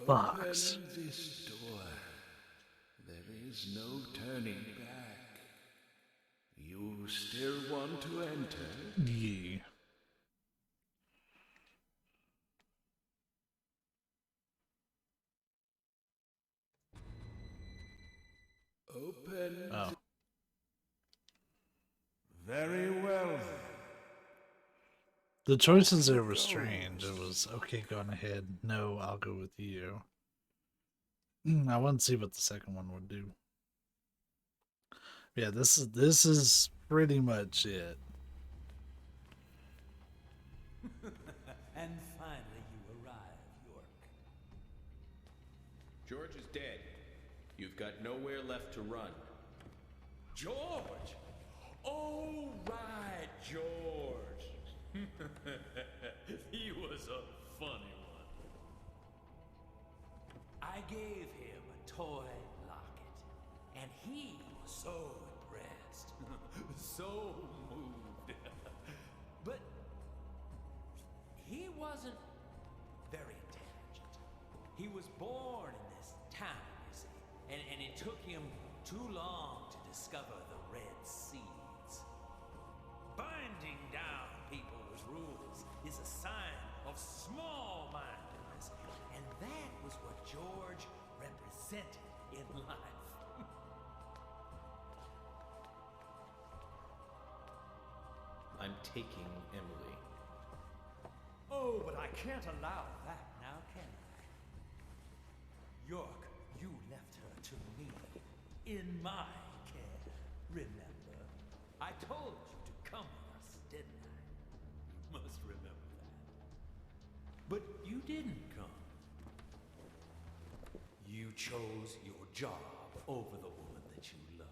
Fox. Open this door. There is no turning back. You still want to enter? Yeah. Open. Oh. Very well. The choices there were strange. It was, okay, go on ahead. No, I'll go with you. I want to see what the second one would do. Yeah, this is pretty much it. And finally you arrive, York. George is dead. You've got nowhere left to run. George! Oh, right, George. He was a funny one. I gave him a toy locket, and he was so impressed, so moved. But he wasn't very intelligent. He was born in this town, you see, and it took him too long to discover the red seeds. Binding down people with rules is a sign of small-mindedness, and that was what George represented in life. I'm taking Emily. Oh, but I can't allow that now, can I? York, you left her to me, in my care, remember? I told you to come with us, didn't I? You must remember that. But you didn't come. You chose your job over the woman that you love.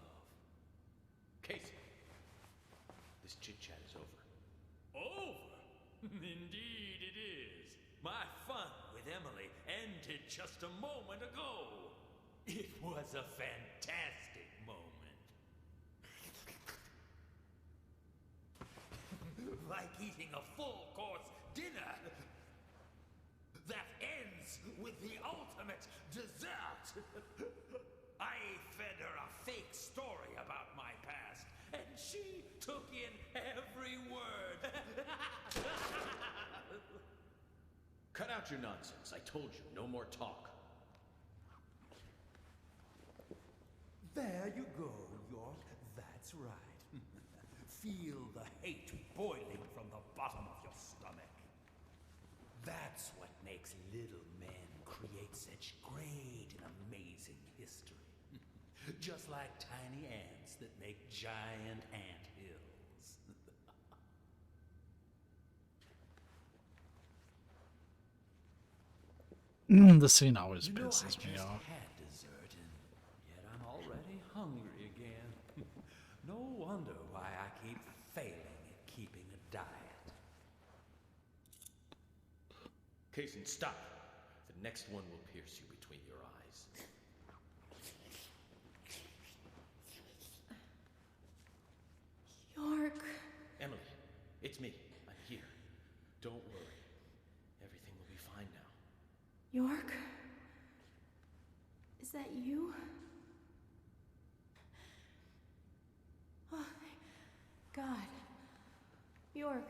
Casey, this chit-chat is over. Over? Indeed it is. My fun with Emily ended just a moment ago. It was a fantastic moment. Like eating a full-course dinner that ends with the ultimate dessert. I fed her a fake story about my past, and she took in every word. Cut out your nonsense. I told you, no more talk. There you go, York. That's right. Feel the hate boiling from the bottom of your stomach. That's what makes little men create such great and amazing history. Just like tiny ants that make giant ant hills. The scene always pisses me off. Had dessert, and yet I'm already hungry again. No wonder why I keep failing at keeping a diet. Kaysen, stop. The next one will pierce you between your eyes. York. Emily, it's me. I'm here. Don't worry. Everything will be fine now. York? Is that you? Oh, thank God. York,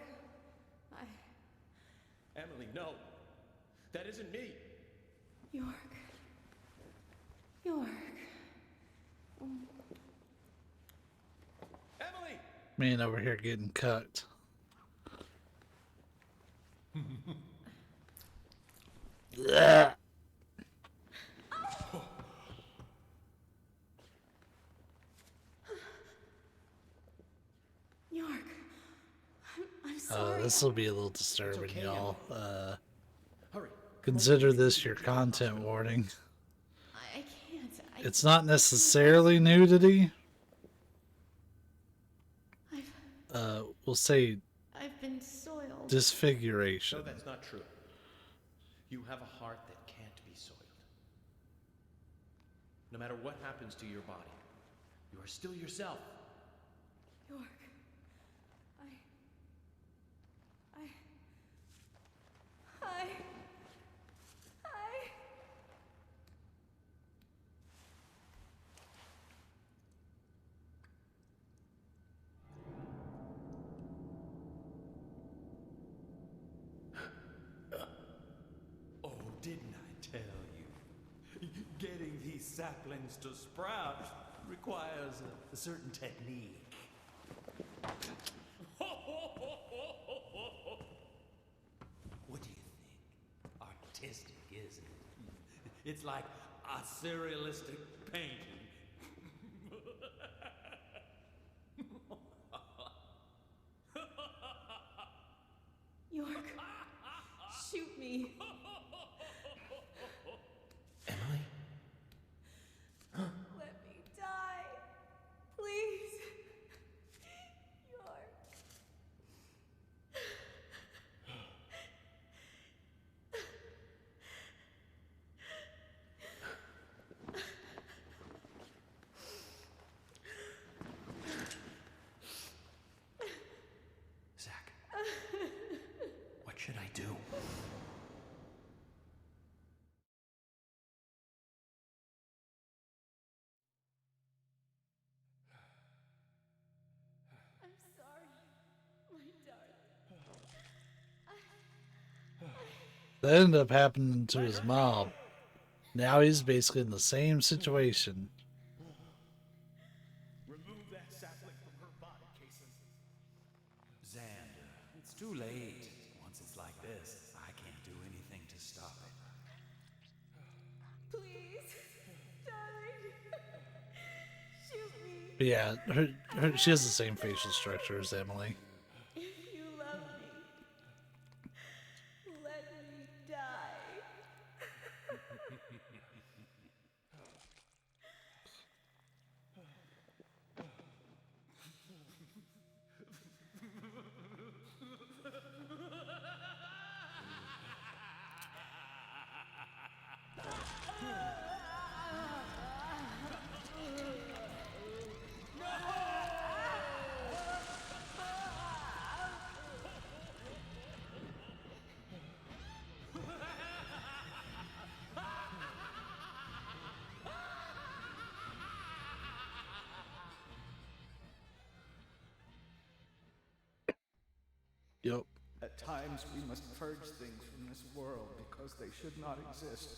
Emily, no. That isn't me. York. York. Emily! Man over here getting cucked. Yeah. York. I'm sorry. This will be a little disturbing, okay, y'all. Hurry. Consider this your content warning. I can't. It's not necessarily nudity. We'll say I've been soiled. disfiguration. No, that's not true. You have a heart that can't be soiled. No matter what happens to your body, you are still yourself. York. Oh, didn't I tell you? Getting these saplings to sprout requires a certain technique. What do you think? Artistic, isn't it? It's like a surrealistic painting. York. Shoot me. Emily? Let me die. Please. York. Zach, what should I do? I'm sorry, my darling. That ended up happening to his mom. Now he's basically in the same situation. Remove that sapling from her body, Kason. Xander, it's too late. Once it's like this, I can't do anything to stop it. Please, darling. Shoot me. But yeah, she has the same facial structure as Emily. If you love me, let me die. Yep. At times we must purge things from this world because they should not exist.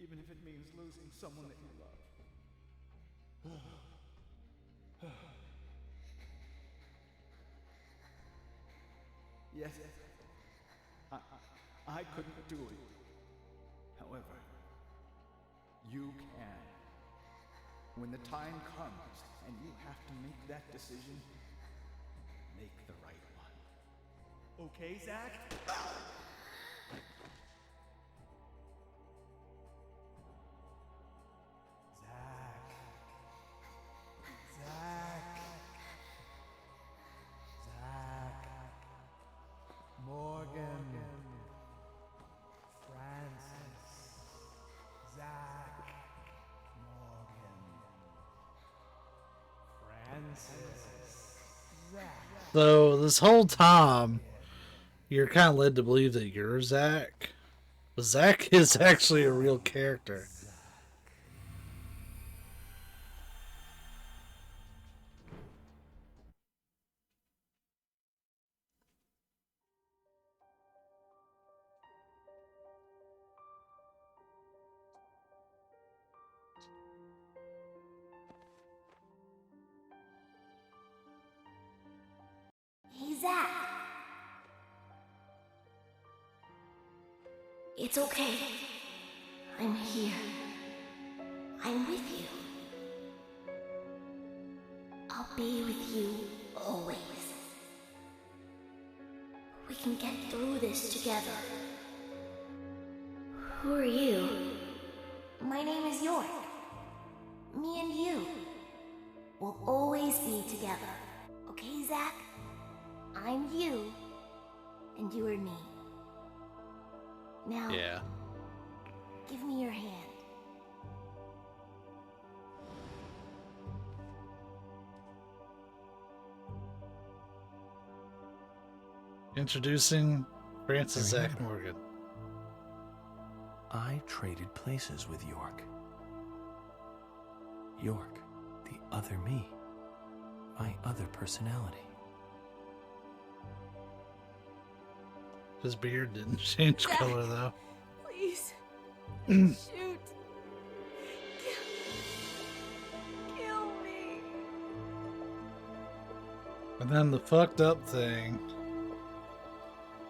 Even if it means losing someone that you love. Yes, I couldn't do it. However, you can. When the time comes and you have to make that decision, make the right one. Okay, Zach? Morgan. Francis. Zach. Morgan. Francis. Zach. So this whole time, you're kind of led to believe that you're Zach. But Zach is actually a real character. Hey, Zach. It's okay. I'm here. I'm with you. I'll be with you always. We can get through this together. Who are you? My name is York. Me and you. We'll always be together. Okay, Zach? I'm you, and you are me. Now, Yeah. give me your hand. Introducing Francis Zach Morgan. I traded places with York. York, the other me. My other personality. His beard didn't change Zach, color though. Please. Shoot. Kill me. And then the fucked up thing.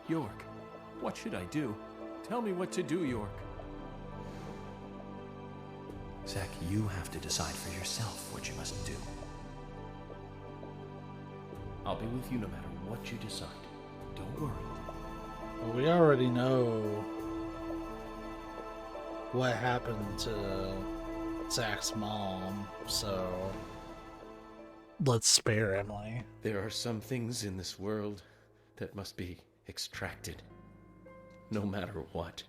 York, what should I do? Tell me what to do, York. Zach, you have to decide for yourself what you must do. I'll be with you no matter what you decide. Don't worry. Well, we already know what happened to Zach's mom, so let's spare Emily. There are some things in this world that must be extracted, no matter what.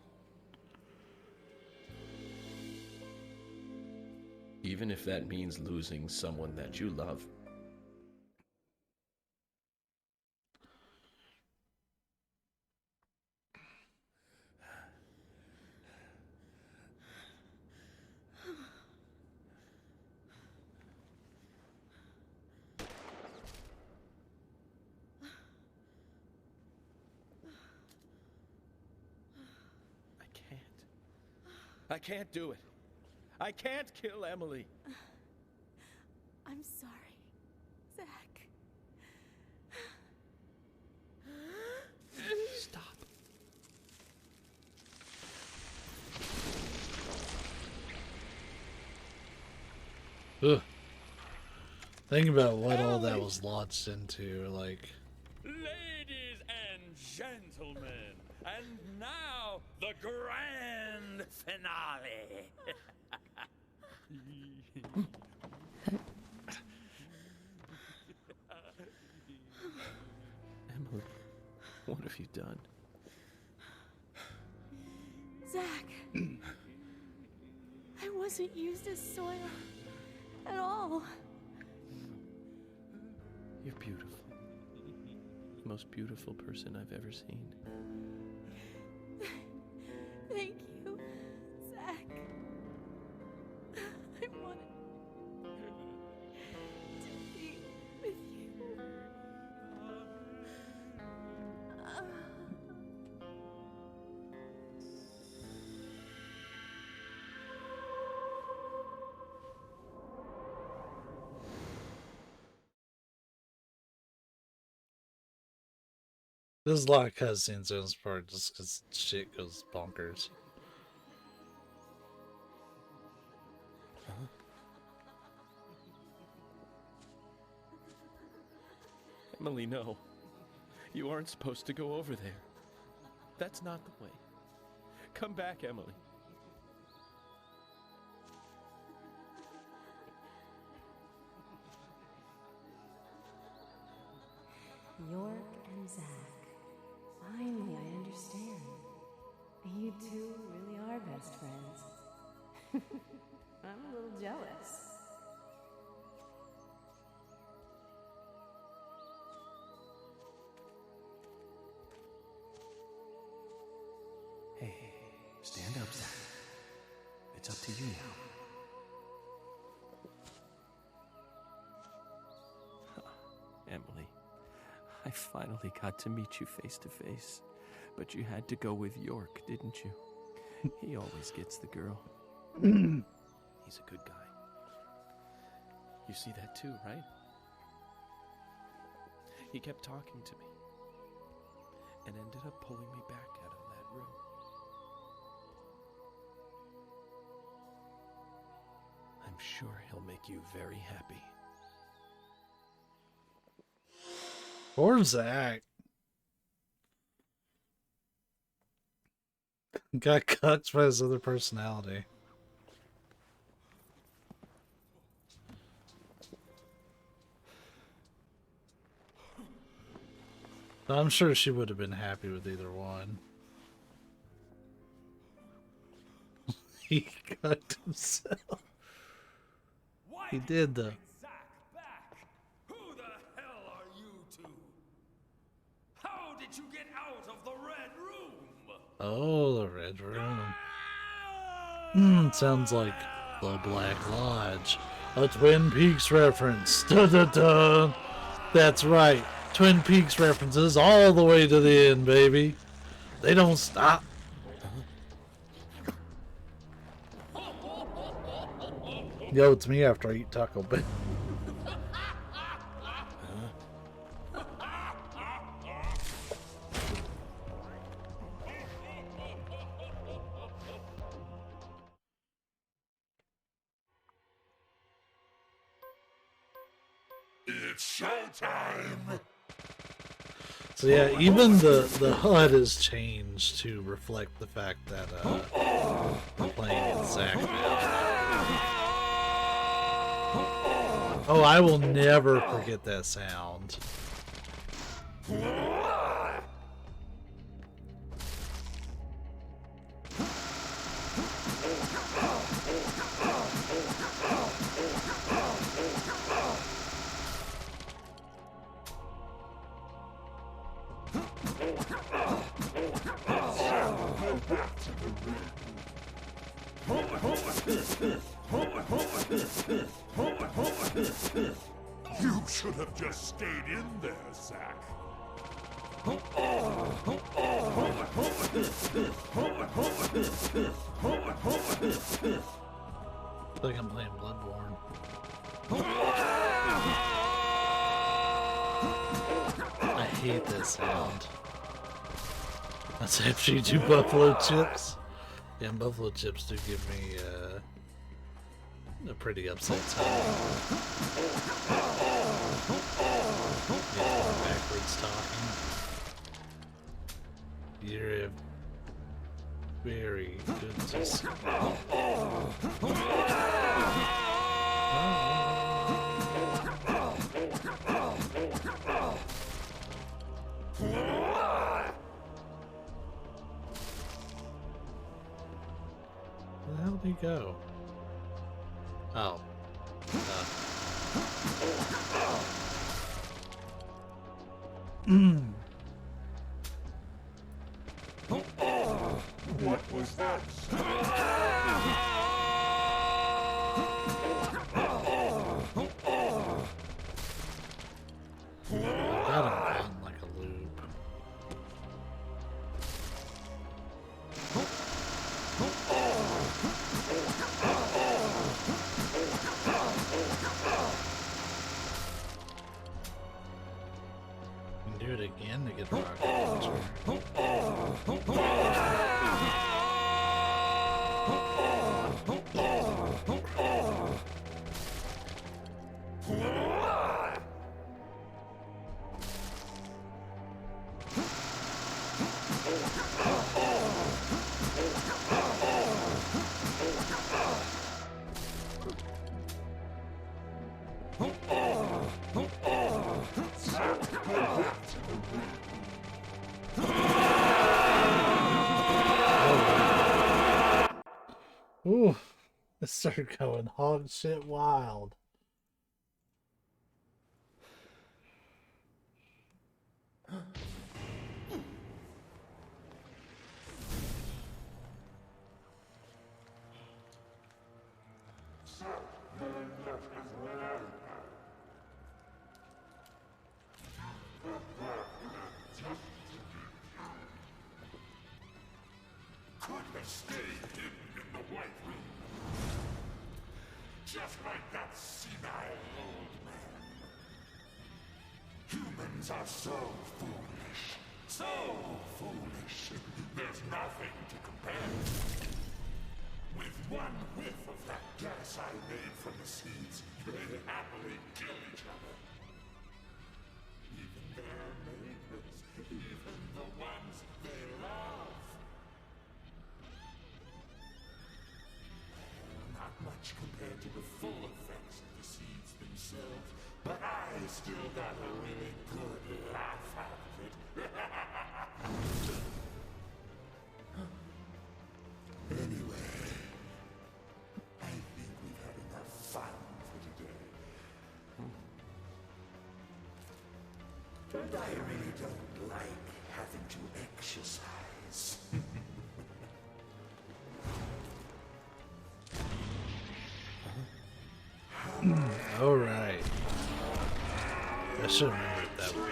Even if that means losing someone that you love. I can't do it. I can't kill Emily. I'm sorry, Zach. Stop. Ugh. Think about what all that was launched into, like. Ladies and gentlemen, and now the grand finale. Emily, what have you done? Zach. I wasn't used as soil at all. You're beautiful. The most beautiful person I've ever seen. Thank you, Zach. I wanted to be with you. There's a lot of cutscenes in this part just because shit goes bonkers. Emily, no. You aren't supposed to go over there. That's not the way. Come back, Emily. York and Zach. Finally, I understand. You two really are best friends. I'm a little jealous. Stand up, Zach. It's up to you now. Emily, I finally got to meet you face to face. But you had to go with York, didn't you? He always gets the girl. He's a good guy. You see that too, right? He kept talking to me and ended up pulling me back out of that room. I'm sure he'll make you very happy. Poor Zach. Got cucked by his other personality. I'm sure she would have been happy with either one. He cucked himself. He did though. Who the hell are you two? How did you get out of the Red Room? Oh, the Red Room. Sounds like the Black Lodge. A Twin Peaks reference. Da da da. That's right. Twin Peaks references all the way to the end, baby. They don't stop. Yo, it's me after I eat Taco Bell. It's showtime! So yeah, even the HUD has changed to reflect the fact that we're playing in Zach now. Oh, I will never forget that sound. You should have just stayed in there, Zach. I think I'm playing Bloodborne. I hate this sound. That's after you do buffalo chips. Yeah, and buffalo chips do give me a pretty upset time. Yeah, backwards talking. You're very good to see. Where the hell did he go? Oh. What was that? I got him caught in like a loop. You can do it again to get the rocket launcher. Ooh, it started going hog shit wild. Could have stayed hidden in the White Room. Just like that senile old man. Humans are so foolish. So foolish. There's nothing to compare. With one whiff of that gas I made from the seeds, they happily kill each other. Even their neighbors, even the ones they love. Not much compared to the full effects of the seeds themselves, but I still got a really good laugh out of it. Anyway, I think we've had enough fun for today. But I really don't like having to exercise. All right. I should have remembered that one.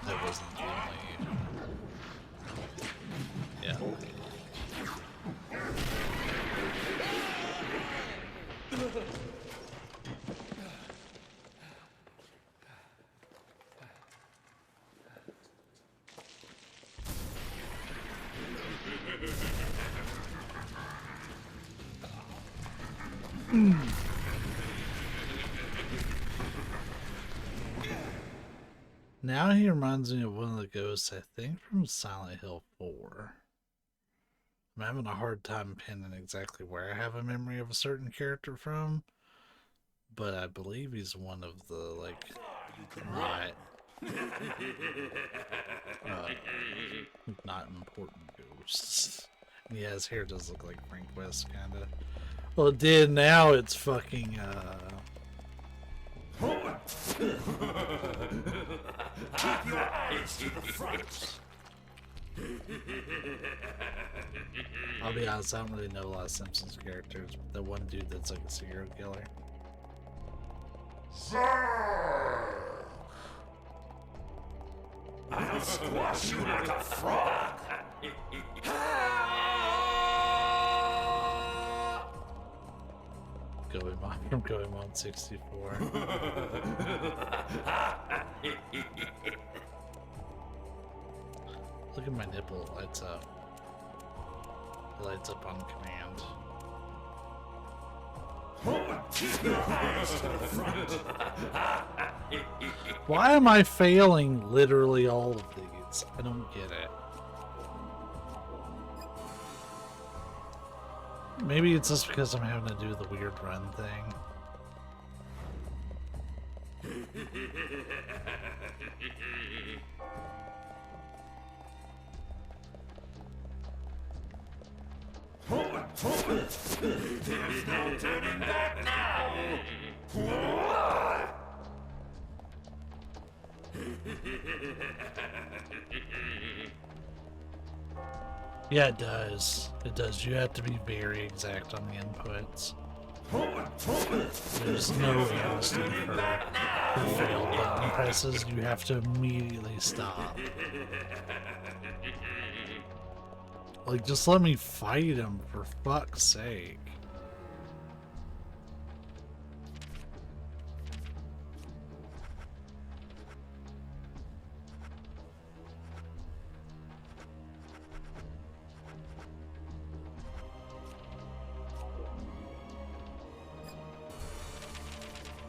That wasn't the only. Yeah. Now he reminds me of one of the ghosts, I think, from Silent Hill 4. I'm having a hard time pinning exactly where I have a memory of a certain character from, but I believe he's one of the, like, not important ghosts. Yeah, his hair does look like Frank West, kinda. Well, it did, now it's fucking, Keep your eyes to the front. I'll be honest, I don't really know a lot of Simpsons characters. The one dude that's like a serial killer. I'll squash you like a frog. From Going On 64. Look at my nipple, it lights up. It lights up on command. Why am I failing literally all of these? I don't get it. Maybe it's just because I'm having to do the weird run thing. There's no turning back now. Yeah, it does. It does. You have to be very exact on the inputs. There's no honesty for failed button presses. You have to immediately stop. Like, just let me fight him, for fuck's sake.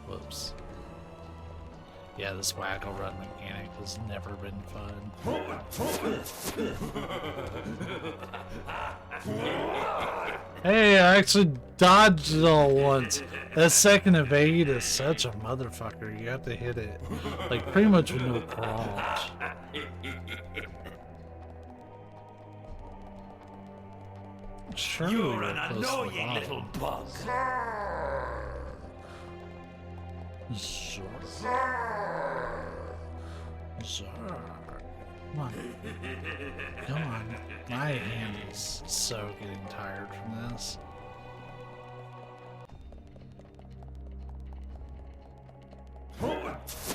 Whoops. Yeah, this waggle run mechanic has never been fun. Hey, I actually dodged it all once. That second evade is such a motherfucker. You have to hit it, like, pretty much with no prompt. Surely You're we're an close to the annoying little bottom. bug. Come on. Come on. My hand is so getting tired from this.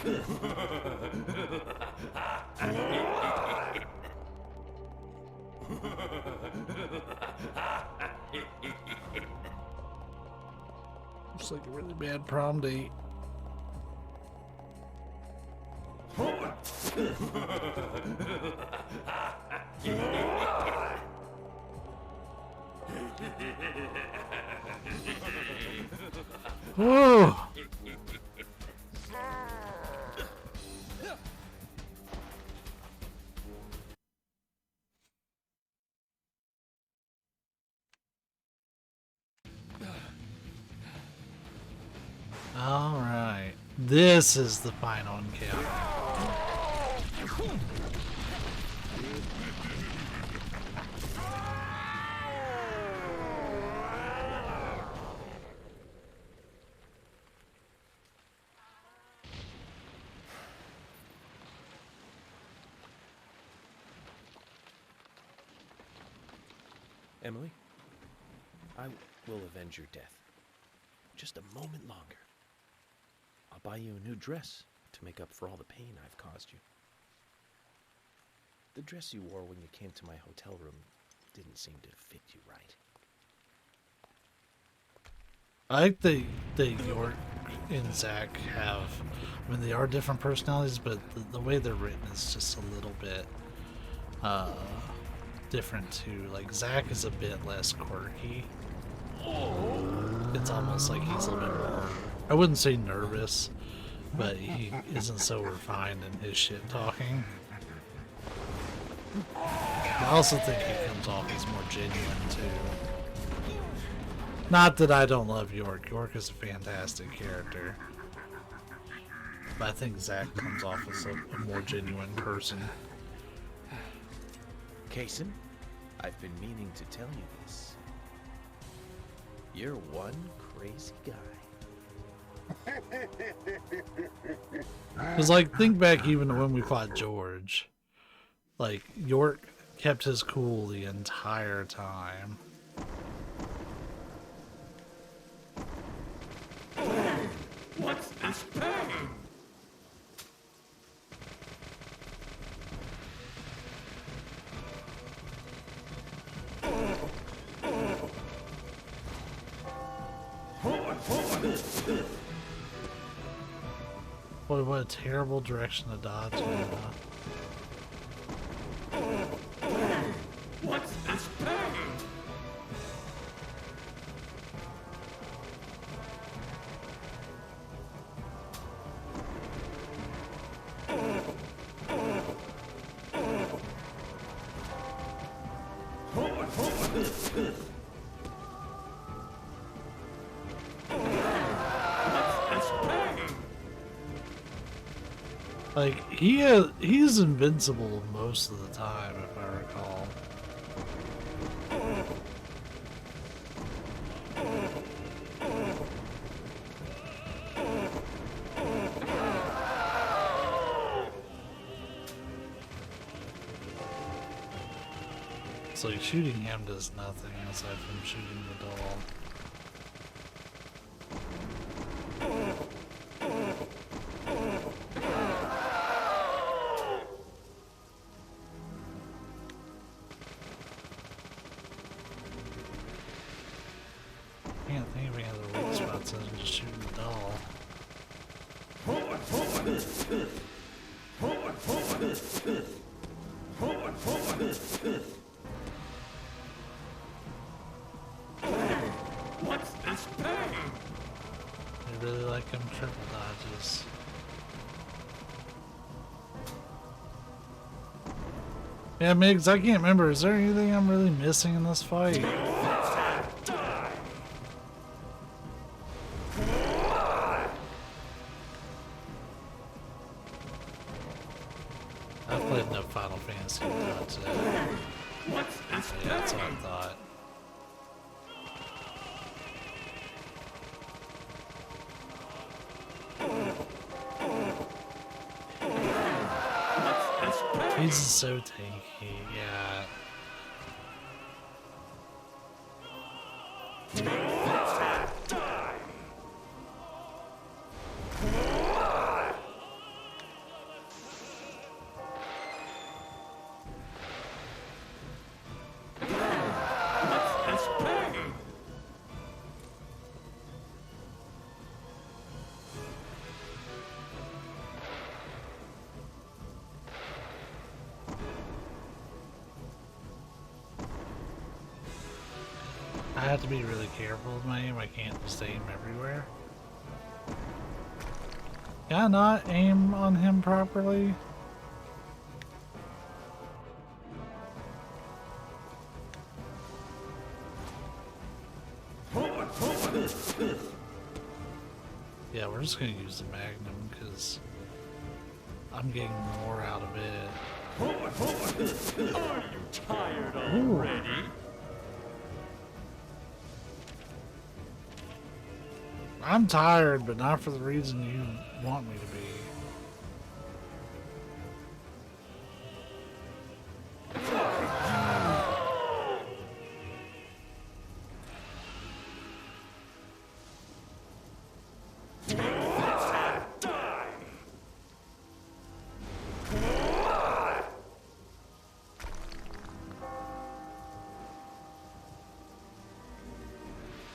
Looks like a really bad prom date. Whoa! All right, this is the final encounter. Emily, I will avenge your death. Just a moment longer. I'll buy you a new dress to make up for all the pain I've caused you. The dress you wore when you came to my hotel room didn't seem to fit you right. I like that York and Zach have, I mean, they are different personalities, but the way they're written is just a little bit different too. Like, Zach is a bit less quirky. It's almost like he's a little bit more, I wouldn't say nervous, but he isn't so refined in his shit talking. I also think he comes off as more genuine too. Not that I don't love York. York is a fantastic character. But I think Zach comes off as a more genuine person. Kason, I've been meaning to tell you this. You're one crazy guy. Because, like, think back even to when we fought George. Like, York kept his cool the entire time. What's this pain? Boy, what a terrible direction to dodge in. What's this pain? Like, he's invincible most of the time, if I recall. It's like shooting him does nothing aside from shooting the doll. Can't think of any other weak spots other than just shooting the doll. What's this pain? I really like him triple dodges. Yeah, Migs, I can't remember. Is there anything I'm really missing in this fight? I've played enough Final Fantasy today. What's this Yeah, that's what I thought. He's so tanky, yeah. have to be really careful with my aim. I can't just aim everywhere. Can I not aim on him properly? Yeah, we're just gonna use the Magnum because I'm getting more out of it. Are you tired already? I'm tired, but not for the reason you want me to be.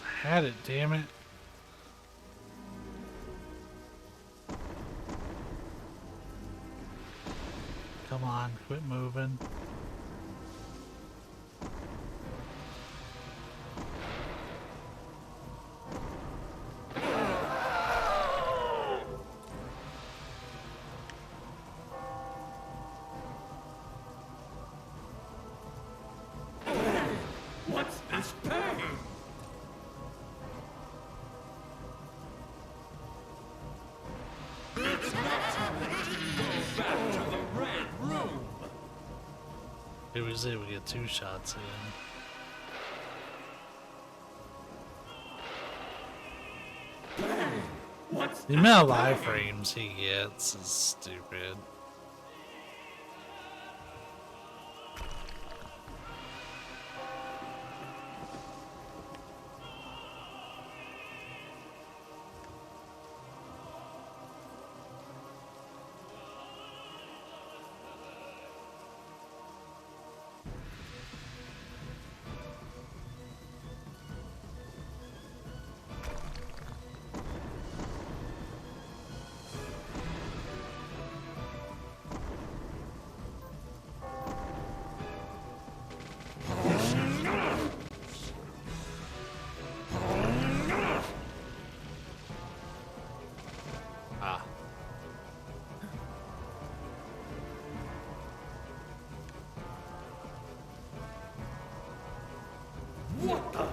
I had it, damn it. Come on, quit moving. What's this pain? It's not too late to go back to the red room. It was able to get 2 shots in. The amount of iframes he gets is stupid. What the?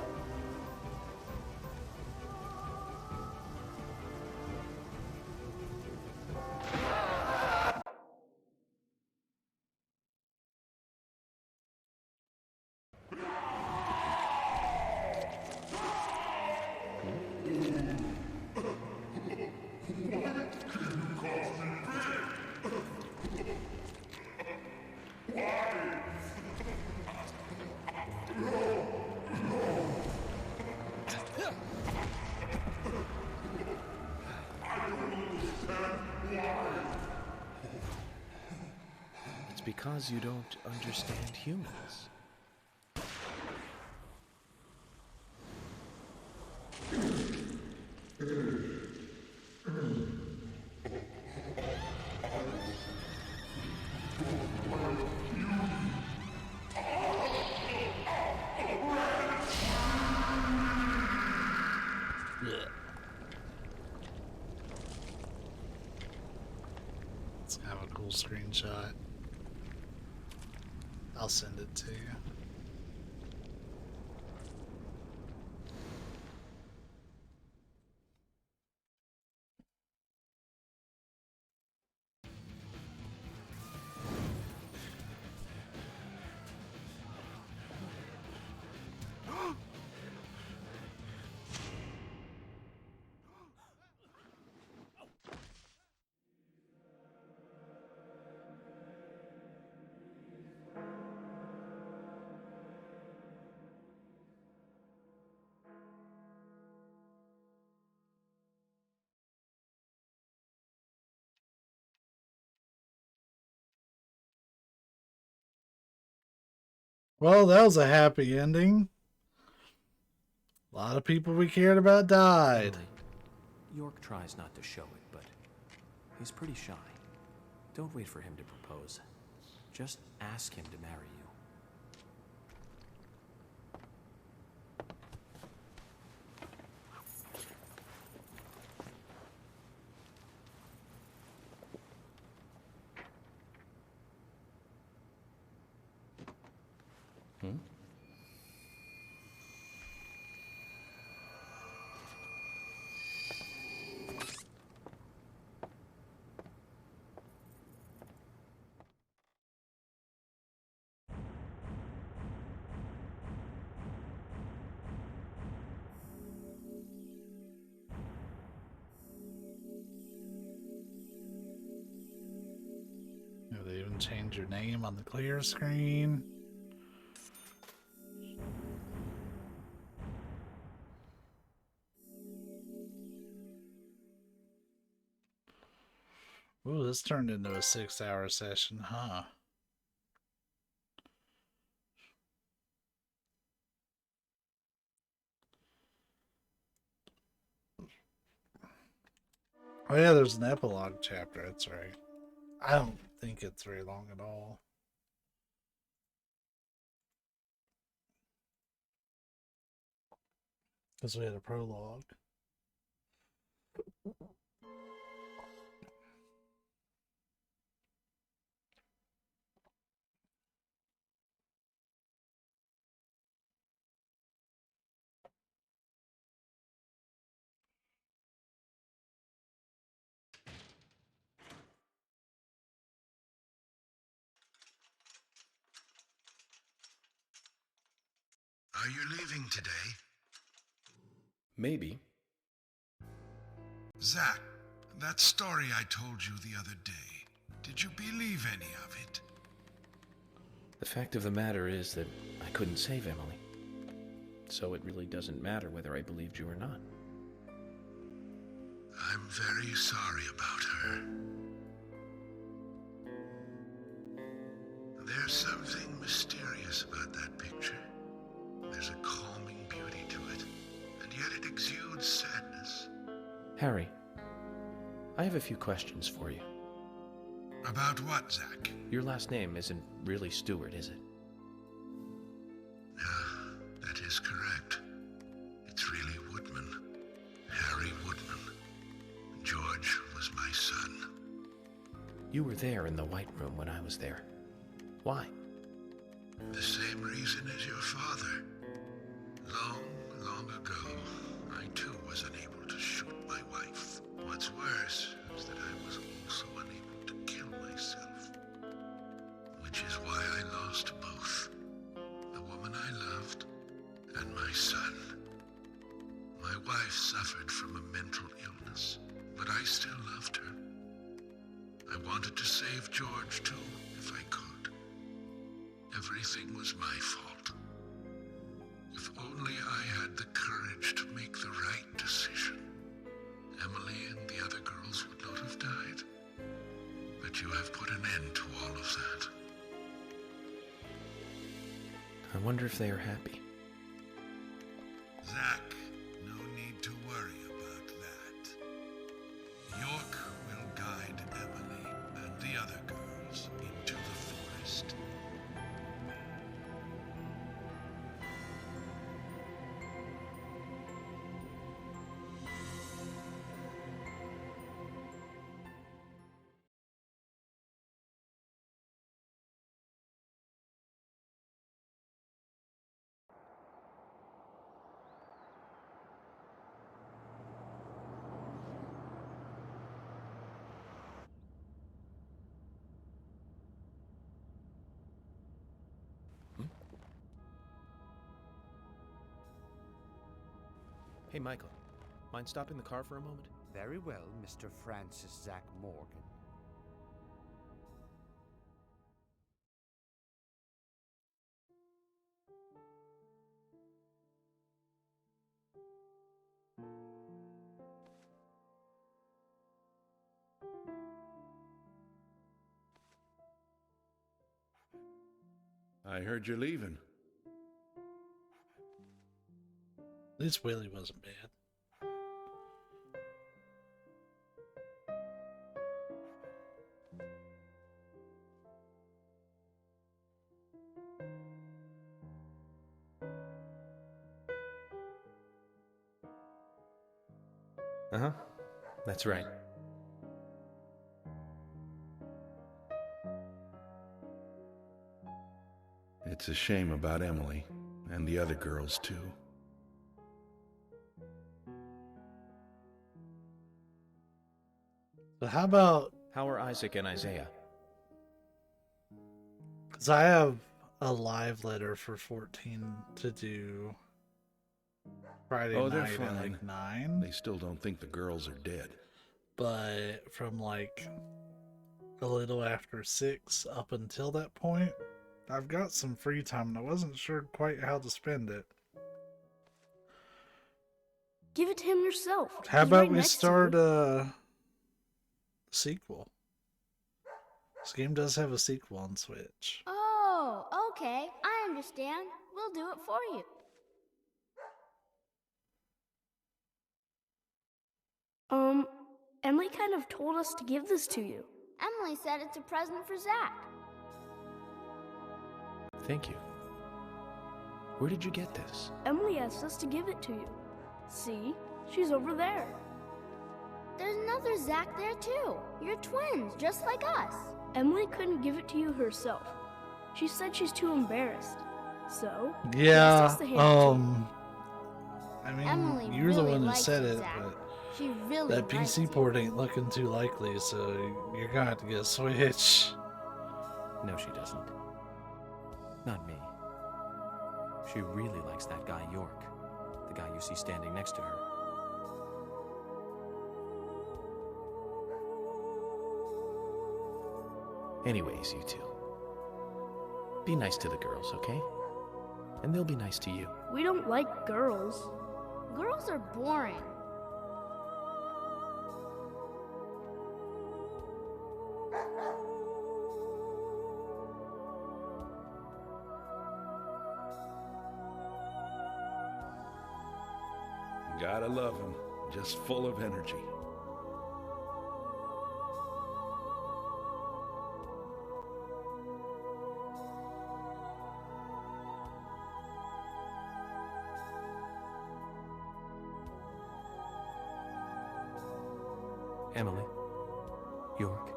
It's because you don't understand humans. Let's have a cool screenshot. I'll send it to you. Well, that was a happy ending. A lot of people we cared about died. York tries not to show it, but he's pretty shy. Don't wait for him to propose. Just ask him to marry you. Hmm? Do they even change your name on the clear screen? Ooh, this turned into a 6-hour session, huh? Oh yeah, there's an epilogue chapter, that's right. I don't think it's very long at all. Because we had a prologue. Are you leaving today? Maybe. Zach, that story I told you the other day, did you believe any of it? The fact of the matter is that I couldn't save Emily. So it really doesn't matter whether I believed you or not. I'm very sorry about her. There's something mysterious about that picture. There's a calming beauty to it, and yet it exudes sadness. Harry, I have a few questions for you. About what, Zach? Your last name isn't really Stewart, is it? That is correct. It's really Woodman. Harry Woodman. George was my son. You were there in the White Room when I was there. Why? The same reason as your father. Long, long ago, I too was unable to shoot my wife. What's worse is that I was also unable to kill myself. Which is why I lost both. The woman I loved and my son. My wife suffered from a mental illness, but I still loved her. I wanted to save George too, if I could. Everything was my fault. If only I had the courage to make the right decision, Emily and the other girls would not have died. But you have put an end to all of that. I wonder if they are happy. Zach, no need to worry about that. York will guide Emily and the other girls into the forest. Hey, Michael. Mind stopping the car for a moment? Very well, Mr. Francis Zach Morgan. I heard you're leaving. At least Willie wasn't bad. Uh-huh. That's right. It's a shame about Emily, and the other girls too. But how about... How are Isaac and Isaiah? Because I have a live letter for 14 to do Friday they're night at fine. like 9. They still don't think the girls are dead. But from like a little after 6 up until that point, I've got some free time and I wasn't sure quite how to spend it. Give it to him yourself. How He's about right we next to start you. a sequel? This game does have a sequel on Switch. Oh, okay. I understand. We'll do it for you. Emily kind of told us to give this to you. Emily said it's a present for Zach. Thank you. Where did you get this? Emily asked us to give it to you. See? She's over there. There's another Zach there too. You're twins, just like us. Emily couldn't give it to you herself. She said she's too embarrassed. So, she asked us to hand it to you. I mean, Emily you're the really one who likes said it, it, Zach. but She really that likes PC it. port ain't looking too likely, so you're gonna have to get a Switch. No, she doesn't. Not me. She really likes that guy York, the guy you see standing next to her. Anyways, you two. Be nice to the girls, okay? And they'll be nice to you. We don't like girls. Girls are boring. Gotta love him. Just full of energy. Emily, York,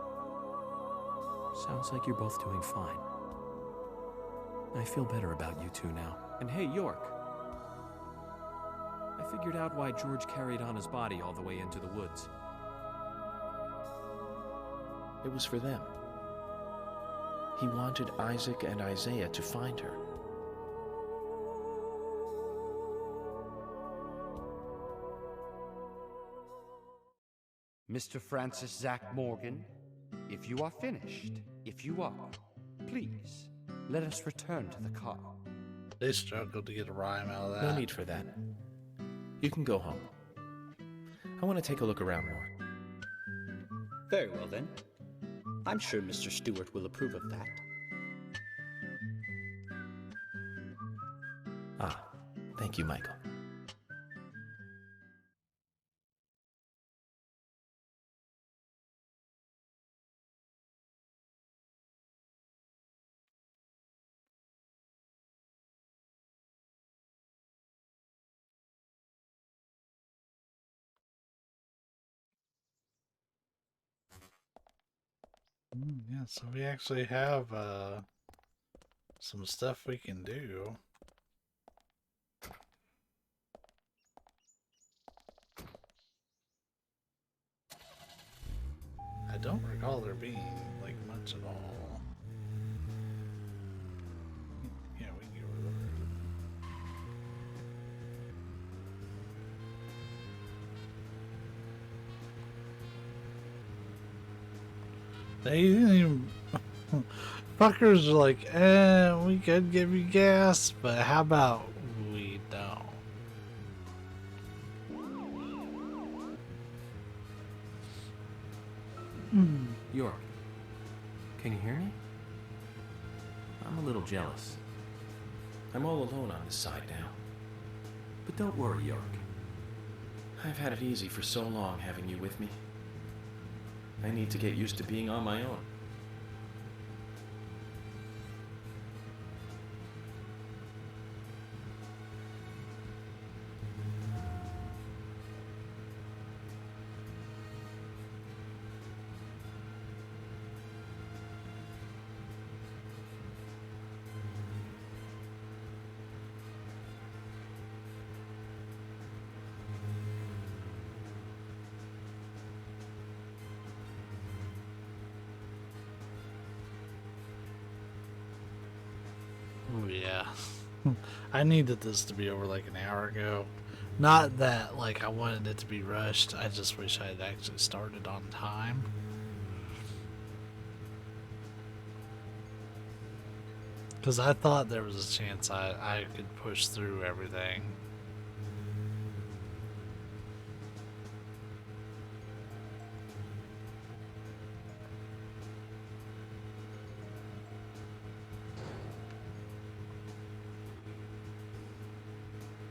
sounds like you're both doing fine. I feel better about you two now. And hey, York, I figured out why George carried Anna's body all the way into the woods. It was for them. He wanted Isaac and Isaiah to find her. Mr. Francis Zach Morgan, if you are finished, if you are, please, let us return to the car. They struggled to get a rhyme out of that. No need for that. You can go home. I want to take a look around more. Very well, then. I'm sure Mr. Stewart will approve of that. Ah, thank you, Michael. Yeah, so we actually have some stuff we can do. I don't recall there being like much at all. Yeah, we can get rid of it. They didn't even... Fuckers are like, we could give you gas, but how about we don't? York, can you hear me? I'm a little jealous. I'm all alone on this side now. But don't worry, York. I've had it easy for so long having you with me. I need to get used to being on my own. Oh yeah. I needed this to be over like an hour ago. Not that like I wanted it to be rushed. I just wish I had actually started on time. Because I thought there was a chance I could push through everything.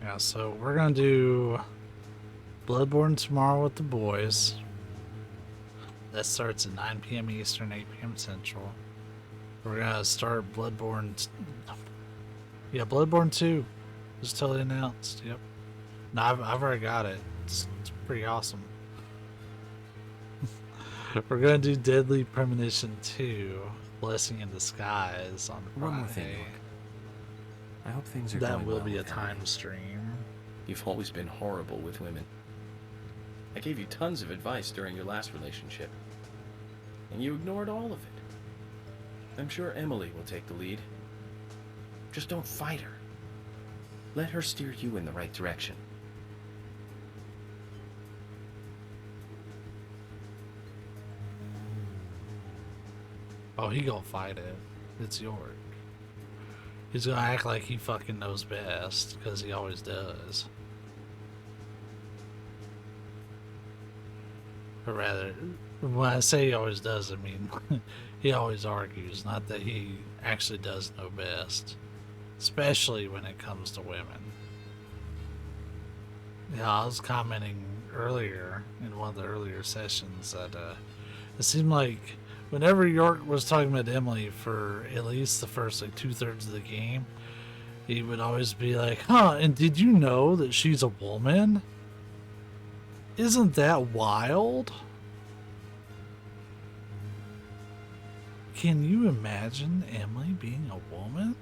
Yeah, so we're going to do Bloodborne tomorrow with the boys. That starts at 9 p.m. Eastern, 8 p.m. Central. We're going to start Bloodborne. Yeah, Bloodborne 2 is totally announced. Yep. No, I've already got it. It's pretty awesome. We're going to do Deadly Premonition 2, Blessing in Disguise on Friday. One more thing, York. I hope things are that going will well be a with Emily. time stream. You've always been horrible with women. I gave you tons of advice during your last relationship, and you ignored all of it. I'm sure Emily will take the lead. Just don't fight her. Let her steer you in the right direction. Oh, he gonna fight it. It's York. He's gonna act like he fucking knows best, because he always does. Or rather, when I say he always does, I mean he always argues, not that he actually does know best. Especially when it comes to women. Yeah, I was commenting earlier in one of the earlier sessions that it seemed like whenever York was talking about Emily for at least the first like 2/3 of the game, he would always be like, "Huh, and did you know that she's a woman? Isn't that wild? Can you imagine Emily being a woman?"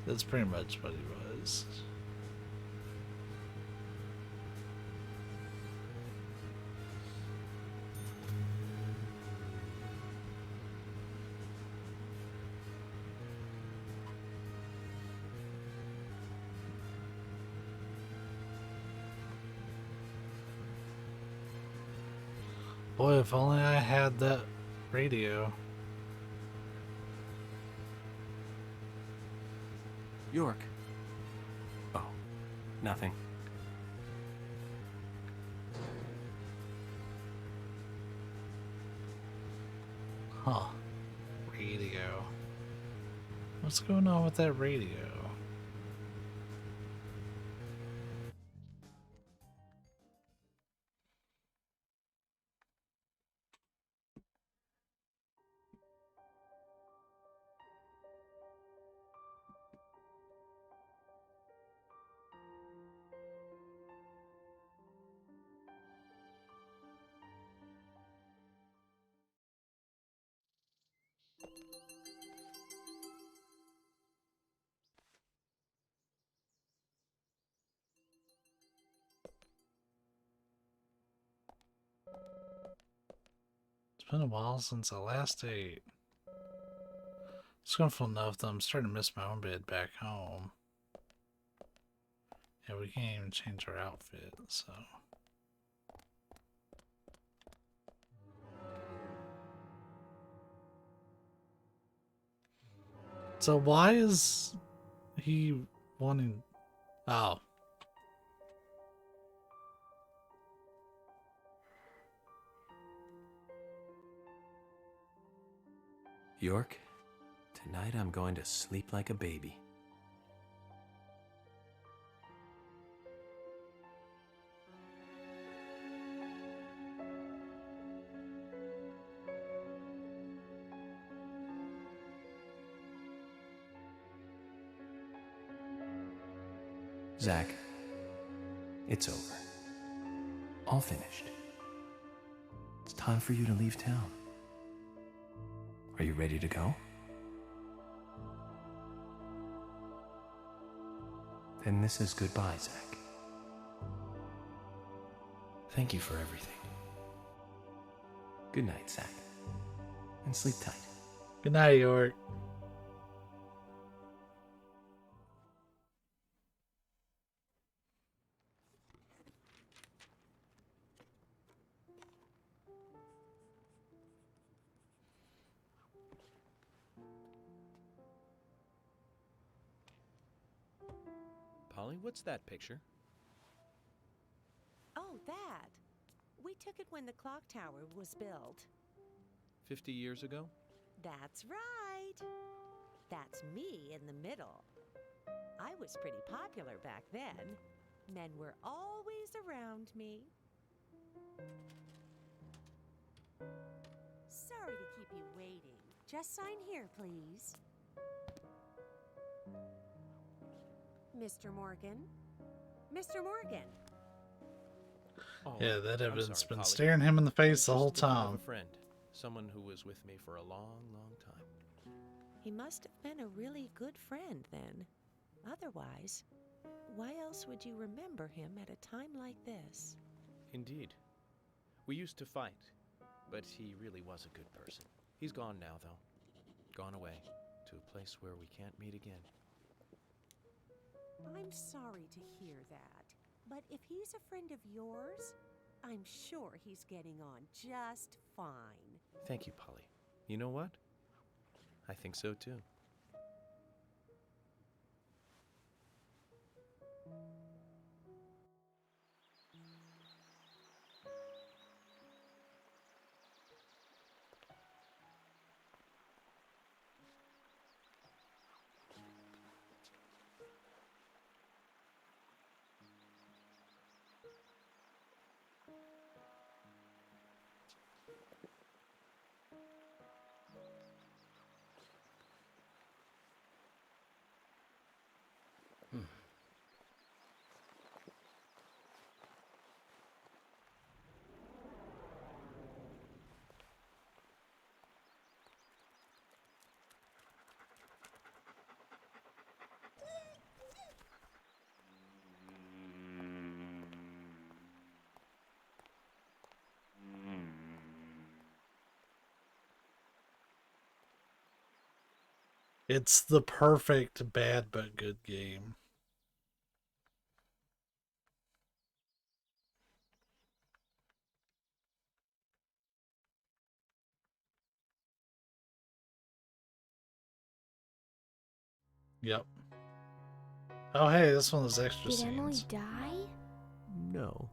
That's pretty much what he was. Boy, if only I had that radio. York. Oh, nothing. Huh. Radio. What's going on with that radio? It's been a while since I last ate. It's gonna feel enough that I'm starting to miss my own bed back home. Yeah, we can't even change our outfit, so. So why is he wanting... Oh. York, tonight I'm going to sleep like a baby. Zach, it's over. All finished. It's time for you to leave town. Are you ready to go? Then this is goodbye, Zach. Thank you for everything. Good night, Zach. and sleep tight. Good night, York. Polly, what's that picture? Oh, that. We took it when the clock tower was built. 50 years ago? That's right. That's me in the middle. I was pretty popular back then. Men were always around me. Sorry to keep you waiting. Just sign here, please. Mr. Morgan? Mr. Morgan! Oh, Yeah, that I'm evidence sorry, been Polly. staring him in the face the Just whole the thought of time. a friend, someone who was with me for a long, long time. He must have been a really good friend then. Otherwise, why else would you remember him at a time like this? Indeed. We used to fight, but he really was a good person. He's gone now, though. Gone away to a place where we can't meet again. I'm sorry to hear that, but if he's a friend of yours, I'm sure he's getting on just fine. Thank you, Polly. You know what? I think so, too. It's the perfect bad but good game. Yep. Oh, hey, this one was extra Did Emily scenes. die? No.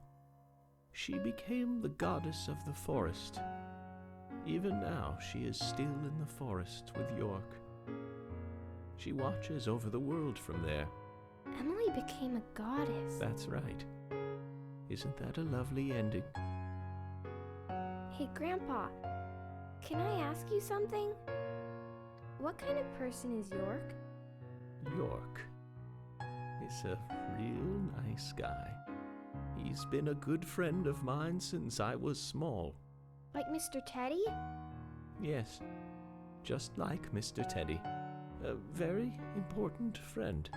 She became the goddess of the forest. Even now, she is still in the forest with York. She watches over the world from there. Emily became a goddess. That's right. Isn't that a lovely ending? Hey, Grandpa, can I ask you something? What kind of person is York? York is a real nice guy. He's been a good friend of mine since I was small. Like Mr. Teddy? Yes, just like Mr. Teddy. A very important friend.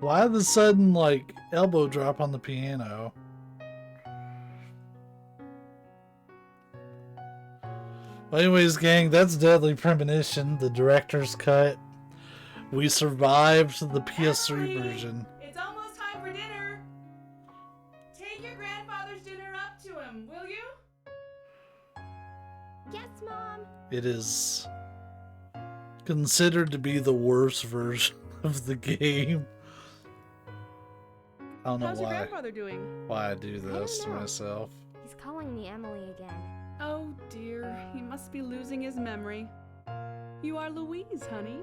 Why the sudden, like, elbow drop on the piano? Well, anyways, gang, that's Deadly Premonition, the director's cut. We survived the PS3 version. It's almost time for dinner. Take your grandfather's dinner up to him, will you? Yes, Mom. It is considered to be the worst version of the game. I don't know How's your grandfather doing? why I do this to know. myself. He's calling me Emily again. Oh dear, he must be losing his memory. You are Louise, honey.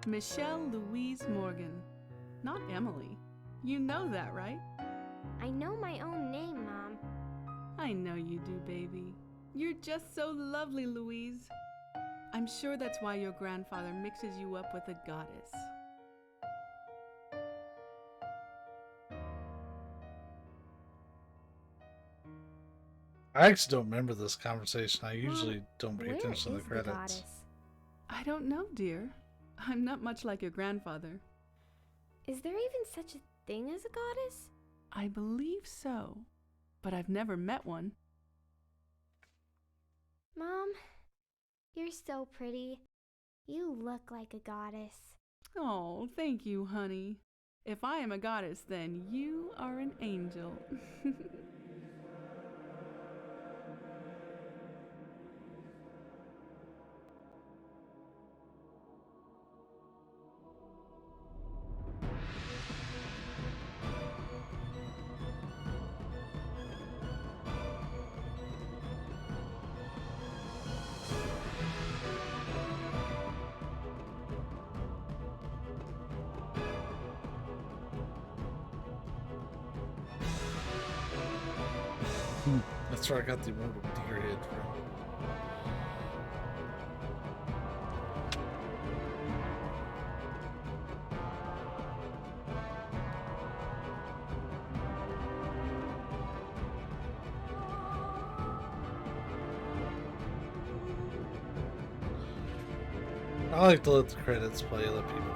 Michelle Louise Morgan. Not Emily. You know that, right? I know my own name, Mom. I know you do, baby. You're just so lovely, Louise. I'm sure that's why your grandfather mixes you up with a goddess. I actually don't remember this conversation. I usually don't pay Where attention to is the the credits. goddess? I don't know, dear. I'm not much like your grandfather. Is there even such a thing as a goddess? I believe so, but I've never met one. Mom, you're so pretty. You look like a goddess. Oh, thank you, honey. If I am a goddess, then you are an angel. That's where I got the immortal deer head from. I like to let the credits play, let people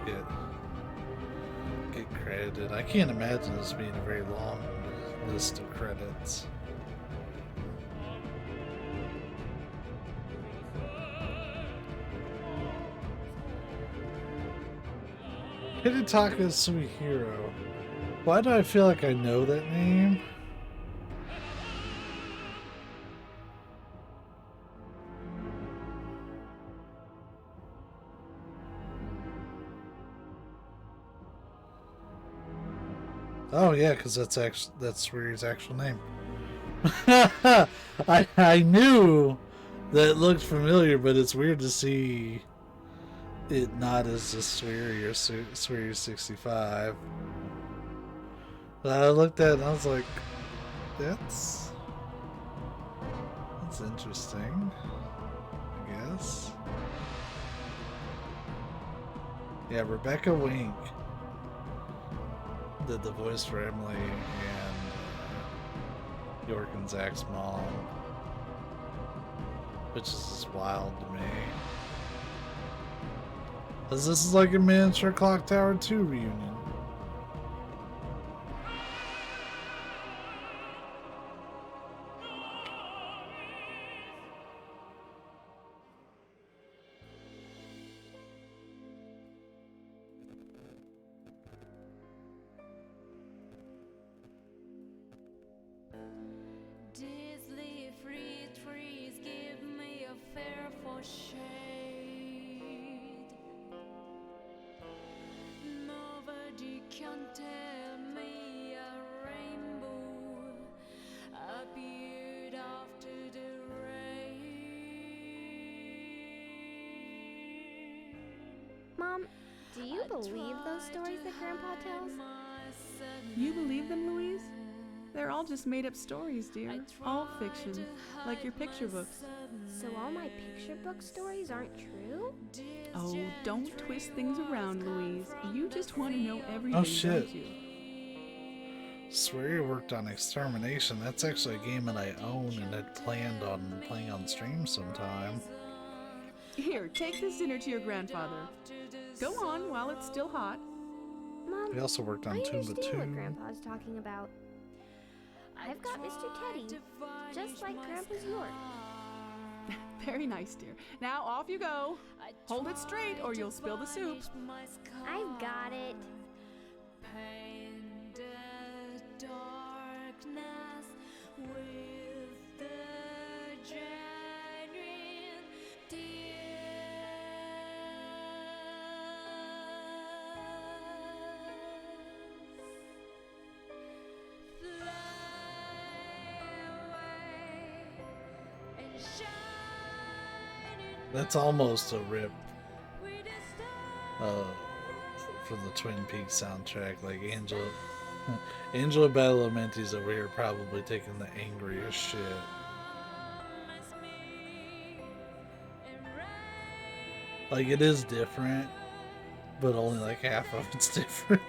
get credited. I can't imagine this being a very long list of credits. Hidetaka Suihiro. Why do I feel like I know that name? Oh yeah, because that's Suihiri's actual name. I knew that it looked familiar, but it's weird to see it not as a Suihiri or Suihiri 65. But I looked at it and I was like, that's interesting, I guess. Yeah, Rebecca Wink did the voice for Emily and York and Zach's mom, which is just wild to me. Because this is like a miniature Clock Tower 2 reunion. Disney free trees give me a fearful shade. Nobody can tell me a rainbow appeared after the rain. Mom, do you believe those stories that Grandpa tells? You believe them, Louise? They're all just made-up stories, dear. All fiction, like your picture books. So all my picture book stories aren't true? Oh, don't twist things around, Louise. You just want to know everything, Oh shit. don't you? Swear worked on Extermination. That's actually a game that I own and had planned on playing on stream sometime. Here, take this dinner to your grandfather. Go on while it's still hot. Mom, We also worked on I Tomba understand 2. what Grandpa's talking about. I've got Mr. Teddy, just like Grandpa's York. Very nice, dear. Now off you go. Hold it straight or you'll spill the soup. I've got it. Paint the darkness with the genuine That's almost a rip from the Twin Peaks soundtrack. Like Angela Badalamenti's over here probably taking the angriest shit. Like it is different, but only like half of it's different.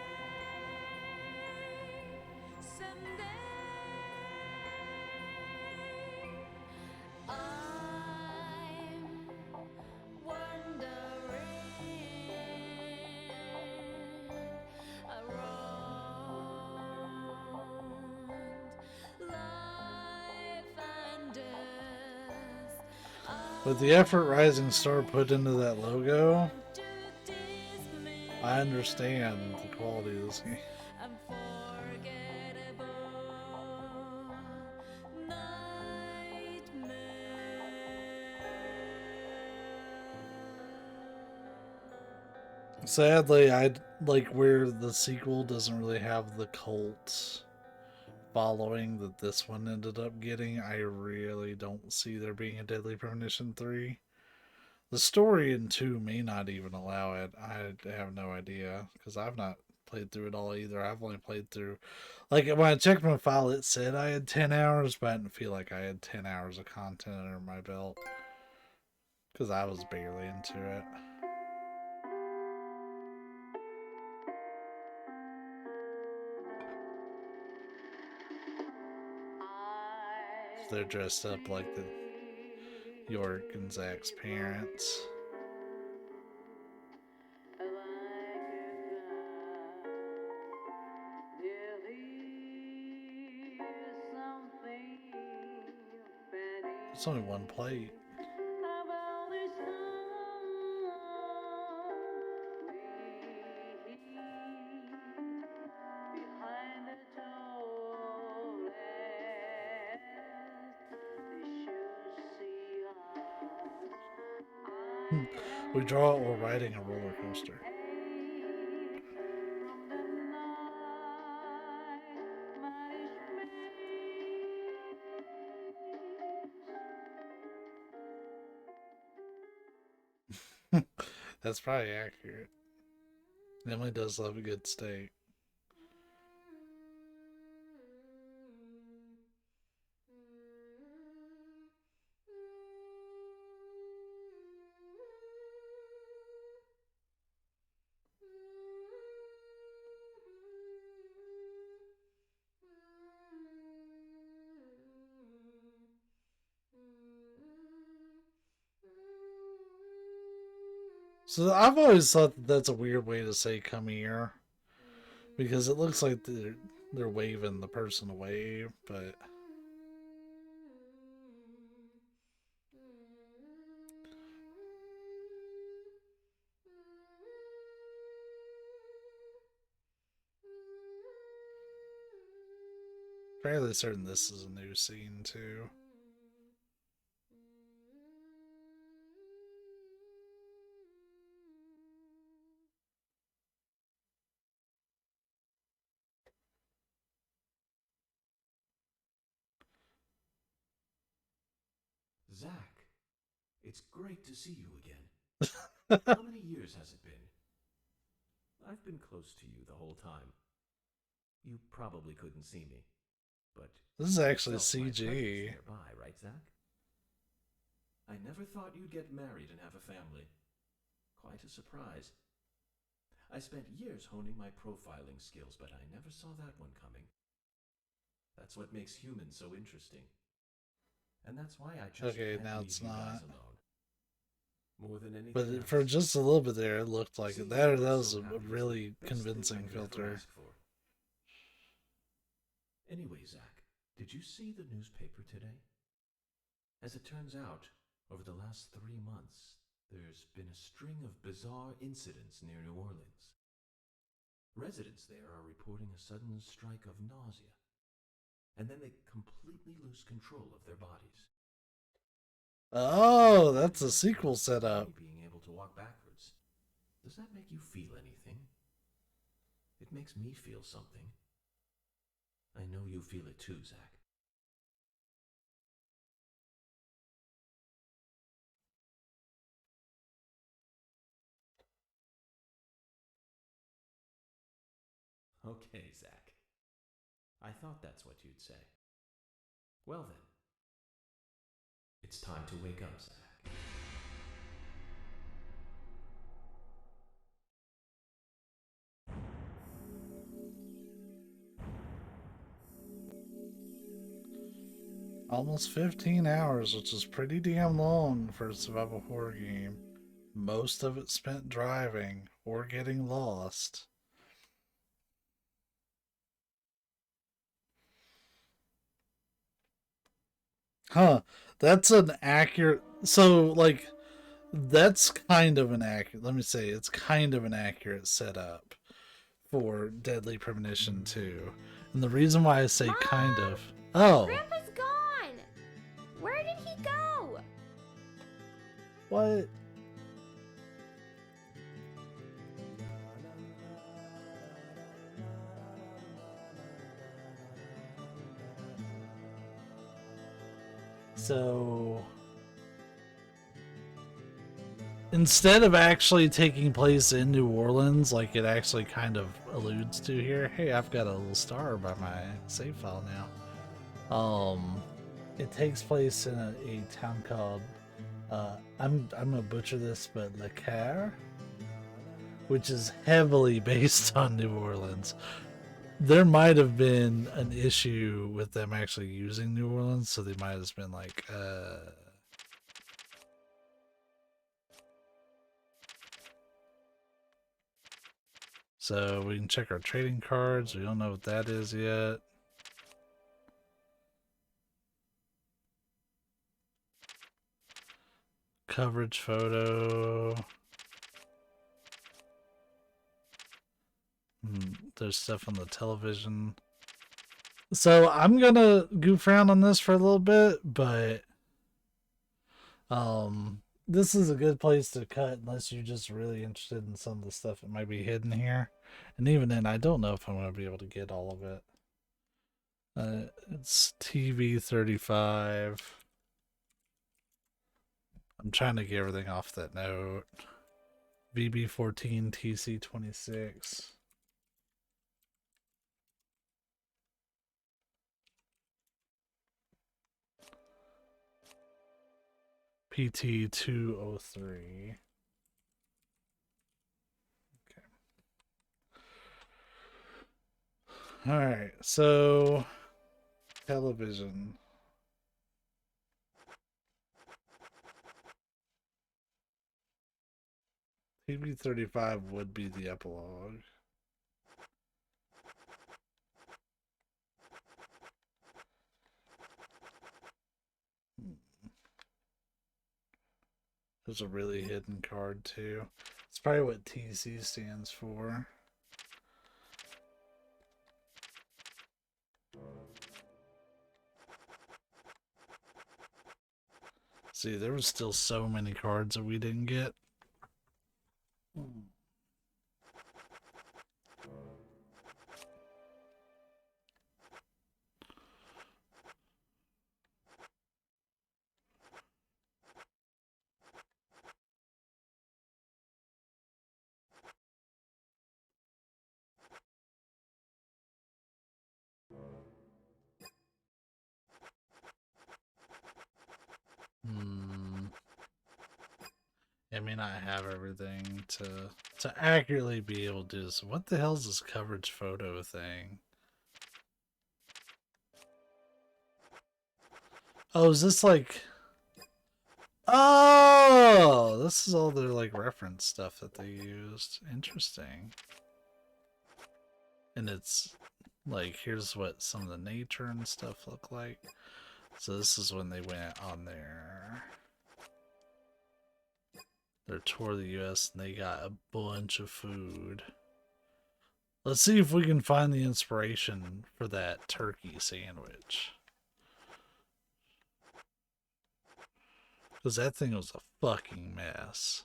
With the effort Rising Star put into that logo, I understand the quality of this game. Sadly, I like where the sequel doesn't really have the cult following that this one ended up getting. I really don't see there being a Deadly Premonition 3. The story in 2 may not even allow it. I have no idea because I've not played through it all either. I've only played through, like when I checked my file, it said I had 10 hours, but I didn't feel like I had 10 hours of content under my belt because I was barely into it. They're dressed up like the York and Zach's parents. It's only one plate. We draw or riding a roller coaster. That's probably accurate. Emily does love a good steak. So I've always thought that that's a weird way to say "come here," because it looks like they're waving the person away, but fairly certain this is a new scene too. Zach, it's great to see you again. How many years has it been? I've been close to you the whole time. You probably couldn't see me, but This is actually you felt my CG. presence nearby, right, Zach? I never thought you'd get married and have a family. Quite a surprise. I spent years honing my profiling skills, but I never saw that one coming. That's what makes humans so interesting. And that's why I just can't now leave it's you guys not. alone. More than anything But else. for just a little bit there, it looked like See, it. That I'm was so a happy it's the really best thing convincing I could ever filter. ask for. Anyway, Zach, did you see the newspaper today? As it turns out, over the last 3 months, there's been a string of bizarre incidents near New Orleans. Residents there are reporting a sudden strike of nausea, and then they completely lose control of their bodies. Oh, that's a sequel setup. Being able to walk backwards. Does that make you feel anything? It makes me feel something. I know you feel it too, Zach. Okay, Zach. I thought that's what you'd say. Well then, it's time to wake up, Zach. Almost 15 hours, which is pretty damn long for a survival horror game. Most of it spent driving or getting lost. Huh, that's an accurate... So like that's kind of an accurate. Let me say it's kind of an accurate setup for Deadly Premonition 2. And the reason why I say Mom! kind of. Oh. Grandpa's gone! Where did he go? What? So instead of actually taking place in New Orleans, like it actually kind of alludes to here, hey, I've got a little star by my save file now. It takes place in a town called I'm gonna butcher this, but Le Caire, which is heavily based on New Orleans. There might have been an issue with them actually using New Orleans, so they might have just been like, So we can check our trading cards. We don't know what that is yet. Coverage photo. There's stuff on the television. So I'm gonna goof around on this for a little bit, but this is a good place to cut unless you're just really interested in some of the stuff that might be hidden here. And even then, I don't know if I'm gonna be able to get all of it. It's TV 35. I'm trying to get everything off that note. VB14 TC26. PT 203. Okay. All right. So television. TV 35 would be the epilogue. There's a really hidden card too. It's probably what TC stands for. See, there was still so many cards that we didn't get. I mean, I have everything to accurately be able to do this. What the hell is this coverage photo thing? Oh, is this like... Oh! This is all their like reference stuff that they used. Interesting. And it's like, here's what some of the nature and stuff look like. So this is when they went on their tour of the US and they got a bunch of food. Let's see if we can find the inspiration for that turkey sandwich. Because that thing was a fucking mess.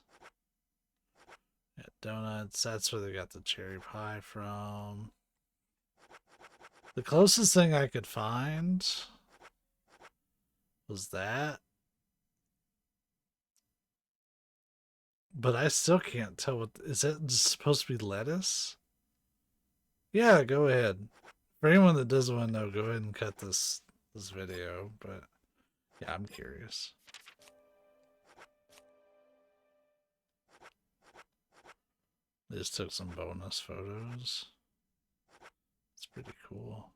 Yeah, donuts, that's where they got the cherry pie from. The closest thing I could find was that. But I still can't tell what... Is that supposed to be lettuce? Yeah, go ahead. For anyone that doesn't want to know, go ahead and cut this video. But yeah, I'm curious. They just took some bonus photos. It's pretty cool.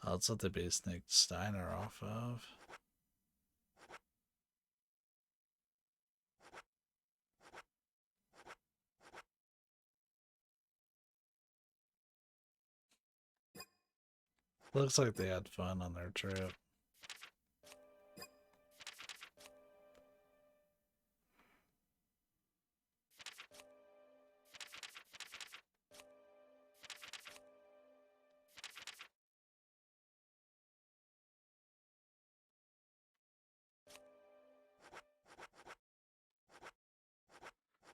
Oh, it's what they based Nick Steiner off of. Looks like they had fun on their trip.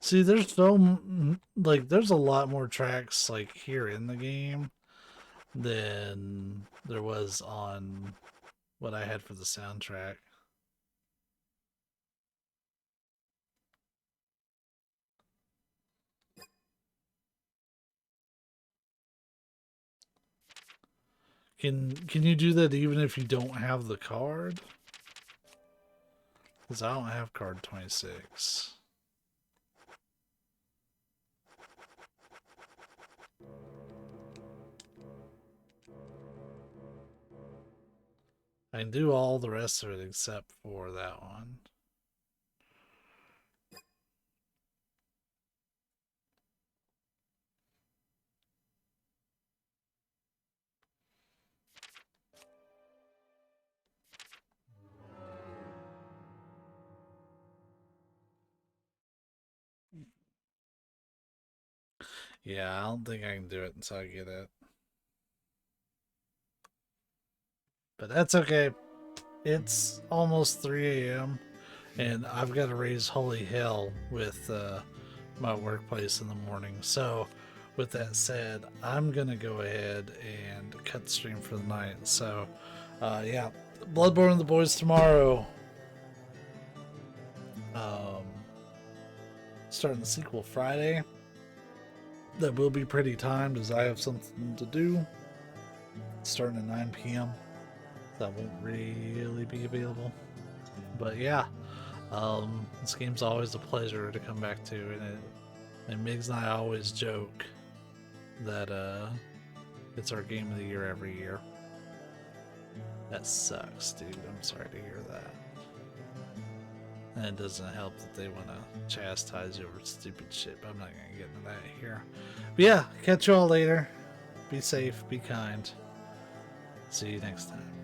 See, there's like there's a lot more tracks like here in the game than there was on what I had for the soundtrack. Can you do that even if you don't have the card? Because I don't have card 26. I can do all the rest of it except for that one. Yeah, I don't think I can do it until I get it. But that's okay. It's almost 3 a.m. and I've got to raise holy hell with my workplace in the morning. So, with that said, I'm going to go ahead and cut the stream for the night. So, yeah, Bloodborne and the boys tomorrow. Starting the sequel Friday. That will be pretty timed as I have something to do. Starting at 9 p.m. That won't really be available. But yeah, this game's always a pleasure to come back to, and Migs and I always joke that it's our game of the year every year. That sucks, dude. I'm sorry to hear that. And it doesn't help that they want to chastise you over stupid shit, but I'm not going to get into that here. But yeah, catch you all later. Be safe, be kind. See you next time.